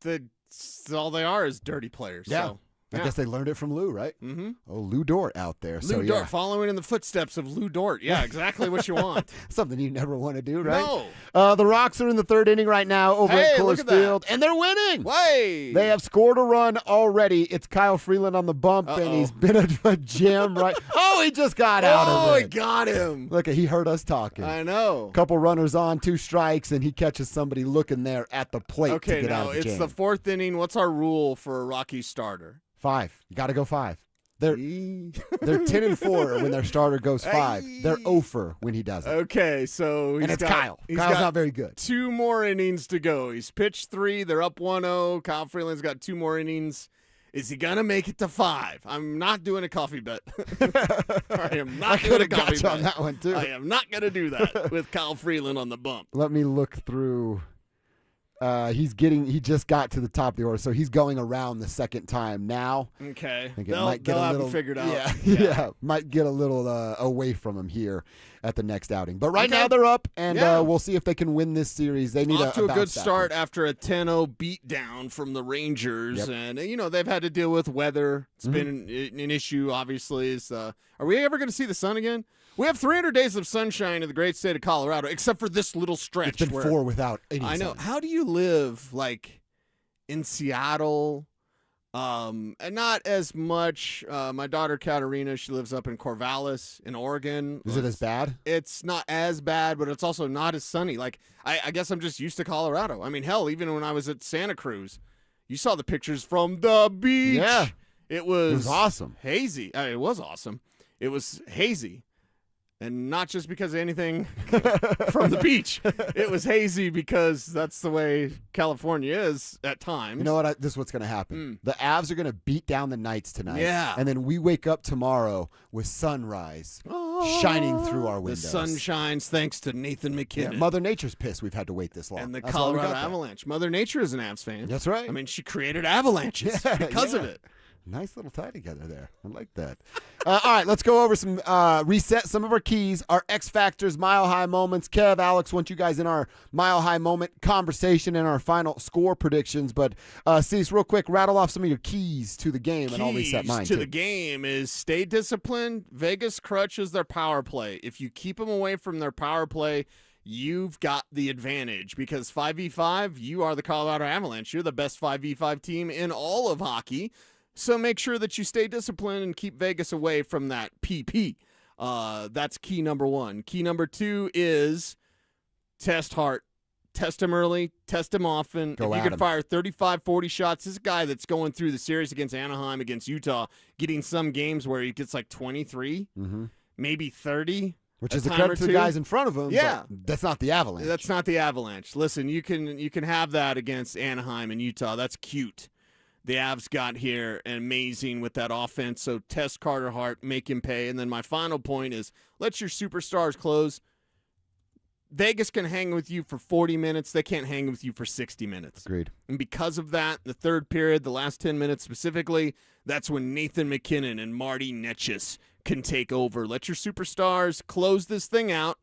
all they are is dirty players. Yeah. So, I guess they learned it from Lou, right? Mm-hmm. Oh, Lou Dort out there. Lou Dort, following in the footsteps of Lou Dort. Yeah, exactly what you want. Something you never want to do, right? No. The Rocks are in the 3rd inning right now over at Coors Field, and they're winning. Way. They have scored a run already. It's Kyle Freeland on the bump, and he's been a gem, right? Oh, he just got out of it. Oh, he got him. Look, he heard us talking. I know. Couple runners on, 2 strikes, and he catches somebody looking there at the plate to get out of the jam. It's the 4th inning. What's our rule for a Rocky starter? 5. You got to go 5. They're 10-4 when their starter goes 5. They're 0-for when he doesn't. Okay, so and it's Kyle. Kyle's not very good. 2 more innings to go. He's pitched 3. They're up 1-0. Kyle Freeland's got 2 more innings. Is he gonna make it to 5? I'm not doing a coffee bet. I am not doing a coffee bet on that one too. I am not gonna do that with Kyle Freeland on the bump. Let me look through. He just got to the top of the order, so he's going around the 2nd time now. Okay. I think they'll have him figured out. Yeah, might get a little away from him here at the next outing. But right now they're up, and we'll see if they can win this series. They need off to a good start backwards. after a 10-0 beatdown from the Rangers. And, they've had to deal with weather. It's been an issue, obviously. Are we ever going to see the sun again? We have 300 days of sunshine in the great state of Colorado, except for this little stretch. It's been 4 without any I know. sun. How do you live, in Seattle? And not as much. My daughter, Katerina, she lives up in Corvallis in Oregon. Is it as bad? It's not as bad, but it's also not as sunny. I guess I'm just used to Colorado. I mean, hell, even when I was at Santa Cruz, you saw the pictures from the beach. Yeah. It was awesome. Hazy. It was awesome. It was hazy. And not just because of anything from the beach. It was hazy because that's the way California is at times. You know what? This is what's going to happen. The Avs are going to beat down the Knights tonight. Yeah. And then we wake up tomorrow with sunrise shining through our The windows. sun shines thanks to Nathan McKinnon. Yeah, Mother Nature's pissed we've had to wait this long. And the That's why we Colorado got that. Avalanche. Mother Nature is an Avs fan. That's right. I mean, she created avalanches because of it. Nice little tie together there. I like that. All right, let's go over some, reset some of our keys, our X Factors, Mile High moments. Kev, Alex, want you guys in our Mile High moment conversation and our final score predictions. But, Cecil, real quick, rattle off some of your keys to the game, and I'll reset mine, to too. the game is stay disciplined. Vegas crutches their power play. If you keep them away from their power play, you've got the advantage because 5v5, you are the Colorado Avalanche. You're the best 5v5 team in all of hockey. So make sure that you stay disciplined and keep Vegas away from that PP. That's key number 1. Key number 2 is test Hart. Test him early, test him often. Go if you at can him. fire 35, 40 shots, this is a guy that's going through the series against Anaheim, against Utah, getting some games where he gets 23, maybe 30. Which is a credit to the guys in front of him. Yeah. But that's not the Avalanche. That's not the Avalanche. Listen, you can have that against Anaheim and Utah. That's cute. The Avs got here amazing with that offense. So test Carter Hart, make him pay. And then my final point is let your superstars close. Vegas can hang with you for 40 minutes. They can't hang with you for 60 minutes. Agreed. And because of that, the third period, the last 10 minutes specifically, that's when Nathan McKinnon and Marty Netchus can take over. Let your superstars close this thing out.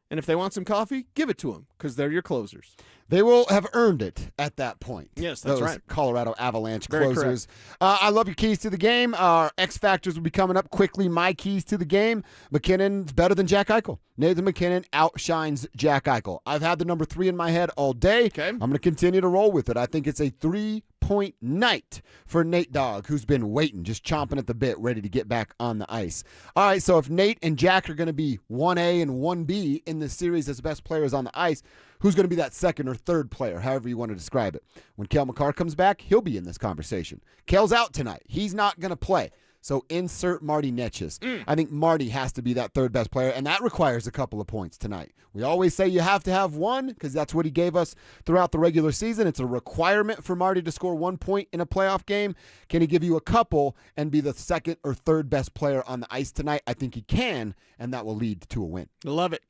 And if they want some coffee, give it to them because they're your closers. They will have earned it at that point. Yes, that's Those right. Colorado Avalanche Very closers. I love your keys to the game. Our X Factors will be coming up quickly. My keys to the game. McKinnon's better than Jack Eichel. Nathan McKinnon outshines Jack Eichel. I've had the number 3 in my head all day. Okay. I'm going to continue to roll with it. I think it's a 3-point night for Nate Dogg, who's been waiting, just chomping at the bit, ready to get back on the ice. All right, so if Nate and Jack are going to be 1A and 1B in this series as best players on the ice, who's going to be that second or third player, however you want to describe it? When Kale Makar comes back, he'll be in this conversation. Kale's out tonight. He's not going to play. So insert Marty Netchus. I think Marty has to be that third best player, and that requires a couple of points tonight. We always say you have to have one because that's what he gave us throughout the regular season. It's a requirement for Marty to score 1 point in a playoff game. Can he give you a couple and be the second or third best player on the ice tonight? I think he can, and that will lead to a win. Love it.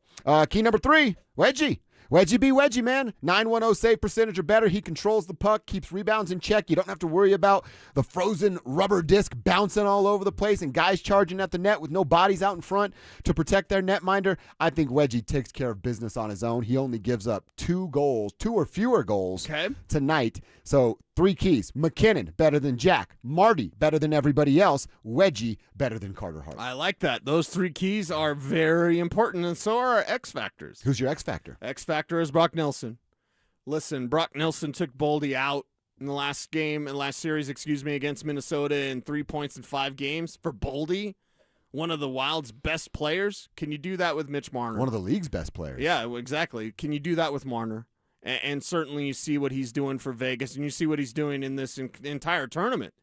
Key number 3, Wedgie. Wedgie be Wedgie, man. 910 save percentage or better. He controls the puck, keeps rebounds in check. You don't have to worry about the frozen rubber disc bouncing all over the place and guys charging at the net with no bodies out in front to protect their netminder. I think Wedgie takes care of business on his own. He only gives up 2 or fewer goals tonight. So 3 keys. McKinnon, better than Jack. Marty, better than everybody else. Wedgie, better than Carter Hart. I like that. Those 3 keys are very important, and so are our X Factors. Who's your X Factor? X Factor is Brock Nelson. Listen, Brock Nelson took Boldy out in the last series, against Minnesota in 3 points in 5 games. For Boldy, one of the Wild's best players, can you do that with Mitch Marner? One of the league's best players. Yeah, exactly. Can you do that with Marner? And certainly you see what he's doing for Vegas, and you see what he's doing in this entire tournament.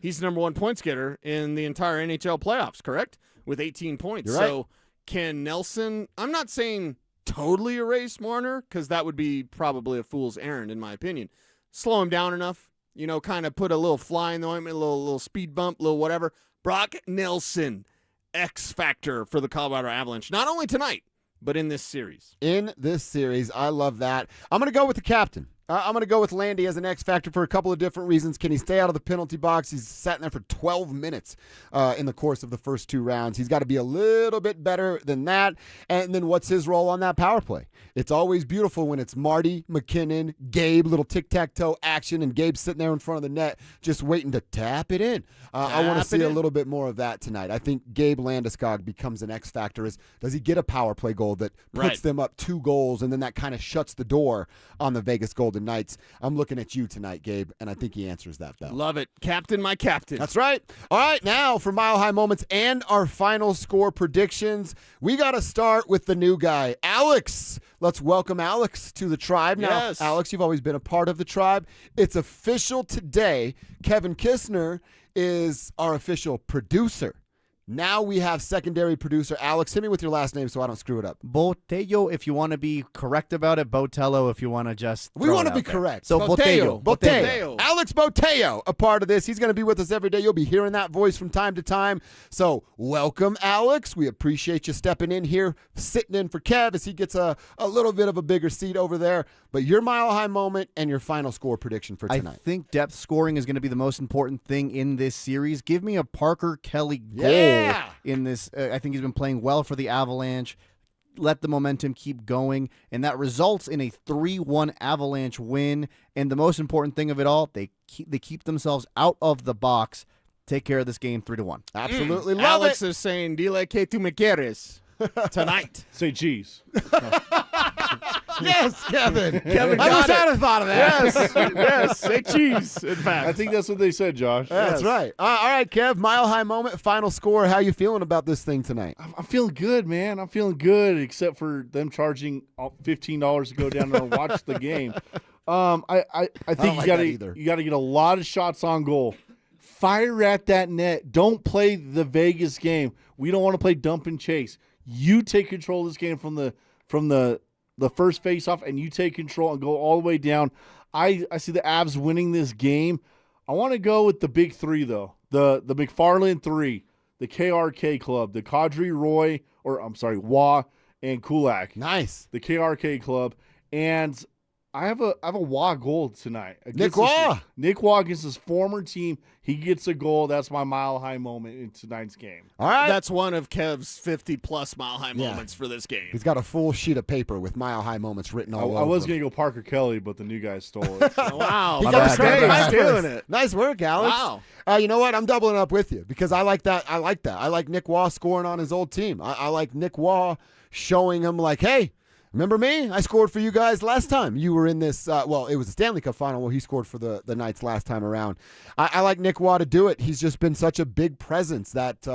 He's the number 1 points getter in the entire NHL playoffs, correct? With 18 points. You're right. So can Nelson, I'm not saying totally erase Marner, because that would be probably a fool's errand in my opinion. Slow him down enough, kind of put a little fly in the ointment, a little speed bump, a little whatever. Brock Nelson, X Factor for the Colorado Avalanche, not only tonight, but in this series. In this series, I love that. I'm going to go with the captain. I'm going to go with Landy as an X factor for a couple of different reasons. Can he stay out of the penalty box? He's sat in there for 12 minutes in the course of the first 2 rounds. He's got to be a little bit better than that. And then what's his role on that power play? It's always beautiful when it's Marty, McKinnon, Gabe, little tic-tac-toe action, and Gabe sitting there in front of the net just waiting to tap it in. I want to see a little bit more of that tonight. I think Gabe Landeskog becomes an X factor. Does he get a power play goal that puts them up 2 goals, and then that kind of shuts the door on the Vegas Golden Knights? I'm looking at you tonight, Gabe, and I think he answers that bell. Love it. Captain, my captain. That's right. All right, now for Mile High Moments and our final score predictions, we got to start with the new guy, Alex. Let's welcome Alex to the tribe. Yes. Now, Alex, you've always been a part of the tribe. It's official today. Kevin Kistner is our official producer. Now we have secondary producer Alex. Hit me with your last name so I don't screw it up. Botello, if you want to be correct about it. Botello, if you want to just We want to be correct. So Botello. Alex Botello, a part of this. He's going to be with us every day. You'll be hearing that voice from time to time. So welcome, Alex. We appreciate you stepping in here, sitting in for Kev as he gets a little bit of a bigger seat over there. But your Mile High moment and your final score prediction for tonight. I think depth scoring is going to be the most important thing in this series. Give me a Parker Kelly goal in this. I think he's been playing well for the Avalanche. Let the momentum keep going, and that results in a 3-1 Avalanche win. And the most important thing of it all, they keep themselves out of the box. Take care of this game 3-1. Absolutely love Alex it. is saying, dile que tu me quieres tonight. Say cheese. Yes, Kevin. Kevin I got wish I'd have thought of that. Yes, say cheese, in fact. I think that's what they said, Josh. That's right. All right, Kev, Mile High moment, final score. How you feeling about this thing tonight? I'm feeling good, man. I'm feeling good, except for them charging $15 to go down there and watch the game. I think you got to get a lot of shots on goal. Fire at that net. Don't play the Vegas game. We don't want to play dump and chase. You take control of this game from the first face-off, and you take control and go all the way down. I see the Avs winning this game. I want to go with the big 3, though. The McFarland 3, the KRK Club, the Kadri Roy, Waugh, and Kulak. Nice. The KRK Club. And I have a Waugh goal tonight. Nick Waugh. Nick Waugh against his former team. He gets a goal. That's my mile-high moment in tonight's game. All right. That's one of Kev's 50-plus mile-high moments for this game. He's got a full sheet of paper with mile-high moments written all over. I was going to go Parker Kelly, but the new guy stole it. So. Wow. He got Nice doing it. Nice work, Alex. Wow. You know what? I'm doubling up with you because I like that. I like Nick Waugh scoring on his old team. I like Nick Waugh showing him like, hey, remember me? I scored for you guys last time. You were in this, it was a Stanley Cup final where he scored for the Knights last time around. I like Nick Waugh to do it. He's just been such a big presence that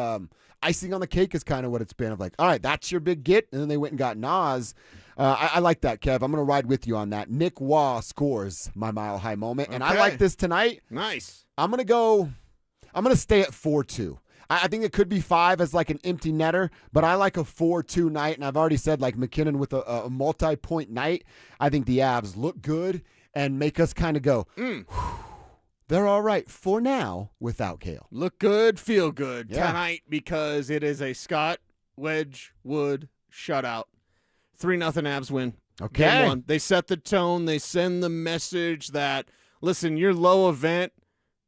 icing on the cake is kind of what it's been of like, all right, that's your big get. And then they went and got Nas. I like that, Kev. I'm going to ride with you on that. Nick Waugh scores my mile-high moment. And I like this tonight. Nice. I'm going to stay at 4-2. I think it could be 5 as like an empty netter, but I like a 4-2 night, and I've already said like McKinnon with a multi-point night. I think the Avs look good and make us kind of go, they're all right for now without Kale. Look good, feel good tonight because it is a Scott Wedgwood shutout. 3-0 Avs win. Okay. Game 1. They set the tone. They send the message that, listen, your low event,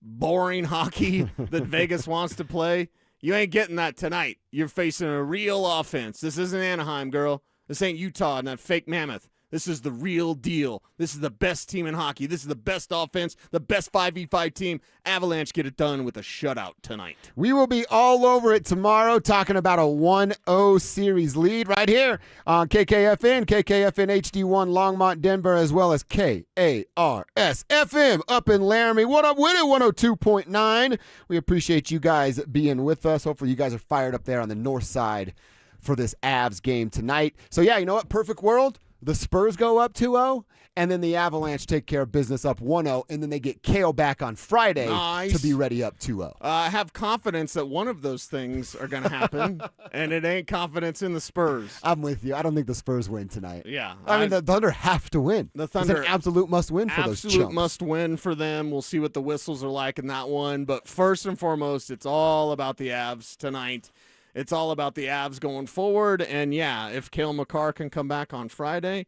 boring hockey that Vegas wants to play, you ain't getting that tonight. You're facing a real offense. This isn't Anaheim, girl. This ain't Utah and that fake mammoth. This is the real deal. This is the best team in hockey. This is the best offense, the best 5v5 team. Avalanche get it done with a shutout tonight. We will be all over it tomorrow talking about a 1-0 series lead right here on KKFN HD1 Longmont, Denver, as well as KARS FM up in Laramie. What up with it? 102.9. We appreciate you guys being with us. Hopefully you guys are fired up there on the north side for this Avs game tonight. So yeah, you know what? Perfect world. The Spurs go up 2-0, and then the Avalanche take care of business up 1-0, and then they get Kale back on Friday to be ready up 2-0. I have confidence that one of those things are going to happen, and it ain't confidence in the Spurs. I'm with you. I don't think the Spurs win tonight. Yeah. I mean, the Thunder have to win. The Thunder. It's an absolute must-win for those chumps. Absolute must-win for them. We'll see what the whistles are like in that one, but first and foremost, it's all about the Avs tonight. It's all about the Avs going forward. And, yeah, if Kale Makar can come back on Friday,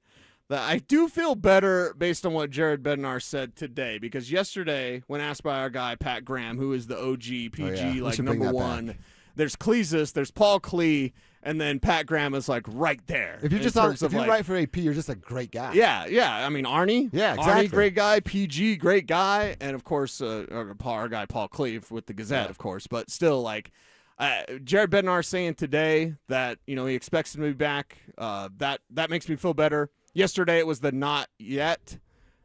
I do feel better based on what Jared Bednar said today. Because yesterday, when asked by our guy, Pat Graham, who is the OG, PG, number one, there's Cleesus, there's Paul Klee, and then Pat Graham is, right there. If you're right for AP, you're just a great guy. Yeah. I mean, Arnie. Yeah, exactly. Arnie, great guy. PG, great guy. And, of course, our guy, Paul Klee, with the Gazette, of course. But still, Jared Bednar saying today that he expects him to be back. That makes me feel better. Yesterday it was the not yet.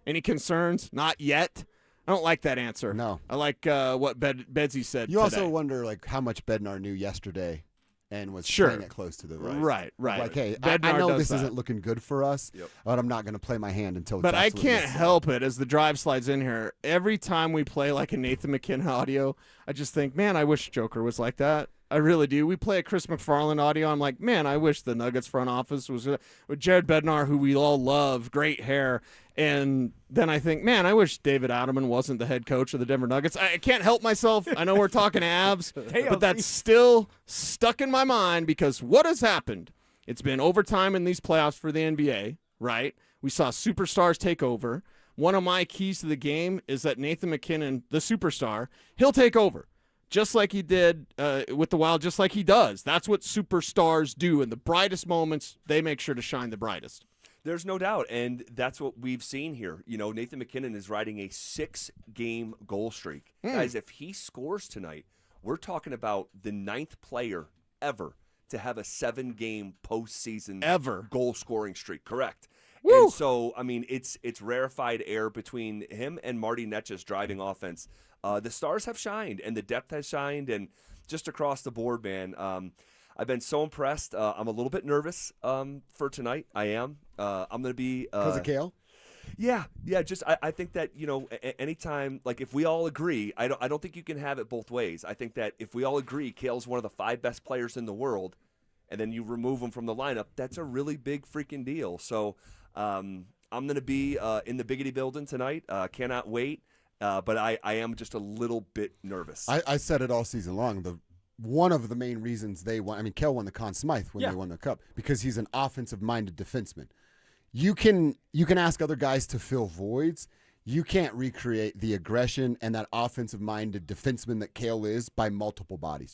Any concerns? Not yet. I don't like that answer. No, I like what Bedsy said. You today. Also wonder how much Bednar knew yesterday, and was playing it close to the right. Like, hey, I know this isn't looking good for us, but I'm not going to play my hand until. But I can't help it as the drive slides in here. Every time we play a Nathan McKinnon audio, I just think, man, I wish Joker was like that. I really do. We play a Chris McFarland audio. I'm like, man, I wish the Nuggets front office was with Jared Bednar, who we all love, great hair. And then I think, man, I wish David Adelman wasn't the head coach of the Denver Nuggets. I can't help myself. I know we're talking Avs, but that's still stuck in my mind because what has happened? It's been overtime in these playoffs for the NBA, right? We saw superstars take over. One of my keys to the game is that Nathan McKinnon, the superstar, he'll take over. Just like he did with the Wild, just like he does. That's what superstars do. In the brightest moments, they make sure to shine the brightest. There's no doubt, and that's what we've seen here. Nathan McKinnon is riding a 6-game goal streak. Guys, if he scores tonight, we're talking about the 9th player ever to have a 7-game postseason goal-scoring streak. Correct. Woo! And so, I mean, it's rarefied air between him and Marty Netch's driving offense. The stars have shined, and the depth has shined, and just across the board, man. I've been so impressed. I'm a little bit nervous for tonight. I am. I'm going to be because of Kale. Yeah. Just I think that anytime if we all agree, I don't think you can have it both ways. I think that if we all agree, Kale's one of the 5 best players in the world, and then you remove him from the lineup, that's a really big freaking deal. So I'm going to be in the Biggity building tonight. Cannot wait. But I am just a little bit nervous. I said it all season long. one of the main reasons they won. I mean, Kale won the Conn Smythe when Yeah. they won the Cup because he's an offensive-minded defenseman. You can ask other guys to fill voids. You can't recreate the aggression and that offensive-minded defenseman that Kale is by multiple bodies.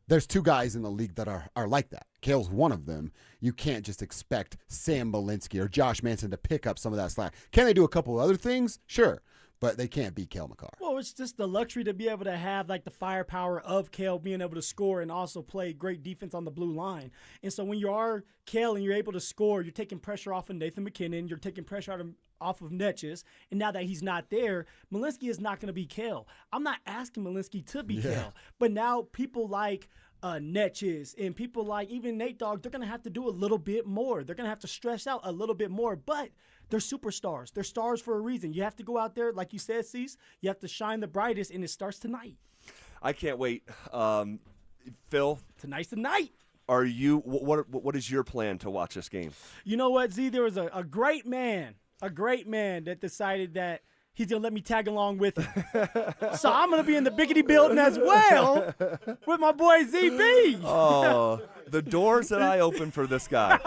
There's two guys in the league that are like that. Kale's one of them. You can't just expect Sam Malinsky or Josh Manson to pick up some of that slack. Can they do a couple of other things? Sure. But they can't beat Kale Makar. Well, it's just the luxury to be able to have like the firepower of Kale being able to score and also play great defense on the blue line. And so when you are Kale and you're able to score, you're taking pressure off of Nathan McKinnon, you're taking pressure off of Netches, and now that he's not there, Malinsky is not going to be Kale. I'm not asking Malinsky to be Kale, but now people like Netches and people like even Nate Dogg, they're going to have to do a little bit more. They're going to have to stress out a little bit more, but they're superstars. They're stars for a reason. You have to go out there, like you said, Cease, you have to shine the brightest, and it starts tonight. I can't wait. Phil? Tonight's the night. Are you? What is your plan to watch this game? You know what, Z? There was a great man that decided that he's going to let me tag along with him. So I'm going to be in the Biggity building as well with my boy ZB. Oh, the doors that I opened for this guy.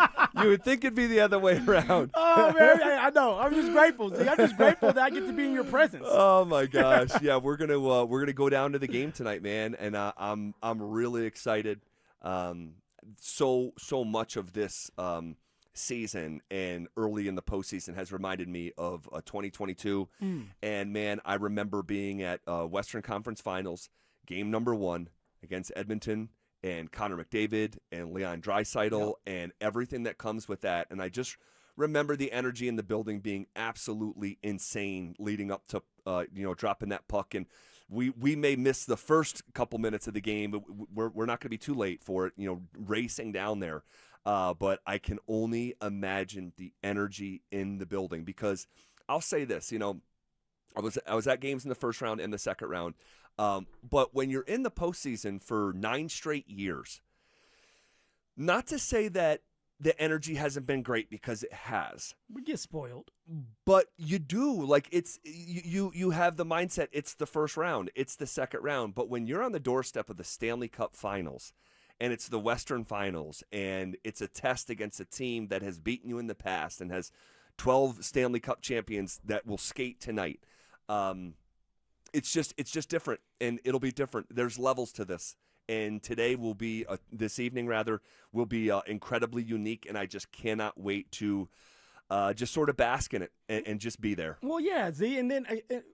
You would think it'd be the other way around. Oh, man, I know. I'm just grateful, Z. I'm just grateful that I get to be in your presence. Oh, my gosh. Yeah, we're gonna go down to the game tonight, man, and I'm really excited. So much of this season and early in the postseason has reminded me of 2022. And, man, I remember being at Western Conference Finals, game number 1 against Edmonton and Connor McDavid and Leon Draisaitl and everything that comes with that. And I just remember the energy in the building being absolutely insane leading up to, dropping that puck. And we may miss the first couple minutes of the game, but we're not going to be too late for it, racing down there. But I can only imagine the energy in the building because I'll say this, I was at games in the first round and the second round. But when you're in the postseason for 9 straight years, not to say that the energy hasn't been great because it has. We get spoiled. But you do. Like you have the mindset, it's the first round, it's the second round. But when you're on the doorstep of the Stanley Cup Finals, and it's the Western Finals, and it's a test against a team that has beaten you in the past and has 12 Stanley Cup champions that will skate tonight. It's just different, and it'll be different. There's levels to this, and today will be this evening will be incredibly unique, and I just cannot wait to just sort of bask in it and just be there. Well, yeah, Z. And then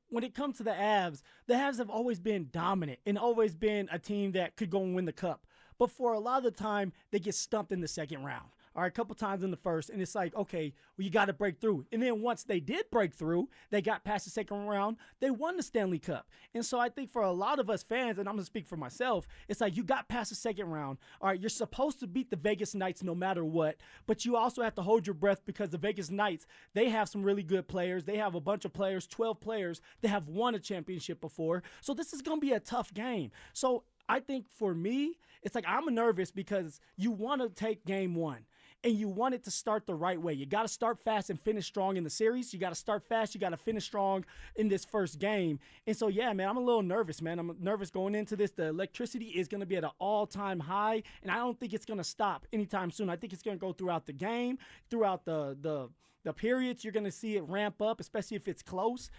when it comes to the Avs have always been dominant and always been a team that could go and win the Cup. But for a lot of the time, they get stumped in the second round. All right, a couple times in the first, and it's like, okay, well, you got to break through. And then once they did break through, they got past the second round, they won the Stanley Cup. And so I think for a lot of us fans, and I'm going to speak for myself, it's like you got past the second round. All right, you're supposed to beat the Vegas Knights no matter what, but you also have to hold your breath because the Vegas Knights, they have some really good players. They have a bunch of players, 12 players that have won a championship before. So this is going to be a tough game. So I think for me, it's like I'm nervous because you want to take game 1 and you want it to start the right way. You got to start fast and finish strong in the series. You got to start fast. You got to finish strong in this first game. And so, yeah, man, I'm a little nervous, man. I'm nervous going into this. The electricity is going to be at an all-time high, and I don't think it's going to stop anytime soon. I think it's going to go throughout the game, throughout the periods. You're going to see it ramp up, especially if it's close.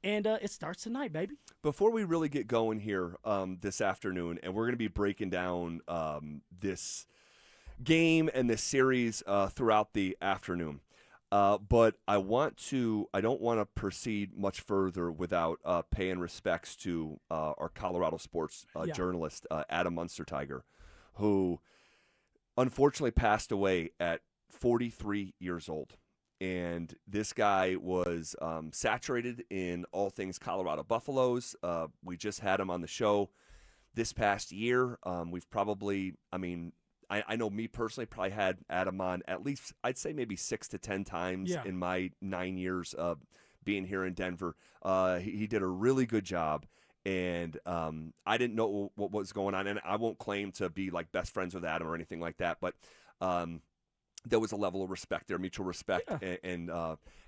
And it starts tonight, baby. Before we really get going here this afternoon, and we're going to be breaking down this game and this series throughout the afternoon. But I don't want to proceed much further without paying respects to our Colorado sports journalist, Adam Munstertiger, who unfortunately passed away at 43 years old. And this guy was saturated in all things Colorado Buffaloes. We just had him on the show this past year. We've probably, I know me personally probably had Adam on at least, I'd say maybe 6 to 10 times in my 9 years of being here in Denver. He did a really good job. And I didn't know what was going on. And I won't claim to be like best friends with Adam or anything like that. But there was a level of respect there, mutual respect, and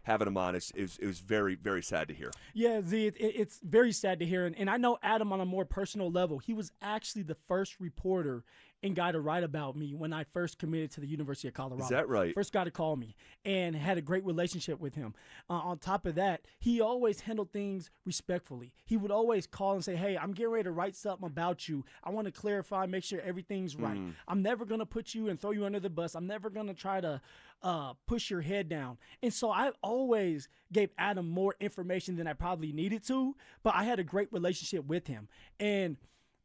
having him on. It was very, very sad to hear. Yeah, Z, it's very sad to hear. And I know Adam on a more personal level. He was actually the first reporter and guy to write about me when I first committed to the University of Colorado. Is that right? First guy to call me, and had a great relationship with him. On top of that, he always handled things respectfully. He would always call and say, hey, I'm getting ready to write something about you. I want to clarify, make sure everything's right. I'm never going to put you and throw you under the bus. I'm never going to try to push your head down. And so I always gave Adam more information than I probably needed to, but I had a great relationship with him. And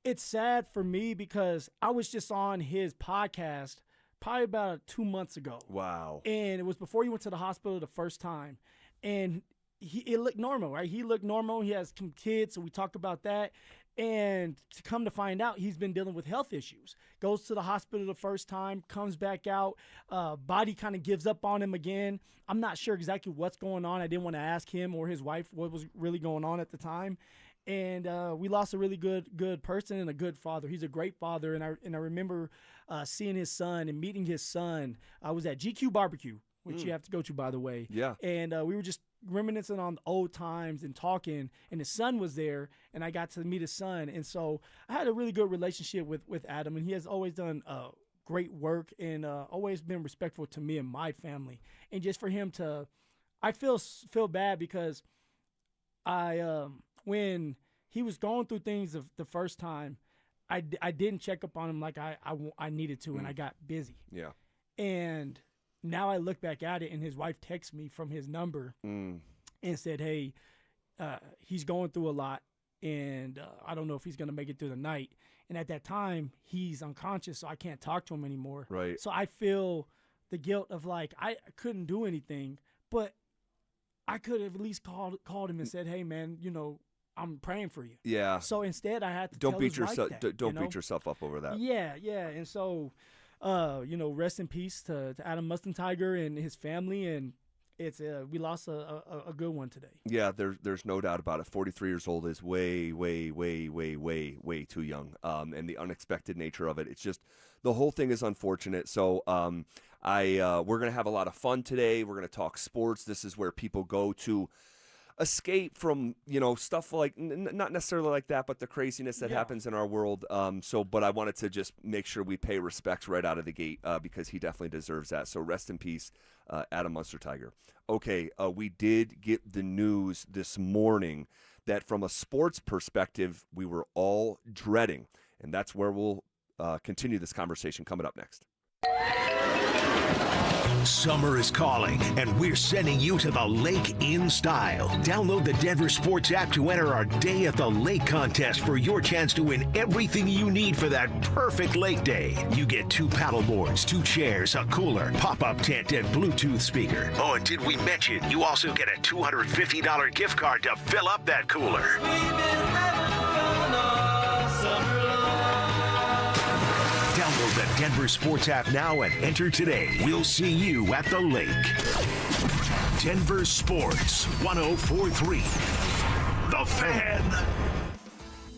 it's sad for me because I was just on his podcast probably about 2 months ago. Wow. And it was before he went to the hospital the first time. And it looked normal, right? He looked normal. He has some kids, so we talked about that. And to come to find out, he's been dealing with health issues. Goes to the hospital the first time, comes back out, body kind of gives up on him again. I'm not sure exactly what's going on. I didn't want to ask him or his wife what was really going on at the time. And we lost a really good person and a good father. He's a great father, and I remember seeing his son and meeting his son. I was at GQ Barbecue, which you have to go to, by the way. Yeah. And we were just reminiscing on old times and talking, and his son was there, and I got to meet his son. And so I had a really good relationship with Adam, and he has always done great work and always been respectful to me and my family. And just for him to – I feel bad because when he was going through things the first time, I didn't check up on him like I needed to, and I got busy. Yeah. And now I look back at it, and his wife texts me from his number and said, hey, he's going through a lot, and I don't know if he's going to make it through the night. And at that time, he's unconscious, so I can't talk to him anymore. Right. So I feel the guilt of, like, I couldn't do anything, but I could have at least called him and said, hey, man, I'm praying for you. Yeah. So instead, I had to don't tell beat his wife yourself. that, Don't beat yourself up over that. Yeah. And so, rest in peace to Adam Mustentiger and his family. And it's we lost a good one today. Yeah, there's no doubt about it. 43 years old is way too young. And the unexpected nature of it. It's just the whole thing is unfortunate. So we're gonna have a lot of fun today. We're gonna talk sports. This is where people go to escape from stuff like not necessarily like that, but the craziness that happens in our world. But I wanted to just make sure we pay respect right out of the gate because he definitely deserves that. So rest in peace, Adam Mustentiger. Okay, we did get the news this morning that from a sports perspective we were all dreading, and that's where we'll continue this conversation coming up next. Summer is calling, and we're sending you to the lake in style. Download the Denver Sports app to enter our Day at the Lake contest for your chance to win everything you need for that perfect lake day. You get 2 paddle boards, 2 chairs, a cooler, pop-up tent, and Bluetooth speaker. Oh, and did we mention you also get a $250 gift card to fill up that cooler? Download the Denver Sports app now and enter today. We'll see you at the lake. Denver Sports 104.3. The Fan.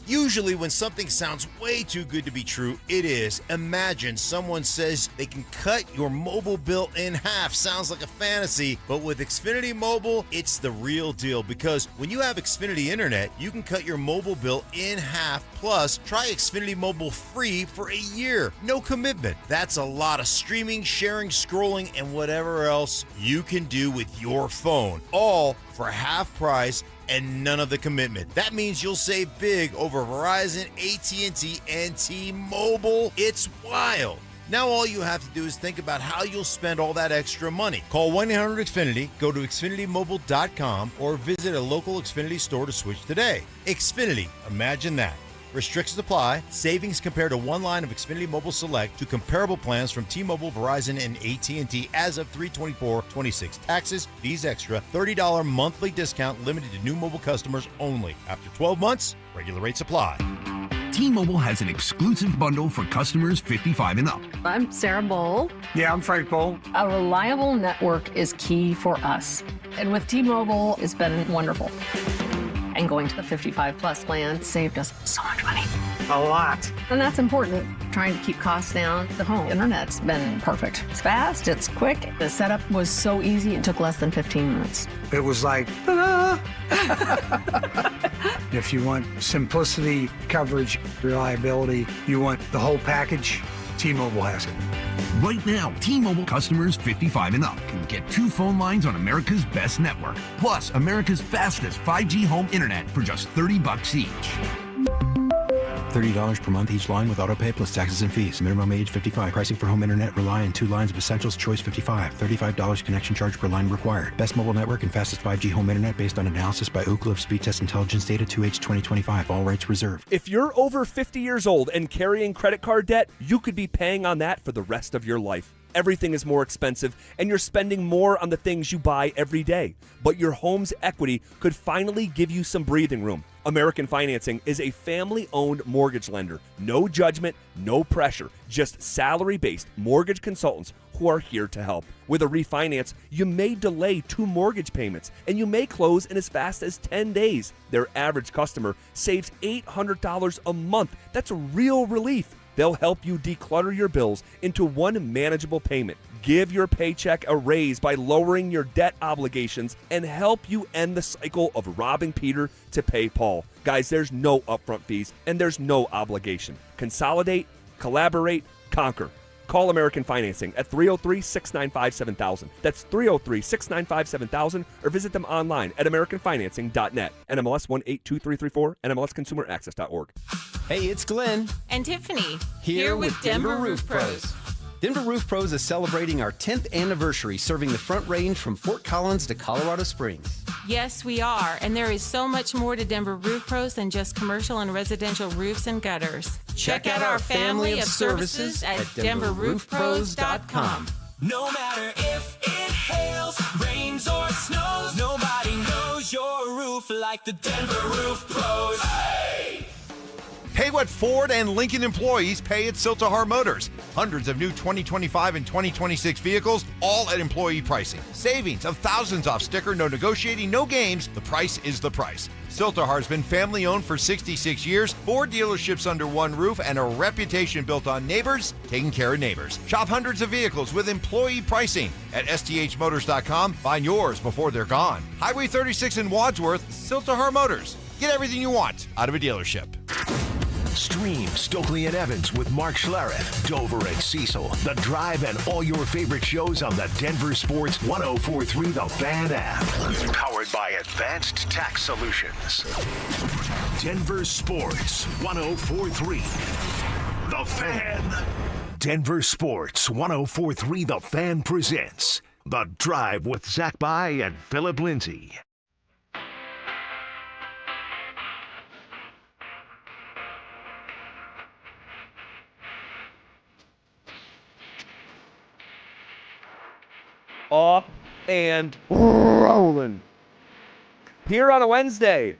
Usually when something sounds way too good to be true, it is. Imagine someone says they can cut your mobile bill in half. Sounds like a fantasy, but with Xfinity Mobile, it's the real deal because when you have Xfinity Internet, you can cut your mobile bill in half. Plus, try Xfinity Mobile free for a year. No commitment. That's a lot of streaming, sharing, scrolling, and whatever else you can do with your phone. All for half price and none of the commitment. That means you'll save big over Verizon, AT&T, and T-Mobile. It's wild. Now all you have to do is think about how you'll spend all that extra money. Call 1-800-XFINITY, go to XfinityMobile.com, or visit a local Xfinity store to switch today. Xfinity, imagine that. Restrictions apply. Savings compared to one line of Xfinity Mobile Select to comparable plans from T-Mobile, Verizon, and AT&T as of 3/24/26. Taxes, fees extra, $30 monthly discount limited to new mobile customers only. After 12 months, regular rates apply. T-Mobile has an exclusive bundle for customers 55 and up. I'm Sarah Bowl. Yeah, I'm Frank Bowl. A reliable network is key for us. And with T-Mobile, it's been wonderful. And going to the 55 plus plan saved us so much money. A lot. And that's important. Trying to keep costs down. The home internet's been perfect. It's fast, it's quick. The setup was so easy, it took less than 15 minutes. It was like, ta-da! If you want simplicity, coverage, reliability, you want the whole package, T-Mobile has it. Right now, T-Mobile customers 55 and up can get 2 phone lines on America's best network, plus America's fastest 5G home internet for just $30 each. $30 per month each line with autopay plus taxes and fees. Minimum age 55. Pricing for home internet rely on 2 lines of Essentials Choice 55. $35 connection charge per line required. Best mobile network and fastest 5G home internet based on analysis by Ookla of Speed Test Intelligence data 2H 2025. All rights reserved. If you're over 50 years old and carrying credit card debt, you could be paying on that for the rest of your life. Everything is more expensive, and you're spending more on the things you buy every day. But your home's equity could finally give you some breathing room. American Financing is a family-owned mortgage lender. No judgment, no pressure, just salary-based mortgage consultants who are here to help. With a refinance, you may delay 2 mortgage payments, and you may close in as fast as 10 days. Their average customer saves $800 a month. That's a real relief. They'll help you declutter your bills into one manageable payment. Give your paycheck a raise by lowering your debt obligations and help you end the cycle of robbing Peter to pay Paul. Guys, there's no upfront fees and there's no obligation. Consolidate, collaborate, conquer. Call American Financing at 303-695-7000. That's 303-695-7000 or visit them online at americanfinancing.net. NMLS 182334, NMLSconsumeraccess.org. Hey, it's Glenn. And Tiffany. Here with Denver Roof Pros. Denver Roof Pros is celebrating our 10th anniversary serving the Front Range from Fort Collins to Colorado Springs. Yes, we are. And there is so much more to Denver Roof Pros than just commercial and residential roofs and gutters. Check out our family of services at DenverRoofPros.com. No matter if it hails, rains, or snows, nobody knows your roof like the Denver Roof Pros. Hey! Pay what Ford and Lincoln employees pay at Siltahar Motors. Hundreds of new 2025 and 2026 vehicles, all at employee pricing. Savings of thousands off sticker, no negotiating, no games. The price is the price. Siltahar's been family-owned for 66 years, 4 dealerships under one roof, and a reputation built on neighbors taking care of neighbors. Shop hundreds of vehicles with employee pricing at sthmotors.com. Find yours before they're gone. Highway 36 in Wadsworth, Siltahar Motors. Get everything you want out of a dealership. Stream Stokely and Evans with Mark Schlereth, Dover and Cecil, The Drive, and all your favorite shows on the Denver Sports 1043 The Fan app. Powered by Advanced Tax Solutions. Denver Sports 1043 The Fan. Denver Sports 1043 The Fan presents The Drive with Zach By and Philip Lindsay. Off and rolling. Here on a Wednesday,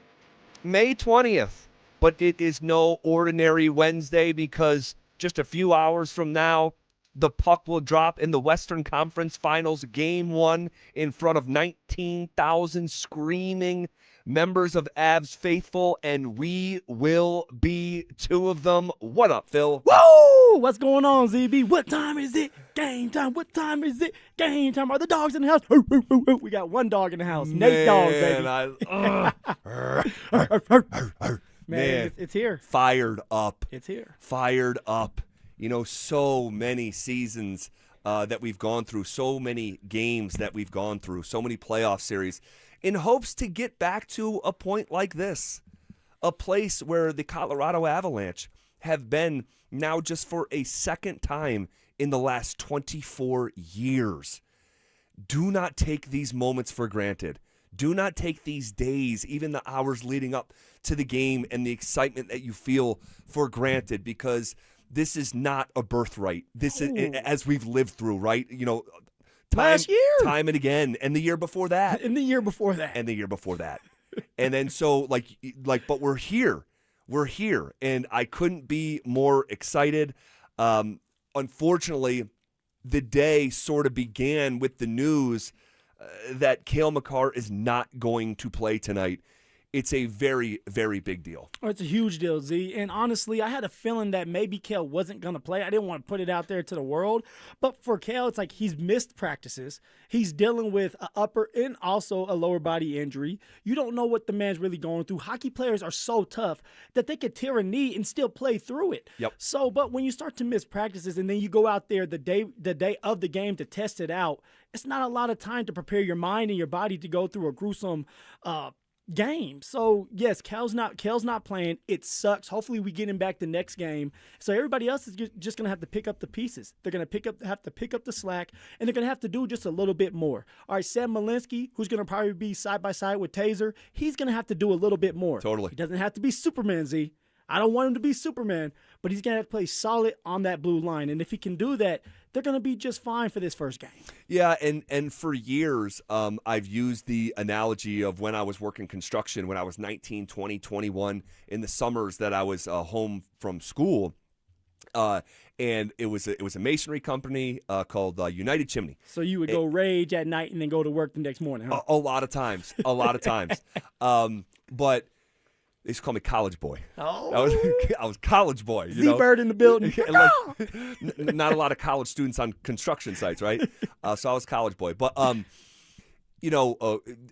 May 20th. But it is no ordinary Wednesday because just a few hours from now, the puck will drop in the Western Conference Finals Game 1 in front of 19,000 screaming members of Avs faithful, and we will be 2 of them. What up, Phil? Whoa! What's going on, ZB? What time is it? Game time. What time is it? Game time. Are the dogs in the house? We got 1 dog in the house. Nate dog, baby. Man, it's here. Fired up. It's here. Fired up. You know, so many seasons that we've gone through, so many games that we've gone through, so many playoff series, in hopes to get back to a point like this, a place where the Colorado Avalanche have been now just for a second time in the last 24 years. Do not take these moments for granted. Do not take these days, even the hours leading up to the game and the excitement that you feel for granted, because this is not a birthright. This is, as we've lived through, right? You know, last year, time and again, and the year before that, and the year before that, and the year before that, and then so but we're here, and I couldn't be more excited. Unfortunately, the day sort of began with the news that Kale Makar is not going to play tonight it's a very, very big deal. Oh, it's a huge deal, Z. And honestly, I had a feeling that maybe Kale wasn't going to play. I didn't want to put it out there to the world. But for Kale, it's like he's missed practices. He's dealing with an upper and also a lower body injury. You don't know what the man's really going through. Hockey players are so tough that they could tear a knee and still play through it. Yep. So, but when you start to miss practices and then you go out there the day of the game to test it out, it's not a lot of time to prepare your mind and your body to go through a gruesome game. So yes, Kale's not playing. It sucks. Hopefully we get him back the next game. So everybody else is just gonna have to pick up the pieces. They're gonna have to pick up the slack, and they're gonna have to do just a little bit more. All right, Sam Malinsky, who's gonna probably be side by side with Taser, he's gonna have to do a little bit more. Totally. He doesn't have to be Superman, Z. I don't want him to be Superman, but he's going to have to play solid on that blue line. And if he can do that, they're going to be just fine for this first game. Yeah, and for years, I've used the analogy of when I was working construction, when I was 19, 20, 21, in the summers that I was home from school. And it was a masonry company called United Chimney. So you would go rage at night and then go to work the next morning, huh? A lot of times. But they used to call me college boy. Oh. I was college boy. Z-Bird in the building. Not a lot of college students on construction sites, right? So I was college boy. But,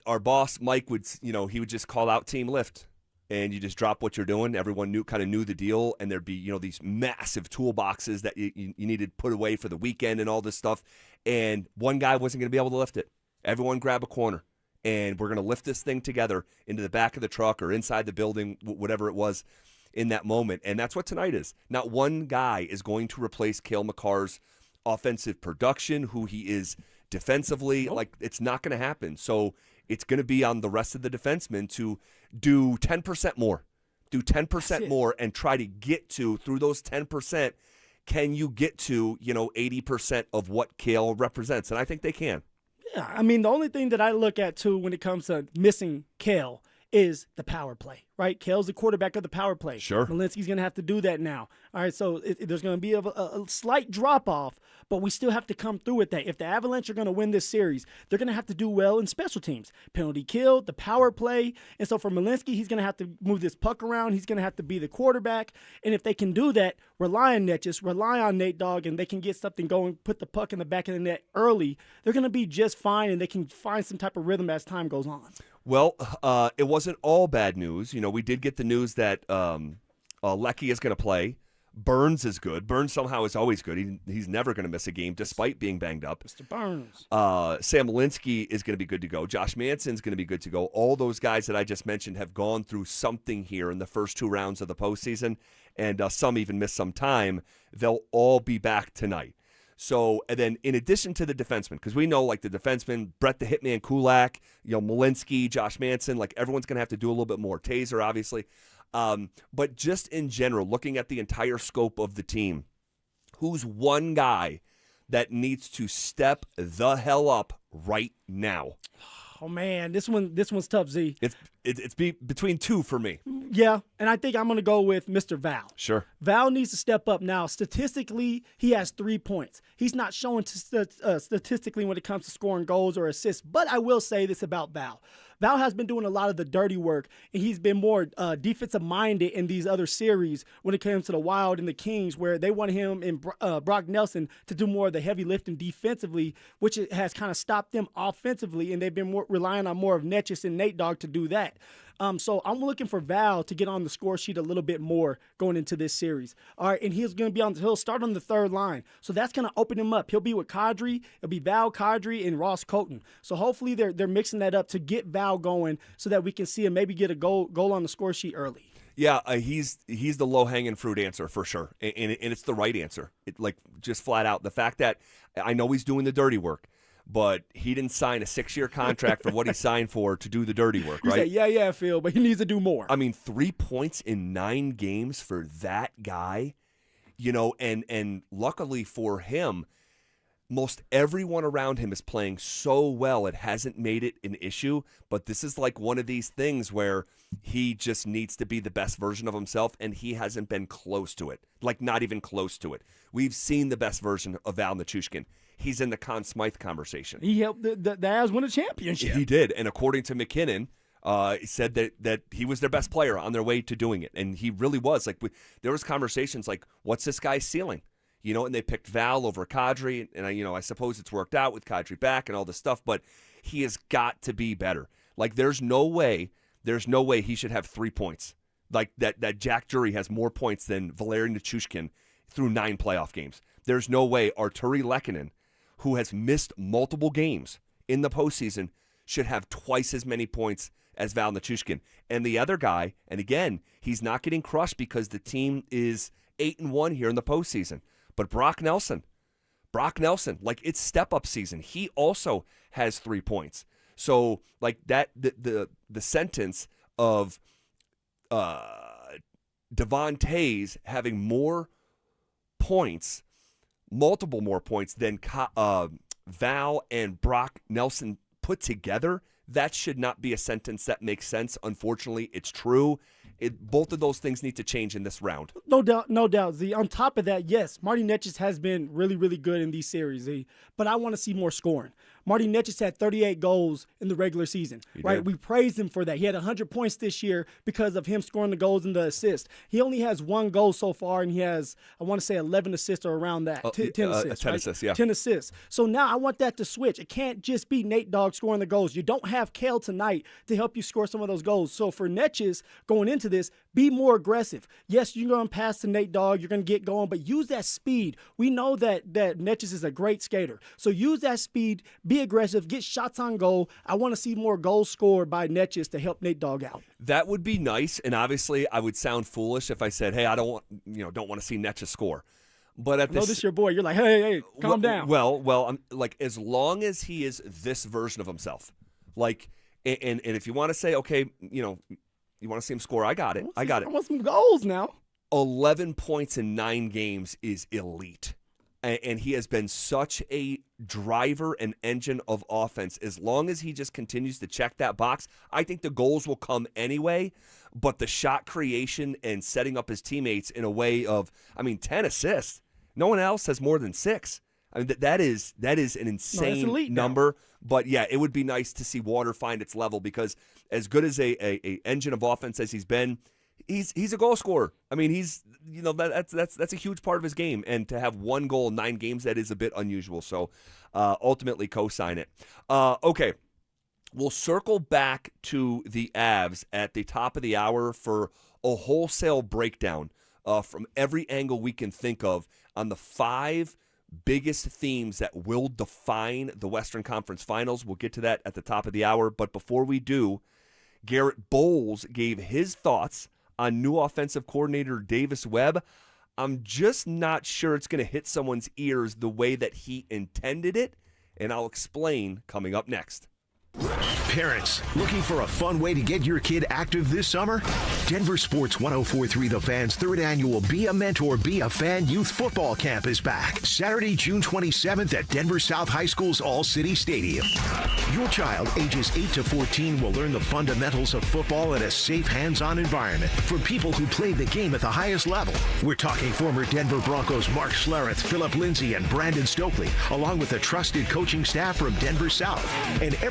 our boss, Mike, he would just call out team lift. And you just drop what you're doing. Everyone knew the deal. And there'd be, these massive toolboxes that you needed put away for the weekend and all this stuff. And one guy wasn't going to be able to lift it. Everyone grab a corner. And we're going to lift this thing together into the back of the truck or inside the building, whatever it was in that moment. And that's what tonight is. Not one guy is going to replace Kale Makar's offensive production, who he is defensively. Nope. Like, it's not going to happen. So it's going to be on the rest of the defensemen to do 10% more. Do 10% more and try to get to, through those 10%, can you get to, 80% of what Kale represents? And I think they can. Yeah, I mean, the only thing that I look at, too, when it comes to missing Kale is the power play, right? Kale's the quarterback of the power play. Sure. Malinsky's going to have to do that now. All right, so there's going to be a slight drop-off, but we still have to come through with that. If the Avalanche are going to win this series, they're going to have to do well in special teams. Penalty kill, the power play. And so for Malinsky, he's going to have to move this puck around. He's going to have to be the quarterback. And if they can do that, rely on Nate Dogg, and they can get something going, put the puck in the back of the net early, they're going to be just fine, and they can find some type of rhythm as time goes on. Well, it wasn't all bad news. We did get the news that Lecky is going to play. Burns is good. Burns somehow is always good. He's never going to miss a game despite being banged up. Mr. Burns. Sam Malinsky is going to be good to go. Josh Manson's going to be good to go. All those guys that I just mentioned have gone through something here in the first 2 rounds of the postseason, and some even missed some time. They'll all be back tonight. So, and then in addition to the defensemen, because we know, like, the defensemen, Brett the Hitman Kulak, Malinsky, Josh Manson, like, everyone's going to have to do a little bit more. Taser, obviously. But just in general, looking at the entire scope of the team, who's one guy that needs to step the hell up right now? Oh man, this one's tough, Z. It's between 2 for me. Yeah, and I think I'm going to go with Mr. Val. Sure. Val needs to step up now. Statistically, he has 3 points. He's not showing statistically when it comes to scoring goals or assists, but I will say this about Val. Val has been doing a lot of the dirty work, and he's been more defensive-minded in these other series when it comes to the Wild and the Kings, where they want him and Brock Nelson to do more of the heavy lifting defensively, which has kind of stopped them offensively, and they've been relying on more of Netchus and Nate Dogg to do that. So I'm looking for Val to get on the score sheet a little bit more going into this series. All right, and he'll start on the 3rd line. So that's going to open him up. He'll be with Kadri. It'll be Val, Kadri, and Ross Colton. So hopefully they're mixing that up to get Val going so that we can see him maybe get a goal on the score sheet early. Yeah, he's the low-hanging fruit answer for sure, and it's the right answer. Just flat out. The fact that I know he's doing the dirty work, but he didn't sign a 6-year contract for what he signed for to do the dirty work, right? Yeah, Phil, but he needs to do more. I mean, 3 points in 9 games for that guy, and luckily for him, most everyone around him is playing so well it hasn't made it an issue, but this is like one of these things where he just needs to be the best version of himself, and he hasn't been close to it, like not even close to it. We've seen the best version of Val Nichushkin. He's in the Conn Smythe conversation. He helped the Avs win a championship. He did, and according to McKinnon, He said that he was their best player on their way to doing it, and he really was. Like there was conversations like, what's this guy's ceiling? You know, and they picked Val over Kadri, and I suppose it's worked out with Kadri back and all this stuff, but he has got to be better. Like there's no way he should have 3 points. Like that Jack Drury has more points than Valeri Nichushkin through 9 playoff games. There's no way Arturi Lehkonen, who has missed multiple games in the postseason, should have twice as many points as Val Nichushkin. And the other guy, and again, he's not getting crushed because the team is 8-1 here in the postseason. But Brock Nelson, like it's step-up season. He also has 3 points. So like that, the sentence of Devon Toews having more points, multiple more points than Val and Brock Nelson put together, that should not be a sentence that makes sense. Unfortunately, it's true. Both of those things need to change in this round. No doubt, Z. On top of that, yes, Marty Necas has been really, really good in these series, Z. But I want to see more scoring. Marty Necas had 38 goals in the regular season, right? We praised him for that. He had 100 points this year because of him scoring the goals and the assists. He only has 1 goal so far, and he has, I want to say, 11 assists or around that. 10 assists, 10 right? assists, yeah. 10 assists. So now I want that to switch. It can't just be Nate Dogg scoring the goals. You don't have Kale tonight to help you score some of those goals. So for Necas going into this, be more aggressive. Yes, you're going to pass to Nate Dogg. You're going to get going, but use that speed. We know that Necas is a great skater. So use that speed, be aggressive, get shots on goal. I want to see more goals scored by Necas to help Nate Dogg out. That would be nice, and obviously I would sound foolish if I said, hey, I don't want to see Necas score. But at this is your boy. You're like, hey, calm down. Well, I'm like, as long as he is this version of himself, like, and if you want to say, okay, you want to see him score, I got it. I want some goals now. 11 points in 9 games is elite. And he has been such a driver and engine of offense. As long as he just continues to check that box, I think the goals will come anyway. But the shot creation and setting up his teammates in a way of, 10 assists. No one else has more than 6. I mean, that is an insane number. But yeah, it would be nice to see Water find its level, because as good as a engine of offense as he's been, he's a goal scorer. I mean, he's that's a huge part of his game, and to have 1 goal in 9 games, that is a bit unusual. So ultimately co-sign it. Okay, we'll circle back to the Avs at the top of the hour for a wholesale breakdown from every angle we can think of on the 5 biggest themes that will define the Western Conference Finals. We'll get to that at the top of the hour. But before we do, Garrett Bowles gave his thoughts on new offensive coordinator Davis Webb. I'm just not sure it's going to hit someone's ears the way that he intended it, and I'll explain coming up next. Parents, looking for a fun way to get your kid active this summer? DenverSports 104.3 The Fan's 3rd annual Be a Mentor, Be a Fan Youth Football Camp is back. Saturday, June 27th at Denver South High School's All-City Stadium. Your child, ages 8 to 14, will learn the fundamentals of football in a safe, hands-on environment from people who play the game at the highest level. We're talking former Denver Broncos Mark Schlereth, Philip Lindsay, and Brandon Stokely, along with a trusted coaching staff from Denver South. And